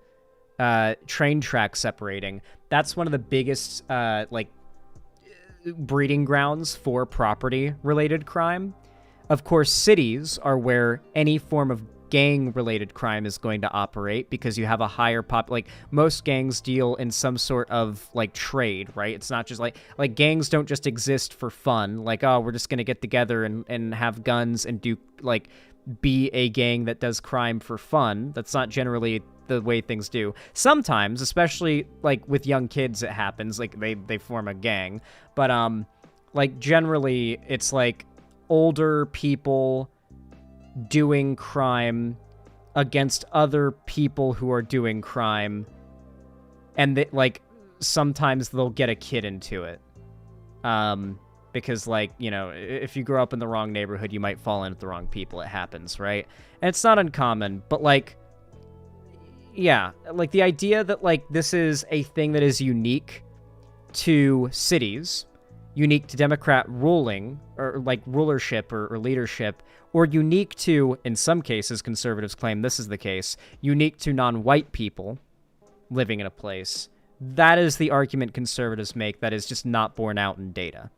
C: train track separating, that's one of the biggest breeding grounds for property related crime. Of course, cities are where any form of gang related crime is going to operate, because you have a higher most gangs deal in some sort of like trade, right? It's not just like gangs don't just exist for fun, like, oh, we're just gonna get together and have guns and do like be a gang that does crime for fun. That's not generally the way things do. Sometimes, especially like with young kids, it happens, like they form a gang, but like generally it's like older people doing crime against other people who are doing crime, and they, like sometimes they'll get a kid into it, because like, you know, if you grow up in the wrong neighborhood, you might fall in with the wrong people. It happens, right? And it's not uncommon, but like, yeah, like the idea that like this is a thing that is unique to cities, unique to Democrat ruling or like rulership or leadership, or unique to, in some cases, conservatives claim this is the case, unique to non-white people, living in a place. That is the argument conservatives make that is just not borne out in data.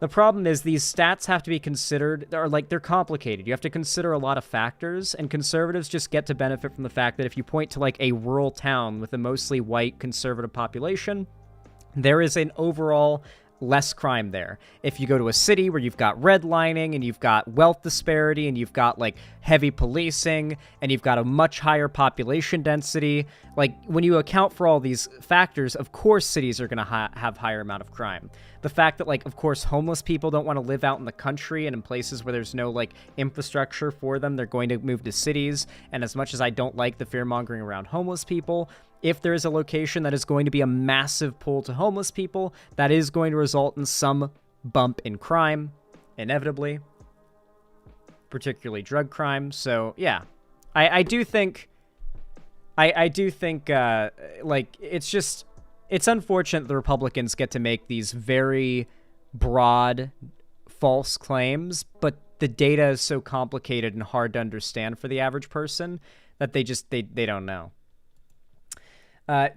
C: The problem is these stats have to be considered, or like they're complicated. You have to consider a lot of factors, and conservatives just get to benefit from the fact that if you point to like a rural town with a mostly white conservative population, there is an overall less crime there. If you go to a city where you've got redlining and you've got wealth disparity and you've got like heavy policing and you've got a much higher population density, like when you account for all these factors, of course cities are going to have higher amount of crime. The fact that like, of course, homeless people don't want to live out in the country and in places where there's no like infrastructure for them, they're going to move to cities. And as much as I don't like the fear mongering around homeless people, if there is a location that is going to be a massive pull to homeless people, that is going to result in some bump in crime, inevitably, particularly drug crime. So yeah, I do think, like, it's unfortunate the Republicans get to make these very broad, false claims, but the data is so complicated and hard to understand for the average person that they don't know.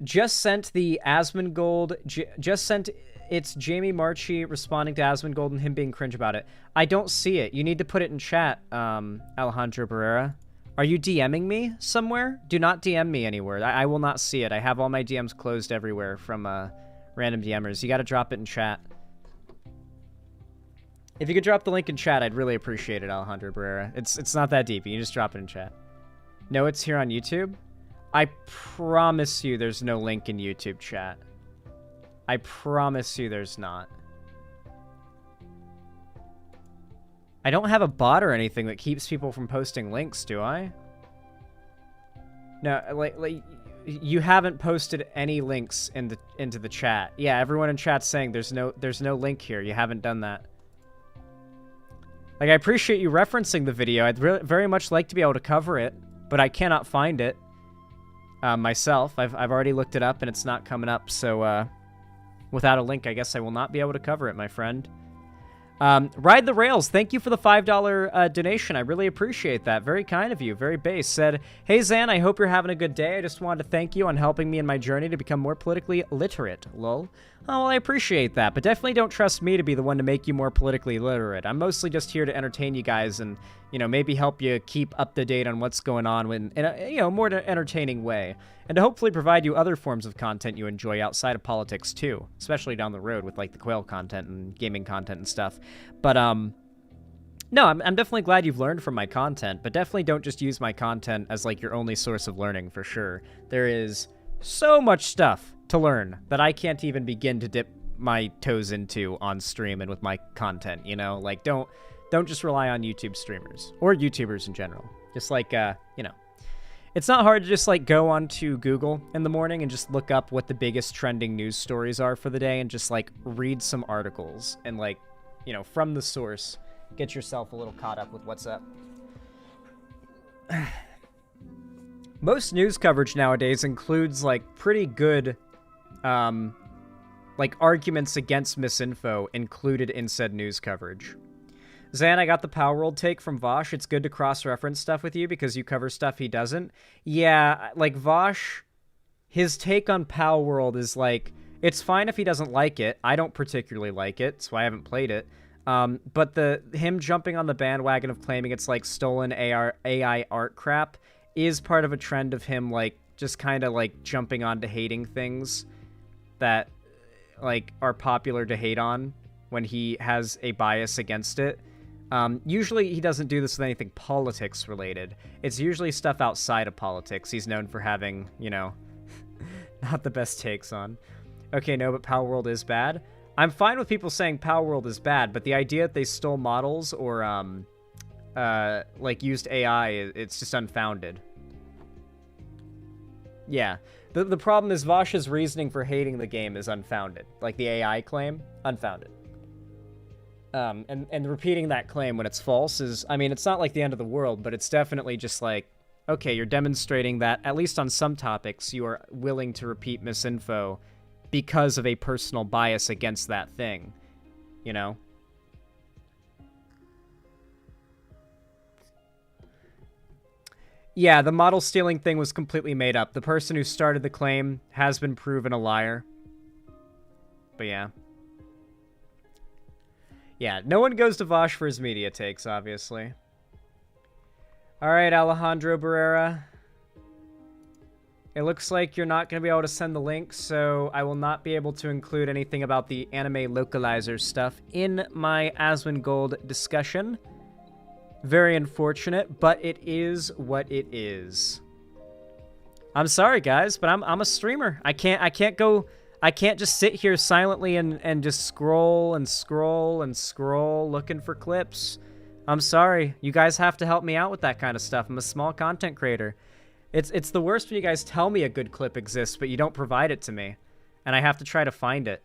C: Just sent the Asmongold. Just sent. It's Jamie Marchi responding to Asmongold and him being cringe about it. I don't see it. You need to put it in chat, Alejandro Barrera. Are you DMing me somewhere? Do not DM me anywhere. I will not see it. I have all my DMs closed everywhere from random DMers. You got to drop it in chat. If you could drop the link in chat, I'd really appreciate it, Alejandro Barrera. It's not that deep. You can just drop it in chat. No, it's here on YouTube. I promise you there's no link in YouTube chat. I promise you there's not. I don't have a bot or anything that keeps people from posting links, do I? No, like you haven't posted any links into the chat. Yeah, everyone in chat's saying there's no link here. You haven't done that. Like, I appreciate you referencing the video. I'd very much like to be able to cover it, but I cannot find it. Myself. I've already looked it up and it's not coming up, so without a link, I guess I will not be able to cover it, my friend. Ride the Rails, thank you for the $5 donation. I really appreciate that. Very kind of you. Very base. Said, hey Zan, I hope you're having a good day. I just wanted to thank you on helping me in my journey to become more politically literate. Lol. Oh, well, I appreciate that, but definitely don't trust me to be the one to make you more politically literate. I'm mostly just here to entertain you guys and, you know, maybe help you keep up to date on what's going on in a, you know, more entertaining way. And to hopefully provide you other forms of content you enjoy outside of politics too, especially down the road with like the Quail content and gaming content and stuff. But no, I'm definitely glad you've learned from my content, but definitely don't just use my content as like your only source of learning for sure. There is so much stuff to learn that I can't even begin to dip my toes into on stream and with my content, you know? Like, don't just rely on YouTube streamers or YouTubers in general. Just like, you know, it's not hard to just like go onto Google in the morning and just look up what the biggest trending news stories are for the day and just like read some articles and like, you know, from the source, get yourself a little caught up with what's up. Most news coverage nowadays includes like pretty good like arguments against misinfo included in said news coverage. Zan, I got the Palworld take from Vosh. It's good to cross-reference stuff with you because you cover stuff he doesn't. Yeah, like Vosh, his take on Palworld is like, it's fine if he doesn't like it. I don't particularly like it, so I haven't played it. But him jumping on the bandwagon of claiming it's like stolen AI art crap is part of a trend of him like just kind of like jumping onto hating things that like are popular to hate on when he has a bias against it. Usually he doesn't do this with anything politics related. It's usually stuff outside of politics he's known for having, you know, not the best takes on. Okay, no, but Palworld is bad. I'm fine with people saying Palworld is bad, but the idea that they stole models or like used AI, it's just unfounded. Yeah. The problem is Vosh's reasoning for hating the game is unfounded. Like the AI claim, unfounded. And repeating that claim when it's false is, I mean, it's not like the end of the world, but it's definitely just like, okay, you're demonstrating that, at least on some topics, you are willing to repeat misinfo because of a personal bias against that thing, you know? Yeah, the model stealing thing was completely made up. The person who started the claim has been proven a liar. But yeah. Yeah, no one goes to Vosh for his media takes, obviously. Alright, Alejandro Barrera. It looks like you're not going to be able to send the link, so I will not be able to include anything about the anime localizer stuff in my Asmongold discussion. Very unfortunate, but it is what it is. I'm sorry, guys, but I'm a streamer. I can't just sit here silently and just scroll and scroll and scroll looking for clips. I'm sorry. You guys have to help me out with that kind of stuff. I'm a small content creator. It's the worst when you guys tell me a good clip exists, but you don't provide it to me. And I have to try to find it.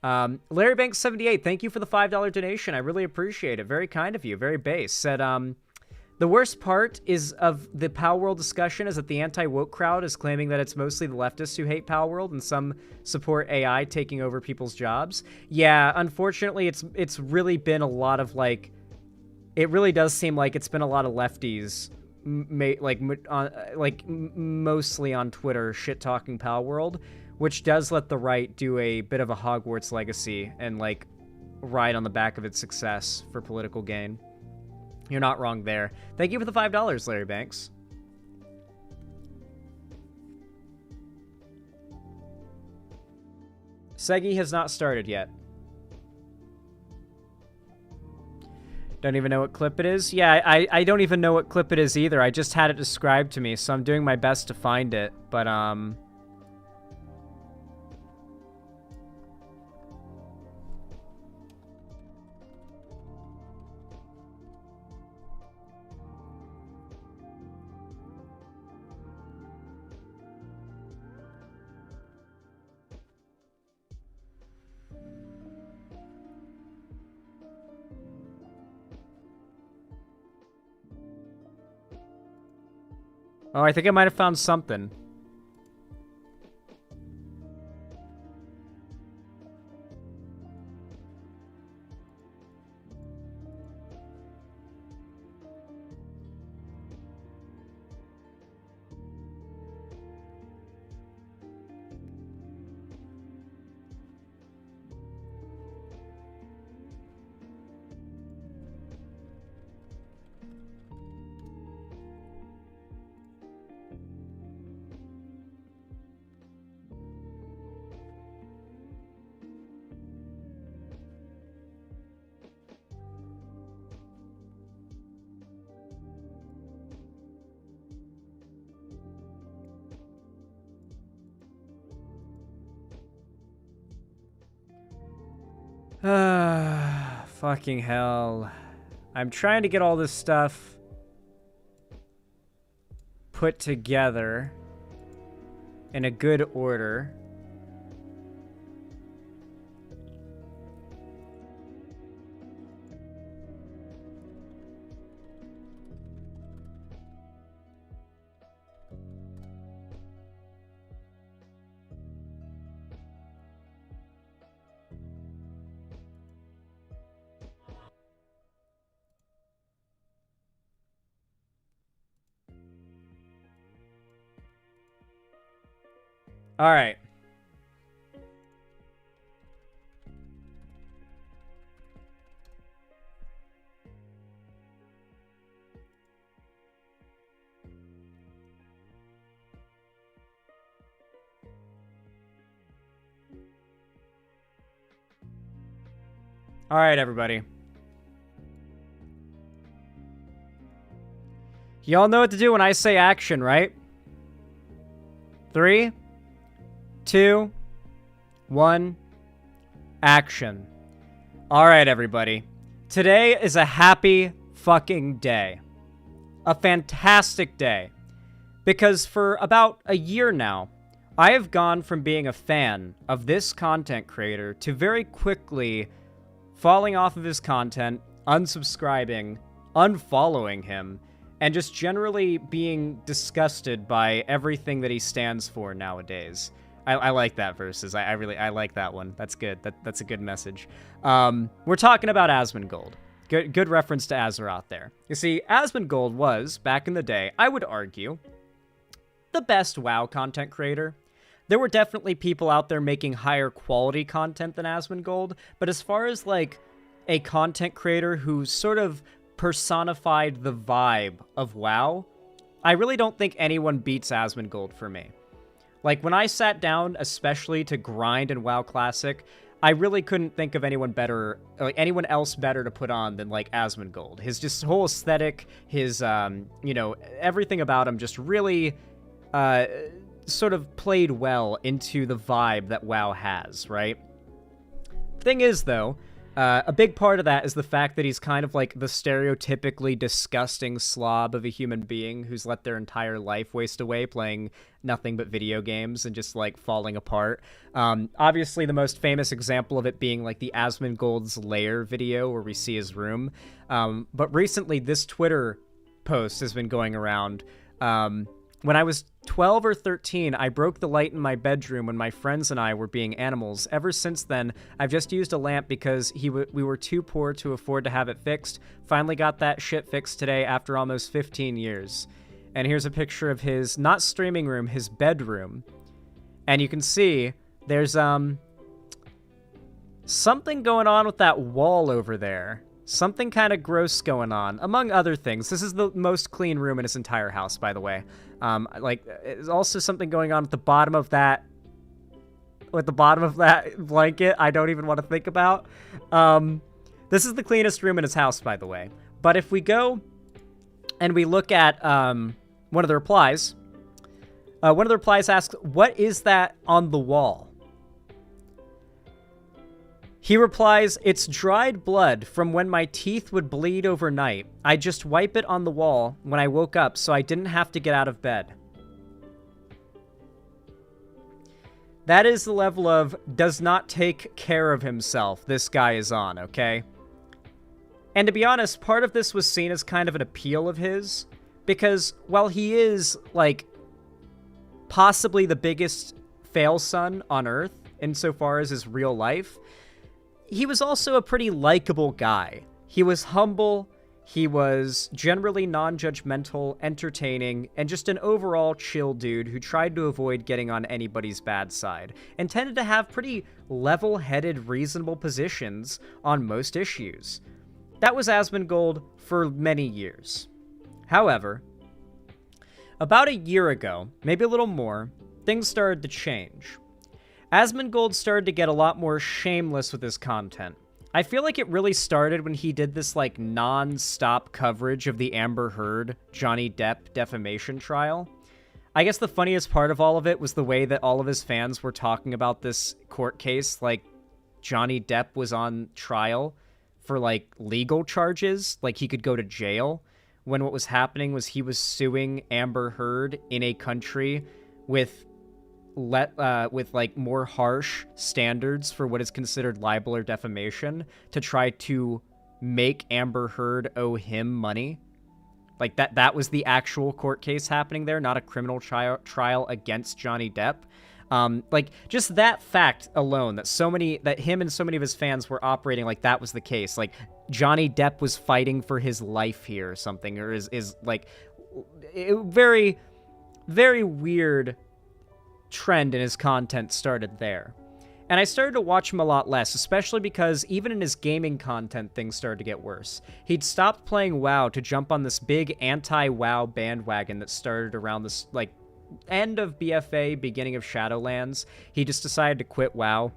C: Larry Banks 78, thank you for the $5 donation. I really appreciate it. Very kind of you. Very base. Said, the worst part is of the Palworld discussion is that the anti-woke crowd is claiming that it's mostly the leftists who hate Palworld and some support AI taking over people's jobs. Yeah, unfortunately, it's really been a lot of, like... It really does seem like it's been a lot of lefties... mostly on Twitter shit-talking Palworld, which does let the right do a bit of a Hogwarts legacy and, like, ride on the back of its success for political gain. You're not wrong there. Thank you for the $5, Larry Banks. Segi has not started yet. Don't even know what clip it is? Yeah, I don't even know what clip it is either. I just had it described to me, so I'm doing my best to find it. But, oh, I think I might have found something. Fucking hell. I'm trying to get all this stuff put together in a good order. All right. All right, everybody. Y'all know what to do when I say action, right? 3, 2, 1, action. All right, everybody. Today is a happy fucking day. A fantastic day. Because for about a year now, I have gone from being a fan of this content creator to very quickly falling off of his content, unsubscribing, unfollowing him, and just generally being disgusted by everything that he stands for nowadays. I like that versus. I like that one. That's good. That's a good message. We're talking about Asmongold. Good reference to Azeroth there. You see, Asmongold was, back in the day, I would argue, the best WoW content creator. There were definitely people out there making higher quality content than Asmongold, but as far as, like, a content creator who sort of personified the vibe of WoW, I really don't think anyone beats Asmongold for me. Like, when I sat down, especially to grind in WoW Classic, I really couldn't think of anyone better, like anyone else better to put on than like Asmongold. His just whole aesthetic, his you know, everything about him just really sort of played well into the vibe that WoW has, right? Thing is, though, a big part of that is the fact that he's kind of like the stereotypically disgusting slob of a human being who's let their entire life waste away playing nothing but video games and just like falling apart. Obviously, the most famous example of it being like the Asmongold's Lair video where we see his room. But recently, this Twitter post has been going around. When I was 12 or 13, I broke the light in my bedroom when my friends and I were being animals. Ever since then, I've just used a lamp because we were too poor to afford to have it fixed. Finally got that shit fixed today after almost 15 years. And here's a picture of his, not streaming room, his bedroom. And you can see there's something going on with that wall over there. Something kind of gross going on, among other things. This is the most clean room in his entire house, by the way. Like, there's also something going on at the bottom of that, blanket I don't even want to think about. This is the cleanest room in his house, by the way. But if we go and we look at one of the replies asks, "What is that on the wall?" He replies, "It's dried blood from when my teeth would bleed overnight. I just wipe it on the wall when I woke up so I didn't have to get out of bed." That is the level of does not take care of himself this guy is on, okay? And to be honest, part of this was seen as kind of an appeal of his, because while he is, like, possibly the biggest fail son on Earth insofar as his real life, he was also a pretty likable guy. He was humble, he was generally non-judgmental, entertaining, and just an overall chill dude who tried to avoid getting on anybody's bad side, and tended to have pretty level-headed, reasonable positions on most issues. That was Asmongold for many years. However, about a year ago, maybe a little more, things started to change. Asmongold started to get a lot more shameless with his content. I feel like it really started when he did this, like, non-stop coverage of the Amber Heard Johnny Depp defamation trial. I guess the funniest part of all of it was the way that all of his fans were talking about this court case, like Johnny Depp was on trial for, like, legal charges, like he could go to jail, when what was happening was he was suing Amber Heard in a country with like more harsh standards for what is considered libel or defamation to try to make Amber Heard owe him money. Like that was the actual court case happening there, not a criminal trial against Johnny Depp. Like just that fact alone, that him and so many of his fans were operating like that was the case. Like Johnny Depp was fighting for his life here or something, or is like very, very weird trend in his content started there. And I started to watch him a lot less, especially because even in his gaming content, things started to get worse. He'd stopped playing WoW to jump on this big anti-WoW bandwagon that started around this, like, end of BFA, beginning of Shadowlands. He just decided to quit WoW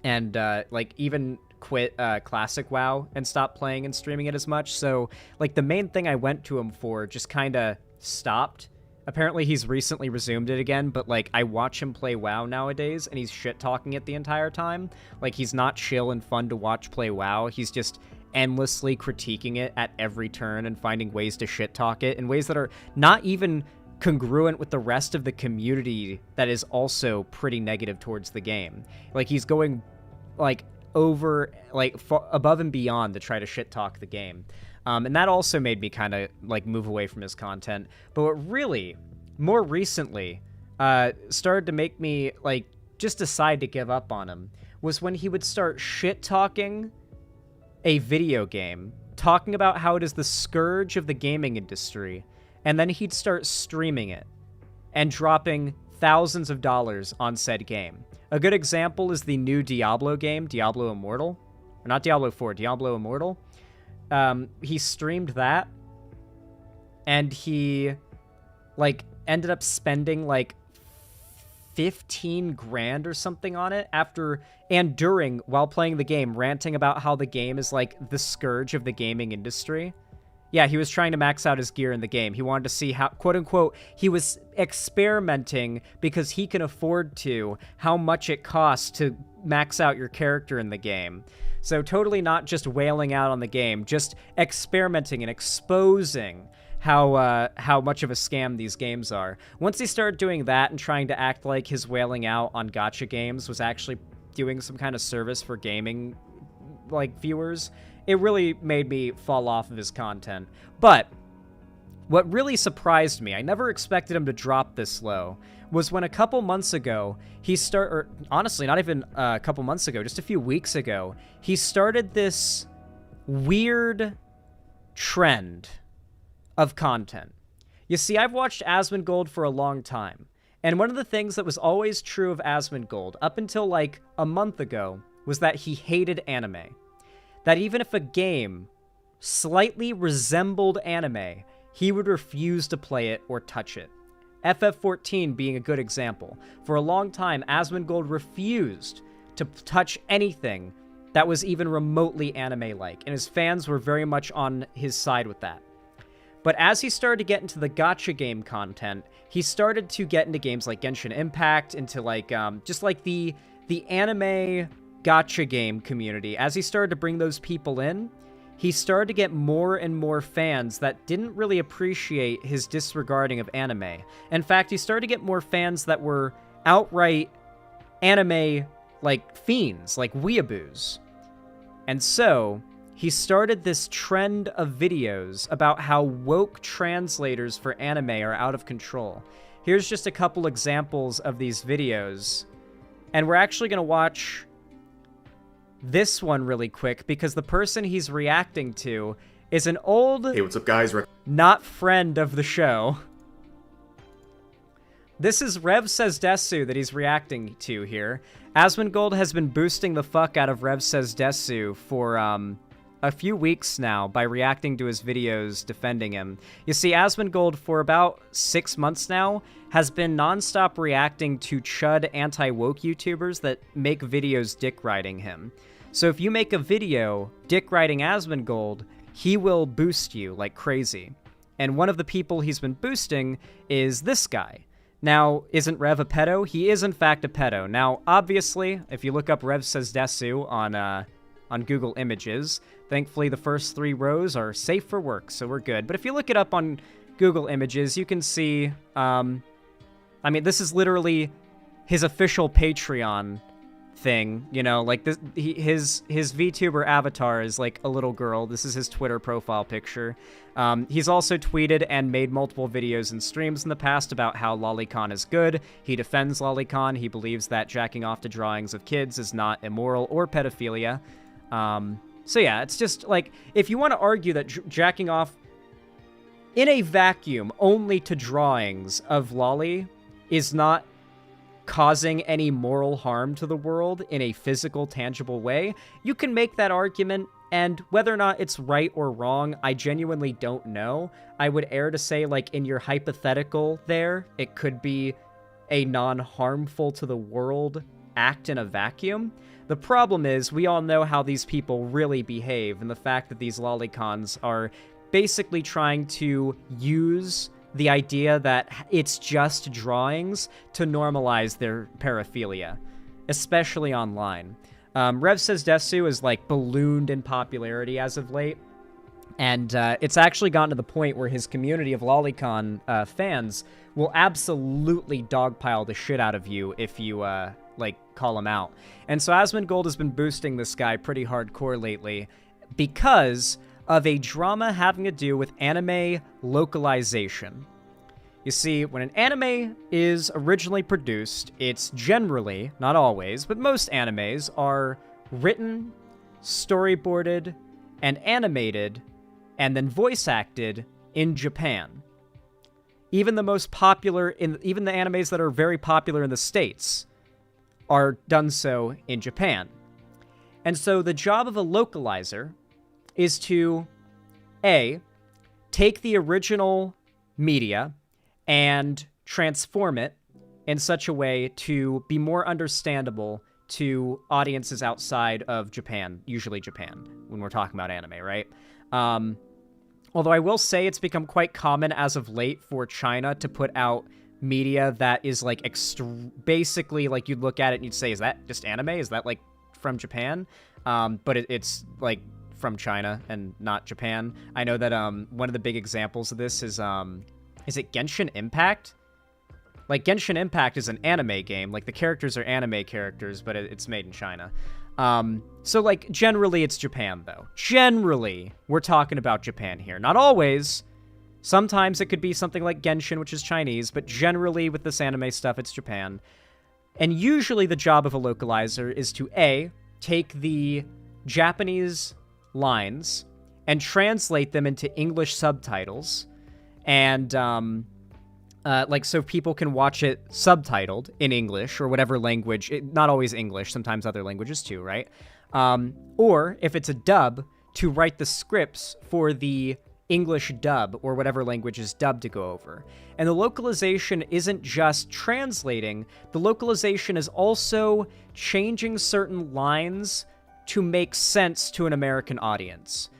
C: and, like, even quit Classic WoW and stop playing and streaming it as much. So, like, the main thing I went to him for just kind of stopped. Apparently he's recently resumed it again, but, like, I watch him play WoW nowadays, and he's shit-talking it the entire time. Like, he's not chill and fun to watch play WoW. He's just endlessly critiquing it at every turn and finding ways to shit-talk it in ways that are not even congruent with the rest of the community that is also pretty negative towards the game. Like, he's going, like, over, like, above and beyond to try to shit-talk the game. And that also made me kind of, like, move away from his content. But what really, more recently, started to make me, like, just decide to give up on him was when he would start shit-talking a video game, talking about how it is the scourge of the gaming industry, and then he'd start streaming it and dropping thousands of dollars on said game. A good example is the new Diablo game, Diablo Immortal. Or not Diablo 4, Diablo Immortal. He streamed that, and he, like, ended up spending, like, 15 grand or something on it after and during while playing the game, ranting about how the game is like the scourge of the gaming industry. Yeah, he was trying to max out his gear in the game. He wanted to see how, quote unquote, he was experimenting because he can afford to, how much it costs to max out your character in the game. So totally not just wailing out on the game, just experimenting and exposing how much of a scam these games are. Once he started doing that and trying to act like his wailing out on gacha games was actually doing some kind of service for gaming, like, viewers, it really made me fall off of his content. But what really surprised me, I never expected him to drop this low, was when a couple months ago, honestly, not even a couple months ago, just a few weeks ago, he started this weird trend of content. You see, I've watched Asmongold for a long time, and one of the things that was always true of Asmongold, up until like a month ago, was that he hated anime. That even if a game slightly resembled anime, he would refuse to play it or touch it. FF14 being a good example. For a long time, Asmongold refused to touch anything that was even remotely anime-like, and his fans were very much on his side with that. But as he started to get into the gacha game content, he started to get into games like Genshin Impact, into like just like the anime gacha game community. As he started to bring those people in, he started to get more and more fans that didn't really appreciate his disregarding of anime. In fact, he started to get more fans that were outright anime like fiends, like weeaboos. And so he started this trend of videos about how woke translators for anime are out of control. Here's just a couple examples of these videos. And we're actually going to watch this one really quick because the person he's reacting to is an old,
I: hey, what's up, guys?
C: Not friend of the show. This is Rev Says Desu that he's reacting to here. Asmongold has been boosting the fuck out of Rev Says Desu for a few weeks now by reacting to his videos defending him. You see, Asmongold, for about 6 months now, has been nonstop reacting to chud anti-woke YouTubers that make videos dick-riding him. So if you make a video dick-riding Asmongold, he will boost you like crazy. And one of the people he's been boosting is this guy. Now, isn't Rev a pedo? He is in fact a pedo. Now, obviously, if you look up Rev Says Desu on Google Images, thankfully the first 3 rows are safe for work, so we're good. But if you look it up on Google Images, you can see, I mean, this is literally his official Patreon thing, you know, like this, his VTuber avatar is like a little girl. This is his Twitter profile picture. He's also tweeted and made multiple videos and streams in the past about how lolicon is good. He defends lolicon. He believes that jacking off to drawings of kids is not immoral or pedophilia. So yeah, it's just like, if you want to argue that jacking off in a vacuum only to drawings of lolly is not causing any moral harm to the world in a physical, tangible way, you can make that argument, and whether or not it's right or wrong, I genuinely don't know. I would err to say, like, in your hypothetical there, it could be a non-harmful to the world act in a vacuum. The problem is, we all know how these people really behave, and the fact that these lolicons are basically trying to use the idea that it's just drawings to normalize their paraphilia, especially online. Rev Says Desu is like ballooned in popularity as of late, and it's actually gotten to the point where his community of lolicon fans will absolutely dogpile the shit out of you if you like call him out. And so Asmongold has been boosting this guy pretty hardcore lately because of a drama having to do with anime localization. You see, when an anime is originally produced, it's generally, not always, but most animes are written, storyboarded, and animated and then voice acted in Japan. Even the most popular, even the animes that are very popular in the States are done so in Japan. And so the job of a localizer is to, A, take the original media and transform it in such a way to be more understandable to audiences outside of Japan, usually Japan, when we're talking about anime, right? Although I will say it's become quite common as of late for China to put out media that is like basically like you'd look at it and you'd say, is that just anime? Is that like from Japan? But it's like from China and not Japan. I know that one of the big examples of this is it Genshin Impact? Like, Genshin Impact is an anime game. Like, the characters are anime characters, but it's made in China. So, like, generally it's Japan, though. Generally, we're talking about Japan here. Not always. Sometimes it could be something like Genshin, which is Chinese, but generally with this anime stuff, it's Japan. And usually the job of a localizer is to, A, take the Japanese lines and translate them into English subtitles, and like so people can watch it subtitled in English or whatever language, not always English, sometimes other languages too, right? Or if it's a dub, to write the scripts for the English dub or whatever language is dubbed to go over. And the localization isn't just translating, the localization is also changing certain lines to make sense to an American audience.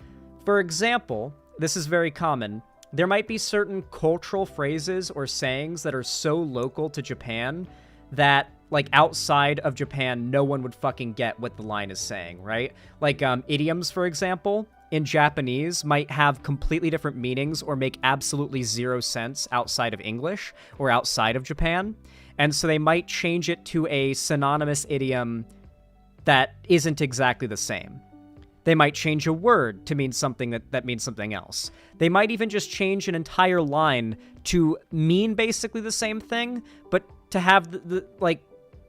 C: For example, this is very common. There might be certain cultural phrases or sayings that are so local to Japan that, like, outside of Japan, no one would fucking get what the line is saying, right? Like, idioms, for example, in Japanese might have completely different meanings or make absolutely zero sense outside of English or outside of Japan. And so they might change it to a synonymous idiom that isn't exactly the same. They might change a word to mean something that means something else. They might even just change an entire line to mean basically the same thing, but to have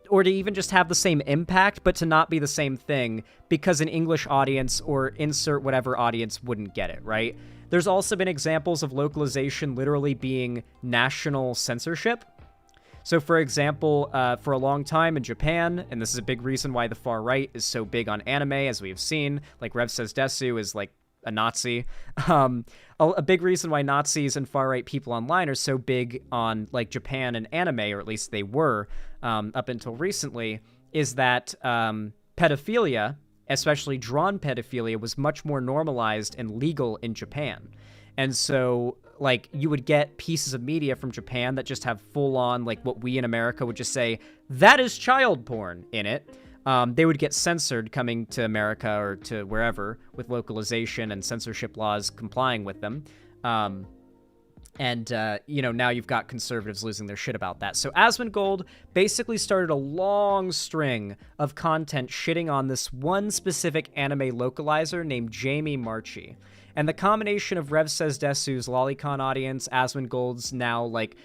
C: or to even just have the same impact, but to not be the same thing because an English audience or insert whatever audience wouldn't get it, right? There's also been examples of localization literally being national censorship. So, for example, for a long time in Japan, and this is a big reason why the far right is so big on anime, as we have seen, like Rev Says Desu is like a Nazi. A big reason why Nazis and far right people online are so big on like Japan and anime, or at least they were up until recently, is that pedophilia, especially drawn pedophilia, was much more normalized and legal in Japan. And so, like, you would get pieces of media from Japan that just have full-on, like, what we in America would just say, that is child porn in it. They would get censored coming to America or to wherever with localization and censorship laws complying with them. You know, now you've got conservatives losing their shit about that. So Asmongold basically started a long string of content shitting on this one specific anime localizer named Jamie Marchi. And the combination of Rev Says Desu's Lolicon audience, Asmongold's now, like,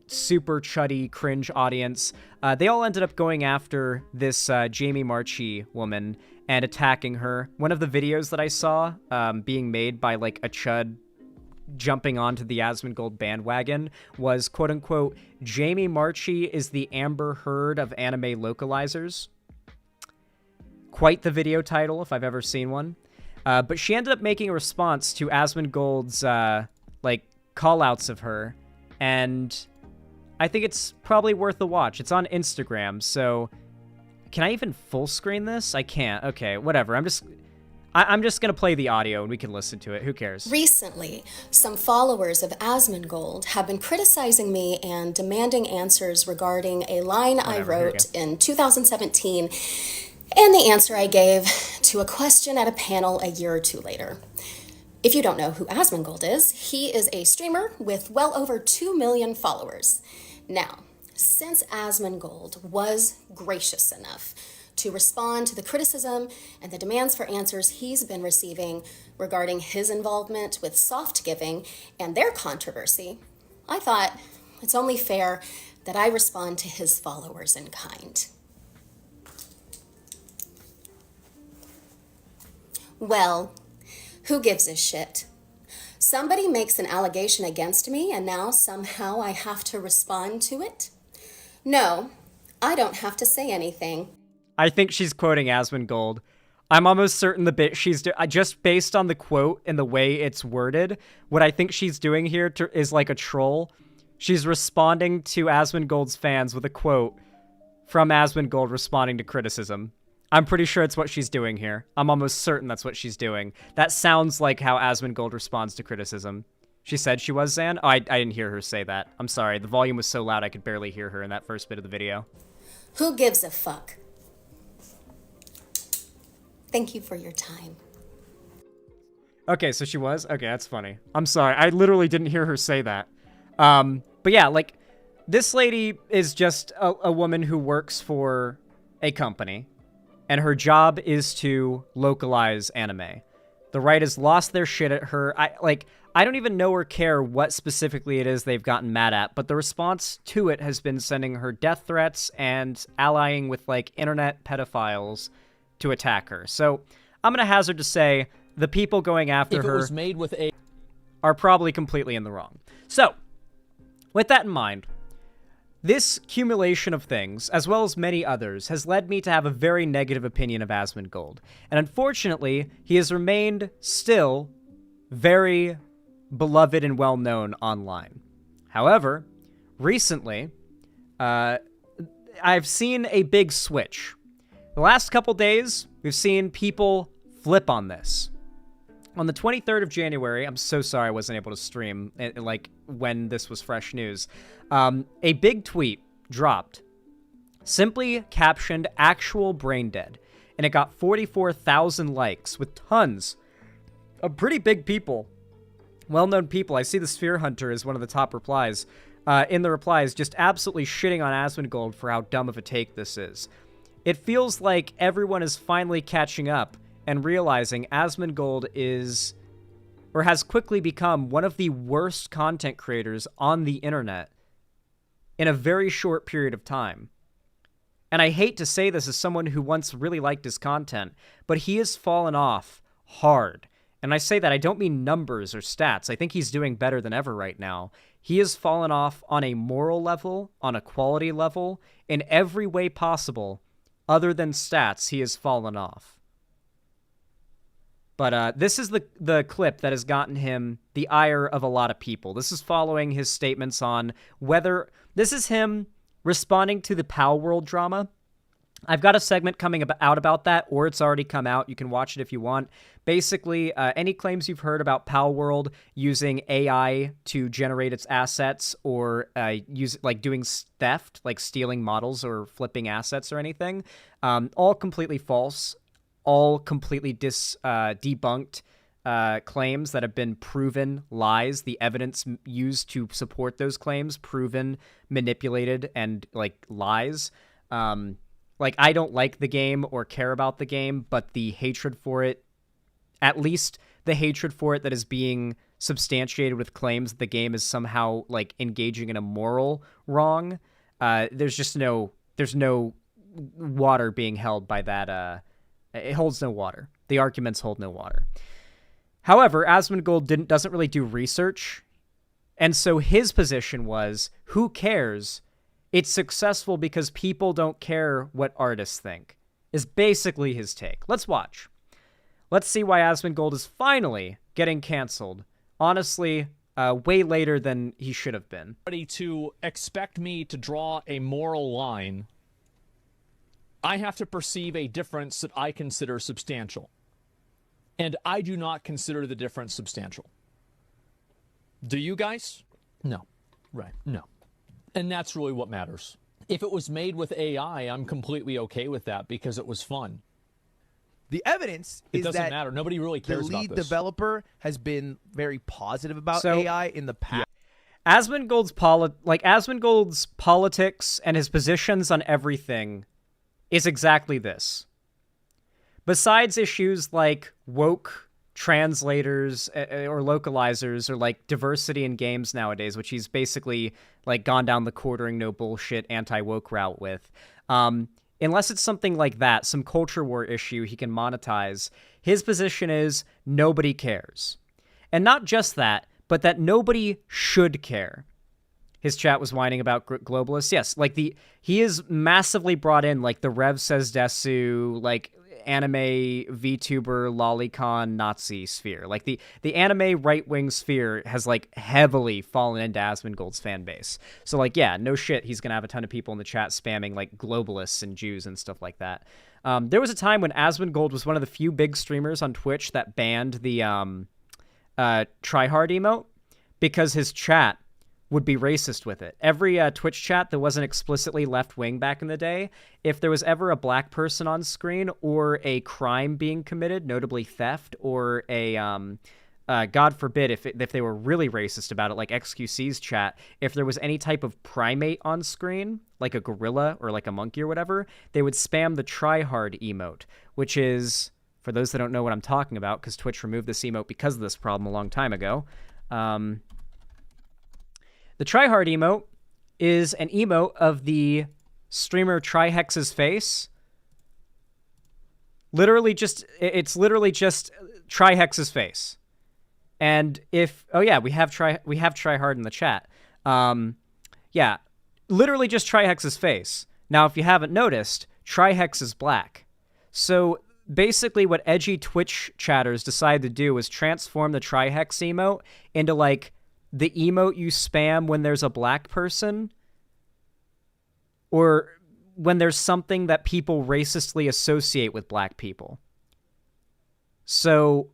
C: super chuddy, cringe audience, they all ended up going after this Jamie Marchi woman and attacking her. One of the videos that I saw being made by, like, a chud jumping onto the Asmongold bandwagon was, quote-unquote, Jamie Marchi is the Amber Heard of anime localizers. Quite the video title, if I've ever seen one. But she ended up making a response to Asmongold's, like, call-outs of her, and I think it's probably worth a watch. It's on Instagram, so can I even full screen this? I can't. Okay, whatever. I'm just gonna play the audio and we can listen to it. Who cares?
I: Recently, some followers of Asmongold have been criticizing me and demanding answers regarding a line I wrote in 2017 and the answer I gave to a question at a panel a year or two later. If you don't know who Asmongold is, he is a streamer with well over 2 million followers. Now, since Asmongold was gracious enough to respond to the criticism and the demands for answers he's been receiving regarding his involvement with Soft Giving and their controversy, I thought it's only fair that I respond to his followers in kind. Well, Who gives a shit? Somebody makes an allegation against me and now somehow I have to respond to it? No, I don't have to say anything.
C: I think she's quoting Asmongold. I'm almost certain the bit she's just based on the quote and the way it's worded, what I think she's doing here is like a troll. She's responding to Asmongold's fans with a quote from Asmongold responding to criticism. I'm pretty sure it's what she's doing here. I'm almost certain that's what she's doing. That sounds like how Asmongold responds to criticism. She said she was, Zan? Oh, I didn't hear her say that. I'm sorry. The volume was so loud I could barely hear her in that first bit of the video.
I: Who gives a fuck? Thank you for your time.
C: Okay, so she was? Okay, that's funny. I'm sorry. I literally didn't hear her say that. But yeah, like, this lady is just a woman who works for a company, and her job is to localize anime. The right has lost their shit at her. I don't even know or care what specifically it is they've gotten mad at, but the response to it has been sending her death threats and allying with, like, internet pedophiles to attack her. So I'm going to hazard to say the people going after her
J: was made with
C: are probably completely in the wrong. So, with that in mind, this accumulation of things, as well as many others, has led me to have a very negative opinion of Asmongold. And unfortunately, he has remained still very beloved and well-known online. However, recently, I've seen a big switch. The last couple days, we've seen people flip on this. On the 23rd of January, I'm so sorry I wasn't able to stream, like, when this was fresh news, a big tweet dropped, simply captioned actual brain dead, and it got 44,000 likes with tons of pretty big people, well-known people. I see the Sphere Hunter is one of the top replies. In the replies, just absolutely shitting on Asmongold for how dumb of a take this is. It feels like everyone is finally catching up and realizing Asmongold is, or has quickly become, one of the worst content creators on the internet in a very short period of time. And I hate to say this as someone who once really liked his content, but he has fallen off hard. And I say that, I don't mean numbers or stats. I think he's doing better than ever right now. He has fallen off on a moral level, on a quality level, in every way possible. Other than stats, he has fallen off. But this is the clip that has gotten him the ire of a lot of people. This is following his statements on whether... This is him responding to the Palworld drama. I've got a segment coming out about that, or it's already come out. You can watch it if you want. Basically, any claims you've heard about Palworld using AI to generate its assets, or doing theft, like stealing models or flipping assets or anything, all completely false, all completely debunked claims that have been proven lies. The evidence used to support those claims proven manipulated and like lies. Like, I don't like the game or care about the game, but the hatred for it, at least the hatred for it that is being substantiated with claims that the game is somehow, like, engaging in a moral wrong, there's no water being held by that, it holds no water. The arguments hold no water. However, Asmongold doesn't really do research, and so his position was, who cares? It's successful because people don't care what artists think, is basically his take. Let's watch. Let's see why Asmongold is finally getting canceled. Honestly, way later than he should have been.
J: To expect me to draw a moral line, I have to perceive a difference that I consider substantial. And I do not consider the difference substantial. Do you guys? No. Right. No. And that's really what matters. If it was made with AI, I'm completely okay with that because it was fun.
B: The evidence is that
J: it doesn't matter. Nobody really cares
B: the lead
J: about this.
B: developer has been very positive about
C: So-
B: AI in the past.
C: Asmongold's politics and his positions on everything is exactly this. Besides issues like woke translators or localizers or like diversity in games nowadays, which he's basically like gone down the quartering no bullshit anti-woke route with, unless it's something like that, some culture war issue he can monetize, his position is nobody cares. And not just that, but that nobody should care. His chat was whining about globalists. Yes, like he is massively brought in, like the Rev Says Desu, like anime VTuber lolicon Nazi sphere. Like the anime right-wing sphere has like heavily fallen into Asmongold's fan base. So like, yeah, no shit, he's gonna have a ton of people in the chat spamming like globalists and Jews and stuff like that. There was a time when Asmongold was one of the few big streamers on Twitch that banned the tryhard emote because his chat would be racist with it. Every Twitch chat that wasn't explicitly left-wing back in the day, if there was ever a black person on screen or a crime being committed, notably theft, or a, God forbid, if they were really racist about it, like XQC's chat, if there was any type of primate on screen, like a gorilla or like a monkey or whatever, they would spam the tryhard emote, which is, for those that don't know what I'm talking about, because Twitch removed this emote because of this problem a long time ago, the tryhard emote is an emote of the streamer Trihex's face. It's literally just Trihex's face. And if, oh yeah, we have tryhard in the chat. Yeah, literally just Trihex's face. Now, if you haven't noticed, Trihex is black. So basically what edgy Twitch chatters decided to do was transform the Trihex emote into like the emote you spam when there's a black person or when there's something that people racistly associate with black people. So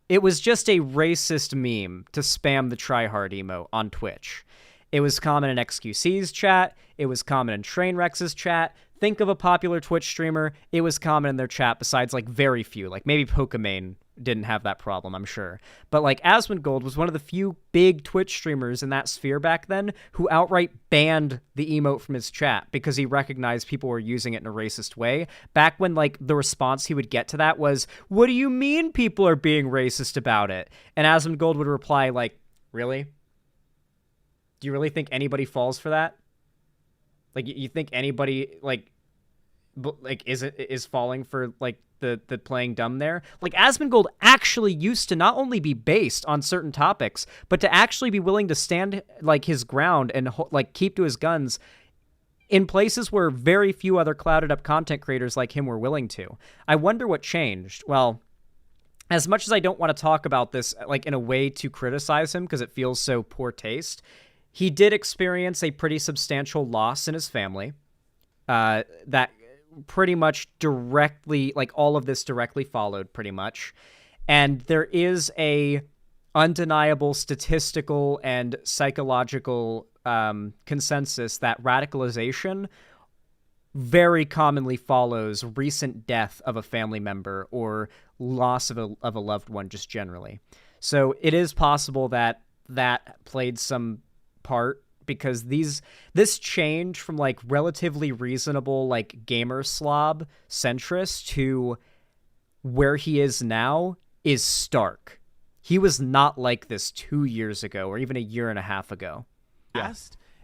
C: it was just a racist meme to spam the tryhard emote on Twitch. It was common in XQC's chat. It was common in Trainwrex's chat. Think of a popular Twitch streamer. It was common in their chat besides like very few. Like maybe Pokimane didn't have that problem, I'm sure. But like Asmongold was one of the few big Twitch streamers in that sphere back then who outright banned the emote from his chat because he recognized people were using it in a racist way. Back when like the response he would get to that was, "What do you mean people are being racist about it?" And Asmongold would reply like, "Really? Do you really think anybody falls for that? Like you think anybody like is falling for like the playing dumb there?" Like Asmongold actually used to not only be based on certain topics, but to actually be willing to stand like his ground and like keep to his guns in places where very few other clouded up content creators like him were willing to. I wonder what changed. Well, as much as I don't want to talk about this like in a way to criticize him because it feels so poor taste, he did experience a pretty substantial loss in his family. That pretty much directly, like all of this directly followed pretty much. And there is a undeniable statistical and psychological consensus that radicalization very commonly follows recent death of a family member or loss of a loved one just generally. So it is possible that that played some part because this change from like relatively reasonable like gamer slob centrist to where he is now is stark. He was not like this 2 years ago or even a year and a half ago.
K: Yeah.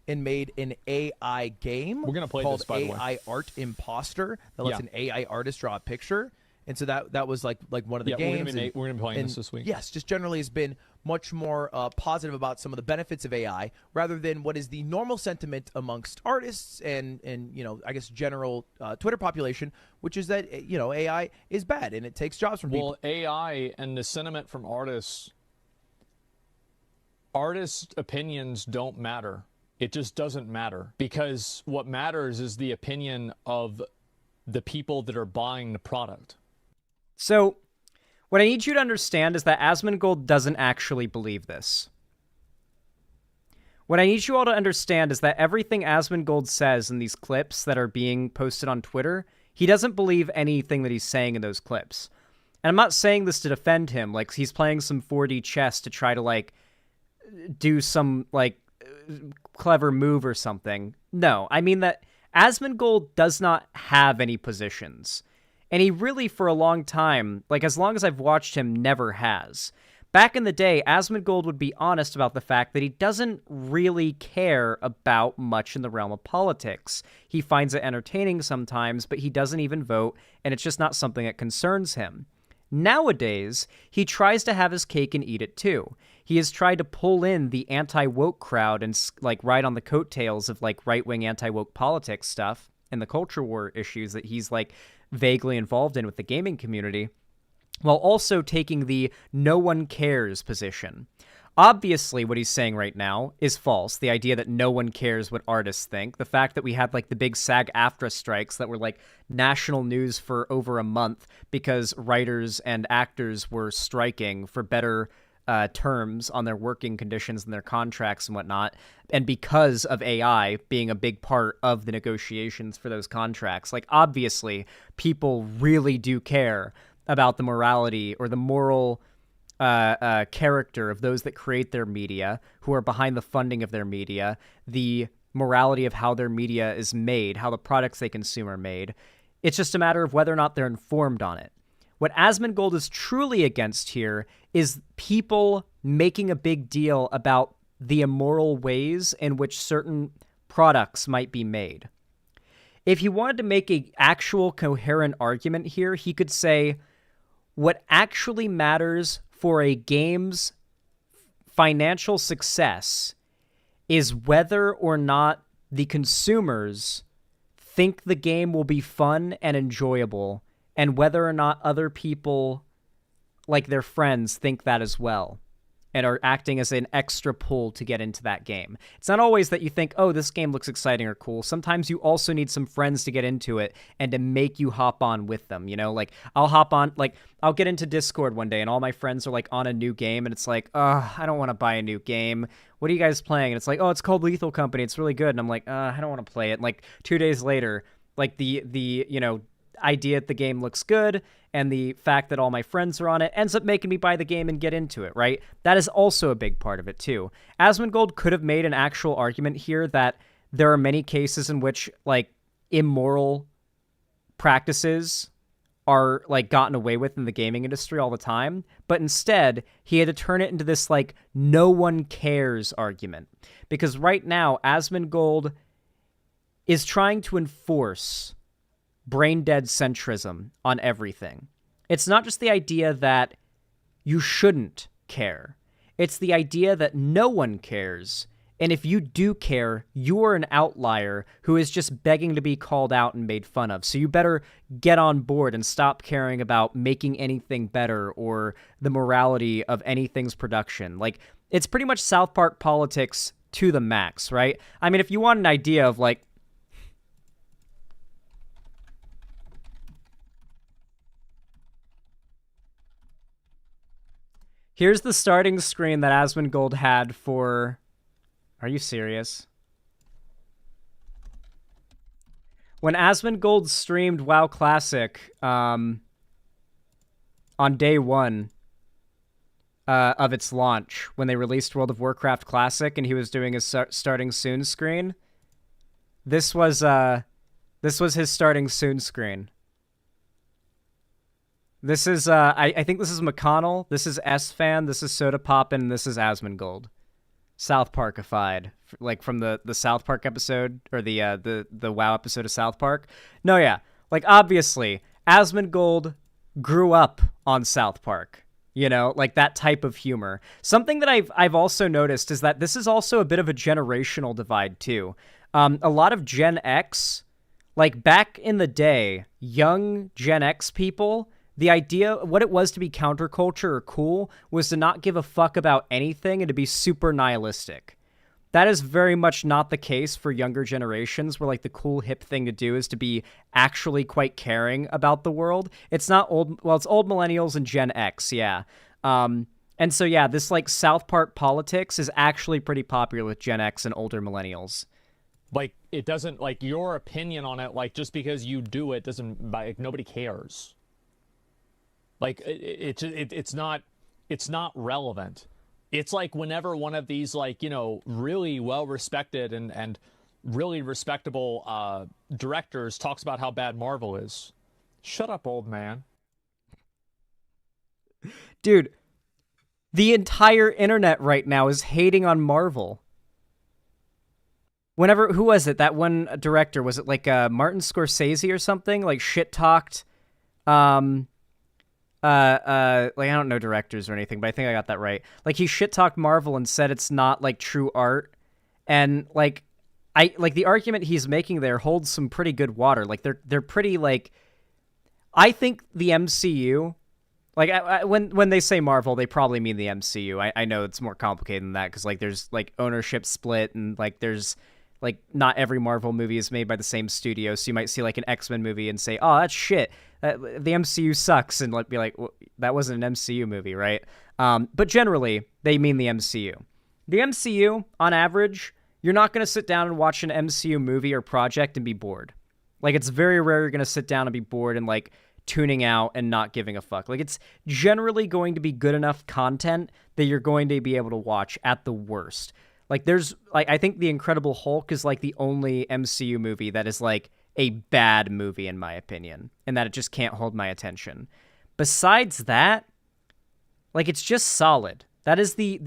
K: And made an AI game.
J: We're gonna play
K: called
J: this, by the way.
K: AI Art Imposter that lets an AI artist draw a picture. And so that was like one of the games.
J: We're gonna be playing this week.
K: Yes, just generally has been much more positive about some of the benefits of AI rather than what is the normal sentiment amongst artists and I guess general Twitter population, which is that AI is bad and it takes jobs from people.
J: Well, AI and the sentiment from artists opinions don't matter. It just doesn't matter because what matters is the opinion of the people that are buying the product.
C: So, what I need you to understand is that Asmongold doesn't actually believe this. What I need you all to understand is that everything Asmongold says in these clips that are being posted on Twitter, he doesn't believe anything that he's saying in those clips. And I'm not saying this to defend him, like he's playing some 4D chess to try to like do some like clever move or something. No, I mean that Asmongold does not have any positions. And he really, for a long time, like as long as I've watched him, never has. Back in the day, Asmongold would be honest about the fact that he doesn't really care about much in the realm of politics. He finds it entertaining sometimes, but he doesn't even vote, and it's just not something that concerns him. Nowadays, he tries to have his cake and eat it too. He has tried to pull in the anti-woke crowd and like ride on the coattails of like right-wing anti-woke politics stuff and the culture war issues that he's like vaguely involved in with the gaming community, while also taking the no one cares position. Obviously, what he's saying right now is false. The idea that no one cares what artists think. The fact that we had like the big SAG-AFTRA strikes that were like national news for over a month because writers and actors were striking for better terms on their working conditions and their contracts and whatnot. And because of AI being a big part of the negotiations for those contracts, like obviously people really do care about the morality or the moral character of those that create their media, who are behind the funding of their media, the morality of how their media is made, how the products they consume are made. It's just a matter of whether or not they're informed on it. What Asmongold is truly against here is people making a big deal about the immoral ways in which certain products might be made. If he wanted to make an actual coherent argument here, he could say, what actually matters for a game's financial success is whether or not the consumers think the game will be fun and enjoyable, and whether or not other people, like their friends, think that as well, and are acting as an extra pull to get into that game. It's not always that you think, oh, this game looks exciting or cool. Sometimes you also need some friends to get into it and to make you hop on with them, you know? Like, I'll get into Discord one day and all my friends are, like, on a new game, and it's like, I don't want to buy a new game. What are you guys playing? And it's like, oh, it's called Lethal Company. It's really good. And I'm like, I don't want to play it. And, like, 2 days later, like, the you know, idea that the game looks good and the fact that all my friends are on it ends up making me buy the game and get into it, right? That is also a big part of it too. Asmongold could have made an actual argument here that there are many cases in which like immoral practices are like gotten away with in the gaming industry all the time, but instead he had to turn it into this like no one cares argument, because right now Asmongold is trying to enforce brain-dead centrism on everything. It's not just the idea that you shouldn't care. It's the idea that no one cares, and if you do care, you are an outlier who is just begging to be called out and made fun of. So you better get on board and stop caring about making anything better or the morality of anything's production. Like, it's pretty much South Park politics to the max, right? I mean, if you want an idea of, like, here's the starting screen that Asmongold had for... Are you serious? When Asmongold streamed WoW Classic on day one of its launch, when they released World of Warcraft Classic and he was doing his starting soon screen, this was his starting soon screen. This is, I think this is McConnell, this is S-Fan, this is Soda Poppin', and this is Asmongold. South Parkified, like from the South Park episode, or the WoW episode of South Park. No, yeah, like obviously, Asmongold grew up on South Park, you know, like that type of humor. Something that I've also noticed is that this is also a bit of a generational divide too. A lot of Gen X, like back in the day, young Gen X people, the idea, what it was to be counterculture or cool, was to not give a fuck about anything and to be super nihilistic. That is very much not the case for younger generations, where like the cool hip thing to do is to be actually quite caring about the world. It's not old, well, it's old millennials and Gen X, yeah. And so yeah, this like South Park politics is actually pretty popular with Gen X and older millennials.
J: Like, it doesn't, like, your opinion on it, like, just because you do it doesn't, like, nobody cares. Like, it's not relevant. It's like whenever one of these, like, you know, really well-respected and really respectable directors talks about how bad Marvel is. Shut up, old man.
C: Dude, The entire internet right now is hating on Marvel. Who was it? That one director, was it like Martin Scorsese or something? Like shit talked, like I don't know directors or anything, but I think I got that right. Like he shit talked Marvel and said it's not like true art, and like the argument he's making there holds some pretty good water. Like they're pretty like, I think the MCU. Like, when they say Marvel, they probably mean the MCU. I know it's more complicated than that, because, like, there's, like, ownership split, and, like, there's, like, not every Marvel movie is made by the same studio, so you might see, like, an X-Men movie and say, oh, that's shit. The MCU sucks, and, like, be like, well, that wasn't an MCU movie, right? But generally, they mean the MCU. The MCU, on average, you're not going to sit down and watch an MCU movie or project and be bored. Like, it's very rare you're going to sit down and be bored and, like, tuning out and not giving a fuck. Like, it's generally going to be good enough content that you're going to be able to watch at the worst. Like, there's, like, I think The Incredible Hulk is, like, the only MCU movie that is, like, a bad movie, in my opinion, and that it just can't hold my attention. Besides that, like, it's just solid. That is the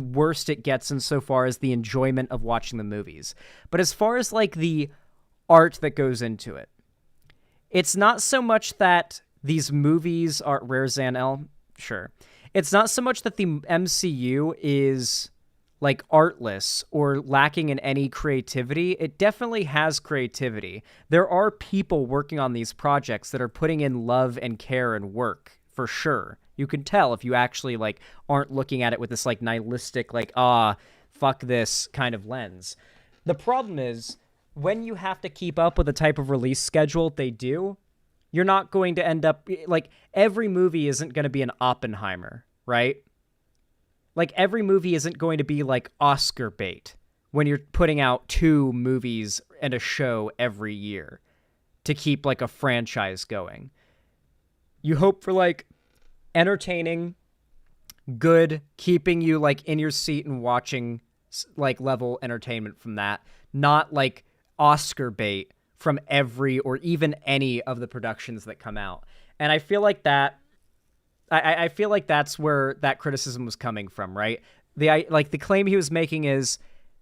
C: worst it gets insofar as the enjoyment of watching the movies. But as far as, like, the art that goes into it, it's not so much that these movies are rare Zan-L, sure. It's not so much that the MCU is like artless or lacking in any creativity. It definitely has creativity. There are people working on these projects that are putting in love and care and work, for sure. You can tell if you actually like aren't looking at it with this like nihilistic, like, fuck this kind of lens. The problem is, when you have to keep up with the type of release schedule they do, you're not going to end up, like, every movie isn't going to be an Oppenheimer, right? Like, every movie isn't going to be, like, Oscar bait when you're putting out 2 movies and a show every year to keep, like, a franchise going. You hope for, like, entertaining, good, keeping you, like, in your seat and watching, like, level entertainment from that, not, like, Oscar bait from every or even any of the productions that come out. And I feel like that I feel like that's where that criticism was coming from, right? The claim he was making is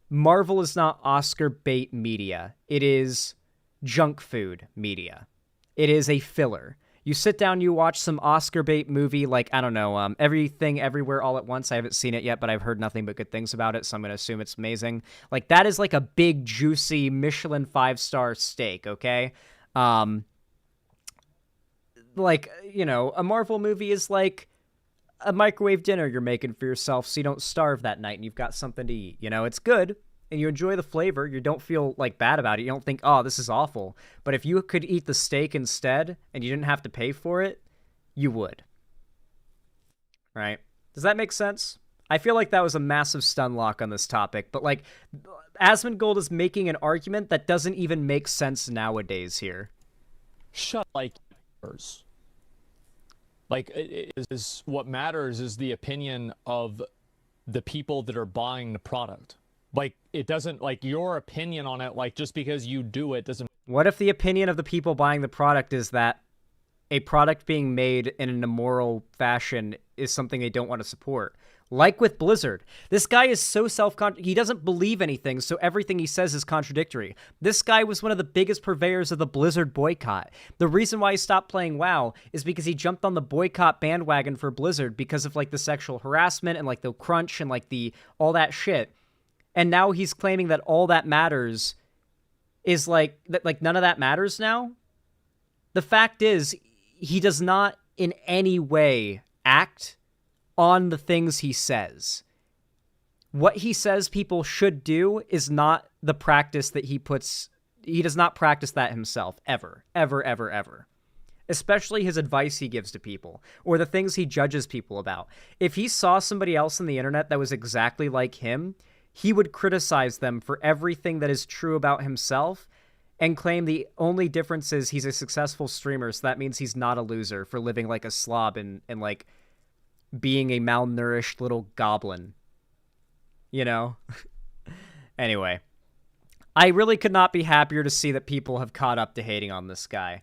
C: Marvel is not Oscar bait media. It is junk food media. It is a filler. You sit down, you watch some Oscar bait movie, like, I don't know, Everything Everywhere All at Once. I haven't seen it yet, but I've heard nothing but good things about it, so I'm going to assume it's amazing. Like, that is like a big, juicy Michelin 5-star steak, okay? Like, you know, a Marvel movie is like a microwave dinner you're making for yourself so you don't starve that night and you've got something to eat. You know, it's good. And you enjoy the flavor, you don't feel, like, bad about it. You don't think, oh, this is awful. But if you could eat the steak instead and you didn't have to pay for it, you would. Right? Does that make sense? I feel like that was a massive stun lock on this topic. But, like, Asmongold is making an argument that doesn't even make sense nowadays here.
J: Shut, like, what matters is the opinion of the people that are buying the product. Like, it doesn't, like, your opinion on it, like, just because you do it doesn't...
C: What if the opinion of the people buying the product is that a product being made in an immoral fashion is something they don't want to support? Like with Blizzard. This guy is so he doesn't believe anything, so everything he says is contradictory. This guy was one of the biggest purveyors of the Blizzard boycott. The reason why he stopped playing WoW is because he jumped on the boycott bandwagon for Blizzard because of, like, the sexual harassment and, like, the crunch and, like, all that shit. And now he's claiming that all that matters is, like, none of that matters now. The fact is, he does not in any way act on the things he says. What he says people should do is not the practice that he does not practice that himself, ever, ever, ever, ever. Especially his advice he gives to people, or the things he judges people about. If he saw somebody else on the internet that was exactly like him, he would criticize them for everything that is true about himself and claim the only difference is he's a successful streamer, so that means he's not a loser for living like a slob and like, being a malnourished little goblin. You know? Anyway. I really could not be happier to see that people have caught up to hating on this guy.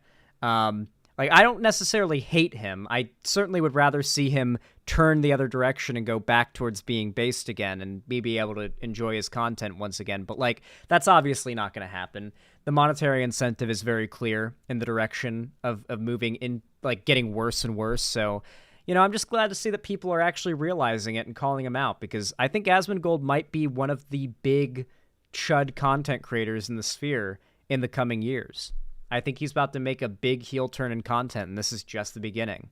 C: Like, I don't necessarily hate him. I certainly would rather see him turn the other direction and go back towards being based again and me be able to enjoy his content once again. But, like, that's obviously not going to happen. The monetary incentive is very clear in the direction of moving in, like, getting worse and worse. So, you know, I'm just glad to see that people are actually realizing it and calling him out, because I think Asmongold might be one of the big chud content creators in the sphere in the coming years. I think he's about to make a big heel turn in content, and this is just the beginning.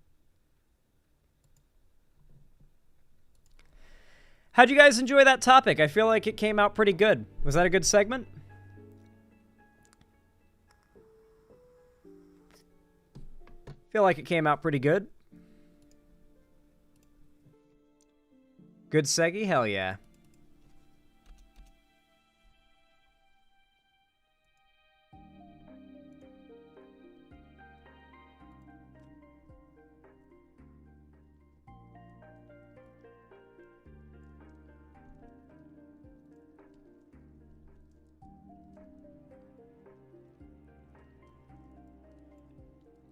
C: How'd you guys enjoy that topic? I feel like it came out pretty good. Was that a good segment? Feel like it came out pretty good. Good seggy? Hell yeah.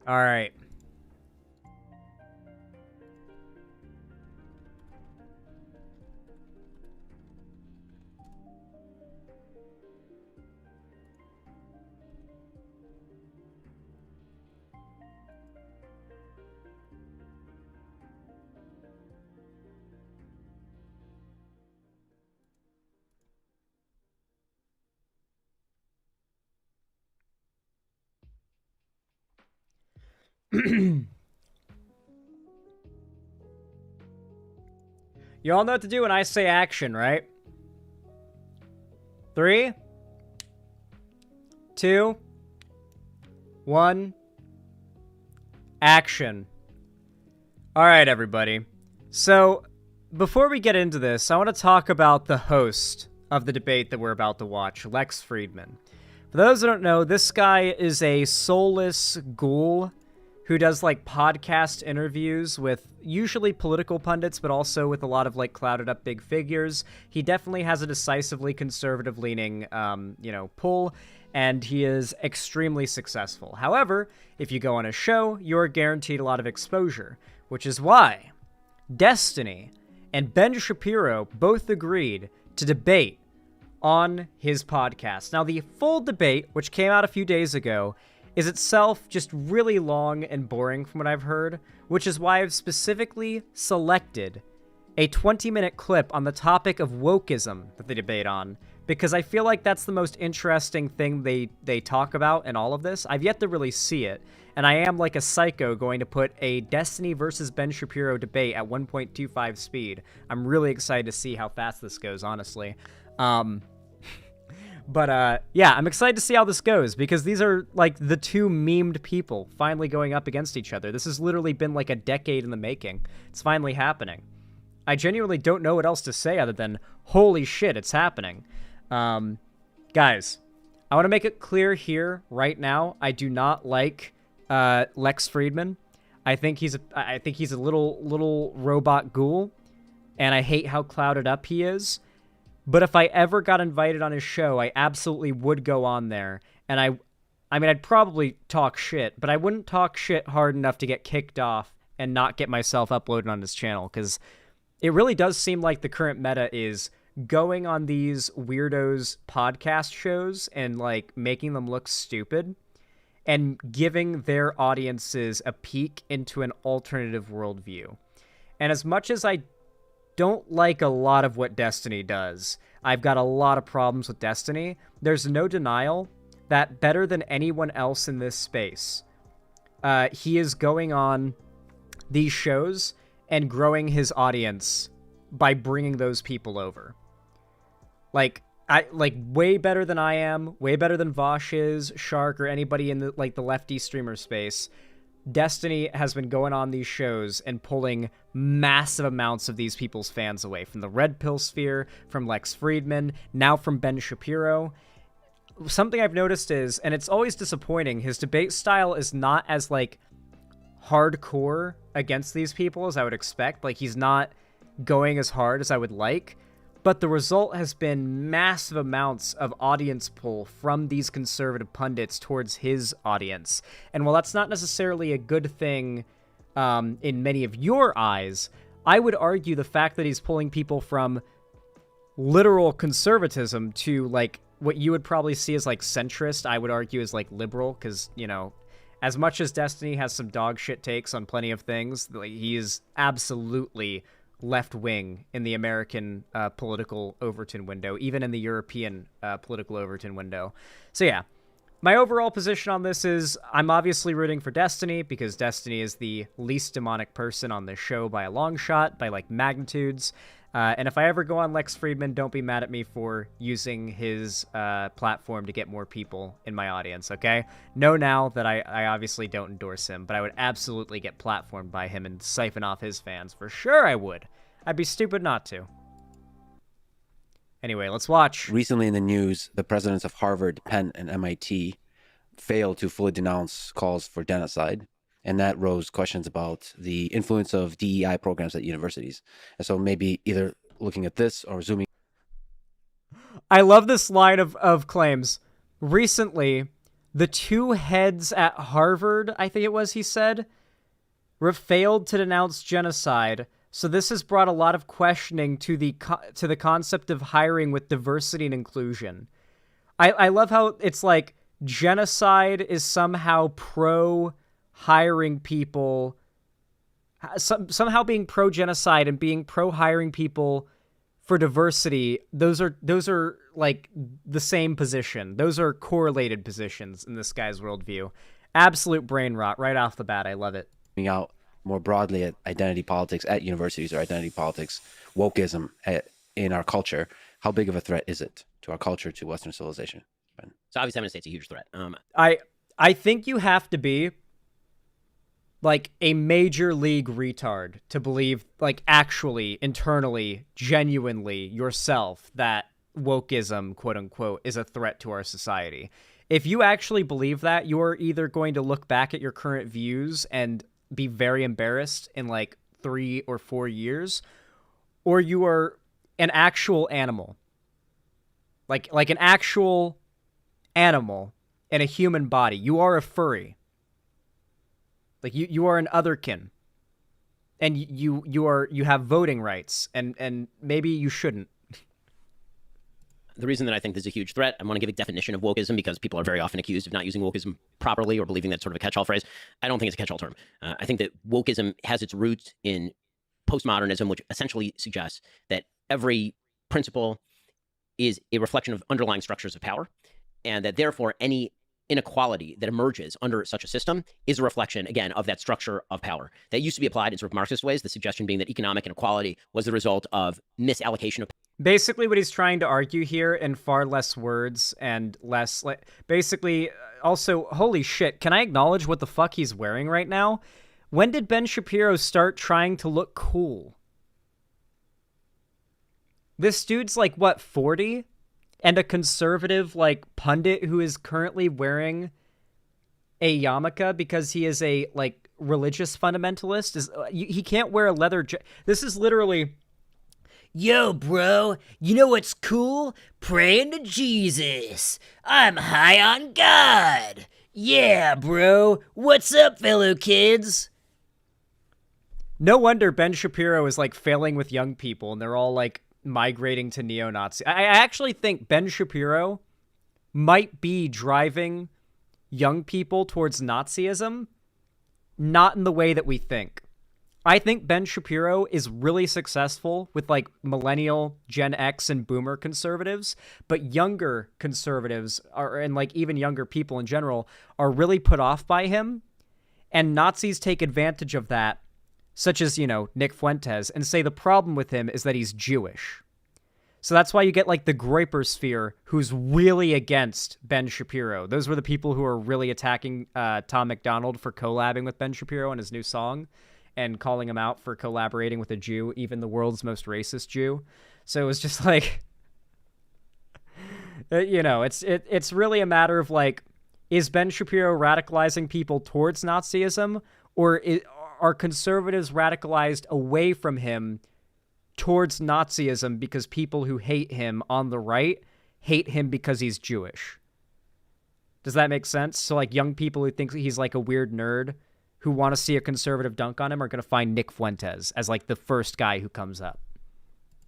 C: All right. You all know what to do when I say action, right? 3, 2, 1, action. All right, everybody. So, before we get into this, I want to talk about the host of the debate that we're about to watch, Lex Friedman. For those who don't know, this guy is a soulless ghoul who does, like, podcast interviews with usually political pundits, but also with a lot of, like, clouded up big figures. He definitely has a decisively conservative-leaning, pull, and he is extremely successful. However, if you go on a show, you're guaranteed a lot of exposure, which is why Destiny and Ben Shapiro both agreed to debate on his podcast. Now, the full debate, which came out a few days ago, is itself just really long and boring from what I've heard, which is why I've specifically selected a 20-minute clip on the topic of wokeism that they debate on, because I feel like that's the most interesting thing they talk about in all of this. I've yet to really see it, and I am like a psycho going to put a Destiny versus Ben Shapiro debate at 1.25 speed. I'm really excited to see how fast this goes, honestly. But yeah, I'm excited to see how this goes, because these are, like, the two memed people finally going up against each other. This has literally been, like, a decade in the making. It's finally happening. I genuinely don't know what else to say other than, holy shit, it's happening. Guys, I want to make it clear here, right now, I do not like Lex Friedman. I think he's a little robot ghoul, and I hate how clouded up he is. But if I ever got invited on his show, I absolutely would go on there. And I mean, I'd probably talk shit, but I wouldn't talk shit hard enough to get kicked off and not get myself uploaded on his channel, because it really does seem like the current meta is going on these weirdos' podcast shows and, like, making them look stupid and giving their audiences a peek into an alternative worldview. And as much as I don't like a lot of what Destiny does, I've got a lot of problems with Destiny, there's no denial that better than anyone else in this space, he is going on these shows and growing his audience by bringing those people over. Like, way better than I am, way better than Vosh is, Shark, or anybody in the, like, the lefty streamer space. Destiny has been going on these shows and pulling massive amounts of these people's fans away, from the Red Pill sphere, from Lex Friedman, now from Ben Shapiro. Something I've noticed is, and it's always disappointing, his debate style is not as, like, hardcore against these people as I would expect. Like, he's not going as hard as I would like, but the result has been massive amounts of audience pull from these conservative pundits towards his audience. And while that's not necessarily a good thing in many of your eyes, I would argue the fact that he's pulling people from literal conservatism to, like, what you would probably see as, like, centrist, I would argue is, like, liberal, because, you know, as much as Destiny has some dog shit takes on plenty of things, like, he is absolutely left-wing in the American political Overton window, even in the European political Overton window. So yeah, my overall position on this is I'm obviously rooting for Destiny because Destiny is the least demonic person on this show by a long shot, by like magnitudes. And if I ever go on Lex Friedman, don't be mad at me for using his platform to get more people in my audience, okay? Know now that I obviously don't endorse him, but I would absolutely get platformed by him and siphon off his fans. For sure I would. I'd be stupid not to. Anyway, let's watch.
L: Recently in the news, the presidents of Harvard, Penn, and MIT failed to fully denounce calls for genocide. And that rose questions about the influence of DEI programs at universities. And so maybe either looking at this or zooming.
C: I love this line of claims. Recently, the two heads at Harvard, I think it was, he said, failed to denounce genocide. So this has brought a lot of questioning to the concept of hiring with diversity and inclusion. I love how it's like genocide is somehow pro hiring people, somehow being pro genocide and being pro hiring people for diversity. Those are like the same position. Those are correlated positions in this guy's worldview. Absolute brain rot right off the bat. I love it.
L: Out more broadly at identity politics at universities or identity politics, wokeism in our culture. How big of a threat is it to our culture, to Western civilization?
M: So obviously I'm going to say it's a huge threat.
C: I think you have to be like a major league retard to believe, like, actually, internally, genuinely yourself that wokeism, quote unquote, is a threat to our society. If you actually believe that, you're either going to look back at your current views and be very embarrassed in like 3 or 4 years, or you are an actual animal. Like an actual animal in a human body. You are a furry. Like you are an otherkin, and you have voting rights, and maybe you shouldn't.
M: The reason that I think this is a huge threat, I want to give a definition of wokeism because people are very often accused of not using wokeism properly or believing that's sort of a catch-all phrase. I don't think it's a catch-all term. I think that wokeism has its roots in postmodernism, which essentially suggests that every principle is a reflection of underlying structures of power, and that therefore any inequality that emerges under such a system is a reflection, again, of that structure of power. That used to be applied in sort of Marxist ways, the suggestion being that economic inequality was the result of misallocation of
C: Basically, what he's trying to argue here in far less words and less, like, basically, also, holy shit, can I acknowledge what the fuck he's wearing right now? When did Ben Shapiro start trying to look cool? This dude's like, what, 40? And a conservative, like, pundit who is currently wearing a yarmulke because he is a, like, religious fundamentalist. He can't wear a leather jacket. This is literally...
N: Yo, bro, you know what's cool? Praying to Jesus. I'm high on God. Yeah, bro. What's up, fellow kids?
C: No wonder Ben Shapiro is, like, failing with young people, and they're all, like, migrating to neo-Nazi. I actually think Ben Shapiro might be driving young people towards Nazism, not in the way that we think. I think Ben Shapiro is really successful with, like, millennial, Gen X, and boomer conservatives, but younger conservatives, and, like, even younger people in general, are really put off by him, and Nazis take advantage of that, such as, you know, Nick Fuentes, and say the problem with him is that he's Jewish. So that's why you get, like, the Groyper sphere, who's really against Ben Shapiro. Those were the people who are really attacking Tom McDonald for collabing with Ben Shapiro on his new song, and calling him out for collaborating with a Jew, even the world's most racist Jew. So it was just like, you know, it's really a matter of, like, is Ben Shapiro radicalizing people towards Nazism, or are conservatives radicalized away from him towards Nazism because people who hate him on the right hate him because he's Jewish. Does that make sense? So, like, young people who think he's, like, a weird nerd who want to see a conservative dunk on him are going to find Nick Fuentes as, like, the first guy who comes up.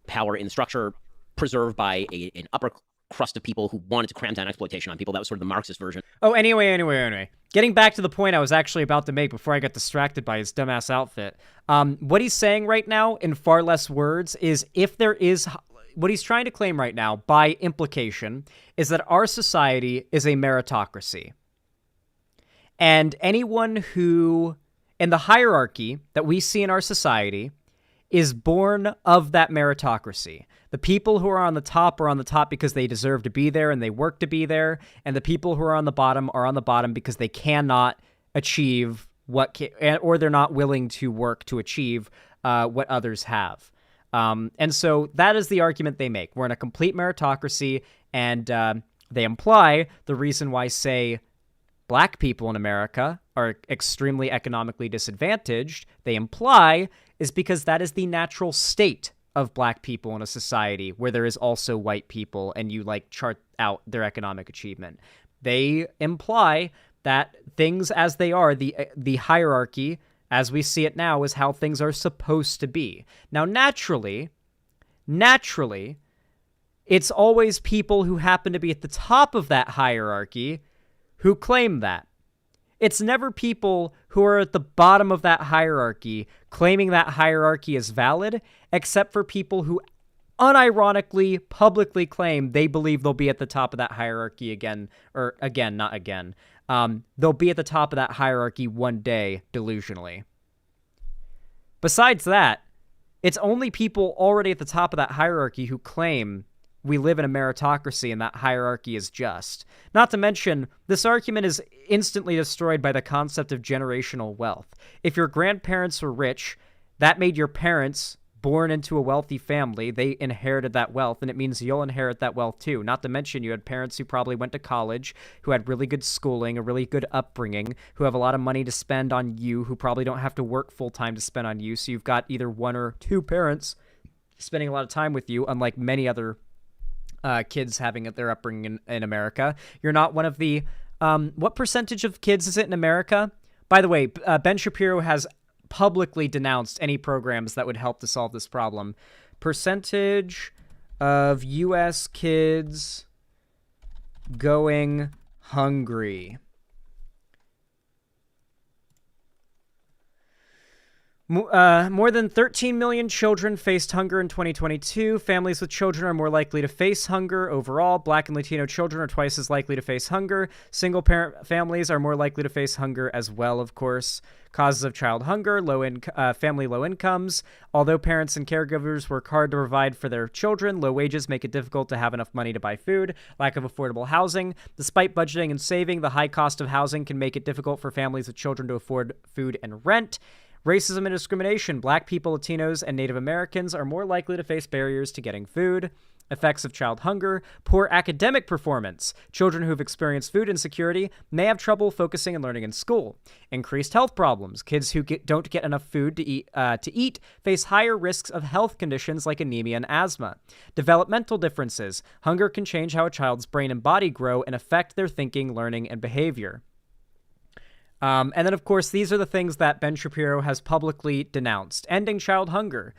M: Power in the structure preserved by an upper crust of people who wanted to cram down exploitation on people. That was sort of the Marxist version.
C: Oh, anyway. Getting back to the point I was actually about to make before I got distracted by his dumbass outfit. What he's saying right now, in far less words, is if there is... What he's trying to claim right now, by implication, is that our society is a meritocracy. And anyone who, in the hierarchy that we see in our society, is born of that meritocracy. The people who are on the top because they deserve to be there and they work to be there, and the people who are on the bottom because they cannot achieve or they're not willing to work to achieve what others have. And so that is the argument they make. We're in a complete meritocracy, and they imply the reason why, say, black people in America are extremely economically disadvantaged, they imply, is because that is the natural state of black people in a society where there is also white people and you, like, chart out their economic achievement. They imply that things as they are, the hierarchy as we see it now, is how things are supposed to be. Now, naturally, it's always people who happen to be at the top of that hierarchy who claim that. It's never people who are at the bottom of that hierarchy claiming that hierarchy is valid, except for people who unironically, publicly claim they believe they'll be at the top of that hierarchy again. They'll be at the top of that hierarchy one day, delusionally. Besides that, it's only people already at the top of that hierarchy who claim we live in a meritocracy and that hierarchy is just. Not to mention, this argument is instantly destroyed by the concept of generational wealth. If your grandparents were rich, that made your parents born into a wealthy family. They inherited that wealth, and it means you'll inherit that wealth too. Not to mention, you had parents who probably went to college, who had really good schooling, a really good upbringing, who have a lot of money to spend on you, who probably don't have to work full-time to spend on you. So you've got either one or two parents spending a lot of time with you, unlike many other kids having their upbringing in America. You're not one of the... what percentage of kids is it in America? By the way, Ben Shapiro has publicly denounced any programs that would help to solve this problem. Percentage of U.S. kids going hungry. More than 13 million children faced hunger in 2022. Families with children are more likely to face hunger overall. Black and Latino children are twice as likely to face hunger. Single-parent families are more likely to face hunger as well, of course. Causes of child hunger, family low incomes. Although parents and caregivers work hard to provide for their children, low wages make it difficult to have enough money to buy food. Lack of affordable housing. Despite budgeting and saving, the high cost of housing can make it difficult for families with children to afford food and rent. Racism and discrimination. Black people, Latinos, and Native Americans are more likely to face barriers to getting food. Effects of child hunger. Poor academic performance. Children who have experienced food insecurity may have trouble focusing and learning in school. Increased health problems. Kids who don't get enough food to eat face higher risks of health conditions like anemia and asthma. Developmental differences. Hunger can change how a child's brain and body grow and affect their thinking, learning, and behavior. And then, of course, these are the things that Ben Shapiro has publicly denounced. Ending child hunger.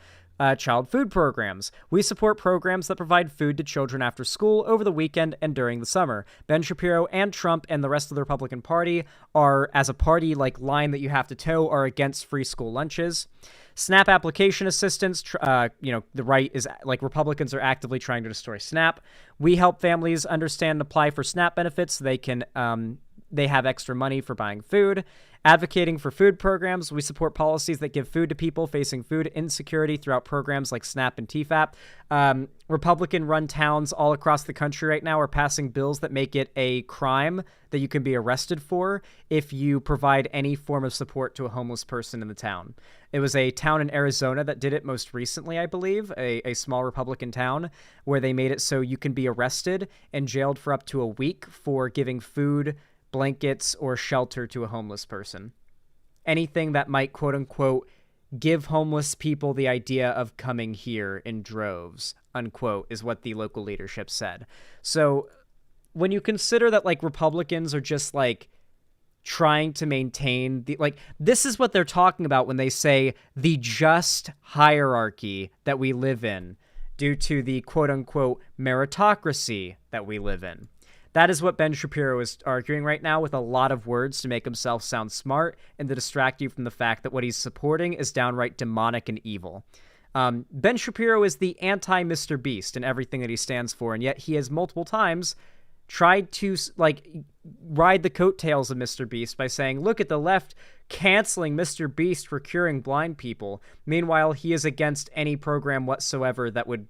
C: Child food programs. We support programs that provide food to children after school, over the weekend, and during the summer. Ben Shapiro and Trump and the rest of the Republican Party are, as a party like line that you have to toe, are against free school lunches. SNAP application assistance. The right is, like, Republicans are actively trying to destroy SNAP. We help families understand and apply for SNAP benefits so they have extra money for buying food. Advocating for food programs. We support policies that give food to people facing food insecurity throughout programs like SNAP and TFAP. Republican-run towns all across the country right now are passing bills that make it a crime that you can be arrested for if you provide any form of support to a homeless person in the town. It was a town in Arizona that did it most recently, I believe, a small Republican town, where they made it so you can be arrested and jailed for up to a week for giving food, blankets, or shelter to a homeless person. Anything that might, quote-unquote, give homeless people the idea of coming here in droves, unquote, is what the local leadership said. So when you consider that, like, Republicans are just, like, trying to maintain the, like, this is what they're talking about when they say the just hierarchy that we live in due to the quote-unquote meritocracy that we live in. That is what Ben Shapiro is arguing right now with a lot of words to make himself sound smart and to distract you from the fact that what he's supporting is downright demonic and evil. Ben Shapiro is the anti-Mr. Beast in everything that he stands for, and yet he has multiple times tried to, like, ride the coattails of Mr. Beast by saying, look at the left canceling Mr. Beast for curing blind people. Meanwhile, he is against any program whatsoever that would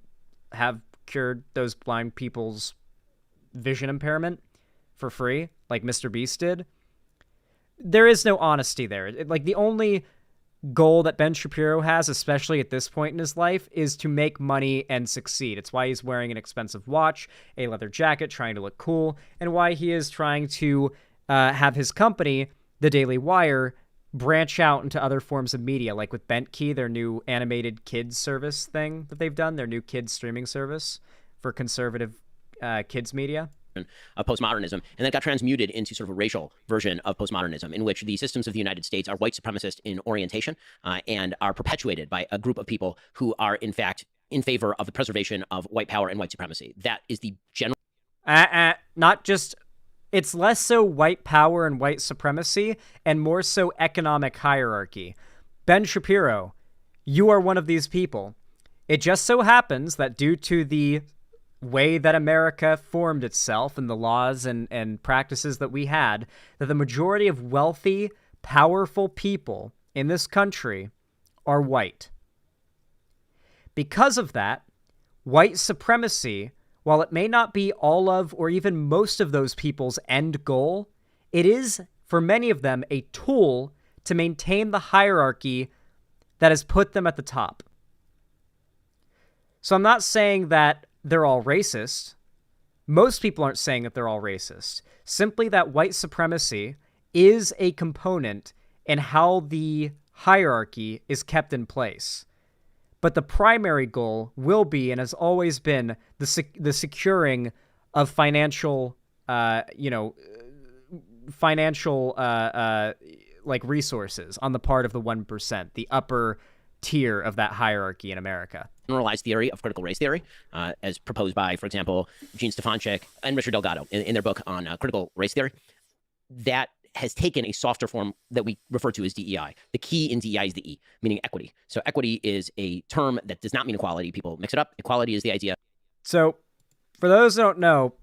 C: have cured those blind people's vision impairment for free, like Mr. Beast did. There is no honesty there. Like, the only goal that Ben Shapiro has, especially at this point in his life, is to make money and succeed. It's why he's wearing an expensive watch, a leather jacket, trying to look cool, and why he is trying to have his company, The Daily Wire, branch out into other forms of media, like with Bentkey, their new animated kids service thing that they've done, their new kids streaming service for conservative kids media.
M: Of postmodernism, and then it got transmuted into sort of a racial version of postmodernism, in which the systems of the United States are white supremacist in orientation and are perpetuated by a group of people who are, in fact, in favor of the preservation of white power and white supremacy. That is the general...
C: Not just... It's less so white power and white supremacy, and more so economic hierarchy. Ben Shapiro, you are one of these people. It just so happens that due to the way that America formed itself and the laws and practices that we had, that the majority of wealthy, powerful people in this country are white. Because of that, white supremacy, while it may not be all of or even most of those people's end goal, it is, for many of them, a tool to maintain the hierarchy that has put them at the top. So I'm not saying that they're all racist. Most people aren't saying that they're all racist. Simply that white supremacy is a component in how the hierarchy is kept in place. But the primary goal will be, and has always been, the securing of financial, like resources on the part of the 1%, the upper tier of that hierarchy in America.
M: Generalized theory of critical race theory, as proposed by, for example, Gene Stefanczyk and Richard Delgado in their book on critical race theory, that has taken a softer form that we refer to as DEI. The key in DEI is the E, meaning equity. So equity is a term that does not mean equality. People mix it up. Equality is the idea.
C: So for those who don't know,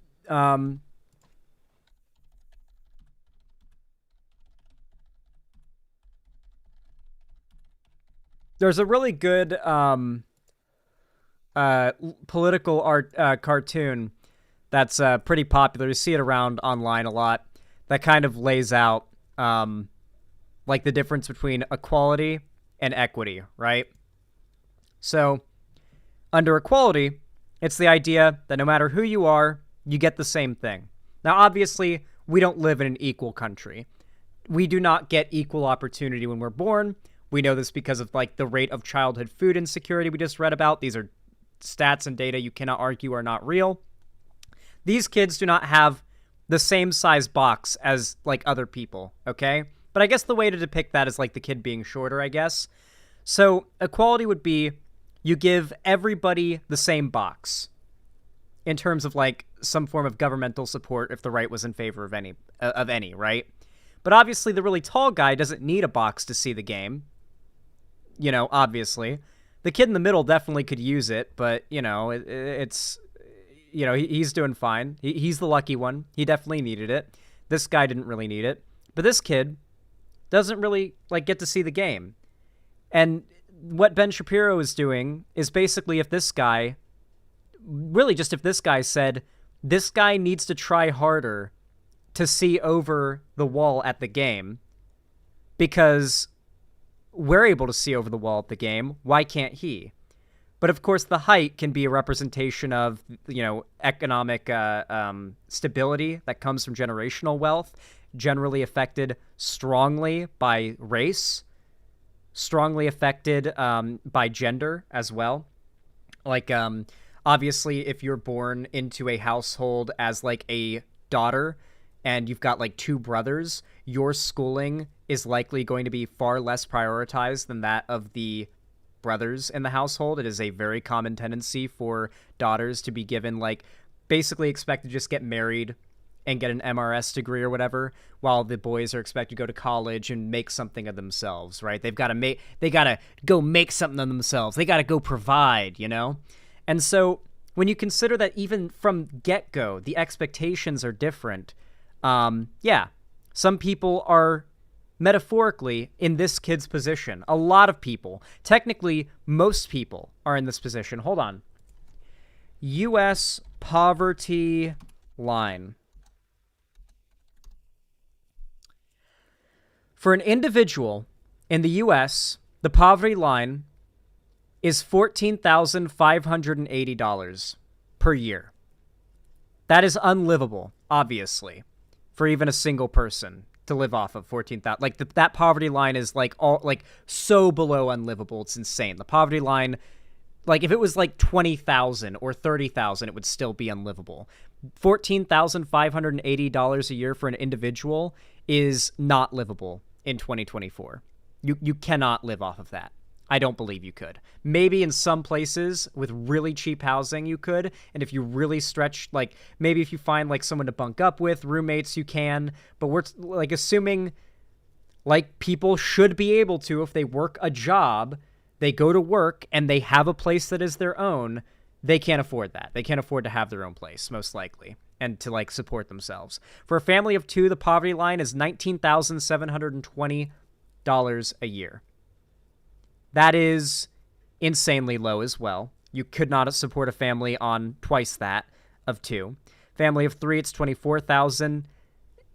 C: there's a really good political art cartoon that's pretty popular. You see it around online a lot. That kind of lays out like the difference between equality and equity, right? So under equality, it's the idea that no matter who you are, you get the same thing. Now, obviously, we don't live in an equal country. We do not get equal opportunity when we're born. We know this because of, like, the rate of childhood food insecurity we just read about. These are stats and data you cannot argue are not real. These kids do not have the same size box as, like, other people, okay? But I guess the way to depict that is, like, the kid being shorter, I guess. So equality would be you give everybody the same box in terms of, like, some form of governmental support if the right was in favor of any, right? But obviously the really tall guy doesn't need a box to see the game. You know, obviously. The kid in the middle definitely could use it, but, you know, it's... You know, he's doing fine. He's the lucky one. He definitely needed it. This guy didn't really need it. But this kid doesn't really, like, get to see the game. And what Ben Shapiro is doing is basically if this guy said, this guy needs to try harder to see over the wall at the game because we're able to see over the wall at the game. Why can't he? But of course, the height can be a representation of, you know, economic stability that comes from generational wealth, generally affected strongly by race. strongly affected by gender as well. Like, obviously, if you're born into a household as like a daughter and you've got like 2 brothers, your schooling is likely going to be far less prioritized than that of the brothers in the household. It is a very common tendency for daughters to be given, like, basically expected to just get married and get an MRS degree or whatever, while the boys are expected to go to college and make something of themselves, right? They gotta go make something of themselves. They gotta go provide, you know? And so when you consider that even from get-go, the expectations are different, yeah, some people are metaphorically in this kid's position. A lot of people, technically most people, are in this position. Hold on. U.S. poverty line. For an individual in the U.S., the poverty line is $14,580 per year. That is unlivable, obviously, for even a single person to live off of 14,000. Like, that poverty line is like so below unlivable. It's insane. The poverty line, like, if it was like 20,000 or 30,000, it would still be unlivable. $14,580 a year for an individual is not livable in 2024. You cannot live off of that. I don't believe you could. Maybe in some places with really cheap housing you could, and if you really stretch, like, maybe if you find like someone to bunk up with, roommates, you can, but we're like assuming like people should be able to, if they work a job, they go to work and they have a place that is their own, they can't afford that. They can't afford to have their own place, most likely, and to like support themselves. For a family of 2, the poverty line is $19,720 a year. That is insanely low as well. You could not support a family on twice that of 2. Family of 3, it's $24,000,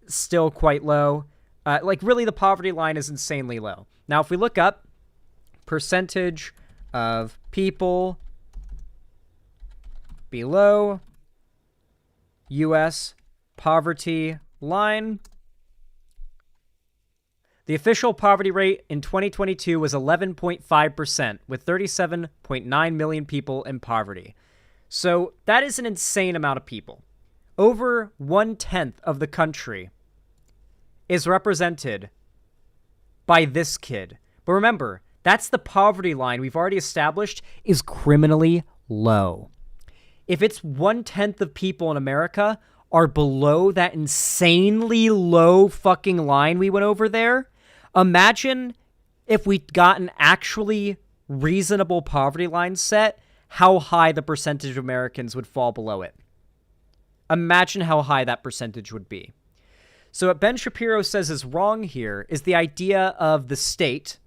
C: still quite low. Like, really, the poverty line is insanely low. Now, if we look up percentage of people below U.S. poverty line, the official poverty rate in 2022 was 11.5%, with 37.9 million people in poverty. So that is an insane amount of people. Over 1/10 of the country is represented by this kid. But remember, that's the poverty line we've already established is criminally low. If it's 1/10 of people in America are below that insanely low fucking line we went over there, imagine if we got an actually reasonable poverty line set, how high the percentage of Americans would fall below it. Imagine how high that percentage would be. So what Ben Shapiro says is wrong here is the idea of the state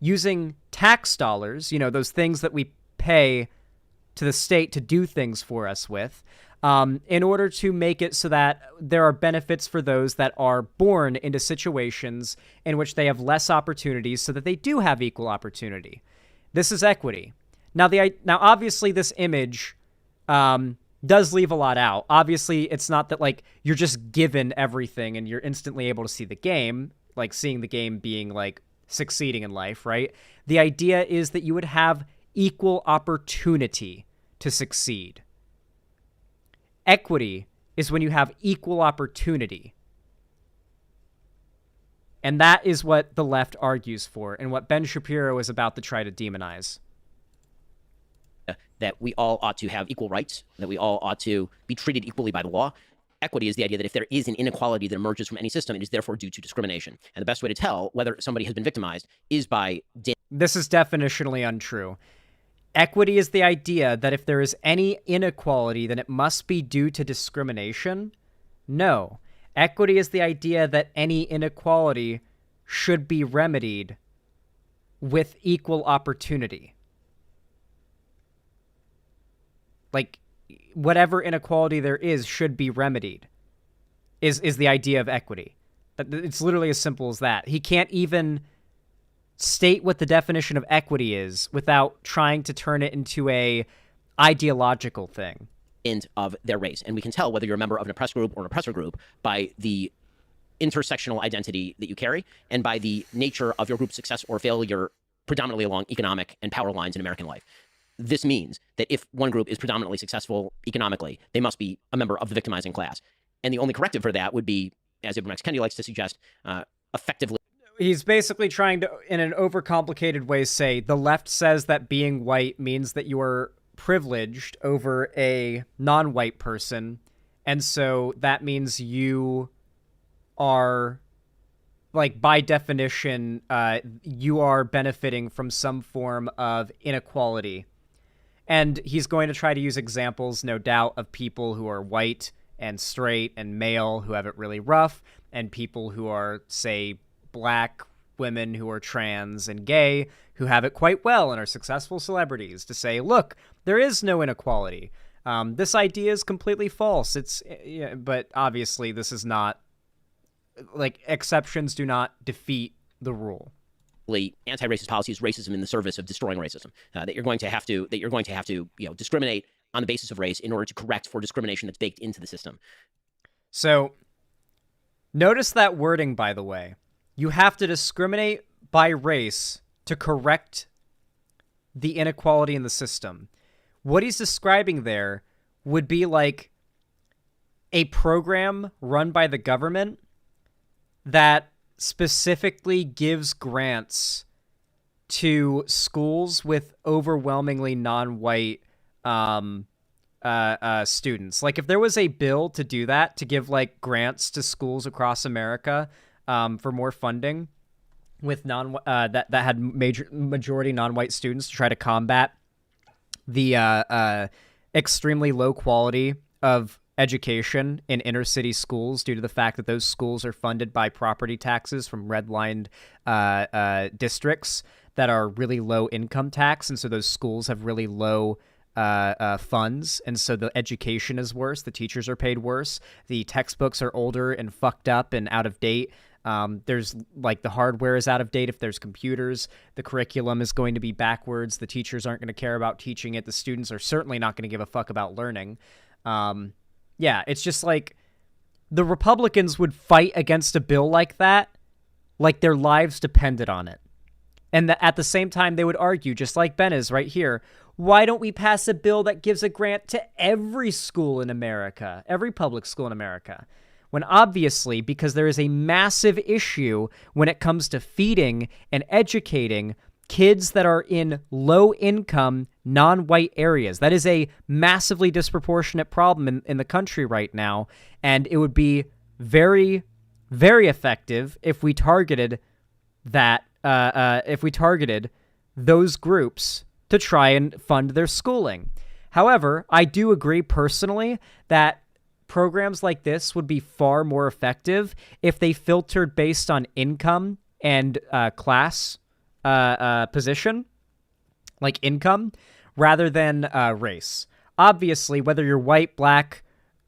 C: using tax dollars, you know, those things that we pay to the state to do things for us with, in order to make it so that there are benefits for those that are born into situations in which they have less opportunities so that they do have equal opportunity. This is equity. Now, obviously, this image does leave a lot out. Obviously, it's not that, like, you're just given everything and you're instantly able to see the game, like seeing the game being, like, succeeding in life, right? The idea is that you would have equal opportunity to succeed. Equity is when you have equal opportunity. And that is what the left argues for and what Ben Shapiro is about to try to demonize.
M: That we all ought to have equal rights, that we all ought to be treated equally by the law. Equity is the idea that if there is an inequality that emerges from any system, it is therefore due to discrimination. And the best way to tell whether somebody has been victimized is by...
C: This is definitionally untrue. Equity is the idea that if there is any inequality, then it must be due to discrimination. No. Equity is the idea that any inequality should be remedied with equal opportunity. Like, whatever inequality there is should be remedied, is the idea of equity. It's literally as simple as that. He can't even state what the definition of equity is without trying to turn it into a ideological thing.
M: Of their race. And we can tell whether you're a member of an oppressed group or an oppressor group by the intersectional identity that you carry and by the nature of your group's success or failure predominantly along economic and power lines in American life. This means that if one group is predominantly successful economically, they must be a member of the victimizing class. And the only corrective for that would be, as Ibram X. Kendi likes to suggest, effectively.
C: He's basically trying to, in an overcomplicated way, say the left says that being white means that you are privileged over a non-white person. And so that means you are, like, by definition, you are benefiting from some form of inequality. And he's going to try to use examples, no doubt, of people who are white and straight and male who have it really rough, and people who are, say, black women who are trans and gay who have it quite well and are successful celebrities, to say, look, there is no inequality. This idea is completely false. But obviously this is not, like, exceptions do not defeat the rule.
M: Anti-racist policies, racism in the service of destroying racism. That you're going to have to, discriminate on the basis of race in order to correct for discrimination that's baked into the system.
C: So, notice that wording, by the way. You have to discriminate by race to correct the inequality in the system. What he's describing there would be like a program run by the government that specifically gives grants to schools with overwhelmingly non-white students. Like, if there was a bill to do that, to give, like, grants to schools across America for more funding with that had majority non-white students to try to combat the extremely low quality of education in inner city schools due to the fact that those schools are funded by property taxes from redlined districts that are really low income tax, and so those schools have really low funds, and so the education is worse, the teachers are paid worse, the textbooks are older and fucked up and out of date. There's, like, the hardware is out of date if there's computers, the curriculum is going to be backwards, the teachers aren't going to care about teaching it, the students are certainly not going to give a fuck about learning. Yeah, it's just like the Republicans would fight against a bill like that like their lives depended on it. And at the same time, they would argue, just like Ben is right here, why don't we pass a bill that gives a grant to every school in America, every public school in America? When obviously, because there is a massive issue when it comes to feeding and educating kids that are in low-income, non-white areas. That is a massively disproportionate problem in the country right now, and it would be very, very effective if we targeted that. If we targeted those groups to try and fund their schooling. However, I do agree personally that programs like this would be far more effective if they filtered based on income and class position, like income, rather than race. Obviously, whether you're white, black,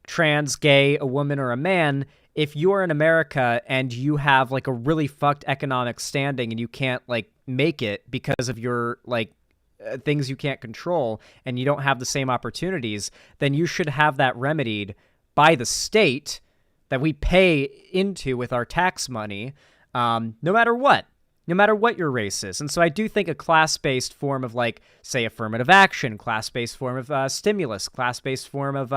C: trans, gay, a woman, or a man, if you are in America and you have, like, a really fucked economic standing and you can't, like, make it because of your, like, things you can't control and you don't have the same opportunities, then you should have that remedied by the state that we pay into with our tax money, no matter what your race is. And so I do think a class-based form of, like, say, affirmative action, class-based form of stimulus, class-based form of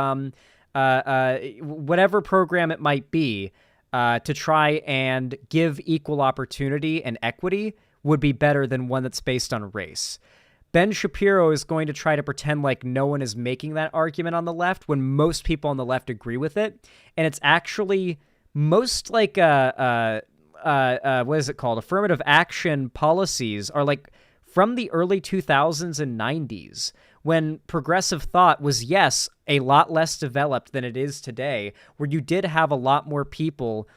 C: whatever program it might be, to try and give equal opportunity and equity would be better than one that's based on race. Ben Shapiro is going to try to pretend like no one is making that argument on the left when most people on the left agree with it. And it's actually most, like, what is it called? Affirmative action policies are, like, from the early 2000s and 90s, when progressive thought was, yes, a lot less developed than it is today, where you did have a lot more people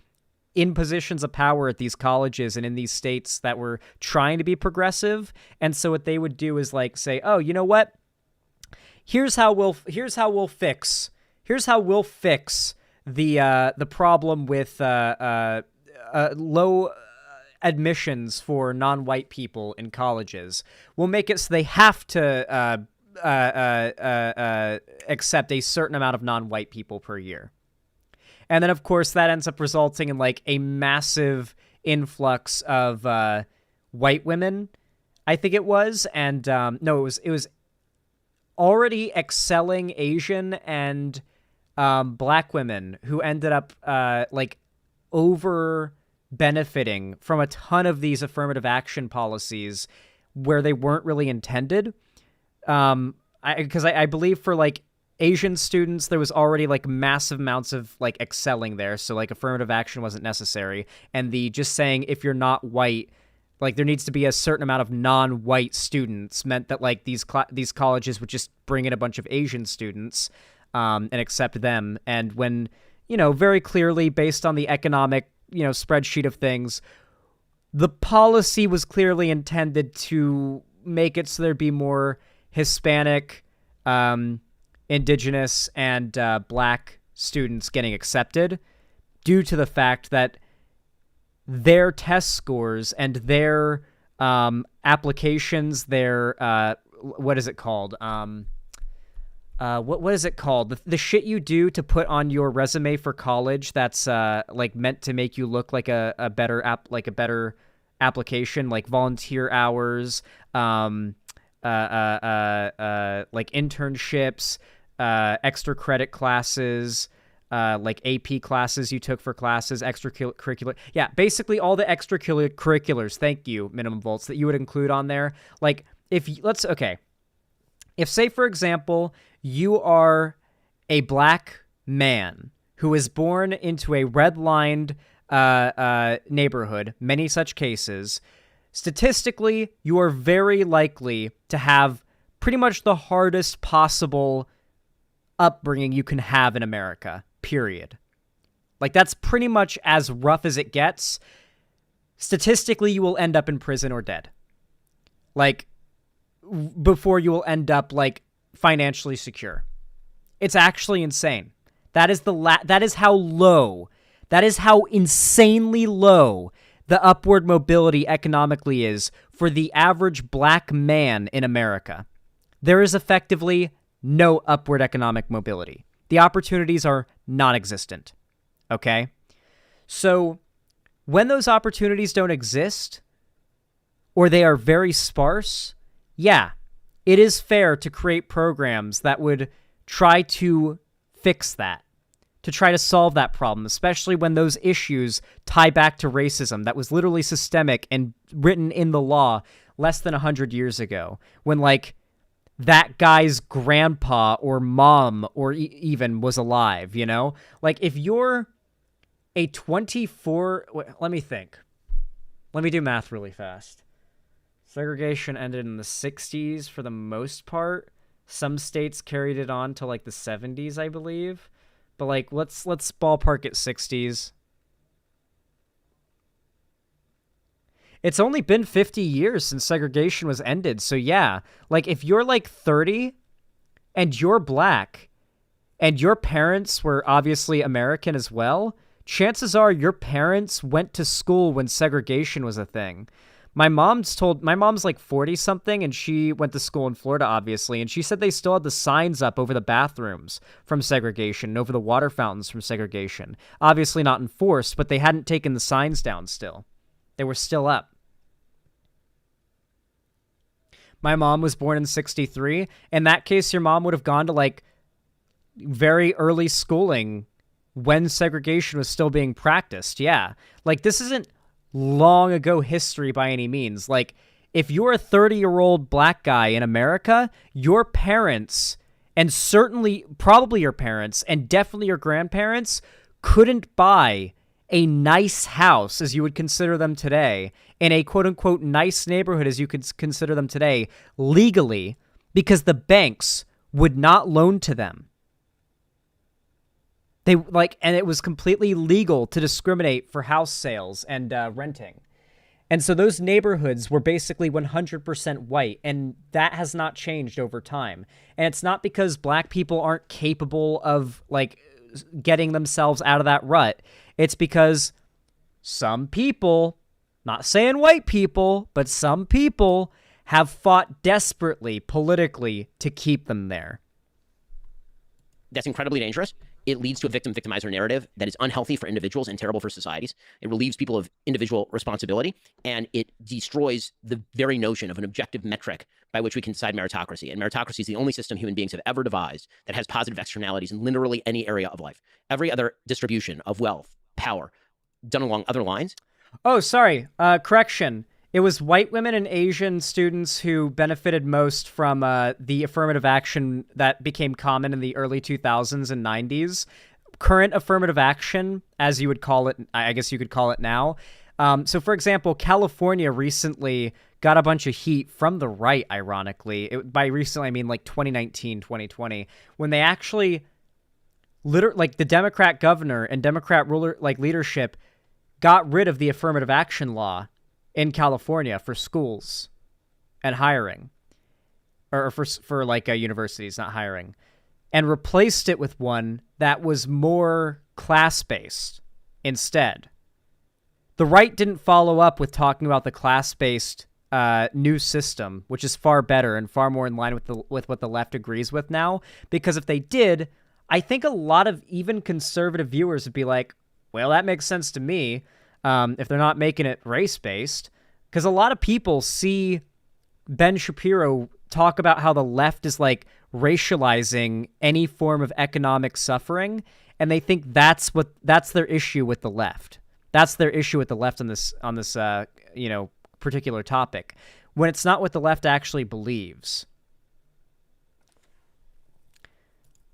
C: in positions of power at these colleges and in these states that were trying to be progressive. And so what they would do is, like, say, oh, you know what? Here's how we'll fix the problem with low admissions for non-white people in colleges. We'll make it so they have to accept a certain amount of non-white people per year. And then, of course, that ends up resulting in like a massive influx of white women, I think it was. And no, it was already excelling Asian and black women who ended up like over benefiting from a ton of these affirmative action policies where they weren't really intended. Because I believe for like Asian students, there was already like massive amounts of like excelling there. So like affirmative action wasn't necessary. And the just saying if you're not white, like there needs to be a certain amount of non-white students meant that like these colleges would just bring in a bunch of Asian students and accept them. And when, very clearly based on the economic, spreadsheet of things, the policy was clearly intended to make it so there'd be more Hispanic, indigenous, and black students getting accepted due to the fact that their test scores and their applications, their what is it called? What is it called? The shit you do to put on your resume for college that's like meant to make you look like a better application, like volunteer hours, like internships, extra credit classes, like AP classes you took for classes, extracurricular. Yeah, basically all the extracurriculars, thank you, minimum volts, that you would include on there. Like, if say, for example, you are a black man who is born into a red-lined neighborhood, many such cases, statistically, you are very likely to have pretty much the hardest possible upbringing you can have in America, period. Like, that's pretty much as rough as it gets. Statistically, you will end up in prison or dead. Like, before you will end up, like, financially secure. It's actually insane. That is how low, that is how insanely low the upward mobility economically is for the average black man in America. There is effectively no upward economic mobility. The opportunities are non-existent. Okay? So, when those opportunities don't exist, or they are very sparse, yeah, it is fair to create programs that would try to fix that, to try to solve that problem, especially when those issues tie back to racism that was literally systemic and written in the law less than 100 years ago, when, like, that guy's grandpa or mom or even was alive, Like, if you're a let me think. Let me do math really fast. Segregation ended in the 60s for the most part. Some states carried it on to like the 70s, I believe. But like let's ballpark it 60s. It's only been 50 years since segregation was ended. So yeah, like if you're like 30 and you're black and your parents were obviously American as well, chances are your parents went to school when segregation was a thing. My mom's like 40 something and she went to school in Florida, obviously. And she said they still had the signs up over the bathrooms from segregation and over the water fountains from segregation. Obviously not enforced, but they hadn't taken the signs down still. They were still up. My mom was born in 63. In that case, your mom would have gone to like very early schooling when segregation was still being practiced. Yeah. Like this isn't long ago history by any means. Like, if you're a 30-year-old black guy in America, your parents, and certainly probably your parents, and definitely your grandparents, couldn't buy a nice house as you would consider them today, in a quote-unquote nice neighborhood as you could consider them today, legally, because the banks would not loan to them. And it was completely legal to discriminate for house sales and renting. And so those neighborhoods were basically 100% white, and that has not changed over time. And it's not because black people aren't capable of, like, getting themselves out of that rut. It's because some people, not saying white people, but some people have fought desperately politically to keep them there.
M: That's incredibly dangerous. it leads to a victim-victimizer narrative that is unhealthy for individuals and terrible for societies. It relieves people of individual responsibility, and it destroys the very notion of an objective metric by which we can decide meritocracy. And meritocracy is the only system human beings have ever devised that has positive externalities in literally any area of life. Every other distribution of wealth, power, done along other lines.
C: Oh, sorry. Correction. It was white women and Asian students who benefited most from the affirmative action that became common in the early 2000s and 90s. Current affirmative action, as you would call it, I guess you could call it now. So, for example, California recently got a bunch of heat from the right, ironically. By recently, I mean like 2019, 2020, when they actually, like the Democrat governor and Democrat leadership got rid of the affirmative action law in California for schools and hiring, or for like universities, not hiring, and replaced it with one that was more class-based instead. The right didn't follow up with talking about the class-based new system, which is far better and far more in line with what the left agrees with now, because if they did, I think a lot of even conservative viewers would be like, well, that makes sense to me. If they're not making it race-based, because a lot of people see Ben Shapiro talk about how the left is like racializing any form of economic suffering, and they think that's their issue with the left. That's their issue with the left on this particular topic, when it's not what the left actually believes.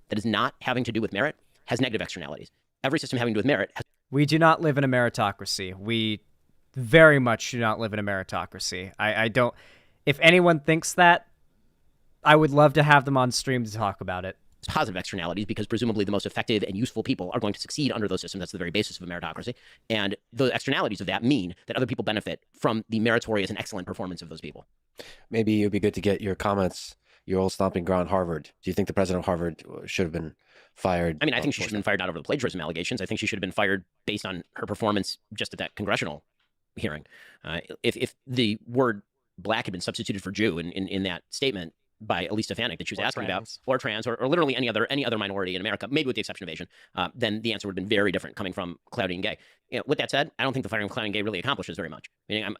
M: That is not having to do with merit has negative externalities. Every system having to do with merit has.
C: We do not live in a meritocracy. We very much do not live in a meritocracy. I don't. If anyone thinks that, I would love to have them on stream to talk about it.
M: Positive externalities, because presumably the most effective and useful people are going to succeed under those systems. That's the very basis of a meritocracy. And the externalities of that mean that other people benefit from the meritorious and excellent performance of those people.
L: Maybe it would be good to get your comments, your old stomping ground, Harvard. Do you think the president of Harvard should have been fired?
M: I mean, I think she should have been fired not over the plagiarism allegations. I think she should have been fired based on her performance just at that congressional hearing. If the word black had been substituted for Jew in that statement by Elise Stefanik that she was asking about, or trans, or literally any other minority in America, maybe with the exception of Asian, then the answer would have been very different coming from Cloudy and Gay. With that said, I don't think the firing of Cloudy and Gay really accomplishes very much. Meaning,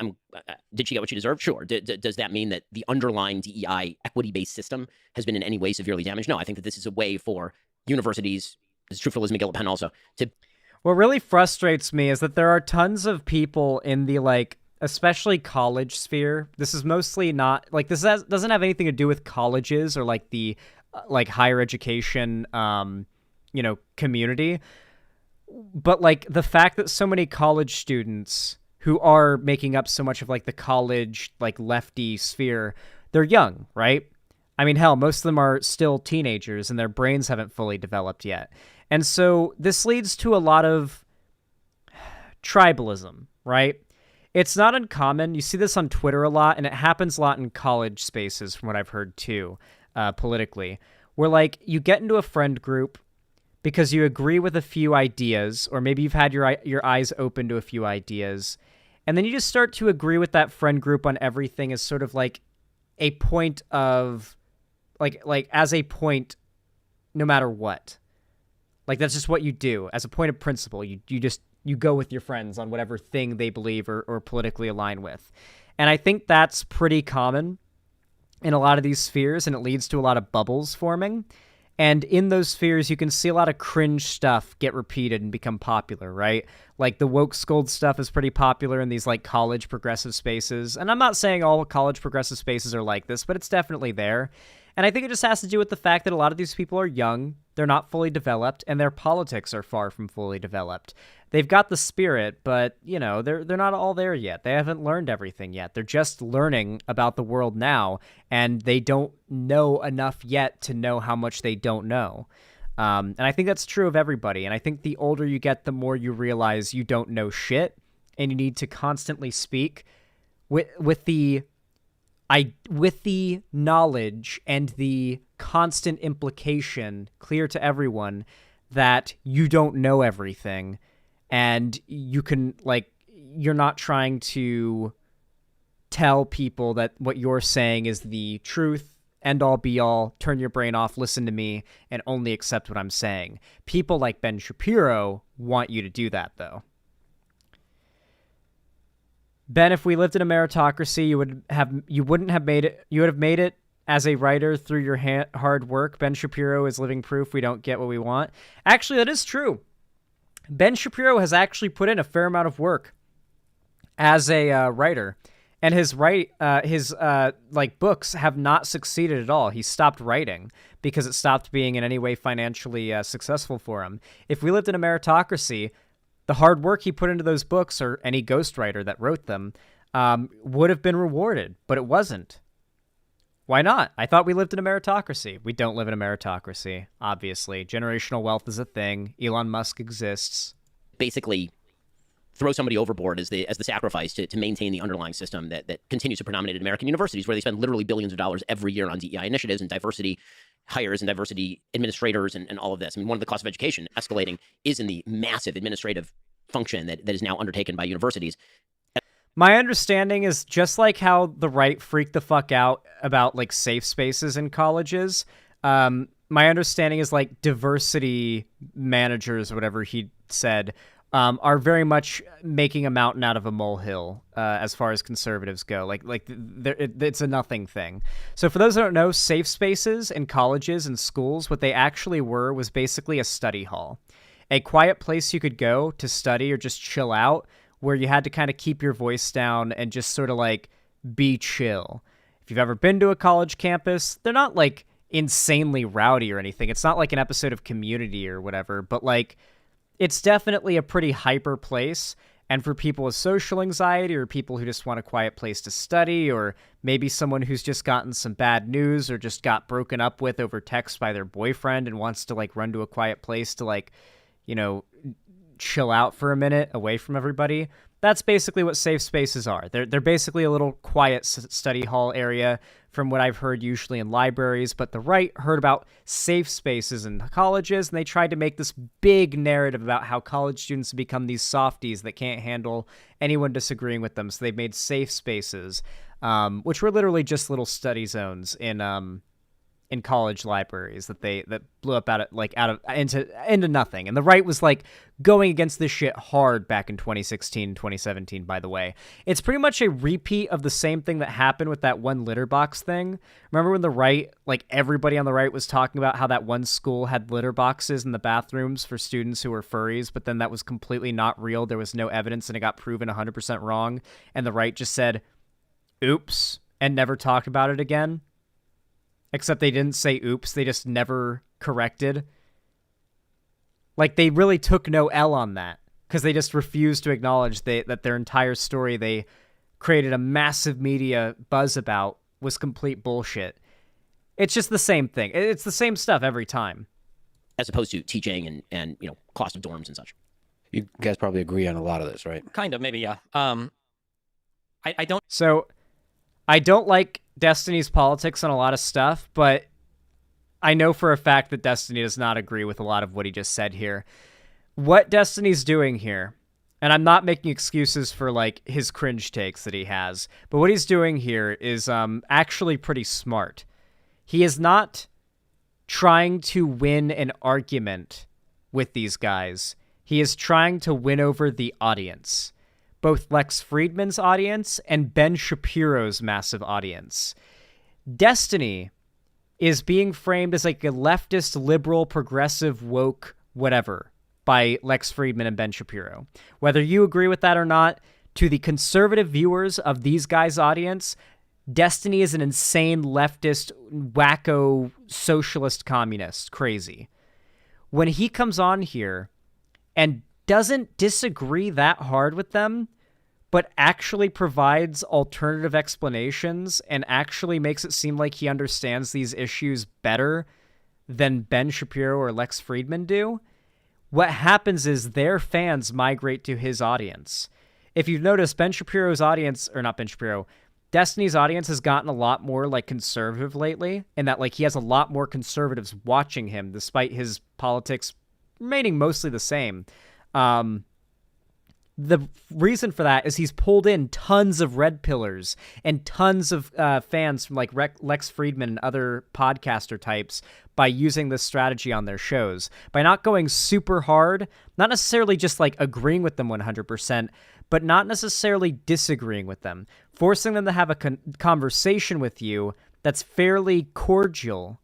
M: did she get what she deserved? Sure. Does that mean that the underlying DEI equity-based system has been in any way severely damaged? No, I think that this is a way for universities, this is true for Liz McGill at Penn also, to...
C: What really frustrates me is that there are tons of people in the, especially college sphere. This is mostly not, this doesn't have anything to do with colleges or, the, higher education, community. But, the fact that so many college students who are making up so much of, the college, lefty sphere, they're young, right? I mean, hell, most of them are still teenagers and their brains haven't fully developed yet. And so this leads to a lot of tribalism, right? It's not uncommon. You see this on Twitter a lot, and it happens a lot in college spaces from what I've heard too, politically, where you get into a friend group because you agree with a few ideas, or maybe you've had your eyes open to a few ideas, and then you just start to agree with that friend group on everything as sort of a point of, as a point no matter what. That's just what you do. As a point of principle, you go with your friends on whatever thing they believe or politically align with. And I think that's pretty common in a lot of these spheres, and it leads to a lot of bubbles forming. And in those spheres, you can see a lot of cringe stuff get repeated and become popular, right? The woke scold stuff is pretty popular in these college progressive spaces. And I'm not saying all college progressive spaces are like this, but it's definitely there. And I think it just has to do with the fact that a lot of these people are young, they're not fully developed, and their politics are far from fully developed. They've got the spirit, but, they're not all there yet. They haven't learned everything yet. They're just learning about the world now, and they don't know enough yet to know how much they don't know. And I think that's true of everybody. And I think the older you get, the more you realize you don't know shit, and you need to constantly speak with the knowledge and the constant implication clear to everyone that you don't know everything, and you can you're not trying to tell people that what you're saying is the truth end all be all, turn your brain off, listen to me, and only accept what I'm saying. People like Ben Shapiro want you to do that, though. Ben, if we lived in a meritocracy, you would have made it as a writer through your hard work. Ben Shapiro is living proof we don't get what we want. Actually, that is true. Ben Shapiro has actually put in a fair amount of work as a writer, and his books have not succeeded at all. He stopped writing because it stopped being in any way financially successful for him. If we lived in a meritocracy, the hard work he put into those books, or any ghostwriter that wrote them, would have been rewarded, but it wasn't. Why not? I thought we lived in a meritocracy. We don't live in a meritocracy, obviously. Generational wealth is a thing. Elon Musk exists.
M: Basically, throw somebody overboard as the sacrifice to maintain the underlying system that continues to predominate at American universities, where they spend literally billions of dollars every year on DEI initiatives and diversity hires and diversity administrators and all of this. I mean, one of the costs of education escalating is in the massive administrative function that is now undertaken by universities.
C: My understanding is just like how the right freaked the fuck out about like safe spaces in colleges. My understanding is like diversity managers, or whatever he said, are very much making a mountain out of a molehill as far as conservatives go. It's a nothing thing. So for those that don't know, safe spaces in colleges and schools, what they actually were was basically a study hall, a quiet place you could go to study or just chill out, where you had to kind of keep your voice down and just sort of like be chill. If you've ever been to a college campus, they're not like insanely rowdy or anything. It's not like an episode of Community or whatever, but like it's definitely a pretty hyper place. And for people with social anxiety, or people who just want a quiet place to study, or maybe someone who's just gotten some bad news or just got broken up with over text by their boyfriend and wants to like run to a quiet place to like, you know, chill out for a minute away from everybody. That's basically what safe spaces are. They're basically a little quiet study hall area, from what I've heard, usually in libraries. But the right heard about safe spaces in colleges, and they tried to make this big narrative about how college students have become these softies that can't handle anyone disagreeing with them. So they made safe spaces, which were literally just little study zones in college libraries that blew up into nothing. And the right was like going against this shit hard back in 2016, 2017, by the way. It's pretty much a repeat of the same thing that happened with that one litter box thing. Remember when the right, like everybody on the right, was talking about how that one school had litter boxes in the bathrooms for students who were furries, but then that was completely not real. There was no evidence, and it got proven 100% wrong. And the right just said, oops, and never talked about it again. Except they didn't say oops, they just never corrected. Like, they really took no L on that, because they just refused to acknowledge that their entire story they created a massive media buzz about was complete bullshit. It's just the same thing. It's the same stuff every time.
M: As opposed to teaching and you know, cost of dorms and such.
L: You guys probably agree on a lot of this, right?
O: Kind of, maybe, yeah. I don't...
C: So, I don't like Destiny's politics on a lot of stuff, but I know for a fact that Destiny does not agree with a lot of what he just said here. What Destiny's doing here, and I'm not making excuses for like his cringe takes that he has, but what he's doing here is actually pretty smart. He is not trying to win an argument with these guys. He is trying to win over the audience. Both Lex Fridman's audience and Ben Shapiro's massive audience. Destiny is being framed as like a leftist, liberal, progressive, woke, whatever, by Lex Fridman and Ben Shapiro. Whether you agree with that or not, to the conservative viewers of these guys' audience, Destiny is an insane leftist, wacko, socialist, communist, crazy. When he comes on here and doesn't disagree that hard with them, but actually provides alternative explanations and actually makes it seem like he understands these issues better than Ben Shapiro or Lex Fridman do, what happens is their fans migrate to his audience. If you've noticed, Ben Shapiro's audience, or not Ben Shapiro, Destiny's audience has gotten a lot more like conservative lately, in that like he has a lot more conservatives watching him despite his politics remaining mostly the same. the reason for that is he's pulled in tons of red pillars and tons of fans from like Lex Friedman and other podcaster types by using this strategy on their shows. By not going super hard, not necessarily just like agreeing with them 100%, but not necessarily disagreeing with them. Forcing them to have a conversation with you that's fairly cordial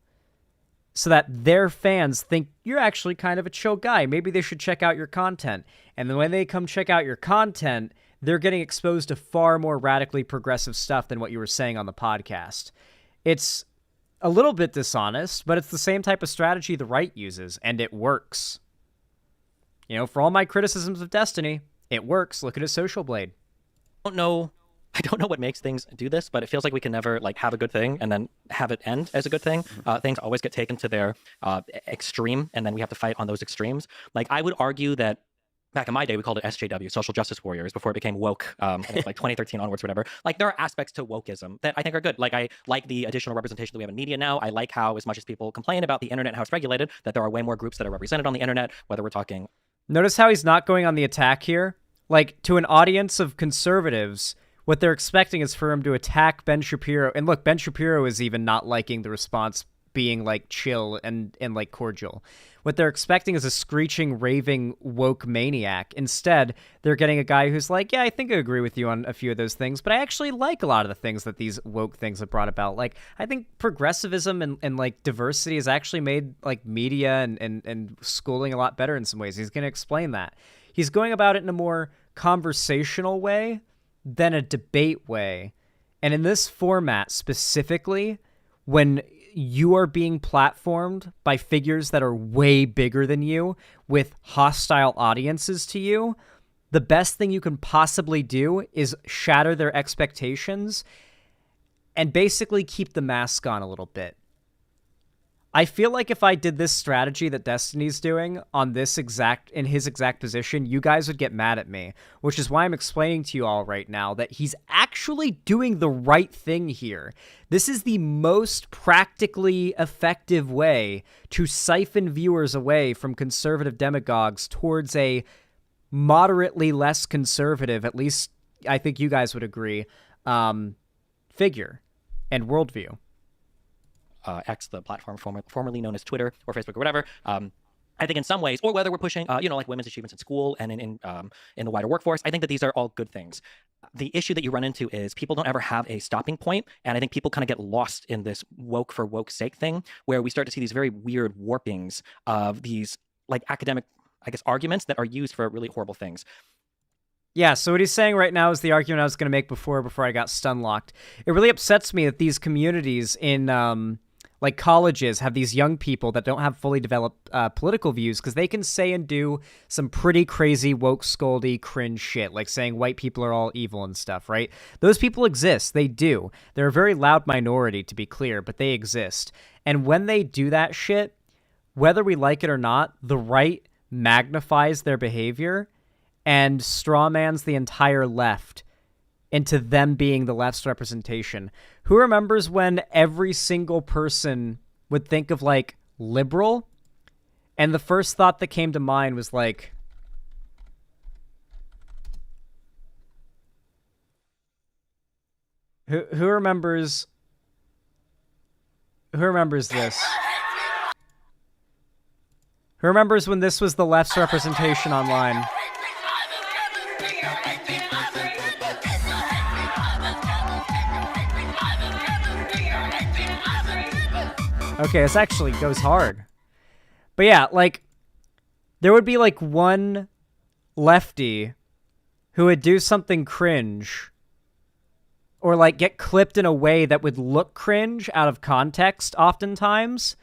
C: so that their fans think you're actually kind of a chill guy. Maybe they should check out your content. And then when they come check out your content, they're getting exposed to far more radically progressive stuff than what you were saying on the podcast. It's a little bit dishonest, but it's the same type of strategy the right uses, and it works. You know, for all my criticisms of Destiny, it works. Look at his Social Blade.
O: I don't know what makes things do this, but it feels like we can never like have a good thing and then have it end as a good thing. Things always get taken to their extreme, and then we have to fight on those extremes. Like, I would argue that back in my day, we called it SJW, Social Justice Warriors, before it became woke, and it's like 2013 onwards, whatever. Like, there are aspects to wokeism that I think are good. Like, I like the additional representation that we have in media now. I like how, as much as people complain about the internet and how it's regulated, that there are way more groups that are represented on the internet, whether we're talking...
C: Notice how he's not going on the attack here? Like, to an audience of conservatives, what they're expecting is for him to attack Ben Shapiro. And look, Ben Shapiro is even not liking the response being like chill and like cordial. What they're expecting is a screeching, raving, woke maniac. Instead, they're getting a guy who's like, yeah, I think I agree with you on a few of those things, but I actually like a lot of the things that these woke things have brought about. Like, I think progressivism and like diversity has actually made like media and schooling a lot better in some ways. He's going to explain that. He's going about it in a more conversational way than a debate way. And in this format specifically, when you are being platformed by figures that are way bigger than you with hostile audiences to you, the best thing you can possibly do is shatter their expectations and basically keep the mask on a little bit. I feel like if I did this strategy that Destiny's doing on in his exact position, you guys would get mad at me, which is why I'm explaining to you all right now that he's actually doing the right thing here. This is the most practically effective way to siphon viewers away from conservative demagogues towards a moderately less conservative, at least I think you guys would agree, figure and worldview.
O: X, the platform formerly known as Twitter or Facebook or whatever. I think in some ways, or whether we're pushing, like women's achievements in school and in the wider workforce, I think that these are all good things. The issue that you run into is people don't ever have a stopping point, and I think people kind of get lost in this woke for woke's sake thing, where we start to see these very weird warpings of these like academic, I guess, arguments that are used for really horrible things.
C: Yeah, so what he's saying right now is the argument I was going to make before I got stun locked. It really upsets me that these communities in like colleges have these young people that don't have fully developed political views because they can say and do some pretty crazy woke scoldy cringe shit, like saying white people are all evil and stuff, right? Those people exist. They do. They're a very loud minority, to be clear, but they exist. And when they do that shit, whether we like it or not, the right magnifies their behavior and strawmans the entire left into them being the left's representation. Who remembers when every single person would think of, like, liberal? And the first thought that came to mind was, like... Who remembers... Who remembers this? Who remembers when this was the left's representation online? Okay, this actually goes hard. But yeah, like, there would be, like, one lefty who would do something cringe or, like, get clipped in a way that would look cringe out of context oftentimes,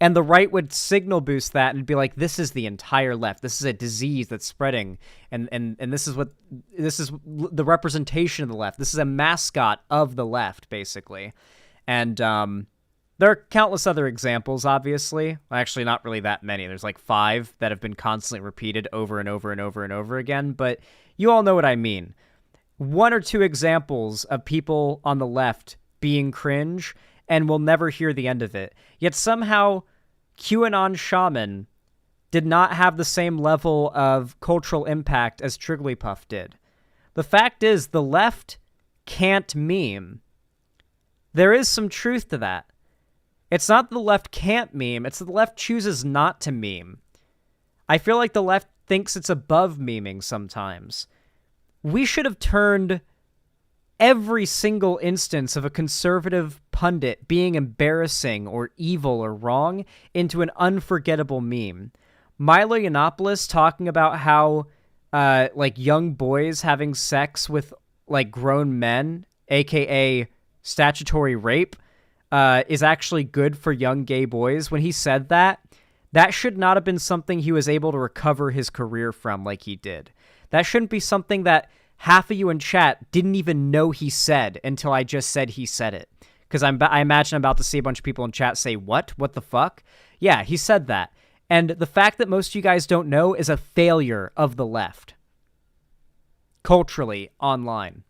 C: and the right would signal boost that and be like, this is the entire left. This is a disease that's spreading, and this is the representation of the left. This is a mascot of the left, basically. And, there are countless other examples, obviously. Actually, not really that many. There's like 5 that have been constantly repeated over and over and over and over again, but you all know what I mean. 1 or 2 examples of people on the left being cringe, and we'll never hear the end of it. Yet somehow, QAnon Shaman did not have the same level of cultural impact as Trigglypuff did. The fact is, the left can't meme. There is some truth to that. It's not that the left can't meme, it's that the left chooses not to meme. I feel like the left thinks it's above memeing sometimes. We should have turned every single instance of a conservative pundit being embarrassing or evil or wrong into an unforgettable meme. Milo Yiannopoulos talking about how like young boys having sex with like grown men, aka statutory rape, is actually good for young gay boys. When he said that, that should not have been something he was able to recover his career from like he did. That shouldn't be something that half of you in chat didn't even know he said until I just said he said it. Because I imagine I'm about to see a bunch of people in chat say, what? What the fuck? Yeah, he said that. And the fact that most of you guys don't know is a failure of the left. Culturally, online.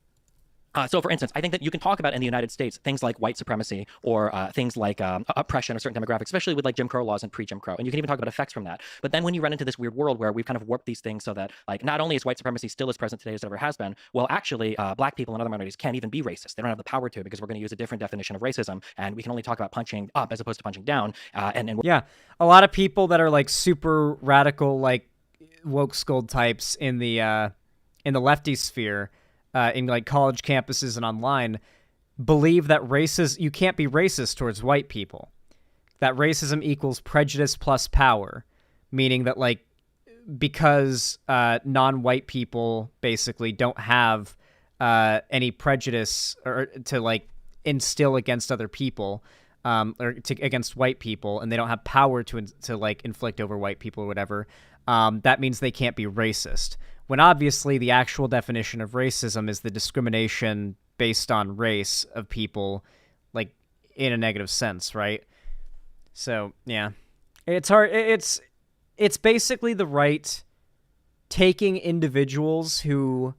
O: So, for instance, I think that you can talk about in the United States things like white supremacy or things like oppression of certain demographics, especially with like Jim Crow laws and pre-Jim Crow. And you can even talk about effects from that. But then when you run into this weird world where we've kind of warped these things so that like not only is white supremacy still as present today as it ever has been, well, actually, black people and other minorities can't even be racist. They don't have the power to because we're going to use a different definition of racism. And we can only talk about punching up as opposed to punching down.
C: Yeah, a lot of people that are like super radical, like woke skull types in the lefty sphere, in like college campuses and online, believe that you can't be racist towards white people. That racism equals prejudice plus power, meaning that like because non-white people basically don't have any prejudice or to like instill against other people, or against white people, and they don't have power to like inflict over white people or whatever, that means they can't be racist. When obviously the actual definition of racism is the discrimination based on race of people, like in a negative sense, right? So yeah, it's hard. It's basically the right taking individuals who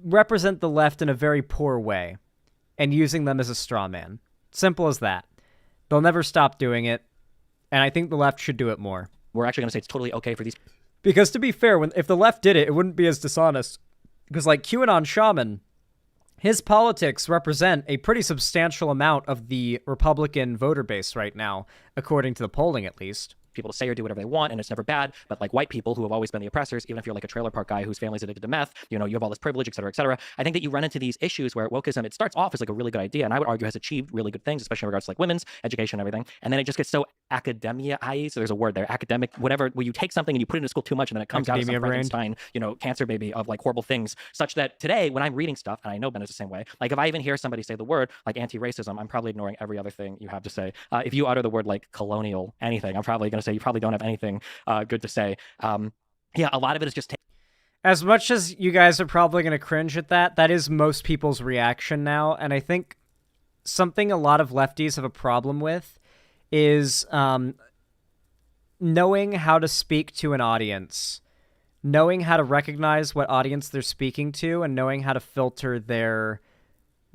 C: represent the left in a very poor way and using them as a straw man. Simple as that. They'll never stop doing it, and I think the left should do it more.
O: We're actually going to say it's totally okay for these.
C: Because to be fair, if the left did it, it wouldn't be as dishonest. Because like QAnon Shaman, his politics represent a pretty substantial amount of the Republican voter base right now, according to the polling at least.
O: People to say or do whatever they want, and it's never bad. But like white people who have always been the oppressors, even if you're like a trailer park guy whose family's addicted to meth, you know, you have all this privilege, et cetera, et cetera. I think that you run into these issues where wokeism, it starts off as like a really good idea, and I would argue has achieved really good things, especially in regards to like women's education and everything. And then it just gets so academia-y, so there's a word there, academic, whatever, where you take something and you put it into school too much, and then it comes out as some Frankenstein, you know, cancer baby of like horrible things, such that today, when I'm reading stuff, and I know Ben is the same way, like if I even hear somebody say the word like anti-racism, I'm probably ignoring every other thing you have to say. If you utter the word like colonial anything, I'm probably going to say you probably don't have anything good to say. Yeah, a lot of it is just
C: as much as you guys are probably going to cringe at that is most people's reaction now, and I think something a lot of lefties have a problem with is knowing how to speak to an audience, knowing how to recognize what audience they're speaking to, and knowing how to filter their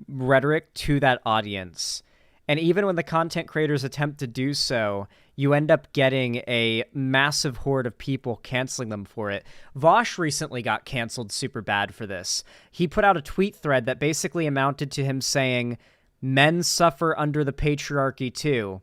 C: rhetoric to that audience. And even when the content creators attempt to do so, you end up getting a massive horde of people canceling them for it. Vosh recently got canceled super bad for this. He put out a tweet thread that basically amounted to him saying, "Men suffer under the patriarchy too."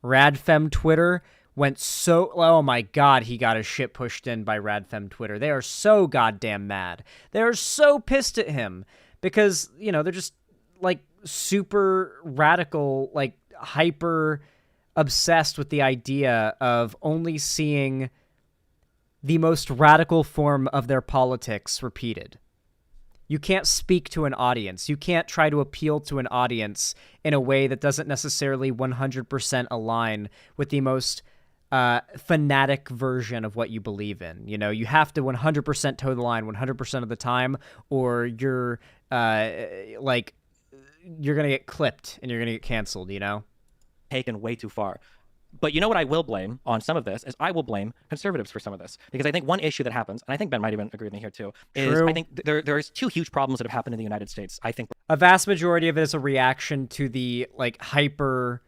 C: Radfem Twitter went so... Oh my god, he got his shit pushed in by Radfem Twitter. They are so goddamn mad. They are so pissed at him because, you know, they're just, like, super radical, like, hyper obsessed with the idea of only seeing the most radical form of their politics repeated. You can't speak to an audience. You can't try to appeal to an audience in a way that doesn't necessarily 100% align with the most fanatic version of what you believe in. You know, you have to 100% toe the line 100% of the time, or you're like, you're going to get clipped and you're going to get canceled, you know?
O: Taken way too far. But you know what I will blame on some of this is I will blame conservatives for some of this. Because I think one issue that happens, and I think Ben might even agree with me here too, is
C: True.
O: I think there's two huge problems that have happened in the United States. I think
C: a vast majority of it is a reaction to the, like, hyper,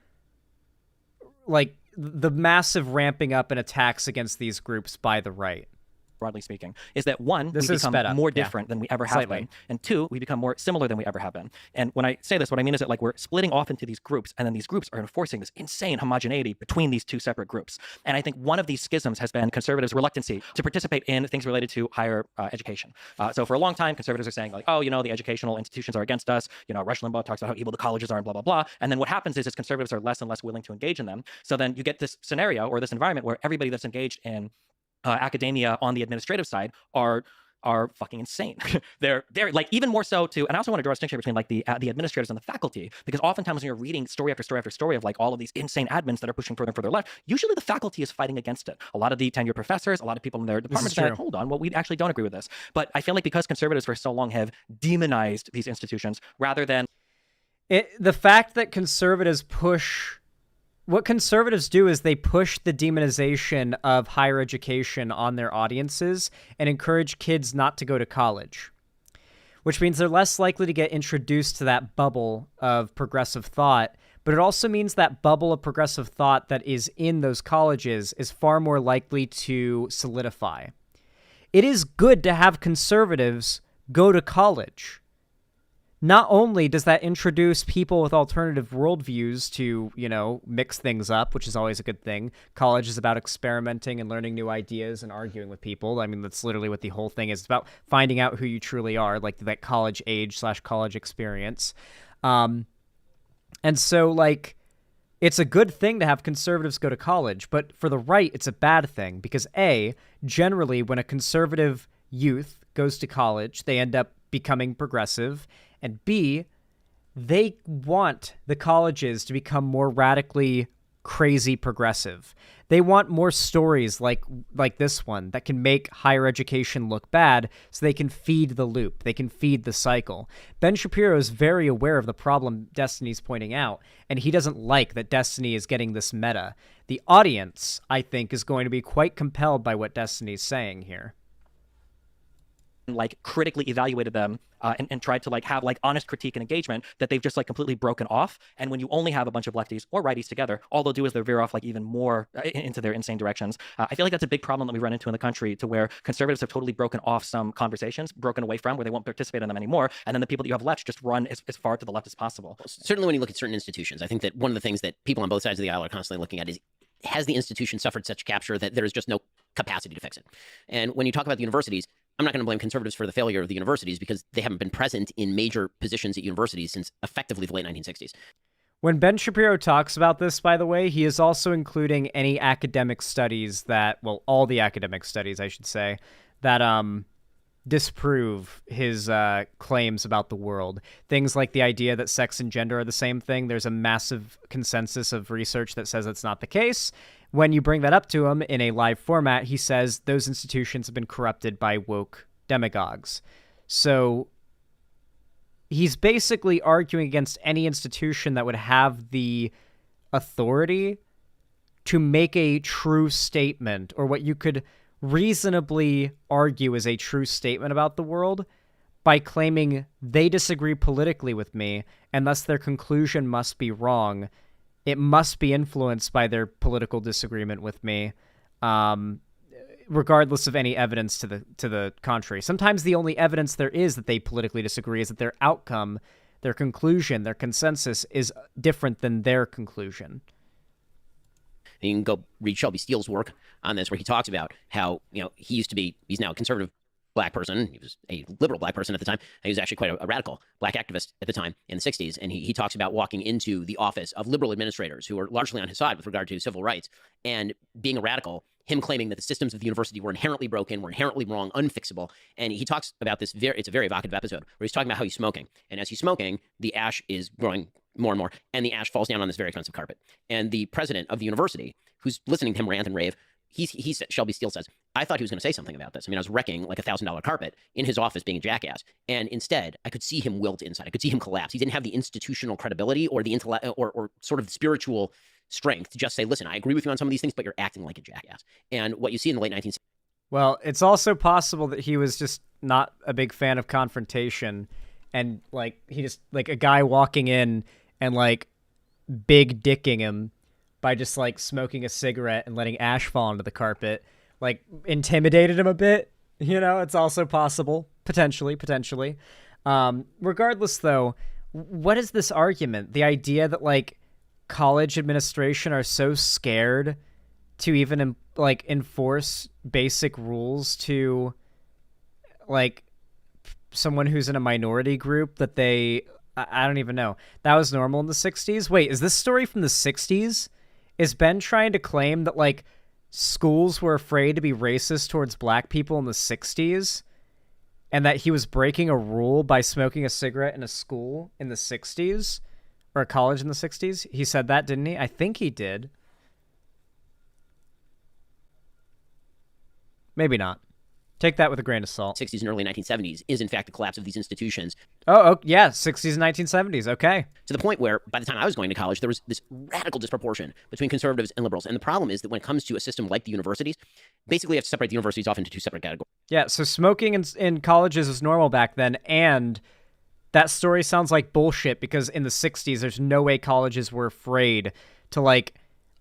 C: like, the massive ramping up in attacks against these groups by the right.
O: Broadly speaking, is that one,
C: This
O: we
C: is
O: become
C: sped up,
O: more
C: yeah.
O: different than we ever have
C: Slightly.
O: been, and two, we become more similar than we ever have been. And when I say this, what I mean is that like we're splitting off into these groups, and then these groups are enforcing this insane homogeneity between these two separate groups. And I think one of these schisms has been conservatives' reluctancy to participate in things related to higher education. So for a long time, conservatives are saying like, oh, the educational institutions are against us. Rush Limbaugh talks about how evil the colleges are and blah, blah, blah. And then what happens is conservatives are less and less willing to engage in them. So then you get this scenario or this environment where everybody that's engaged in academia on the administrative side are fucking insane. they're like even more so to, and I also want to draw a distinction between like the administrators and the faculty, because oftentimes when you're reading story after story after story of like all of these insane admins that are pushing further and further left, usually the faculty is fighting against it. A lot of the tenured professors, a lot of people in their departments say, hold on, well, we actually don't agree with this. But I feel like because conservatives for so long have demonized these institutions rather than
C: the fact that conservatives push. What conservatives do is they push the demonization of higher education on their audiences and encourage kids not to go to college, which means they're less likely to get introduced to that bubble of progressive thought. But it also means that bubble of progressive thought that is in those colleges is far more likely to solidify. It is good to have conservatives go to college. Not only does that introduce people with alternative worldviews to, mix things up, which is always a good thing. College is about experimenting and learning new ideas and arguing with people. I mean, that's literally what the whole thing is. It's about finding out who you truly are, like that college age / college experience. And so, like, it's a good thing to have conservatives go to college, but for the right, it's a bad thing because generally when a conservative youth goes to college, they end up becoming progressive. And B, they want the colleges to become more radically crazy progressive. They want more stories like this one that can make higher education look bad so they can feed the loop. They can feed the cycle. Ben Shapiro is very aware of the problem Destiny's pointing out, and he doesn't like that Destiny is getting this meta. The audience, I think, is going to be quite compelled by what Destiny's saying here.
O: Like critically evaluated them and tried to like have like honest critique and engagement, that they've just like completely broken off. And when you only have a bunch of lefties or righties together, all they'll do is they'll veer off like even more into their insane directions. I feel like that's a big problem that we run into in the country, to where conservatives have totally broken off some conversations, broken away from, where they won't participate in them anymore. And then the people that you have left just run as far to the left as possible.
M: Certainly when you look at certain institutions, I think that one of the things that people on both sides of the aisle are constantly looking at is, has the institution suffered such capture that there is just no capacity to fix it? And when you talk about the universities, I'm not going to blame conservatives for the failure of the universities, because they haven't been present in major positions at universities since effectively the late 1960s.
C: When Ben Shapiro talks about this, by the way, he is also including any academic studies that, well, all the academic studies, I should say, that disprove his claims about the world. Things like the idea that sex and gender are the same thing. There's a massive consensus of research that says that's not the case. When you bring that up to him in a live format, he says those institutions have been corrupted by woke demagogues. So he's basically arguing against any institution that would have the authority to make a true statement, or what you could reasonably argue is a true statement about the world, by claiming they disagree politically with me, and thus their conclusion must be wrong. It must be influenced by their political disagreement with me, regardless of any evidence to the contrary. Sometimes the only evidence there is that they politically disagree is that their outcome, their conclusion, their consensus is different than their conclusion.
M: You can go read Shelby Steele's work on this, where he talks about how, he's now a conservative black person. He was a liberal black person at the time. He was actually quite a radical black activist at the time in the 60s. And he talks about walking into the office of liberal administrators who were largely on his side with regard to civil rights, and being a radical, him claiming that the systems of the university were inherently broken, were inherently wrong, unfixable. And he talks about this, it's a very evocative episode, where he's talking about how he's smoking. And as he's smoking, the ash is growing more and more, and the ash falls down on this very expensive carpet. And the president of the university, who's listening to him rant and rave, Shelby Steele says, I thought he was going to say something about this. I mean, I was wrecking like $1,000 carpet in his office, being a jackass. And instead, I could see him wilt inside. I could see him collapse. He didn't have the institutional credibility or the intellect or sort of spiritual strength to just say, listen, I agree with you on some of these things, but you're acting like a jackass. And what you see in the late 1960s.
C: Well, it's also possible that he was just not a big fan of confrontation, and like he just like a guy walking in and like big dicking him by just like smoking a cigarette and letting ash fall onto the carpet, like intimidated him a bit. You know, it's also possible, potentially. Regardless, though, what is this argument? The idea that like college administration are so scared to even like enforce basic rules to like someone who's in a minority group that they, I don't even know. That was normal in the 60s? Wait, is this story from the 60s? Is Ben trying to claim that like schools were afraid to be racist towards black people in the 60s? And that he was breaking a rule by smoking a cigarette in a school in the 60s? Or a college in the 60s? He said that, didn't he? I think he did. Maybe not. Take that with a grain of salt.
M: 60s and early 1970s is in fact the collapse of these institutions.
C: Oh, yeah, 60s and 1970s, okay.
M: To the point where, by the time I was going to college, there was this radical disproportion between conservatives and liberals. And the problem is that when it comes to a system like the universities, basically you have to separate the universities off into two separate categories.
C: Yeah, so smoking in colleges was normal back then, and that story sounds like bullshit because in the 60s, there's no way colleges were afraid to, like,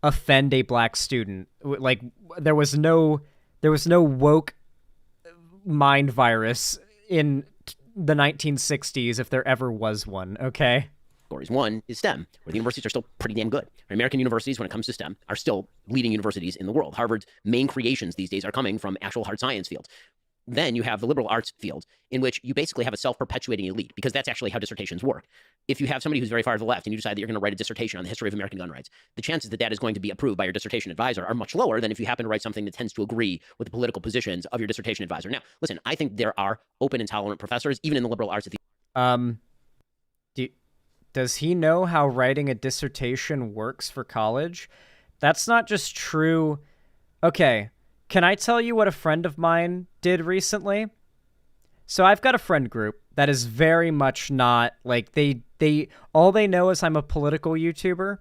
C: offend a black student. Like, there was no woke mind virus in the 1960s if there ever was one, okay?
M: One is STEM, where the universities are still pretty damn good. American universities, when it comes to STEM, are still leading universities in the world. Harvard's main creations these days are coming from actual hard science fields. Then you have the liberal arts field, in which you basically have a self-perpetuating elite, because that's actually how dissertations work. If you have somebody who's very far to the left and you decide that you're going to write a dissertation on the history of American gun rights, the chances that that is going to be approved by your dissertation advisor are much lower than if you happen to write something that tends to agree with the political positions of your dissertation advisor. Now, listen, I think there are open and tolerant professors, even in the liberal arts.
C: Does he know how writing a dissertation works for college? That's not just true. Okay, can I tell you what a friend of mine did recently? So I've got a friend group that is very much not, like, all they know is I'm a political YouTuber,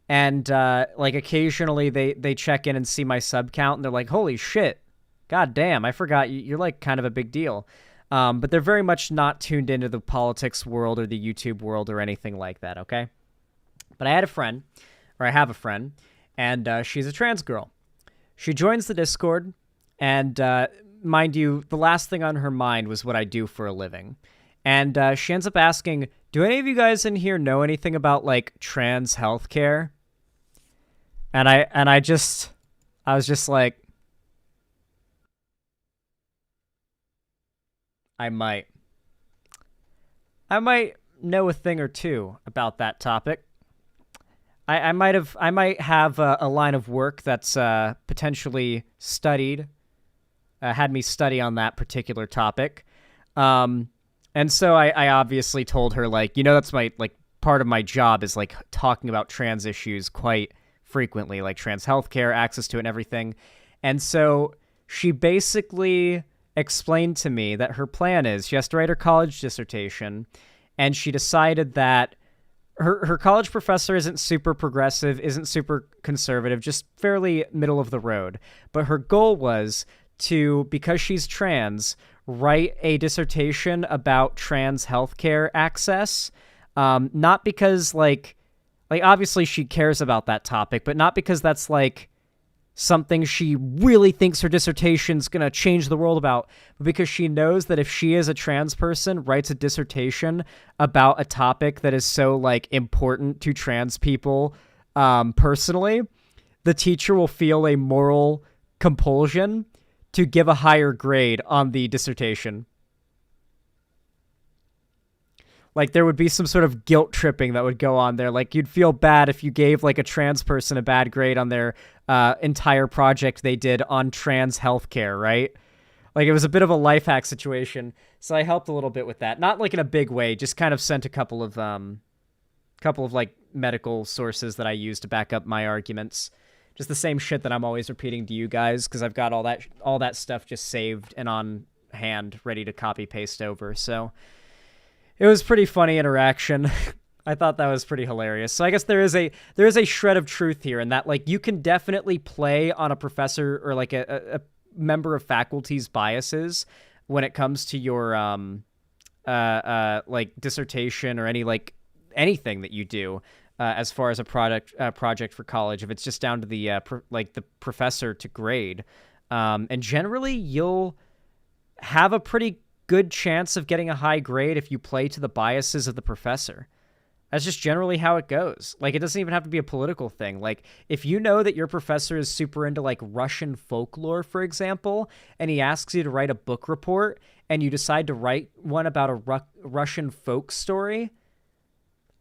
C: and, like, occasionally they check in and see my sub count, and they're like, holy shit, god damn, I forgot, you're, like, kind of a big deal. But they're very much not tuned into the politics world or the YouTube world or anything like that, okay? But I have a friend, and she's a trans girl. She joins the Discord, and mind you, the last thing on her mind was what I do for a living. And she ends up asking, do any of you guys in here know anything about, like, trans healthcare? And I was just like, I might know a thing or two about that topic. I might have a line of work that's potentially had me study on that particular topic. And so I obviously told her, like, you know, that's my, like, part of my job is, like, talking about trans issues quite frequently, like trans healthcare, access to it and everything. And so she basically explained to me that her plan is she has to write her college dissertation, and she decided that her college professor isn't super progressive, isn't super conservative, just fairly middle of the road. But her goal was to, because she's trans, write a dissertation about trans healthcare access. Not because, like obviously she cares about that topic, but not because that's, like, something she really thinks her dissertation's gonna change the world about, but because she knows that if she as a trans person writes a dissertation about a topic that is so, like, important to trans people personally, the teacher will feel a moral compulsion to give a higher grade on the dissertation. Like, there would be some sort of guilt tripping that would go on there. Like, you'd feel bad if you gave, like, a trans person a bad grade on their entire project they did on trans healthcare, right? Like, it was a bit of a life hack situation. So I helped a little bit with that. Not, like, in a big way, just kind of sent a couple of like, medical sources that I used to back up my arguments. Just the same shit that I'm always repeating to you guys, because I've got all that stuff just saved and on hand, ready to copy-paste over, so it was pretty funny interaction. I thought that was pretty hilarious. So I guess there is a shred of truth here in that, like, you can definitely play on a professor or, like, a member of faculty's biases when it comes to your like, dissertation or any, like, anything that you do. as far as a project for college if it's just down to the the professor to grade. And generally, you'll have a pretty good chance of getting a high grade if you play to the biases of the professor. That's just generally how it goes. Like, it doesn't even have to be a political thing. Like, if you know that your professor is super into, like, Russian folklore, for example, and he asks you to write a book report, and you decide to write one about a Russian folk story,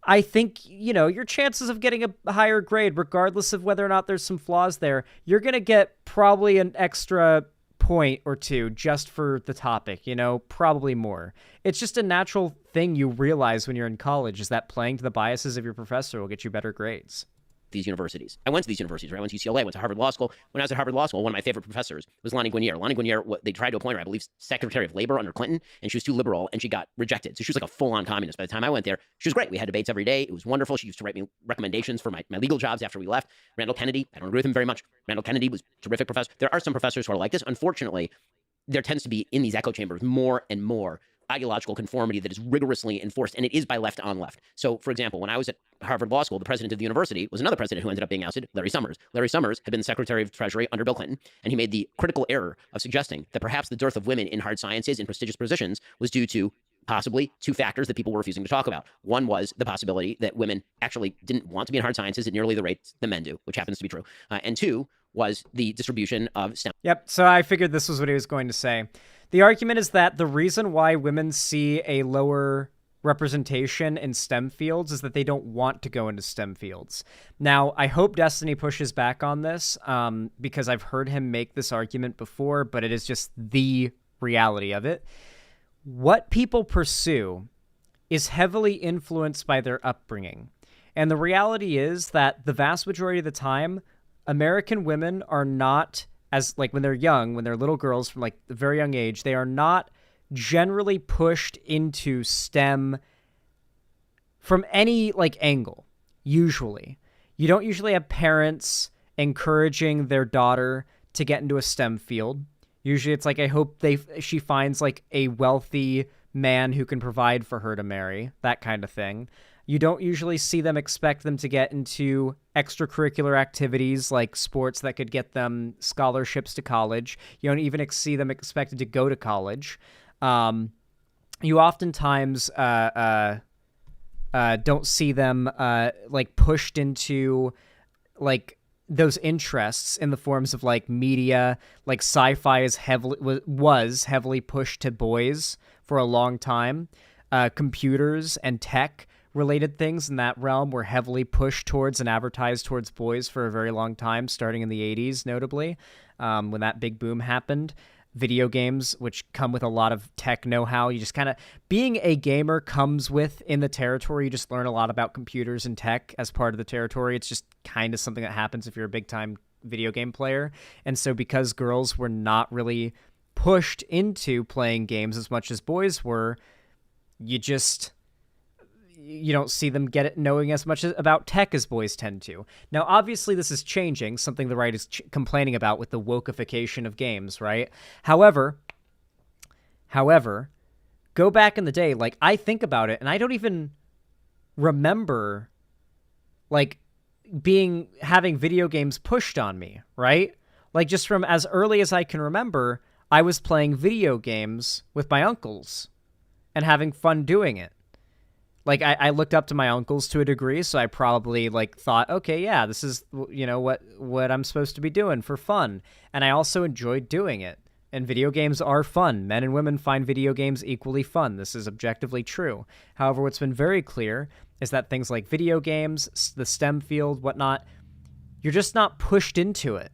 C: I think, you know, your chances of getting a higher grade, regardless of whether or not there's some flaws there, you're going to get probably an extra point or two just for the topic, you know, probably more. It's just a natural thing you realize when you're in college, is that playing to the biases of your professor will get you better grades.
M: These universities. I went to these universities, right? I went to UCLA, I went to Harvard Law School. When I was at Harvard Law School, one of my favorite professors was Lani Guinier. Lani Guinier, they tried to appoint her, I believe, Secretary of Labor under Clinton, and she was too liberal, and she got rejected. So she was like a full-on communist. By the time I went there, she was great. We had debates every day. It was wonderful. She used to write me recommendations for my legal jobs after we left. Randall Kennedy, I don't agree with him very much. Randall Kennedy was a terrific professor. There are some professors who are like this. Unfortunately, there tends to be, in these echo chambers, more and more ideological conformity that is rigorously enforced, and it is by left on left. So, for example, when I was at Harvard Law School, the president of the university was another president who ended up being ousted, Larry Summers. Larry Summers had been the Secretary of Treasury under Bill Clinton, and he made the critical error of suggesting that perhaps the dearth of women in hard sciences in prestigious positions was due to possibly two factors that people were refusing to talk about. One was the possibility that women actually didn't want to be in hard sciences at nearly the rate that men do, which happens to be true. And two was the distribution of STEM.
C: Yep, so I figured this was what he was going to say. The argument is that the reason why women see a lower representation in STEM fields is that they don't want to go into STEM fields. Now, I hope Destiny pushes back on this, because I've heard him make this argument before, but it is just the reality of it. What people pursue is heavily influenced by their upbringing. And the reality is that the vast majority of the time, American women are not, as like when they're young, when they're little girls from like a very young age, they are not generally pushed into STEM from any like angle. Usually, you don't usually have parents encouraging their daughter to get into a STEM field. Usually it's like, I hope she finds like a wealthy man who can provide for her to marry, that kind of thing. You don't usually see them expect them to get into extracurricular activities like sports that could get them scholarships to college. You don't even see them expected to go to college. You oftentimes don't see them like pushed into like those interests in the forms of like media. Like sci-fi was heavily pushed to boys for a long time. Computers and tech related things in that realm were heavily pushed towards and advertised towards boys for a very long time, starting in the 80s, notably, when that big boom happened. Video games, which come with a lot of tech know-how, you just kind of, being a gamer comes with in the territory. You just learn a lot about computers and tech as part of the territory. It's just kind of something that happens if you're a big-time video game player. And so because girls were not really pushed into playing games as much as boys were, you don't see them knowing as much about tech as boys tend to. Now, obviously, this is changing, something the right is complaining about with the wokeification of games, right? However, go back in the day, like, I think about it, and I don't even remember, like, having video games pushed on me, right? Like, just from as early as I can remember, I was playing video games with my uncles and having fun doing it. Like, I looked up to my uncles to a degree, so I probably, like, thought, okay, yeah, this is, you know, what I'm supposed to be doing for fun. And I also enjoyed doing it. And video games are fun. Men and women find video games equally fun. This is objectively true. However, what's been very clear is that things like video games, the STEM field, whatnot, you're just not pushed into it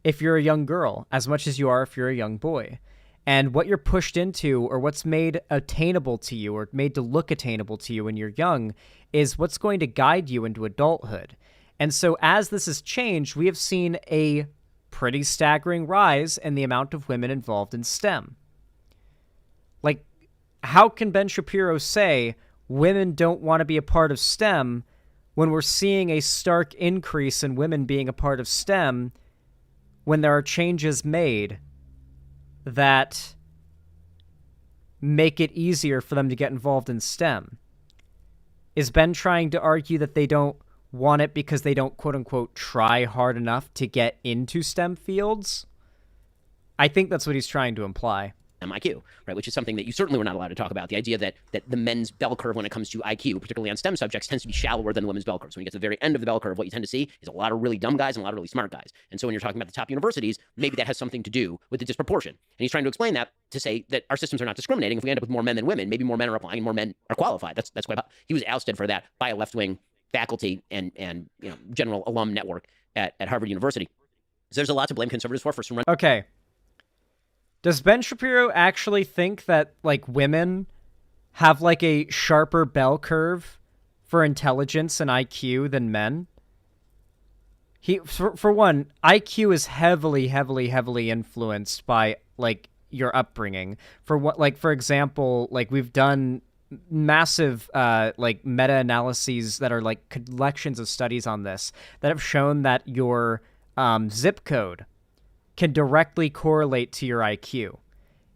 C: if you're a young girl as much as you are if you're a young boy. And what you're pushed into, or what's made attainable to you, or made to look attainable to you when you're young, is what's going to guide you into adulthood. And so as this has changed, we have seen a pretty staggering rise in the amount of women involved in STEM. Like, how can Ben Shapiro say women don't want to be a part of STEM when we're seeing a stark increase in women being a part of STEM when there are changes made that make it easier for them to get involved in STEM? Is Ben trying to argue that they don't want it because they don't, quote-unquote, try hard enough to get into STEM fields? I think that's what he's trying to imply.
M: IQ, right, which is something that you certainly were not allowed to talk about. The idea that the men's bell curve when it comes to IQ, particularly on STEM subjects, tends to be shallower than the women's bell curve. So when you get to the very end of the bell curve, what you tend to see is a lot of really dumb guys and a lot of really smart guys. And so when you're talking about the top universities, maybe that has something to do with the disproportion. And he's trying to explain that to say that our systems are not discriminating. If we end up with more men than women, maybe more men are applying and more men are qualified. That's why he was ousted for that by a left-wing faculty and general alum network at Harvard University. So there's a lot to blame conservatives for some.
C: Okay. Does Ben Shapiro actually think that, like, women have, like, a sharper bell curve for intelligence and IQ than men? For one, IQ is heavily influenced by, like, your upbringing. For example, like, we've done massive, like, meta-analyses that are, like, collections of studies on this that have shown that your zip code can directly correlate to your IQ,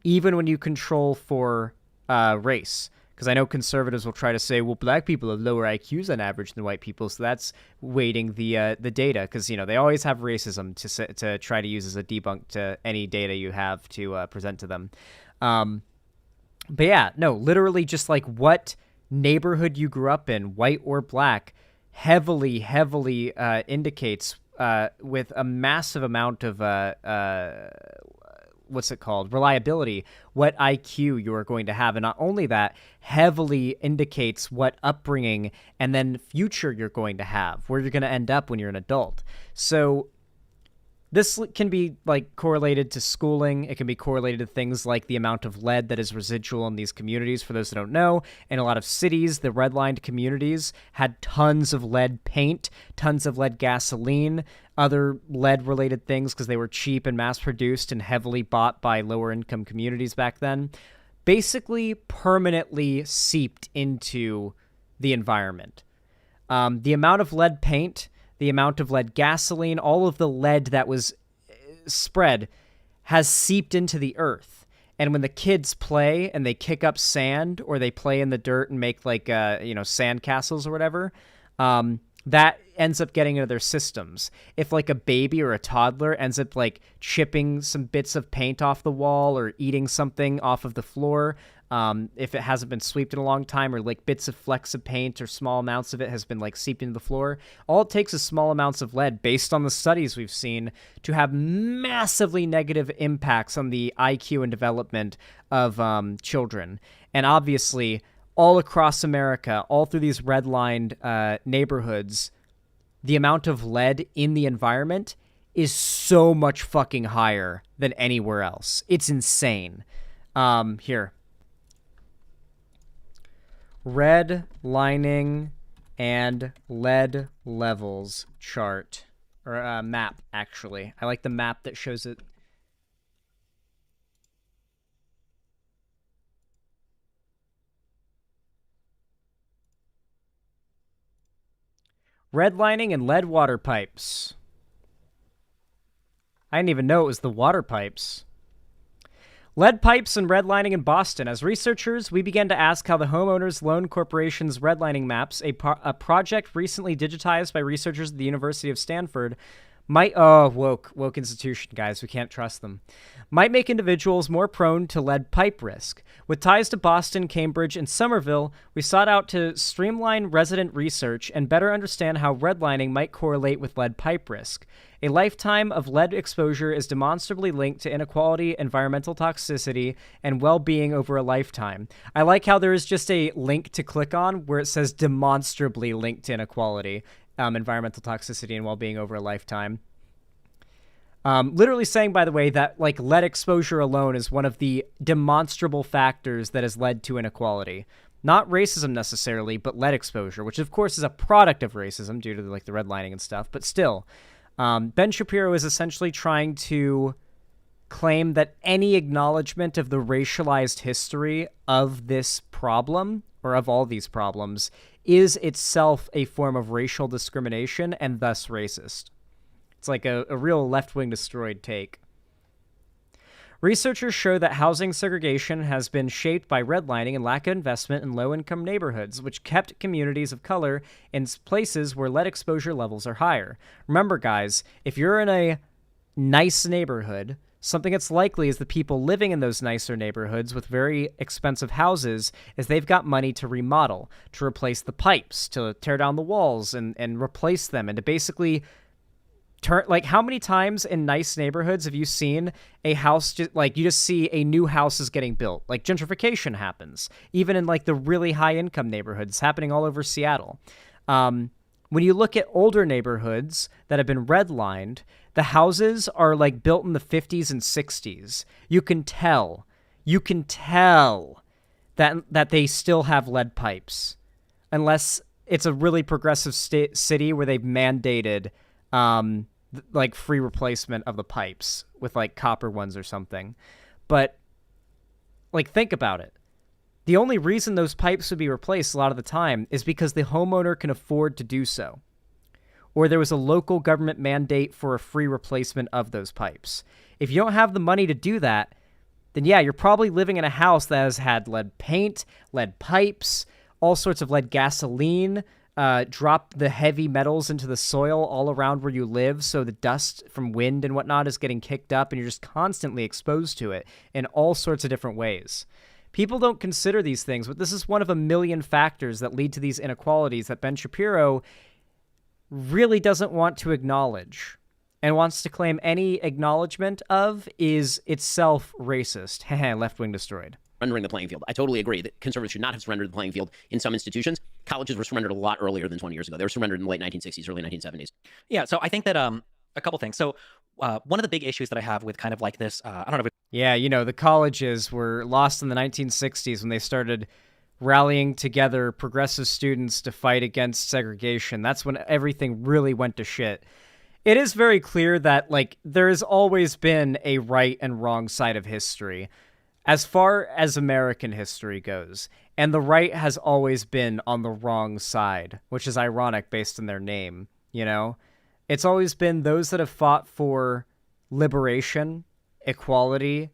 C: even when you control for race. Because I know conservatives will try to say, well, black people have lower IQs on average than white people, so that's weighting the data. Because, you know, they always have racism to try to use as a debunk to any data you have to present to them. But yeah, no, literally just like what neighborhood you grew up in, white or black, heavily indicates with a massive amount of reliability, what IQ you are going to have. And not only that, heavily indicates what upbringing and then future you're going to have, where you're going to end up when you're an adult. So this can be like correlated to schooling. It can be correlated to things like the amount of lead that is residual in these communities. For those that don't know, in a lot of cities, the redlined communities had tons of lead paint, tons of lead gasoline, other lead-related things because they were cheap and mass-produced and heavily bought by lower-income communities back then. Basically, permanently seeped into the environment. The amount of lead paint, the amount of lead gasoline, all of the lead that was spread has seeped into the earth. And when the kids play and they kick up sand or they play in the dirt and make like, sand castles or whatever, that ends up getting into their systems. If like a baby or a toddler ends up like chipping some bits of paint off the wall or eating something off of the floor, if it hasn't been swept in a long time, or like bits of flecks of paint or small amounts of it has been like seeped into the floor, all it takes is small amounts of lead, based on the studies we've seen, to have massively negative impacts on the IQ and development of children. And obviously, all across America, all through these redlined neighborhoods, the amount of lead in the environment is so much fucking higher than anywhere else. It's insane. Here. Redlining and lead levels chart. Or map, actually. I like the map that shows it. Redlining and lead water pipes. I didn't even know it was the water pipes. Lead pipes and redlining in Boston. As researchers, we began to ask how the Homeowners Loan Corporation's redlining maps, a project recently digitized by researchers at the University of Stanford, woke institution, guys, we can't trust them, might make individuals more prone to lead pipe risk. With ties to Boston, Cambridge, and Somerville, we sought out to streamline resident research and better understand how redlining might correlate with lead pipe risk. A lifetime of lead exposure is demonstrably linked to inequality, environmental toxicity, and well-being over a lifetime. I like how there is just a link to click on where it says demonstrably linked to inequality, environmental toxicity, and well-being over a lifetime. Literally saying, by the way, that like lead exposure alone is one of the demonstrable factors that has led to inequality. Not racism necessarily, but lead exposure, which of course is a product of racism due to like the redlining and stuff, but still. Ben Shapiro is essentially trying to claim that any acknowledgement of the racialized history of this problem, or of all these problems, is itself a form of racial discrimination and thus racist. It's like a real left-wing destroyed take. Researchers show that housing segregation has been shaped by redlining and lack of investment in low-income neighborhoods, which kept communities of color in places where lead exposure levels are higher. Remember, guys, if you're in a nice neighborhood, something that's likely is the people living in those nicer neighborhoods with very expensive houses is they've got money to remodel, to replace the pipes, to tear down the walls and replace them, and to basically like, how many times in nice neighborhoods have you seen a house you just see a new house is getting built? Like, gentrification happens even in like the really high income neighborhoods, happening all over Seattle. When you look at older neighborhoods that have been redlined, the houses are like built in the 50s and 60s. You can tell that they still have lead pipes, unless it's a really progressive city where they've mandated like free replacement of the pipes with like copper ones or something. But like, think about it. The only reason those pipes would be replaced a lot of the time is because the homeowner can afford to do so, or there was a local government mandate for a free replacement of those pipes. If you don't have the money to do that, then yeah, you're probably living in a house that has had lead paint, lead pipes, all sorts of lead gasoline, drop the heavy metals into the soil all around where you live, so the dust from wind and whatnot is getting kicked up, and you're just constantly exposed to it in all sorts of different ways. People don't consider these things, but this is one of a million factors that lead to these inequalities that Ben Shapiro really doesn't want to acknowledge, and wants to claim any acknowledgement of is itself racist. Left wing destroyed.
M: Surrendering the playing field. I totally agree that conservatives should not have surrendered the playing field in some institutions. Colleges were surrendered a lot earlier than 20 years ago. They were surrendered in the late 1960s, early 1970s.
O: Yeah, so I think that a couple things. So one of the big issues that I have with kind of like this, I don't know.
C: Yeah, the colleges were lost in the 1960s when they started rallying together progressive students to fight against segregation. That's when everything really went to shit. It is very clear that like there has always been a right and wrong side of history, as far as American history goes, and the right has always been on the wrong side, which is ironic based on their name, It's always been those that have fought for liberation, equality,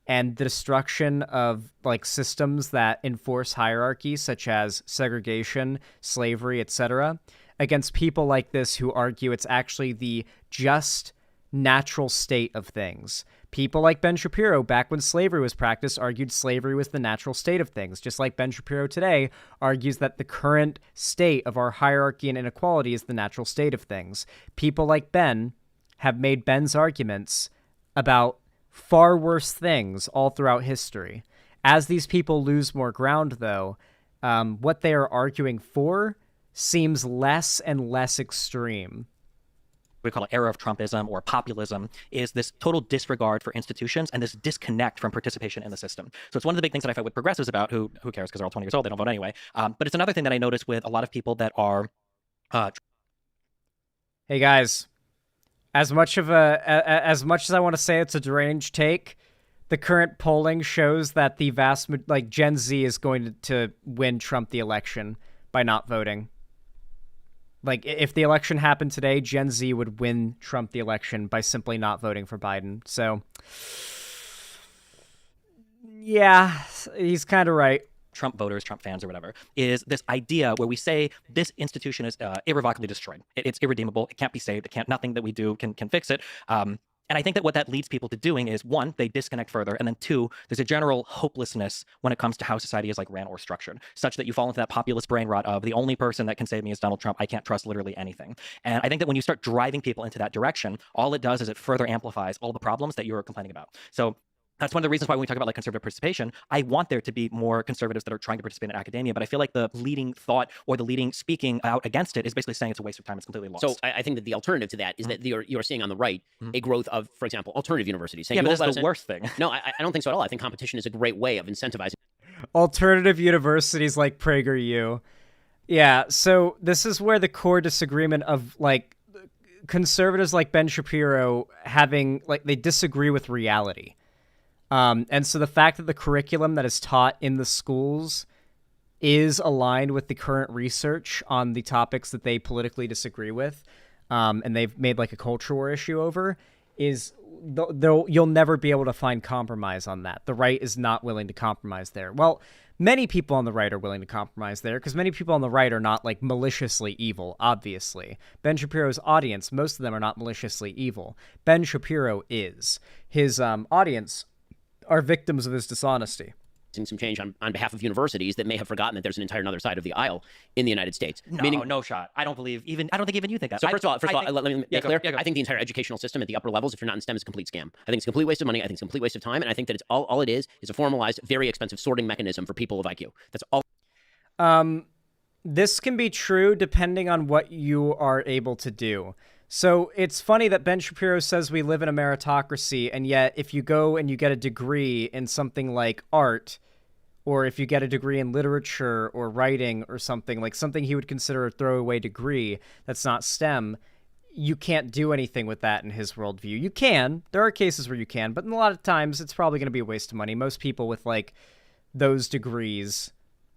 C: and the destruction of like systems that enforce hierarchy, such as segregation, slavery, etc., against people like this who argue it's actually the just natural state of things. People like Ben Shapiro, back when slavery was practiced, argued slavery was the natural state of things, just like Ben Shapiro today argues that the current state of our hierarchy and inequality is the natural state of things. People like Ben have made Ben's arguments about far worse things all throughout history. As these people lose more ground, though, what they are arguing for seems less and less extreme.
O: We call it era of Trumpism or populism, is this total disregard for institutions and this disconnect from participation in the system. So it's one of the big things that I fight with progressives about, who cares, because they're all 20 years old, they don't vote anyway. But it's another thing that I notice with a lot of people that are...
C: Hey guys, as much as I want to say it's a deranged take, the current polling shows that the Gen Z is going to win Trump the election by not voting. Like, if the election happened today, Gen Z would win Trump the election by simply not voting for Biden. So, yeah, he's kind of right.
O: Trump voters, Trump fans, or whatever, is this idea where we say this institution is irrevocably destroyed. It's irredeemable. It can't be saved. Nothing that we do can fix it. And I think that what that leads people to doing is, one, they disconnect further, and then two, there's a general hopelessness when it comes to how society is like ran or structured, such that you fall into that populist brain rot of the only person that can save me is Donald Trump. I can't trust literally anything. And I think that when you start driving people into that direction, all it does is it further amplifies all the problems that you're complaining about. So that's one of the reasons why when we talk about like conservative participation, I want there to be more conservatives that are trying to participate in academia, but I feel like the leading thought or the leading speaking out against it is basically saying it's a waste of time, it's completely lost.
M: So I think that the alternative to that is that you're seeing on the right a growth of, for example, alternative universities.
O: Yeah, but that's the worst thing.
M: No, I don't think so at all. I think competition is a great way of incentivizing.
C: Alternative universities like PragerU. Yeah, so this is where the core disagreement of like conservatives like Ben Shapiro having, like, they disagree with reality. And so the fact that the curriculum that is taught in the schools is aligned with the current research on the topics that they politically disagree with, and they've made like a culture war issue over, is you'll never be able to find compromise on that. The right is not willing to compromise there. Well, many people on the right are willing to compromise there because many people on the right are not like maliciously evil, obviously. Ben Shapiro's audience, most of them are not maliciously evil. Ben Shapiro is. His audience are victims of his dishonesty.
M: Some change on behalf of universities that may have forgotten that there's an entire other side of the aisle in the United States.
O: No shot. I don't think even you think that.
M: So first of all, let me make clear.
O: Go.
M: I think the entire educational system at the upper levels, if you're not in STEM, is a complete scam. I think it's a complete waste of money. I think it's a complete waste of time. And I think that it's all it is a formalized, very expensive sorting mechanism for people of IQ. That's all.
C: This can be true depending on what you are able to do. So it's funny that Ben Shapiro says we live in a meritocracy, and yet if you go and you get a degree in something like art, or if you get a degree in literature or writing or something, like something he would consider a throwaway degree that's not STEM, you can't do anything with that in his worldview. You can. There are cases where you can, but in a lot of times it's probably going to be a waste of money. Most people with, like, those degrees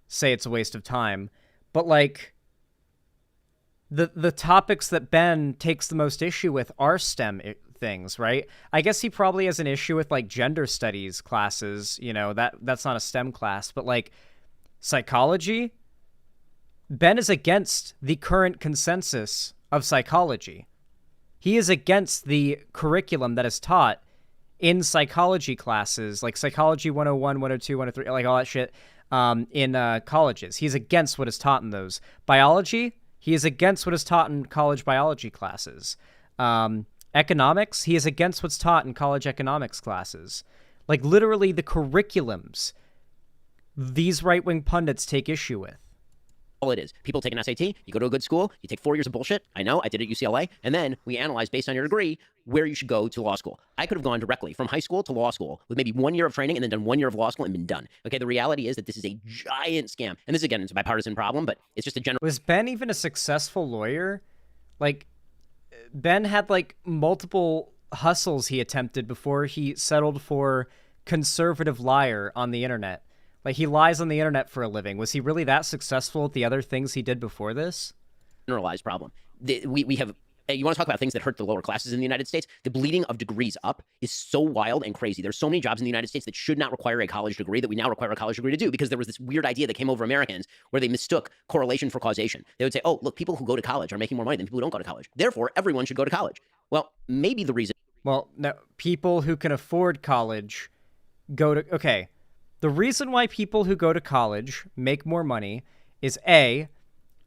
C: say it's a waste of time. But, like, the topics that Ben takes the most issue with are STEM things, right? I guess he probably has an issue with, like, gender studies classes, you know, that's not a STEM class, but, like, psychology, Ben is against the current consensus of psychology. He is against the curriculum that is taught in psychology classes, like Psychology 101, 102, 103, like all that shit, in colleges. He's against what is taught in those. Biology, he is against what is taught in college biology classes. Economics, he is against what's taught in college economics classes. Like, literally the curriculums these right-wing pundits take issue with.
M: All it is. People take an SAT, you go to a good school, you take 4 years of bullshit. I know, I did it at UCLA. And then we analyze based on your degree where you should go to law school. I could have gone directly from high school to law school with maybe 1 year of training and then done 1 year of law school and been done. Okay, the reality is that this is a giant scam. And this, again, it's a bipartisan problem, but it's just a general...
C: Was Ben even a successful lawyer? Like, Ben had, like, multiple hustles he attempted before he settled for conservative liar on the internet. Like, he lies on the internet for a living. Was he really that successful at the other things he did before this?
M: Generalized problem. We have... You want to talk about things that hurt the lower classes in the United States? The bleeding of degrees up is so wild and crazy. There's so many jobs in the United States that should not require a college degree that we now require a college degree to do, because there was this weird idea that came over Americans where they mistook correlation for causation. They would say, oh, look, people who go to college are making more money than people who don't go to college. Therefore, everyone should go to college. Well, maybe the reason...
C: Well, no, people who can afford college go to... Okay. The reason why people who go to college make more money is A,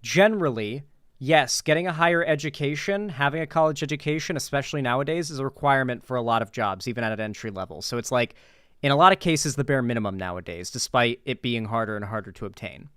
C: generally, yes, getting a higher education, having a college education, especially nowadays, is a requirement for a lot of jobs, even at an entry level. So it's like, in a lot of cases, the bare minimum nowadays, despite it being harder and harder to obtain.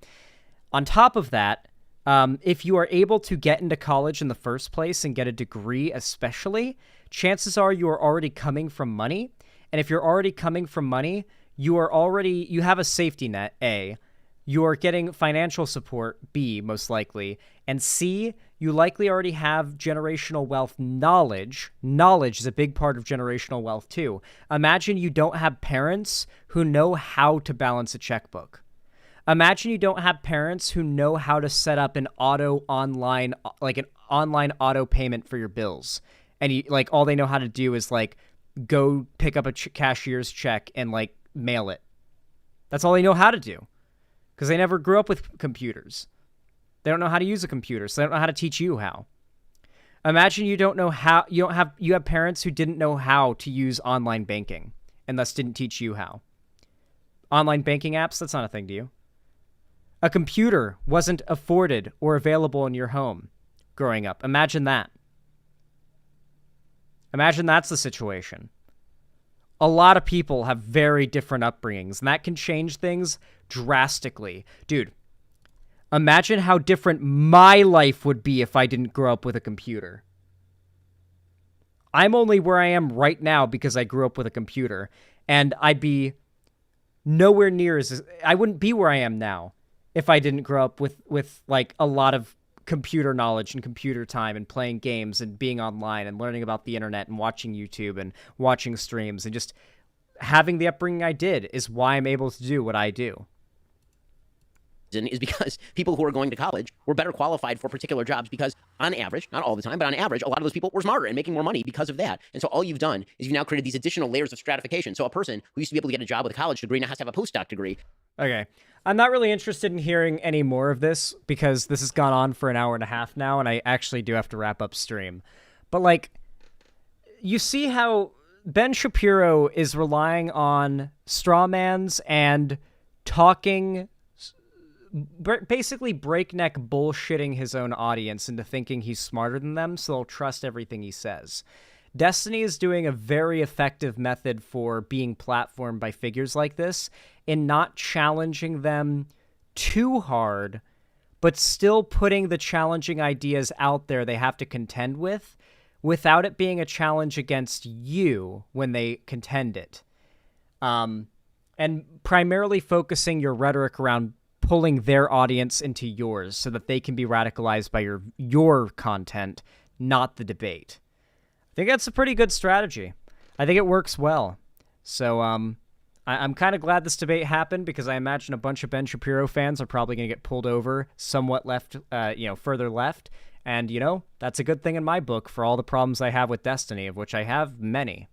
C: On top of that, if you are able to get into college in the first place and get a degree especially, chances are you are already coming from money. And if you're already coming from money, you have a safety net, A. You are getting financial support, B, most likely. And C, you likely already have generational wealth knowledge. Knowledge is a big part of generational wealth, too. Imagine you don't have parents who know how to balance a checkbook. Imagine you don't have parents who know how to set up an online auto payment for your bills. And you, like, all they know how to do is, like, go pick up a cashier's check and, like, mail it. That's all they know how to do, because they never grew up with computers. They don't know how to use a computer, so they don't know how to teach you how. Imagine you have parents who didn't know how to use online banking and thus didn't teach you how. Online banking apps, that's not a thing to you. A computer wasn't afforded or available in your home growing up. Imagine that. Imagine that's the situation. A lot of people have very different upbringings, and that can change things drastically. Dude, imagine how different my life would be if I didn't grow up with a computer. I'm only where I am right now because I grew up with a computer, and I'd be nowhere near I wouldn't be where I am now if I didn't grow up with like a lot of computer knowledge and computer time and playing games and being online and learning about the internet and watching YouTube and watching streams, and just having the upbringing I did is why I'm able to do what I do.
M: is because people who are going to college were better qualified for particular jobs because on average, not all the time, but on average, a lot of those people were smarter and making more money because of that. And so all you've done is you've now created these additional layers of stratification. So a person who used to be able to get a job with a college degree now has to have a postdoc degree.
C: Okay. I'm not really interested in hearing any more of this because this has gone on for an hour and a half now, and I actually do have to wrap up stream. But, like, you see how Ben Shapiro is relying on strawmans and talking, basically breakneck bullshitting his own audience into thinking he's smarter than them, so they'll trust everything he says. Destiny is doing a very effective method for being platformed by figures like this in not challenging them too hard, but still putting the challenging ideas out there they have to contend with without it being a challenge against you when they contend it. And primarily focusing your rhetoric around pulling their audience into yours so that they can be radicalized by your content, not the debate. I think that's a pretty good strategy. I think it works well. So I'm kind of glad this debate happened because I imagine a bunch of Ben Shapiro fans are probably going to get pulled over somewhat left, further left. And, that's a good thing in my book for all the problems I have with Destiny, of which I have many.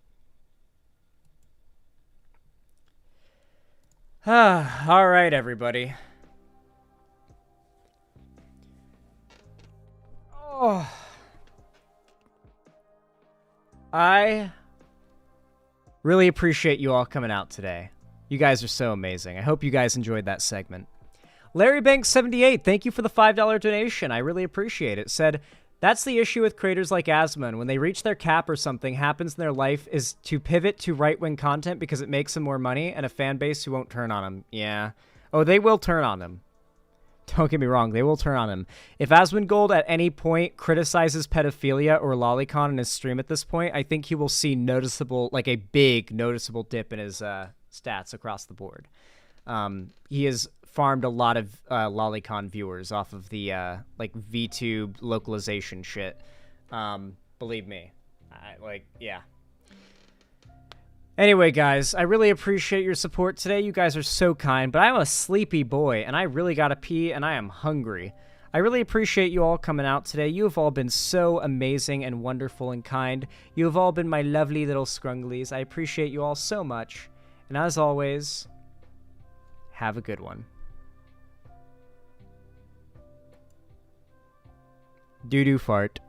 C: All right, everybody. Oh. I really appreciate you all coming out today. You guys are so amazing. I hope you guys enjoyed that segment. Larry Banks 78, thank you for the $5 donation. I really appreciate it. Said, that's the issue with creators like Asmon. When they reach their cap or something happens in their life is to pivot to right-wing content because it makes them more money and a fan base who won't turn on him. Yeah. Oh, they will turn on him. Don't get me wrong, they will turn on him. If Asmongold at any point criticizes pedophilia or lolicon in his stream at this point, I think he will see a big noticeable dip in his stats across the board. He has farmed a lot of lolicon viewers off of the VTube localization shit. Believe me. Yeah. Anyway, guys, I really appreciate your support today. You guys are so kind, but I'm a sleepy boy, and I really gotta pee, and I am hungry. I really appreciate you all coming out today. You have all been so amazing and wonderful and kind. You have all been my lovely little scrunglies. I appreciate you all so much. And as always, have a good one. Doo-doo fart.